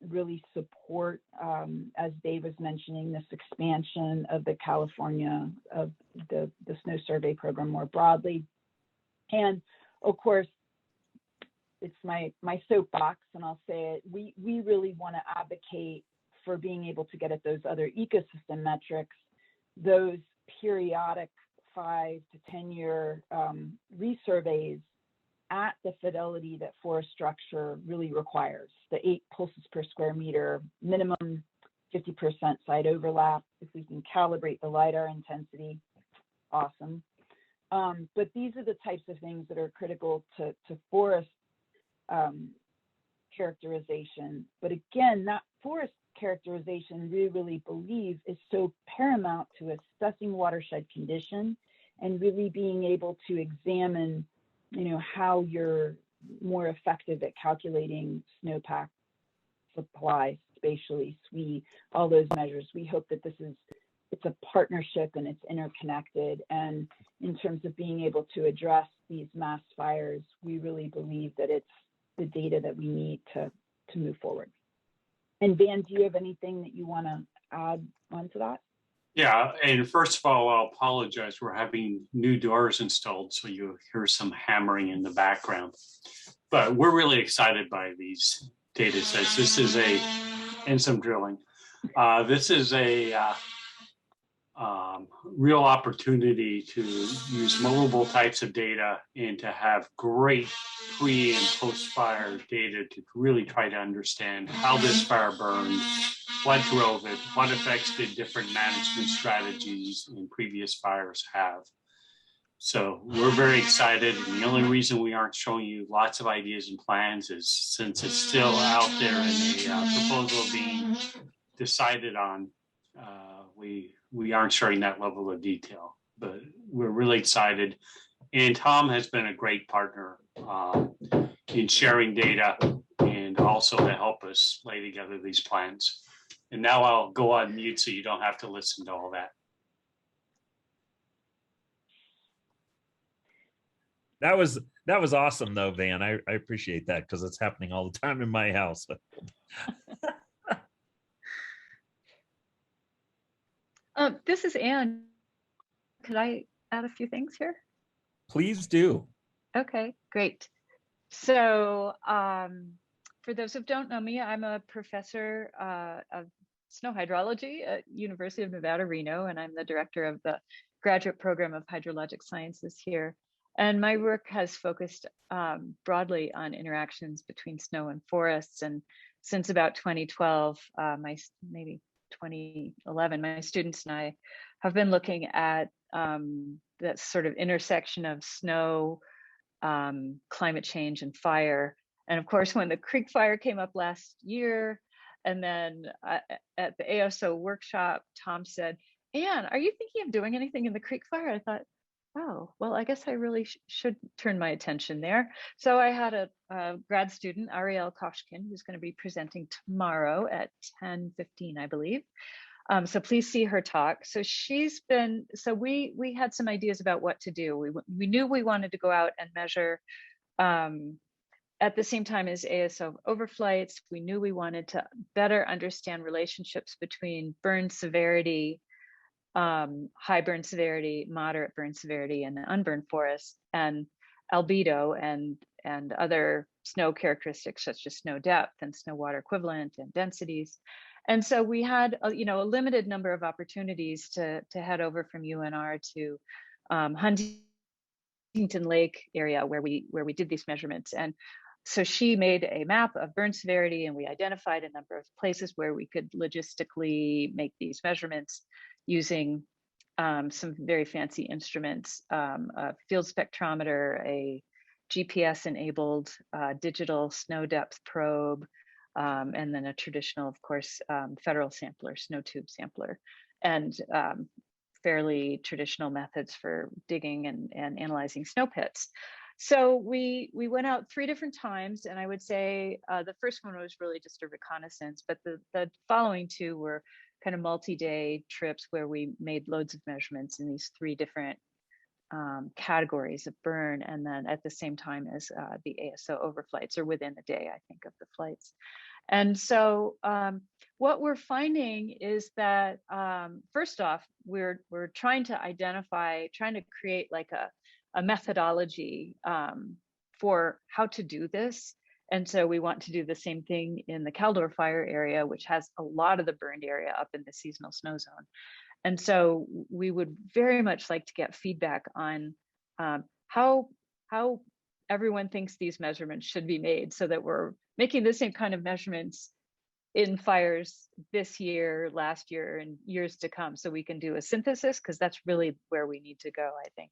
really support, as Dave was mentioning, this expansion of the California, of the snow survey program more broadly. And of course, it's my soapbox, and I'll say it, we really want to advocate for being able to get at those other ecosystem metrics, those periodic 5 to 10 year resurveys at the fidelity that forest structure really requires, the 8 pulses per square meter, minimum 50% site overlap. If we can calibrate the LiDAR intensity, awesome. But these are the types of things that are critical to forest characterization. But again, that forest characterization we really believe is so paramount to assessing watershed condition and really being able to examine, how you're more effective at calculating snowpack supply spatially, all those measures. We hope that it's a partnership and it's interconnected. And in terms of being able to address these mass fires, we really believe that it's the data that we need to move forward. And Van, do you have anything that you want to add onto that? Yeah, and first of all, I'll apologize. We're having new doors installed, so you hear some hammering in the background. But we're really excited by these data sets. And some drilling. This is a real opportunity to use multiple types of data and to have great pre and post fire data to really try to understand how this fire burned, what drove it, what effects did different management strategies in previous fires have. So we're very excited. And the only reason we aren't showing you lots of ideas and plans is since it's still out there in a proposal being decided on, we aren't sharing that level of detail, but we're really excited. And Tom has been a great partner in sharing data and also to help us lay together these plans. And now I'll go on mute so you don't have to listen to all that. That was awesome though, Van. I appreciate that because it's happening all the time in my house. This is Anne. Could I add a few things here? Please do. Okay, great. So for those who don't know me, I'm a professor of snow hydrology at University of Nevada, Reno, and I'm the director of the graduate program of hydrologic sciences here. And my work has focused broadly on interactions between snow and forests. And since about 2012, maybe 2011, my students and I have been looking at that sort of intersection of snow, climate change, and fire. And of course, when the Creek Fire came up last year, and then at the ASO workshop, Tom said, "Anne, are you thinking of doing anything in the Creek Fire?" I thought, oh, well, I guess I really should turn my attention there. So I had a grad student, Ariel Koshkin, who's going to be presenting tomorrow at 10:15, I believe. So please see her talk. So we had some ideas about what to do. We knew we wanted to go out and measure at the same time as ASO overflights. We knew we wanted to better understand relationships between burn severity, high burn severity, moderate burn severity, and unburned forests, and albedo and other snow characteristics such as snow depth and snow water equivalent and densities. And so we had a limited number of opportunities to head over from UNR to Huntington Lake area where we did these measurements. And so she made a map of burn severity, and we identified a number of places where we could logistically make these measurements using some very fancy instruments, a field spectrometer, a GPS-enabled digital snow depth probe, and then a traditional, of course, federal sampler, snow tube sampler, and fairly traditional methods for digging and analyzing snow pits. So we went out 3 different times, and I would say the first one was really just a reconnaissance, but the following 2 were kind of multi-day trips where we made loads of measurements in these 3 different categories of burn, and then at the same time as the ASO overflights, or within a day, I think, of the flights. And so what we're finding is that first off, we're trying to create like a methodology for how to do this. And so we want to do the same thing in the Caldor Fire area, which has a lot of the burned area up in the seasonal snow zone. And so we would very much like to get feedback on how everyone thinks these measurements should be made, so that we're making the same kind of measurements in fires this year, last year, and years to come, so we can do a synthesis, because that's really where we need to go, I think.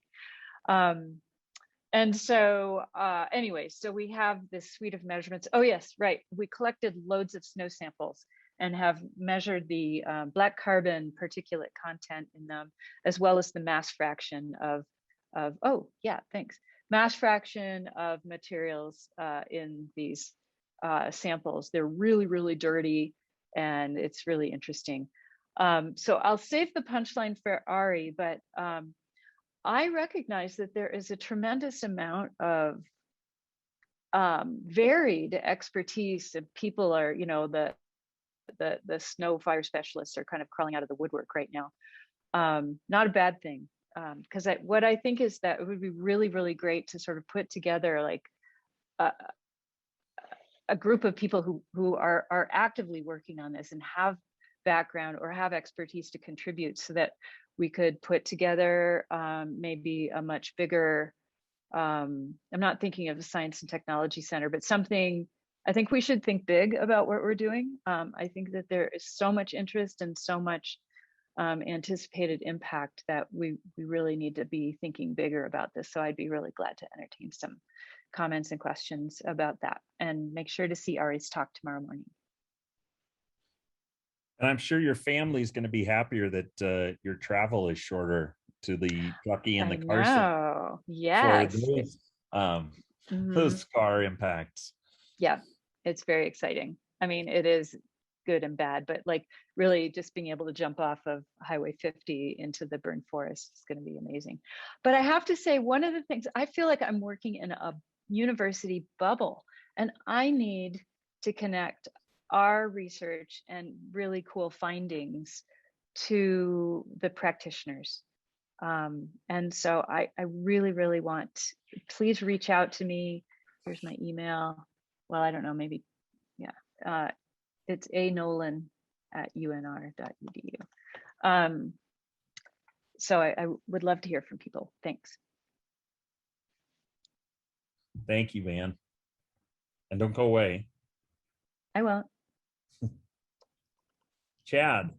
And so anyway, so we have this suite of measurements. Oh yes, right. We collected loads of snow samples and have measured the black carbon particulate content in them, as well as the mass fraction of oh yeah, thanks. Mass fraction of materials in these samples. They're really, really dirty, and it's really interesting. So I'll save the punchline for Ari, but I recognize that there is a tremendous amount of varied expertise, and people are, the snow fire specialists are kind of crawling out of the woodwork right now. Not a bad thing, because what I think is that it would be really, really great to sort of put together like a group of people who are actively working on this and have background or have expertise to contribute, so that we could put together maybe a much bigger, I'm not thinking of a science and technology center, but something, I think we should think big about what we're doing. I think that there is so much interest and so much anticipated impact that we really need to be thinking bigger about this. So I'd be really glad to entertain some comments and questions about that, and make sure to see Ari's talk tomorrow morning. And I'm sure your family is going to be happier that your travel is shorter to the Truckee and the Carson. Yes. For those car impacts. Yeah, it's very exciting. I mean, it is good and bad, but like really just being able to jump off of Highway 50 into the burned forest is going to be amazing. But I have to say, one of the things, I feel like I'm working in a university bubble, and I need to connect our research and really cool findings to the practitioners. And so I really, really want, please reach out to me. Here's my email. Well, I don't know, maybe, yeah. It's anolan@unr.edu. So I would love to hear from people. Thanks. Thank you, Van. And don't go away. I won't. Chad.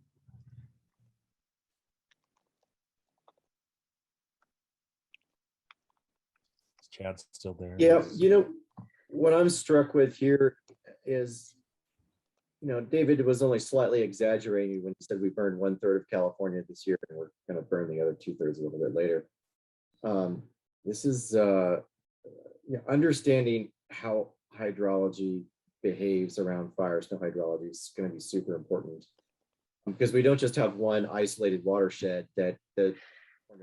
Is Chad still there? Yeah, you know, what I'm struck with here is, you know, David was only slightly exaggerating when he said we burned 1/3 of California this year, and we're going to burn the other 2/3 a little bit later. This is you know, understanding how hydrology behaves around fire. Snow hydrology is going to be super important, because we don't just have one isolated watershed that the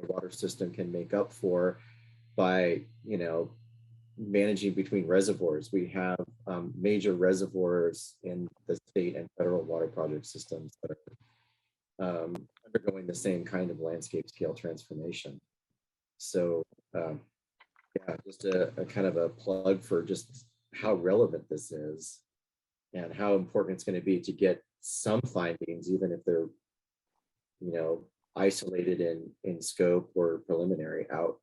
water system can make up for by, you know, managing between reservoirs. We have major reservoirs in the state and federal water project systems that are undergoing the same kind of landscape scale transformation. So yeah, just a kind of a plug for just how relevant this is and how important it's going to be to get some findings, even if they're, you know, isolated in scope or preliminary, out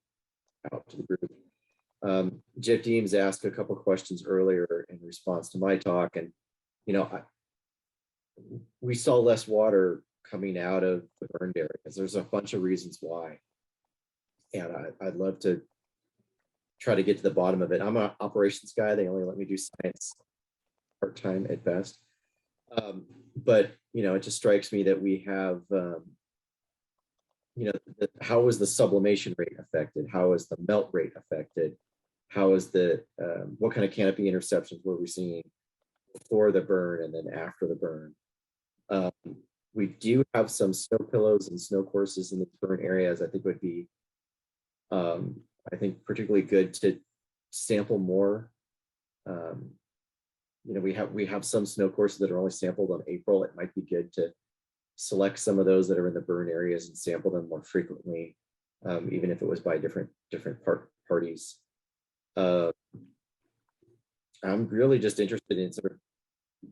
to the group. Jeff Deems asked a couple of questions earlier in response to my talk, and you know, we saw less water coming out of the burned areas. There's a bunch of reasons why, and I'd love to try to get to the bottom of it. I'm an operations guy. They only let me do science part-time at best. But you know, it just strikes me that we have, you know, how is the sublimation rate affected? How is the melt rate affected? How is the, what kind of canopy interceptions were we seeing before the burn and then after the burn? We do have some snow pillows and snow courses in the burn areas. I think would be, I think particularly good to sample more. You know, we have some snow courses that are only sampled on April. It might be good to select some of those that are in the burn areas and sample them more frequently, even if it was by different parties. I'm really just interested in sort of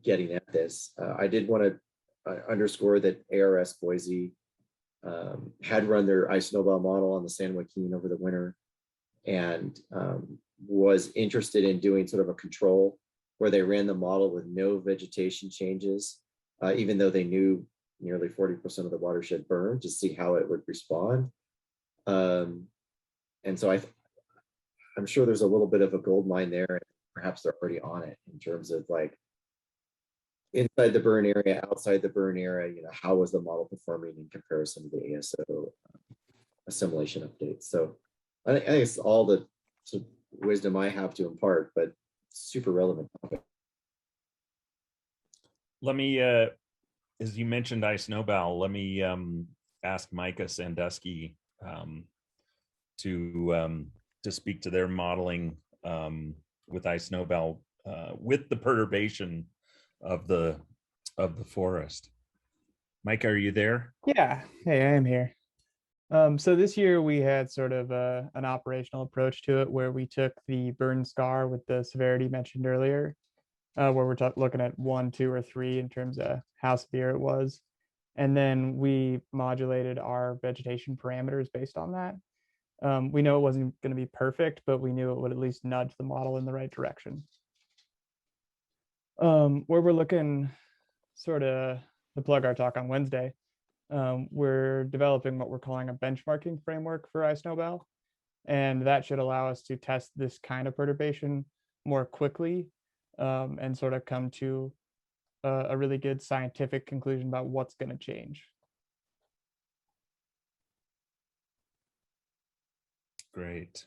getting at this. I did want to underscore that ARS Boise had run their ice snowball model on the San Joaquin over the winter, and was interested in doing sort of a control where they ran the model with no vegetation changes, even though they knew nearly 40% of the watershed burned, to see how it would respond. And so I'm sure there's a little bit of a gold mine there, and perhaps they're already on it in terms of like inside the burn area, outside the burn area, you know, how was the model performing in comparison to the ASO assimilation updates. So I think it's all the sort of wisdom I have to impart, but super relevant topic. Let me, as you mentioned ice snowball, let me ask Micah Sandusky to speak to their modeling with ice snowball with the perturbation of the forest. Micah, are you there? Yeah, hey, I am here. So this year we had sort of an operational approach to it, where we took the burn scar with the severity mentioned earlier, where we're looking at 1, 2, or 3 in terms of how severe it was. And then we modulated our vegetation parameters based on that. We know it wasn't going to be perfect, but we knew it would at least nudge the model in the right direction. Where we're looking sort of to plug our talk on Wednesday, we're developing what we're calling a benchmarking framework for iSnowbell. And that should allow us to test this kind of perturbation more quickly and sort of come to a really good scientific conclusion about what's going to change. Great.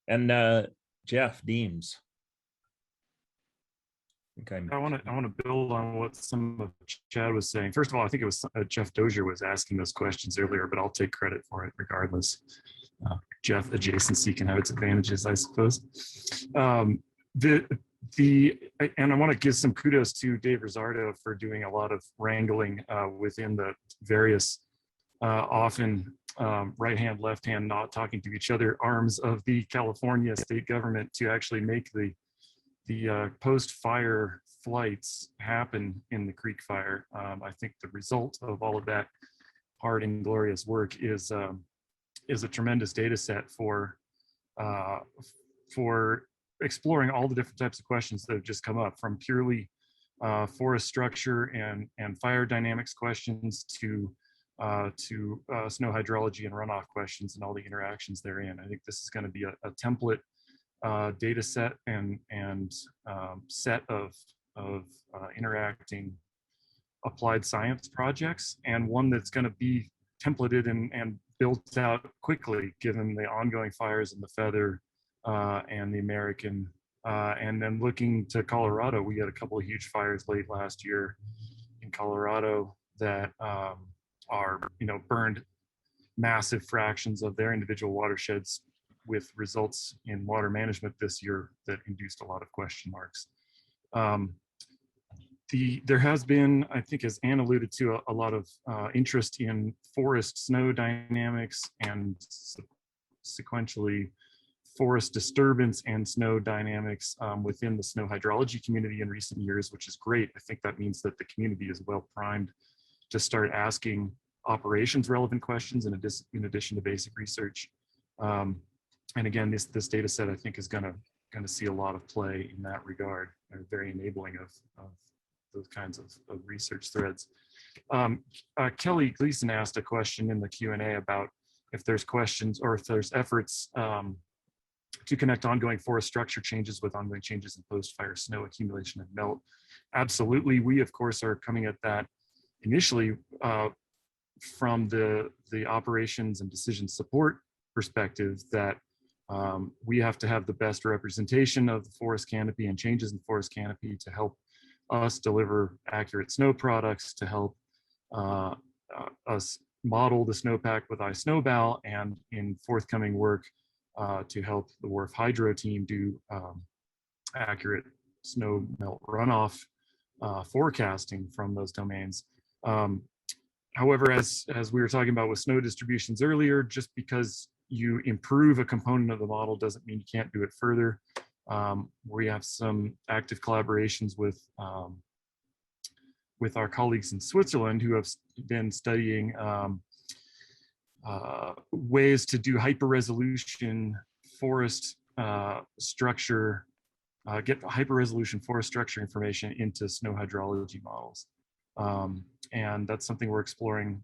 And Jeff, Deems. I want to build on what some of Chad was saying. First of all, I think it was Jeff Dozier was asking those questions earlier, but I'll take credit for it regardless. Jeff, adjacency can have its advantages, I suppose. And I want to give some kudos to Dave Rizzardo for doing a lot of wrangling within the various often right hand, left hand, not talking to each other arms of the California state government to actually make the post-fire flights happen in the Creek Fire. I think the result of all of that hard and glorious work is a tremendous data set for exploring all the different types of questions that have just come up, from purely forest structure and fire dynamics questions to snow hydrology and runoff questions and all the interactions therein. I think this is going to be a template data set and set of interacting applied science projects, and one that's going to be templated and built out quickly given the ongoing fires in the Feather and the American. And then looking to Colorado, we had a couple of huge fires late last year in Colorado that burned massive fractions of their individual watersheds, with results in water management this year that induced a lot of question marks. There has been, I think, as Anne alluded to, a lot of interest in forest snow dynamics and sequentially forest disturbance and snow dynamics within the snow hydrology community in recent years, which is great. I think that means that the community is well primed to start asking operations relevant questions in addition to basic research. And again, this data set, I think, is going to see a lot of play in that regard. They're very enabling of those kinds of research threads. Kelly Gleason asked a question in the Q&A about if there's questions or if there's efforts to connect ongoing forest structure changes with ongoing changes in post-fire snow accumulation and melt. Absolutely. We, of course, are coming at that initially from the operations and decision support perspective, that we have to have the best representation of the forest canopy and changes in forest canopy to help us deliver accurate snow products, to help us model the snowpack with iSnowbell, and in forthcoming work to help the WRF Hydro team do accurate snow melt runoff forecasting from those domains. However, as we were talking about with snow distributions earlier, just because you improve a component of the model doesn't mean you can't do it further. We have some active collaborations with our colleagues in Switzerland who have been studying ways to do hyper-resolution forest structure, get hyper-resolution forest structure information into snow hydrology models. And that's something we're exploring,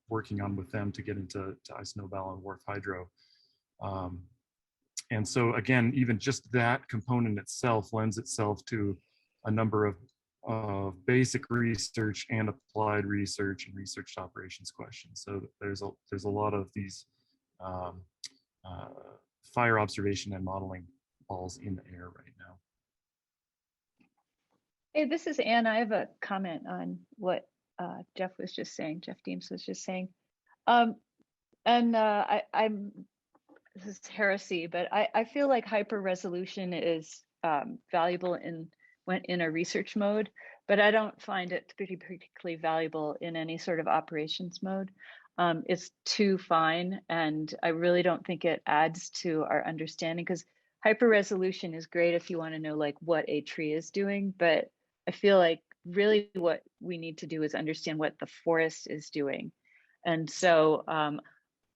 working on with them to get into iSnowbell and WRF Hydro. And so again, even just that component itself lends itself to a number of basic research and applied research and research operations questions. So there's a lot of these fire observation and modeling balls in the air right now. Hey, this is Anne. I have a comment on what Jeff was just saying, Jeff Deems was just saying. This is heresy, but I feel like hyper resolution is valuable in a research mode, but I don't find it particularly valuable in any sort of operations mode. It's too fine, and I really don't think it adds to our understanding, because hyper resolution is great if you want to know like what a tree is doing, but I feel like really what we need to do is understand what the forest is doing. And so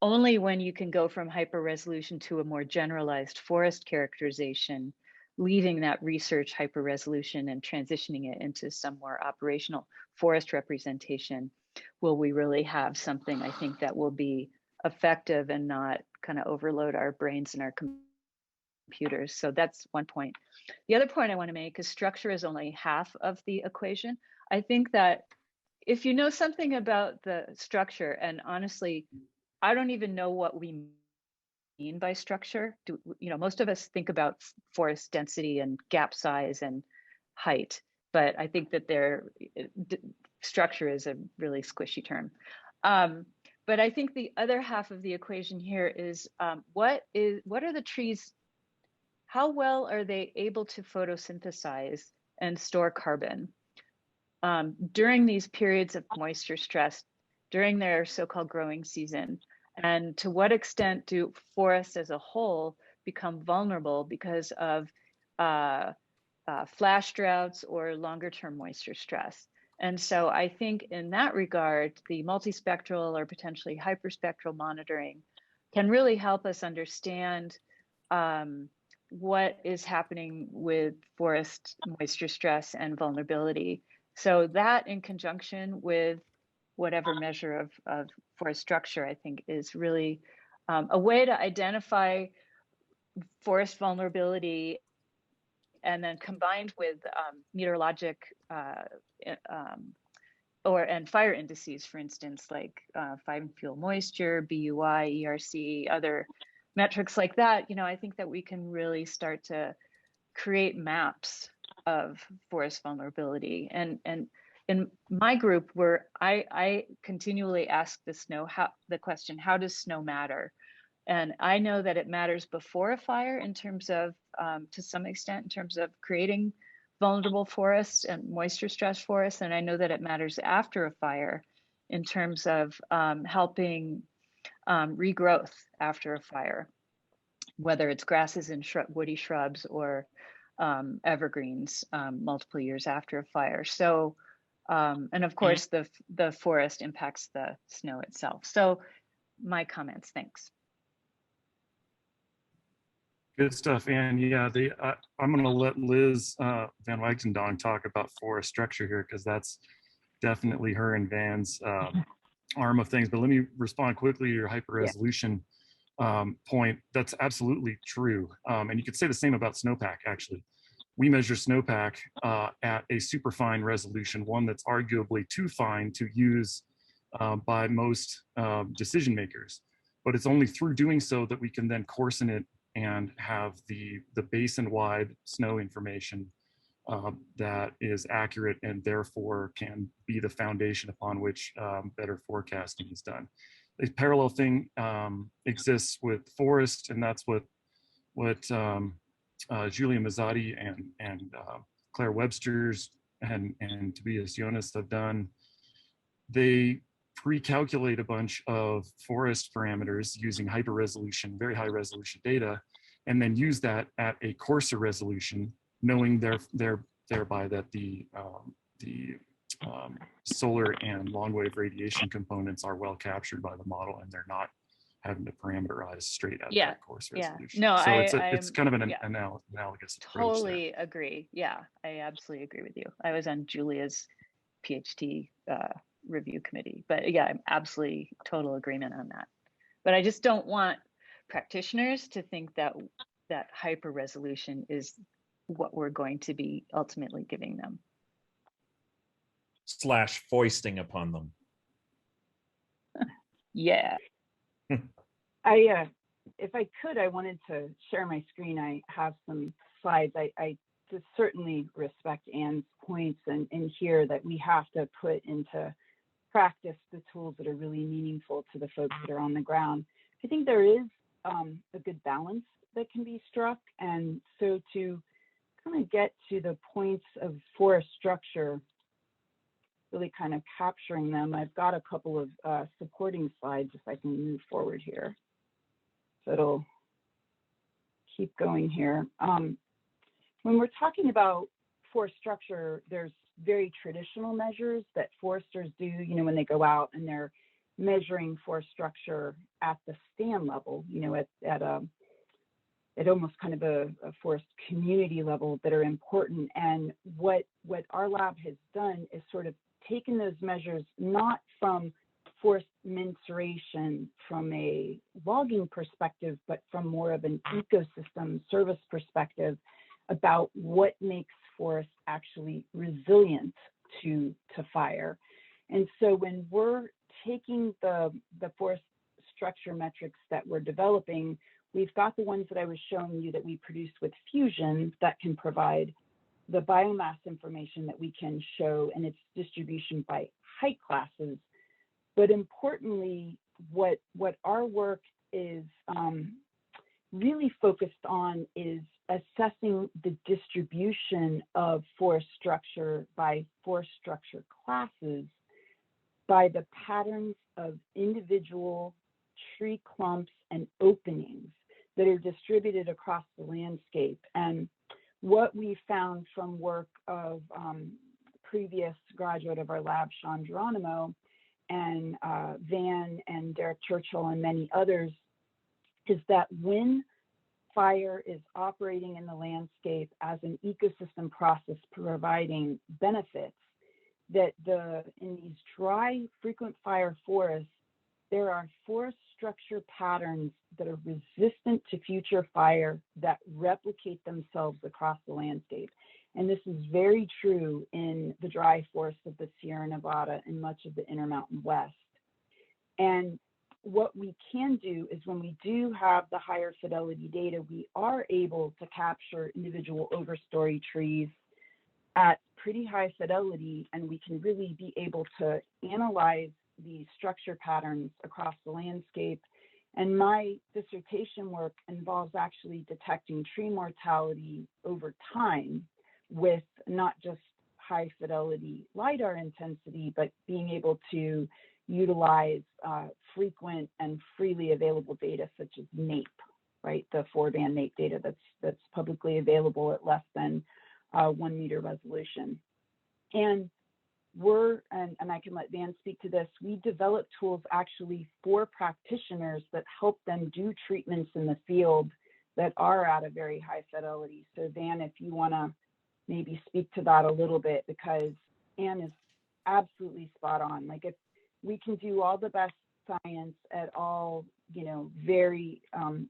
only when you can go from hyper resolution to a more generalized forest characterization, leaving that research hyper resolution and transitioning it into some more operational forest representation, will we really have something, I think, that will be effective and not kind of overload our brains and our computers. So that's one point. The other point I want to make is structure is only half of the equation. I think that if you know something about the structure, and honestly, I don't even know what we mean by structure. Most of us think about forest density and gap size and height, but I think that structure is a really squishy term. But I think the other half of the equation here is what are the trees, how well are they able to photosynthesize and store carbon during these periods of moisture stress, during their so-called growing season? And to what extent do forests as a whole become vulnerable because of flash droughts or longer term moisture stress? And so I think in that regard, the multispectral or potentially hyperspectral monitoring can really help us understand what is happening with forest moisture stress and vulnerability. So that in conjunction with whatever measure of forest structure, I think is really a way to identify forest vulnerability, and then combined with meteorologic and fire indices, for instance, like fine fuel moisture, BUI, ERC, other metrics like that, I think that we can really start to create maps of forest vulnerability. And in my group, where I continually ask the question, how does snow matter? And I know that it matters before a fire in terms of, to some extent, in terms of creating vulnerable forests and moisture stress forests. And I know that it matters after a fire in terms of helping regrowth after a fire, whether it's grasses and woody shrubs or evergreens multiple years after a fire. So, and of course, the forest impacts the snow itself. So my comments, thanks. Good stuff. And yeah, I'm going to let Liz Van Wagtendonk talk about forest structure here, because that's definitely her and Van's arm of things. But let me respond quickly to your hyper resolution point. That's absolutely true. And you could say the same about snowpack, actually. We measure snowpack at a super fine resolution, one that's arguably too fine to use by most decision makers. But it's only through doing so that we can then coarsen it and have the basin-wide snow information that is accurate and therefore can be the foundation upon which better forecasting is done. A parallel thing exists with forest, and that's what Julia Mazzotti and Claire Webster's and Tobias Jonas have done. They pre-calculate a bunch of forest parameters using hyper-resolution, very high-resolution data, and then use that at a coarser resolution, knowing thereby that the solar and long-wave radiation components are well captured by the model, and they're not having to parameterize straight at that coarse resolution. No, so it's kind of an analogous approach. Totally agree. Yeah, I absolutely agree with you. I was on Julia's PhD review committee, but yeah, I'm absolutely total agreement on that. But I just don't want practitioners to think that hyper resolution is what we're going to be ultimately giving them. / foisting upon them. Yeah. If I could, I wanted to share my screen. I have some slides. I just certainly respect Anne's points and here that we have to put into practice the tools that are really meaningful to the folks that are on the ground. I think there is a good balance that can be struck. And so to kind of get to the points of forest structure, really kind of capturing them, I've got a couple of supporting slides if I can move forward here. So it'll keep going here. When we're talking about forest structure, there's very traditional measures that foresters do, you know, when they go out and they're measuring forest structure at the stand level, you know, at almost kind of a forest community level that are important. And what our lab has done is sort of taken those measures, not from forest mensuration from a logging perspective, but from more of an ecosystem service perspective about what makes forests actually resilient to fire. And so when we're taking the forest structure metrics that we're developing, we've got the ones that I was showing you that we produced with Fusion that can provide the biomass information that we can show and its distribution by height classes. But importantly, what our work is really focused on is assessing the distribution of forest structure by forest structure classes by the patterns of individual tree clumps and openings that are distributed across the landscape. And what we found from work of previous graduate of our lab, Sean Geronimo, and Van and Derek Churchill and many others, is that when fire is operating in the landscape as an ecosystem process providing benefits, that in these dry, frequent fire forests, there are forest structure patterns that are resistant to future fire that replicate themselves across the landscape. And this is very true in the dry forests of the Sierra Nevada and much of the Intermountain West. And what we can do is when we do have the higher fidelity data, we are able to capture individual overstory trees at pretty high fidelity, and we can really be able to analyze the structure patterns across the landscape. And my dissertation work involves actually detecting tree mortality over time with not just high fidelity LiDAR intensity, but being able to utilize frequent and freely available data such as NAPE, right? The 4-band NAPE data that's publicly available at less than 1 meter resolution. And and I can let Van speak to this, we develop tools actually for practitioners that help them do treatments in the field that are at a very high fidelity. So Van, if you wanna maybe speak to that a little bit, because Anne is absolutely spot on. Like, if we can do all the best science at all, you know, very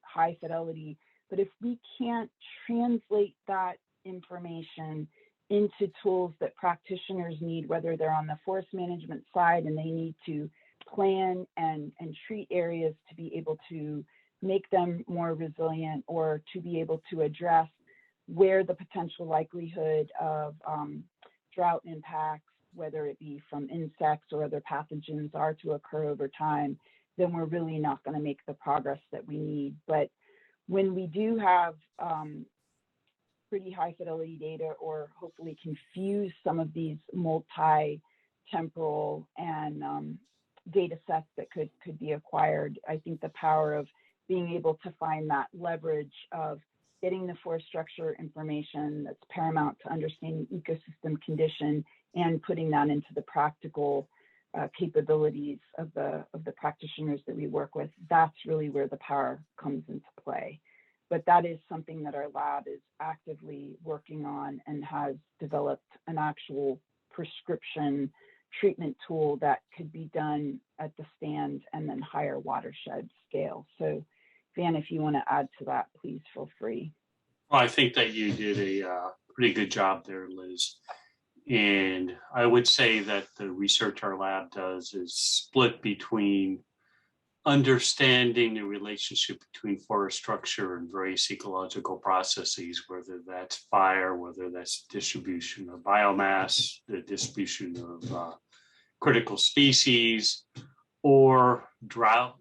high fidelity, but if we can't translate that information into tools that practitioners need, whether they're on the forest management side and they need to plan and treat areas to be able to make them more resilient, or to be able to address where the potential likelihood of drought impacts, whether it be from insects or other pathogens, are to occur over time, then we're really not going to make the progress that we need. But when we do have pretty high fidelity data, or hopefully can fuse some of these multi-temporal and data sets that could be acquired, I think the power of being able to find that leverage of getting the forest structure information that's paramount to understanding ecosystem condition and putting that into the practical capabilities of the practitioners that we work with, that's really where the power comes into play. But that is something that our lab is actively working on and has developed an actual prescription treatment tool that could be done at the stand and then higher watershed scale. So Van, if you want to add to that, please feel free. Well, I think that you did a pretty good job there, Liz. And I would say that the research our lab does is split between understanding the relationship between forest structure and various ecological processes, whether that's fire, whether that's distribution of biomass, the distribution of critical species, or drought,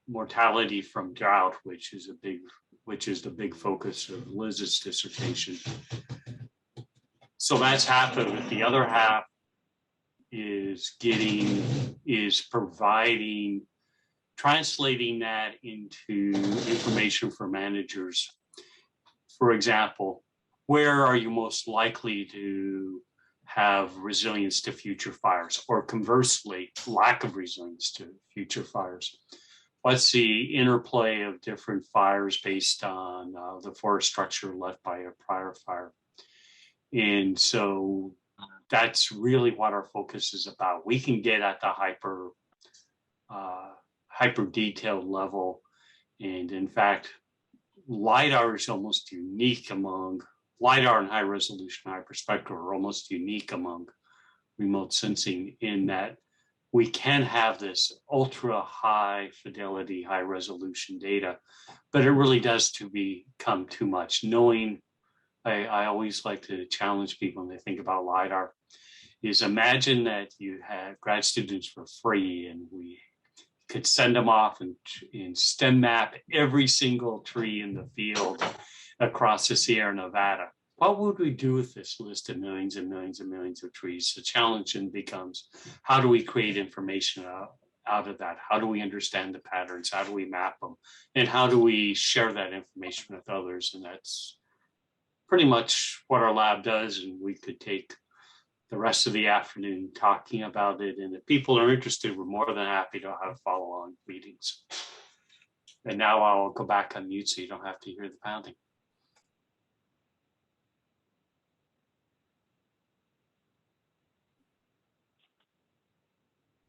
mortality from drought, which is the big focus of Liz's dissertation. So that's half of it. The other half is translating that into information for managers. For example, where are you most likely to have resilience to future fires, or conversely, lack of resilience to future fires? What's the interplay of different fires based on the forest structure left by a prior fire? And so that's really what our focus is about. We can get at the hyper detailed level. And in fact, LiDAR is almost unique among, LiDAR and high resolution hyperspectral are almost unique among remote sensing in that we can have this ultra high fidelity, high resolution data, but it really does become too much. Knowing, I always like to challenge people when they think about LiDAR, is imagine that you had grad students for free and we could send them off and STEM map every single tree in the field across the Sierra Nevada. What would we do with this list of millions and millions and millions of trees? The challenge then becomes, how do we create information out of that? How do we understand the patterns? How do we map them? And how do we share that information with others? And that's pretty much what our lab does. And we could take the rest of the afternoon talking about it. And if people are interested, we're more than happy to have follow-on meetings. And now I'll go back on mute so you don't have to hear the pounding.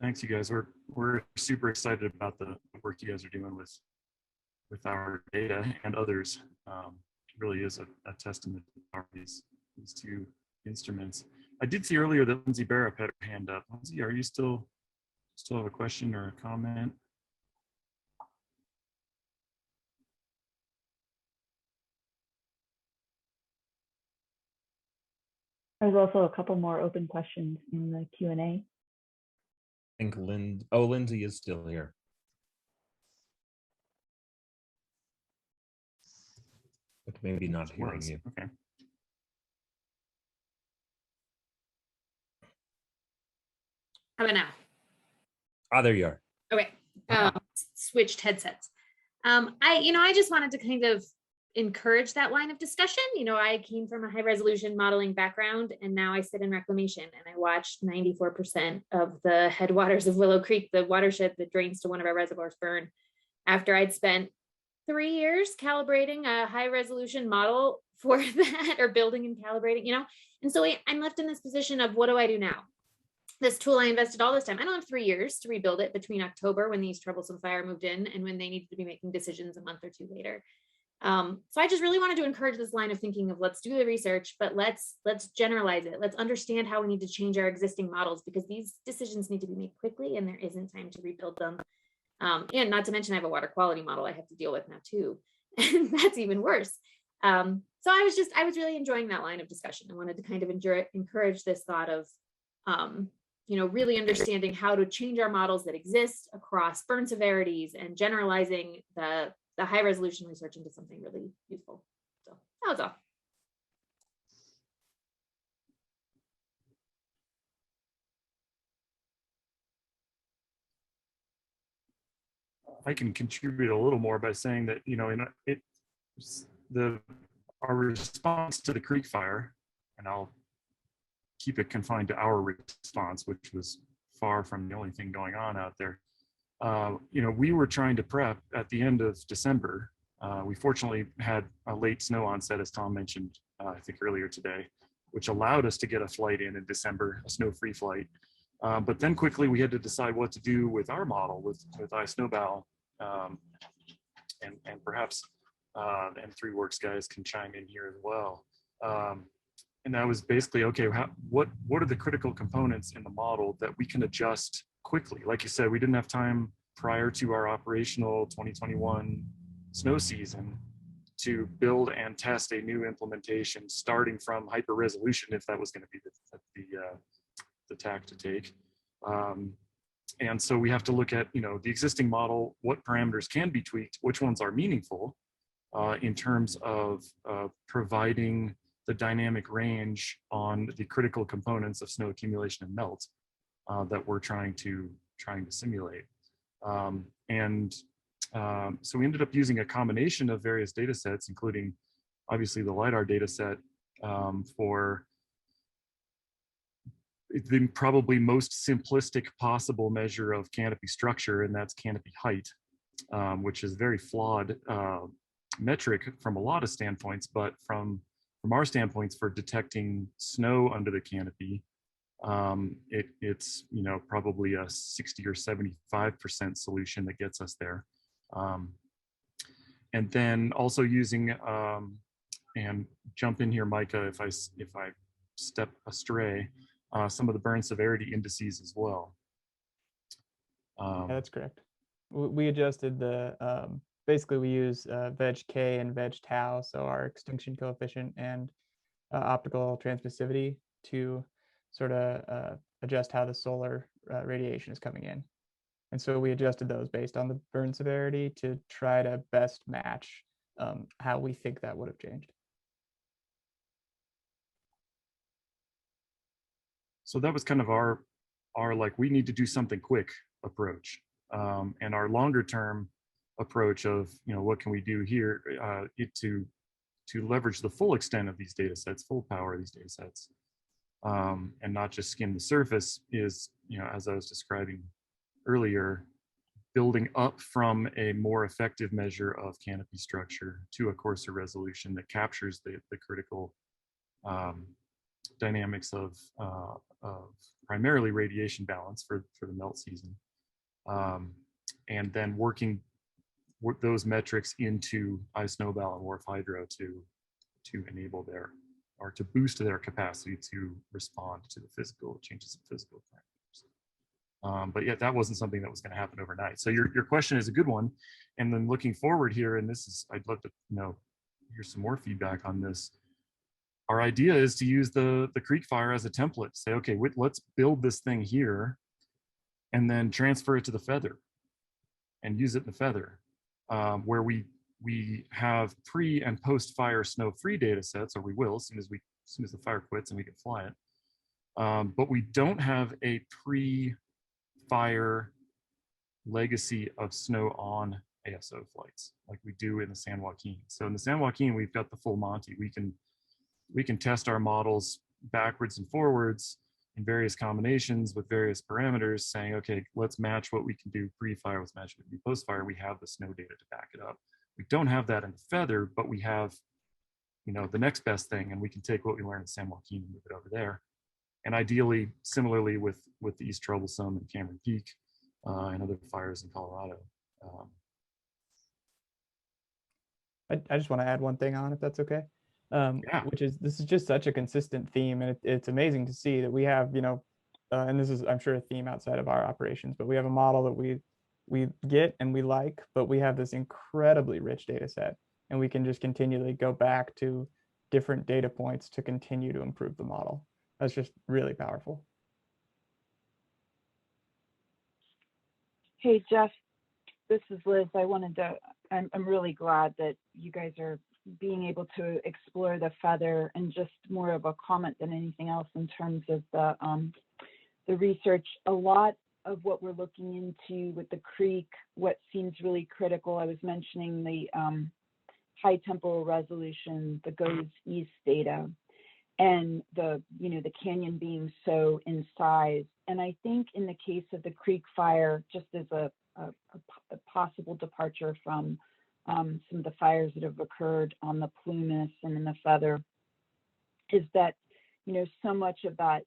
Thanks, you guys. We're super excited about the work you guys are doing with our data and others. It really is a testament to these two instruments. I did see earlier that Lindsay Bearup had her hand up. Lindsay, are you still have a question or a comment? There's also a couple more open questions in the Q&A. I think Lindsay is still here. But maybe not hearing you. Okay. How about now? Ah, there you are. Okay. Switched headsets. I just wanted to kind of encourage that line of discussion. I came from a high resolution modeling background, and now I sit in reclamation, and I watched 94% of the headwaters of Willow Creek, the watershed that drains to one of our reservoirs, burn after I'd spent 3 years calibrating a high resolution model for that, or building and calibrating, And so I'm left in this position of, what do I do now? This tool I invested all this time. I don't have 3 years to rebuild it between October, when the East Troublesome Fire moved in, and when they needed to be making decisions a month or two later. So I just really wanted to encourage this line of thinking of, let's do the research, but let's generalize it. Let's understand how we need to change our existing models, because these decisions need to be made quickly and there isn't time to rebuild them. And not to mention I have a water quality model I have to deal with now too. And that's even worse. So I was really enjoying that line of discussion. I wanted to kind of encourage this thought of, really understanding how to change our models that exist across burn severities and generalizing the high resolution research into something really useful. So that was all. I can contribute a little more by saying that, our response to the creek fire, and I'll keep it confined to our response, which was far from the only thing going on out there. We were trying to prep at the end of December. We fortunately had a late snow onset, as Tom mentioned, I think earlier today, which allowed us to get a flight in December, a snow-free flight. But then quickly we had to decide what to do with our model, with iSnowbow, and perhaps the M3 Works guys can chime in here as well. And that was basically, okay, what are the critical components in the model that we can adjust quickly? Like you said, we didn't have time prior to our operational 2021 snow season to build and test a new implementation, starting from hyper resolution, if that was going to be the tack to take. And so we have to look at, the existing model, what parameters can be tweaked, which ones are meaningful in terms of providing the dynamic range on the critical components of snow accumulation and melt that we're trying to simulate. So we ended up using a combination of various data sets, including obviously the LiDAR data set, for the probably most simplistic possible measure of canopy structure, and that's canopy height, which is very flawed metric from a lot of standpoints, but from our standpoints for detecting snow under the canopy, it's probably a 60 or 75% solution that gets us there. And then also using and jump in here, Micah, if I step astray, some of the burn severity indices as well. Yeah, that's correct. We adjusted the basically we use veg K and veg tau, so our extinction coefficient and optical transmissivity to sort of adjust how the solar radiation is coming in. And so we adjusted those based on the burn severity to try to best match how we think that would have changed. So that was kind of our like, we need to do something quick approach. And our longer term approach of, what can we do here to leverage the full extent of these data sets, full power of these data sets, and not just skim the surface is, as I was describing earlier, building up from a more effective measure of canopy structure to a coarser resolution that captures the critical dynamics of primarily radiation balance for the melt season, and then working those metrics into iSnowball and WRF Hydro to enable or to boost their capacity to respond to the physical changes in physical parameters. But yet that wasn't something that was going to happen overnight. So your question is a good one. And then looking forward here, and I'd love to hear some more feedback on this. Our idea is to use the creek fire as a template. Say, okay, let's build this thing here and then transfer it to the feather and use it in the feather, where we have pre and post fire snow free data sets, or we will as soon as the fire quits and we can fly it. But we don't have a pre-fire legacy of snow on ASO flights like we do in the San Joaquin. So in the San Joaquin, we've got the full Monty. We can test our models backwards and forwards in various combinations with various parameters, saying, okay, let's match what we can do pre-fire, let's match what we can do post-fire. We have the snow data to back it up. We don't have that in the feather, but we have, the next best thing, and we can take what we learned in San Joaquin and move it over there. And ideally, similarly with the East Troublesome and Cameron Peak and other fires in Colorado. I just want to add one thing on, if that's okay. Yeah. Which is, this is just such a consistent theme, and it's amazing to see that we have, and this is, I'm sure, a theme outside of our operations, but we have a model that we get and we like, but we have this incredibly rich data set, and we can just continually go back to different data points to continue to improve the model. That's just really powerful. Hey, Jeff, this is Liz. I'm really glad that you guys are being able to explore the feather, and just more of a comment than anything else in terms of the research. A lot of what we're looking into with the creek, what seems really critical, I was mentioning the high temporal resolution, the goes east data, and the canyon being so in size. And I think in the case of the creek fire, just as a possible departure from some of the fires that have occurred on the Plumas and in the feather, is that so much of that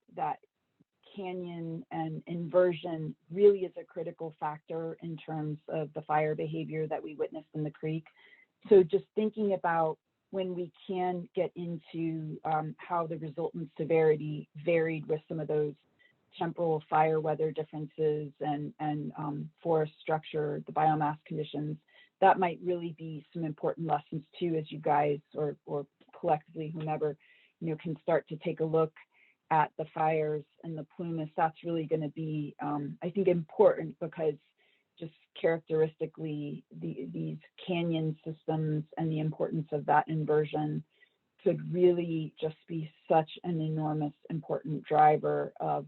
canyon and inversion really is a critical factor in terms of the fire behavior that we witnessed in the creek. So just thinking about when we can get into how the resultant severity varied with some of those temporal fire weather differences and forest structure, the biomass conditions, that might really be some important lessons too, as you guys or collectively, whomever, can start to take a look at the fires and the Plumas. That's really going to be, I think, important, because just characteristically, these canyon systems and the importance of that inversion could really just be such an enormous, important driver of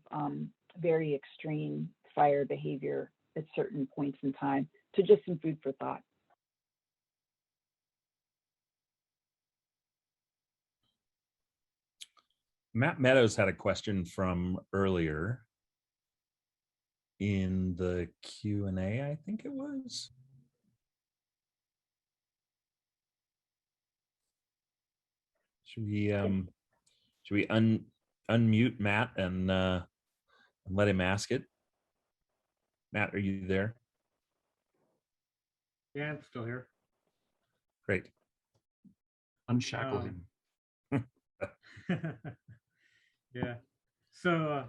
very extreme fire behavior at certain points in time. So just some food for thought. Matt Meadows had a question from earlier in the Q&A, I think it was. Should we unmute Matt and let him ask it? Matt, are you there? Yeah, I'm still here. Great. Unshackle him. Yeah. So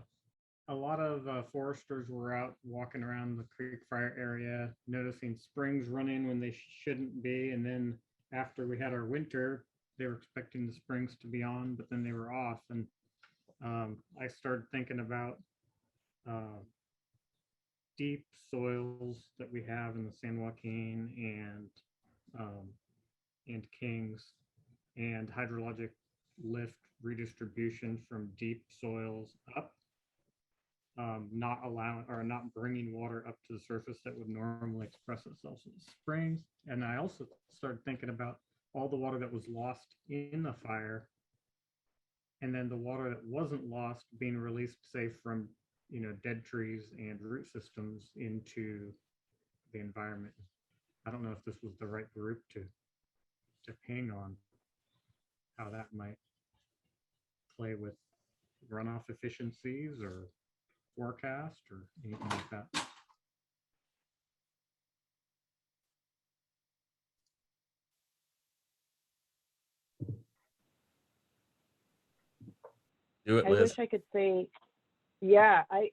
a lot of foresters were out walking around the creek fire area, noticing springs running when they shouldn't be. And then after we had our winter, they were expecting the springs to be on, but then they were off. And I started thinking about deep soils that we have in the San Joaquin and Kings, and hydrologic lift redistribution from deep soils up, not allowing or not bringing water up to the surface that would normally express itself in the springs. And I also started thinking about all the water that was lost in the fire, and then the water that wasn't lost being released, say, from dead trees and root systems into the environment. I don't know if this was the right group to ping on how that might play with runoff efficiencies or forecast or anything like that. Do it, I Liz. wish I could say, yeah, I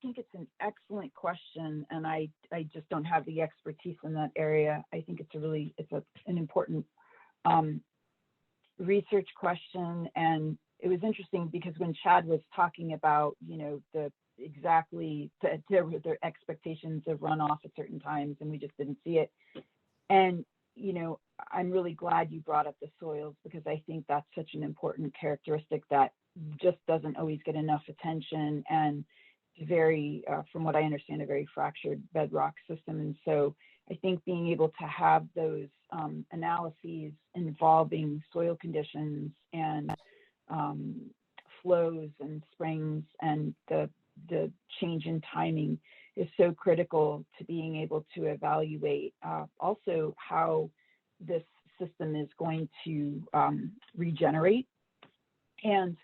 think it's an excellent question, and I just don't have the expertise in that area. I think it's an important research question, and it was interesting because when Chad was talking about their expectations of runoff at certain times, and we just didn't see it. And I'm really glad you brought up the soils, because I think that's such an important characteristic that just doesn't always get enough attention, and very, from what I understand, a very fractured bedrock system. And so I think being able to have those analyses involving soil conditions and flows and springs and the change in timing is so critical to being able to evaluate also how this system is going to regenerate. And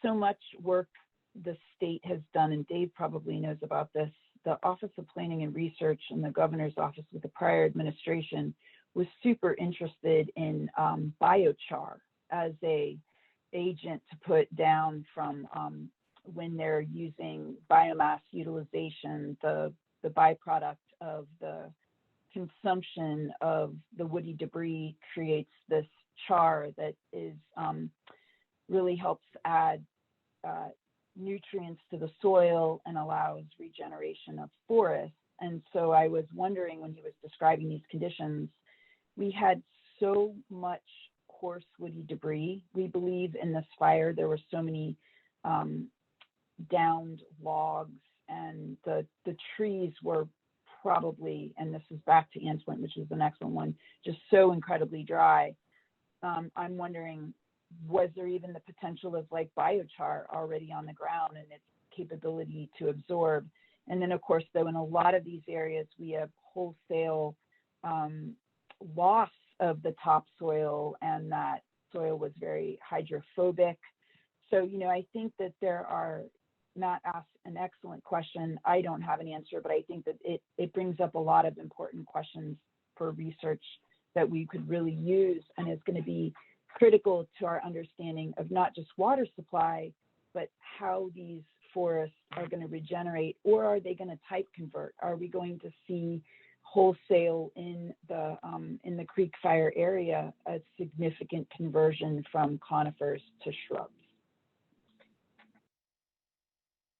so much work the state has done, and Dave probably knows about this, the Office of Planning and Research and the governor's office with the prior administration was super interested in biochar as a agent to put down from when they're using biomass utilization, the byproduct of the consumption of the woody debris creates this char that is really helps add nutrients to the soil and allows regeneration of forests. And so I was wondering, when he was describing these conditions, we had so much coarse woody debris. We believe in this fire there were so many downed logs, and the trees were probably, and this is back to Ant's point, which is an excellent one, just so incredibly dry. I'm wondering, was there even the potential of like biochar already on the ground and its capability to absorb? And then of course, though, in a lot of these areas, we have wholesale loss of the topsoil, and that soil was very hydrophobic. So, I think that there are, Matt asked an excellent question. I don't have an answer, but I think that it brings up a lot of important questions for research that we could really use, and is going to be critical to our understanding of not just water supply, but how these forests are going to regenerate, or are they going to type convert? Are we going to see wholesale in the creek fire area a significant conversion from conifers to shrubs?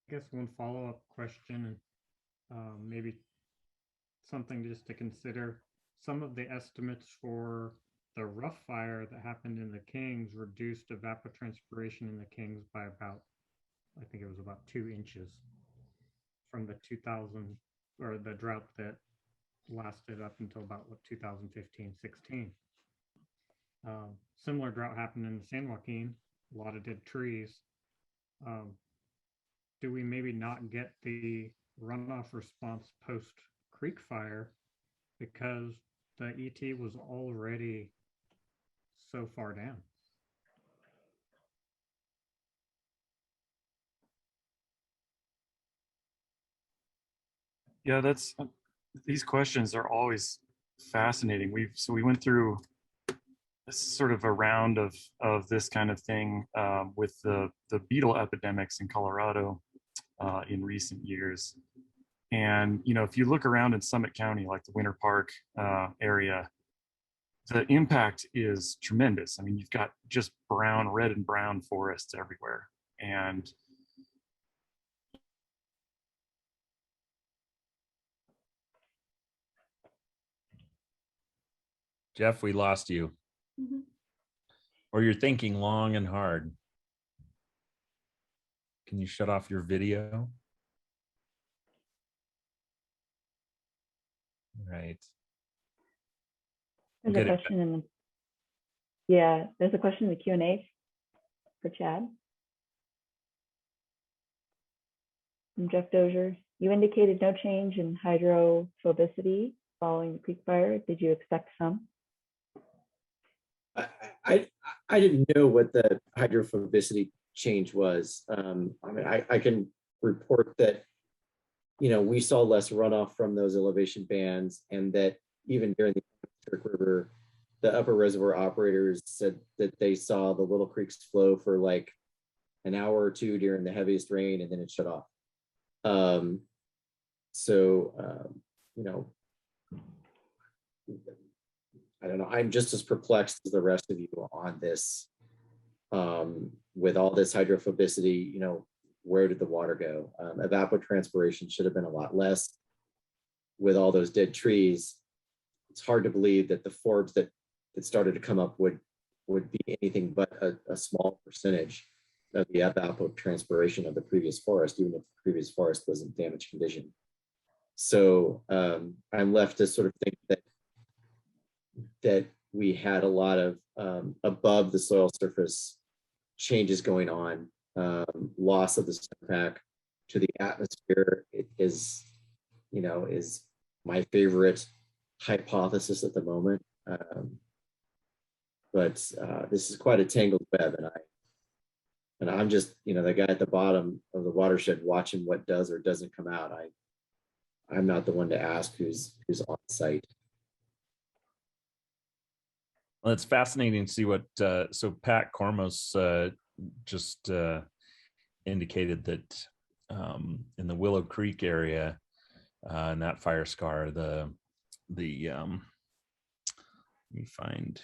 I guess one follow-up question, maybe something just to consider. Some of the estimates for the rough fire that happened in the Kings reduced evapotranspiration in the Kings by about, I think it was about 2 inches from the 2000, or the drought that lasted up until about 2015-16. Similar drought happened in the San Joaquin a lot of dead trees. Do we maybe not get the runoff response post creek fire because the ET was already so far down? Yeah, these questions are always fascinating. We went through sort of a round of this kind of thing with the beetle epidemics in Colorado in recent years. And if you look around in Summit County, like the Winter Park area, the impact is tremendous. I mean, you've got just red and brown forests everywhere. And Jeff, we lost you. Mm-hmm. Or you're thinking long and hard. Can you shut off your video? Right. There's a question in the, yeah, there's a question in the Q&A for Chad. From Jeff Dozier. You indicated no change in hydrophobicity following the creek fire. Did you expect some? I didn't know what the hydrophobicity change was. I mean, I can report that, we saw less runoff from those elevation bands, and that even during the River, the upper reservoir operators said that they saw the little creeks flow for like an hour or two during the heaviest rain, and then it shut off. I don't know. I'm just as perplexed as the rest of you on this. With all this hydrophobicity, where did the water go? Evapotranspiration should have been a lot less. With all those dead trees, it's hard to believe that the forbs that started to come up would be anything but a small percentage of the evapotranspiration of the previous forest, even if the previous forest was in damaged condition. So I'm left to sort of think that we had a lot of above the soil surface changes going on, loss of the snowpack to the atmosphere is my favorite hypothesis at the moment. But this is quite a tangled web, and I'm just the guy at the bottom of the watershed watching what does or doesn't come out. I'm not the one to ask who's on site. Well, it's fascinating to see what, so Pat Kormos just indicated that in the Willow Creek area, in that fire scar, let me find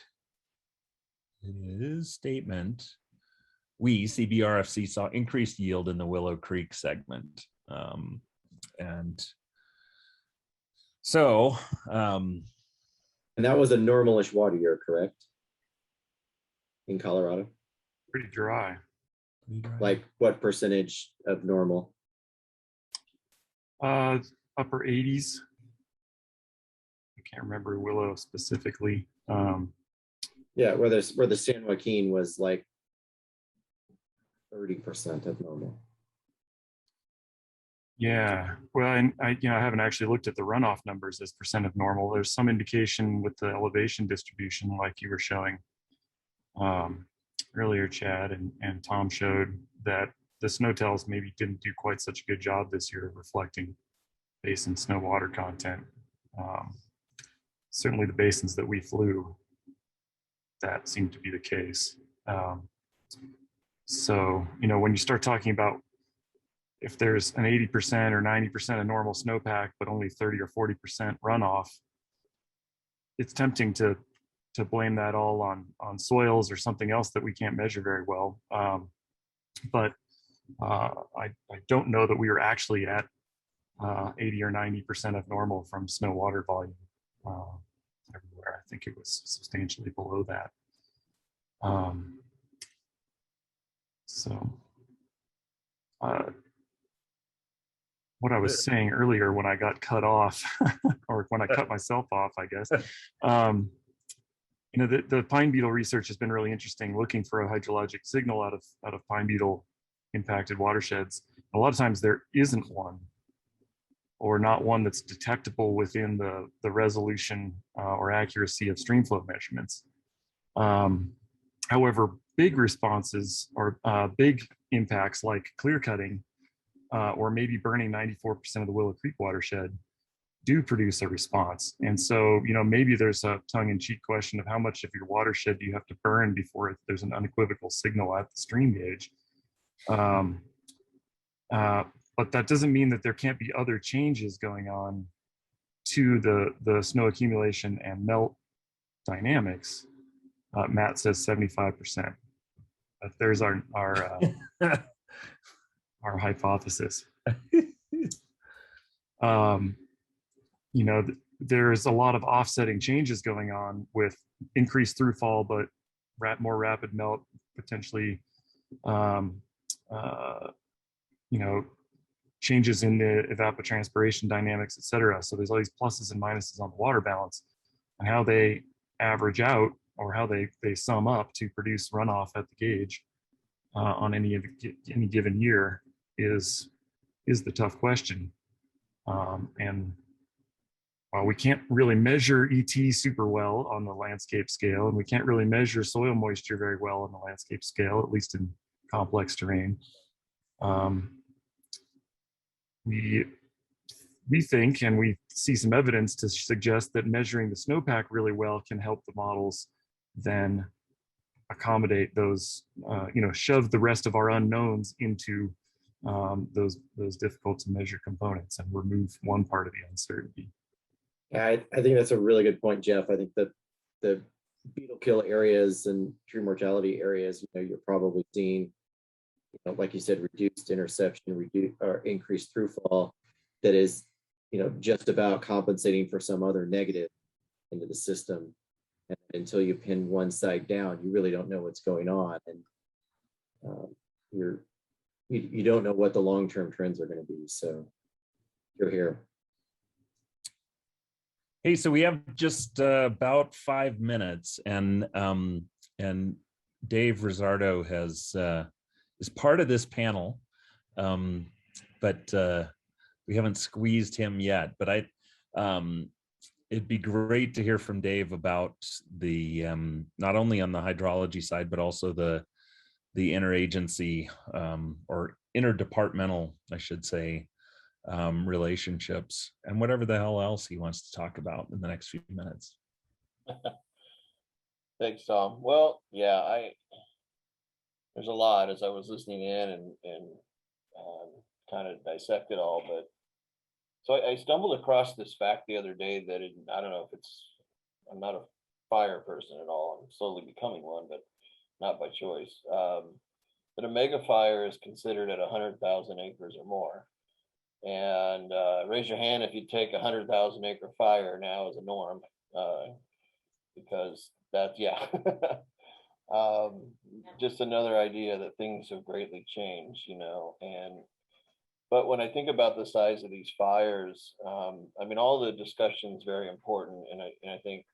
his statement. We, CBRFC, saw increased yield in the Willow Creek segment. And so, and that was a normalish water year, correct? In Colorado? Pretty dry. Like what percentage of normal? Upper 80s. I can't remember Willow specifically. Yeah, where the San Joaquin was like 30% of normal. Yeah, well, and I haven't actually looked at the runoff numbers as percent of normal. There's some indication with the elevation distribution, like you were showing earlier, Chad, and Tom showed that the snow tails maybe didn't do quite such a good job this year of reflecting basin snow water content. Certainly the basins that we flew, that seemed to be the case. So, when you start talking about if there's an 80% or 90% of normal snowpack, but only 30 or 40% runoff, it's tempting to blame that all on soils or something else that we can't measure very well. But I don't know that we were actually at 80 or 90% of normal from snow water volume everywhere. I think it was substantially below that. What I was saying earlier when I got cut off, or when I cut myself off, I guess, you know, the pine beetle research has been really interesting, looking for a hydrologic signal out of pine beetle impacted watersheds. A lot of times there isn't one, or not one that's detectable within the resolution or accuracy of streamflow measurements. However, big responses or big impacts like clear cutting or maybe burning 94% of the Willow Creek watershed do produce a response. And so, you know, maybe there's a tongue-in-cheek question of how much of your watershed do you have to burn before there's an unequivocal signal at the stream gauge. But that doesn't mean that there can't be other changes going on to the snow accumulation and melt dynamics. Matt says 75%. There's our our hypothesis. You know, there's a lot of offsetting changes going on with increased throughfall, but more rapid melt, potentially, you know, changes in the evapotranspiration dynamics, et cetera. So there's all these pluses and minuses on the water balance, and how they average out or how they sum up to produce runoff at the gauge on any given year is the tough question. And while we can't really measure ET super well on the landscape scale, and we can't really measure soil moisture very well on the landscape scale, at least in complex terrain, we think, and we see some evidence to suggest that measuring the snowpack really well can help the models then accommodate those, you know, shove the rest of our unknowns into those difficult to measure components and remove one part of the uncertainty. Yeah, I think that's a really good point, Jeff. I think that the beetle kill areas and tree mortality areas, you know, you're probably seeing, you know, like you said, reduced interception, or increased throughfall that is, you know, just about compensating for some other negative into the system. And until you pin one side down, you really don't know what's going on, and you don't know what the long-term trends are going to be. So you're here. Hey, so we have just about 5 minutes, and Dave Rizzardo is part of this panel, but we haven't squeezed him yet. But it'd be great to hear from Dave about the not only on the hydrology side, but also the interagency or interdepartmental, I should say, relationships, and whatever the hell else he wants to talk about in the next few minutes. Thanks, Tom. Well, yeah, there's a lot as I was listening in and kind of dissect it all. But so I stumbled across this fact the other day that I don't know if I'm not a fire person at all. I'm slowly becoming one, but not by choice. But a mega fire is considered at 100,000 acres or more. And raise your hand if you take 100,000 acre fire now as a norm, because that's, yeah. Just another idea that things have greatly changed, you know. But when I think about the size of these fires, I mean, all the discussion is very important, and I think,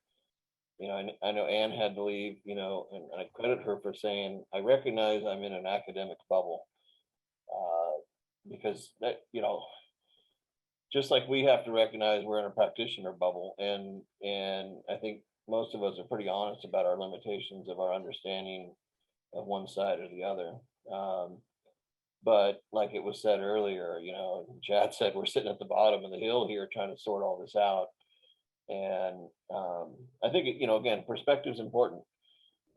you know, I know Anne had to leave, you know, and I credit her for saying, I recognize I'm in an academic bubble, because that, you know, just like we have to recognize we're in a practitioner bubble, and I think most of us are pretty honest about our limitations of our understanding of one side or the other. But like it was said earlier, you know, Chad said we're sitting at the bottom of the hill here trying to sort all this out. And I think, you know, again, perspective is important.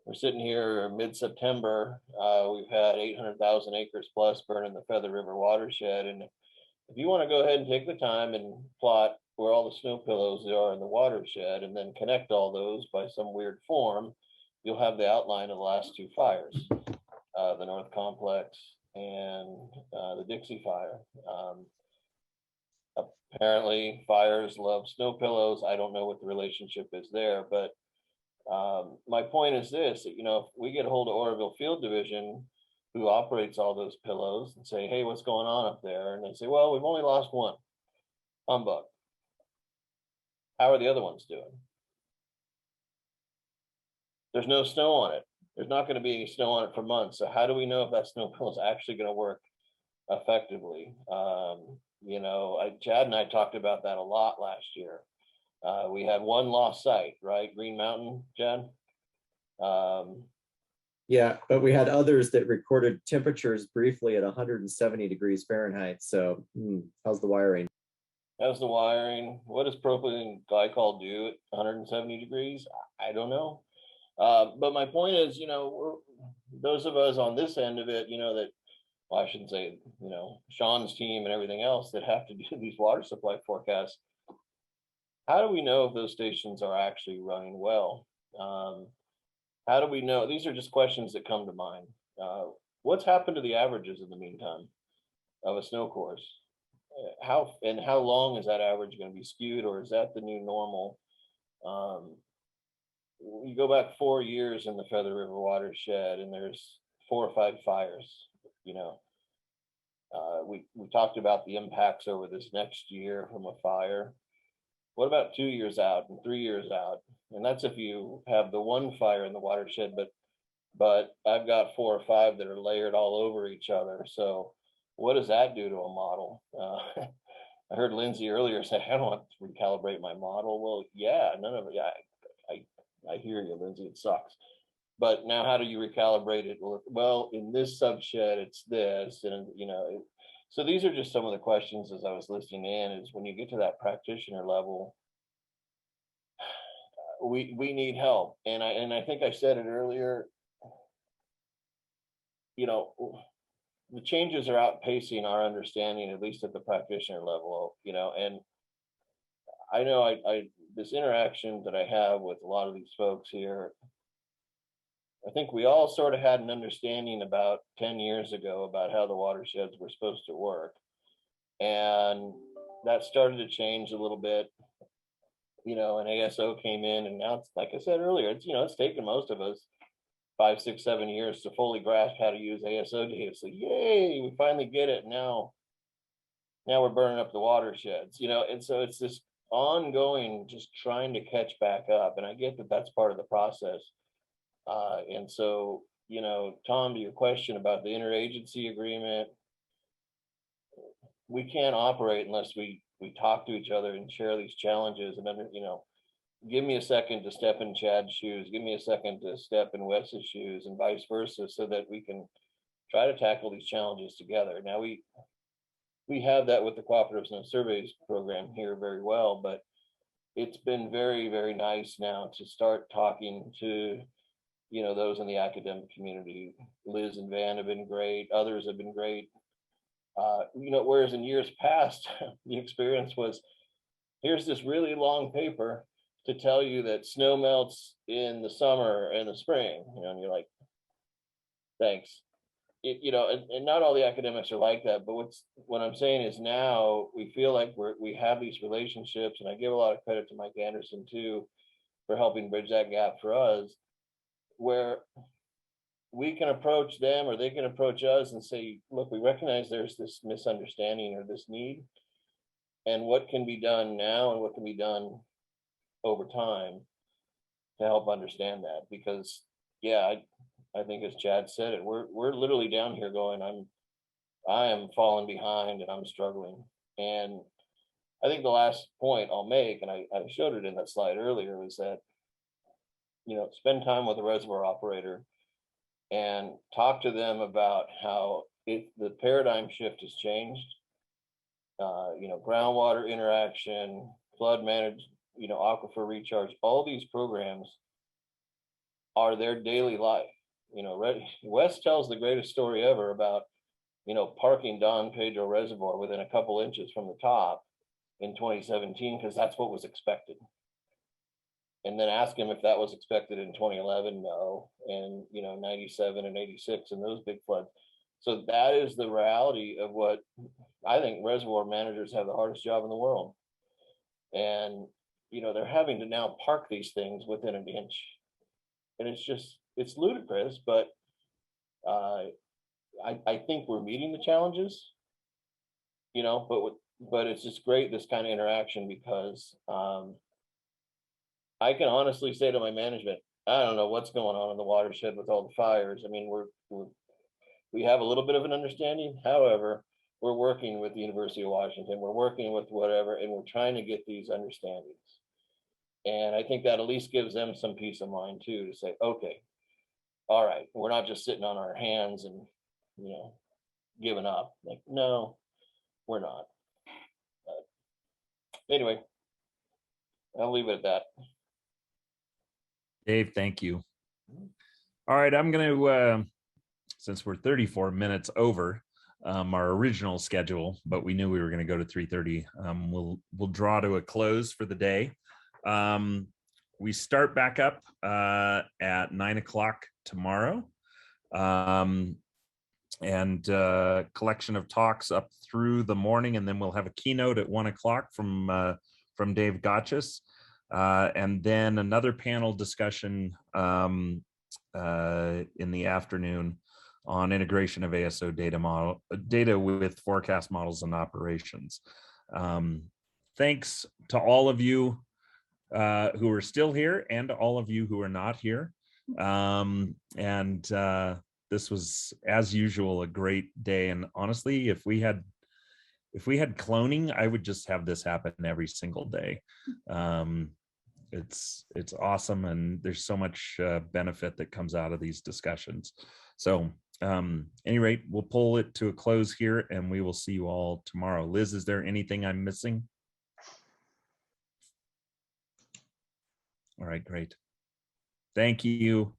We're sitting here mid-September. We've had 800,000 acres plus burn in the Feather River watershed. And if you want to go ahead and take the time and plot where all the snow pillows are in the watershed and then connect all those by some weird form, you'll have the outline of the last two fires, the North Complex and the Dixie Fire. Apparently fires love snow pillows. I don't know what the relationship is there, but my point is this, that, you know, if we get a hold of Oroville Field Division, who operates all those pillows, and say, hey, what's going on up there? And they say, well, we've only lost one. Humbug. How are the other ones doing? there's no snow on it. There's not going to be any snow on it for months. So how do we know if that snow melt is actually going to work effectively? Chad and I talked about that a lot last year. We had one lost site, right? Green Mountain, Chad? Yeah, but we had others that recorded temperatures briefly at 170 degrees Fahrenheit. So how's the wiring? How's the wiring? What does propylene glycol do at 170 degrees? I don't know. But my point is, those of us on this end of it, I shouldn't say, Sean's team and everything else that have to do these water supply forecasts. How do we know if those stations are actually running well? How do we know? These are just questions that come to mind. What's happened to the averages in the meantime of a snow course? How long is that average going to be skewed, or is that the new normal? You go back 4 years in the Feather River watershed, and there's 4 or 5 fires. We talked about the impacts over this next year from a fire. What about 2 years out and 3 years out? And that's if you have the one fire in the watershed, but I've got 4 or 5 that are layered all over each other. So what does that do to a model? I heard Lindsay earlier say, I don't want to recalibrate my model. Well, yeah, none of it. Yeah, I hear you, Lindsay, it sucks. But now how do you recalibrate it? Well, in this subshed, it's this, and so these are just some of the questions as I was listening in, is when you get to that practitioner level, we need help. And I think I said it earlier, the changes are outpacing our understanding, at least at the practitioner level, and I know I this interaction that I have with a lot of these folks here, I think we all sort of had an understanding about 10 years ago about how the watersheds were supposed to work. And that started to change a little bit, and ASO came in, and now it's, like I said earlier, it's taken most of us 5, 6, 7 years to fully grasp how to use ASO data. So yay, we finally get it. Now we're burning up the watersheds, and so it's this ongoing, just trying to catch back up. And I get that that's part of the process. And so, Tom, to your question about the interagency agreement, we can't operate unless we talk to each other and share these challenges. And give me a second to step in Chad's shoes, give me a second to step in Wes's shoes, and vice versa, so that we can try to tackle these challenges together. Now we have that with the Cooperative Snow Surveys program here very well, but it's been very, very nice now to start talking to those in the academic community. Liz and Van have been great. Others have been great. Whereas in years past, the experience was, here's this really long paper to tell you that snow melts in the summer and the spring, and you're like, thanks. And not all the academics are like that, but what I'm saying is now we feel like we have these relationships, and I give a lot of credit to Mike Anderson too for helping bridge that gap for us, where we can approach them or they can approach us and say, look, we recognize there's this misunderstanding or this need, and what can be done now and what can be done over time to help understand that. Because I think as Chad said it, we're literally down here going, I am falling behind and I'm struggling. And I think the last point I'll make, and I showed it in that slide earlier, is that spend time with a reservoir operator and talk to them about how the paradigm shift has changed. Groundwater interaction, flood managed, aquifer recharge, all these programs are their daily life. Wes tells the greatest story ever about, parking Don Pedro Reservoir within a couple inches from the top in 2017, because that's what was expected. And then ask him if that was expected in 2011, no, and 97 and 86 and those big floods. So that is the reality of what I think reservoir managers have the hardest job in the world. And they're having to now park these things within an inch. And it's ludicrous, but I think we're meeting the challenges, but it's just great, this kind of interaction, because I can honestly say to my management, I don't know what's going on in the watershed with all the fires. I mean, we have a little bit of an understanding. However, we're working with the University of Washington. We're working with whatever, and we're trying to get these understandings. And I think that at least gives them some peace of mind too, to say, okay, all right, we're not just sitting on our hands and, you know, giving up. Like, no, we're not. Anyway, I'll leave it at that. Dave, thank you. All right, I'm going to, since we're 34 minutes over our original schedule, but we knew we were going to go to 3:30, we'll draw to a close for the day. We start back up at 9 o'clock tomorrow, and collection of talks up through the morning, and then we'll have a keynote at 1 o'clock from Dave Gotchis. And then another panel discussion in the afternoon on integration of ASO data with forecast models and operations. Thanks to all of you who are still here and all of you who are not here. This was, as usual, a great day. And honestly, if we had cloning, I would just have this happen every single day. It's awesome, and there's so much benefit that comes out of these discussions. So any rate, we'll pull it to a close here, and we will see you all tomorrow. Liz, is there anything I'm missing? All right, great. Thank you.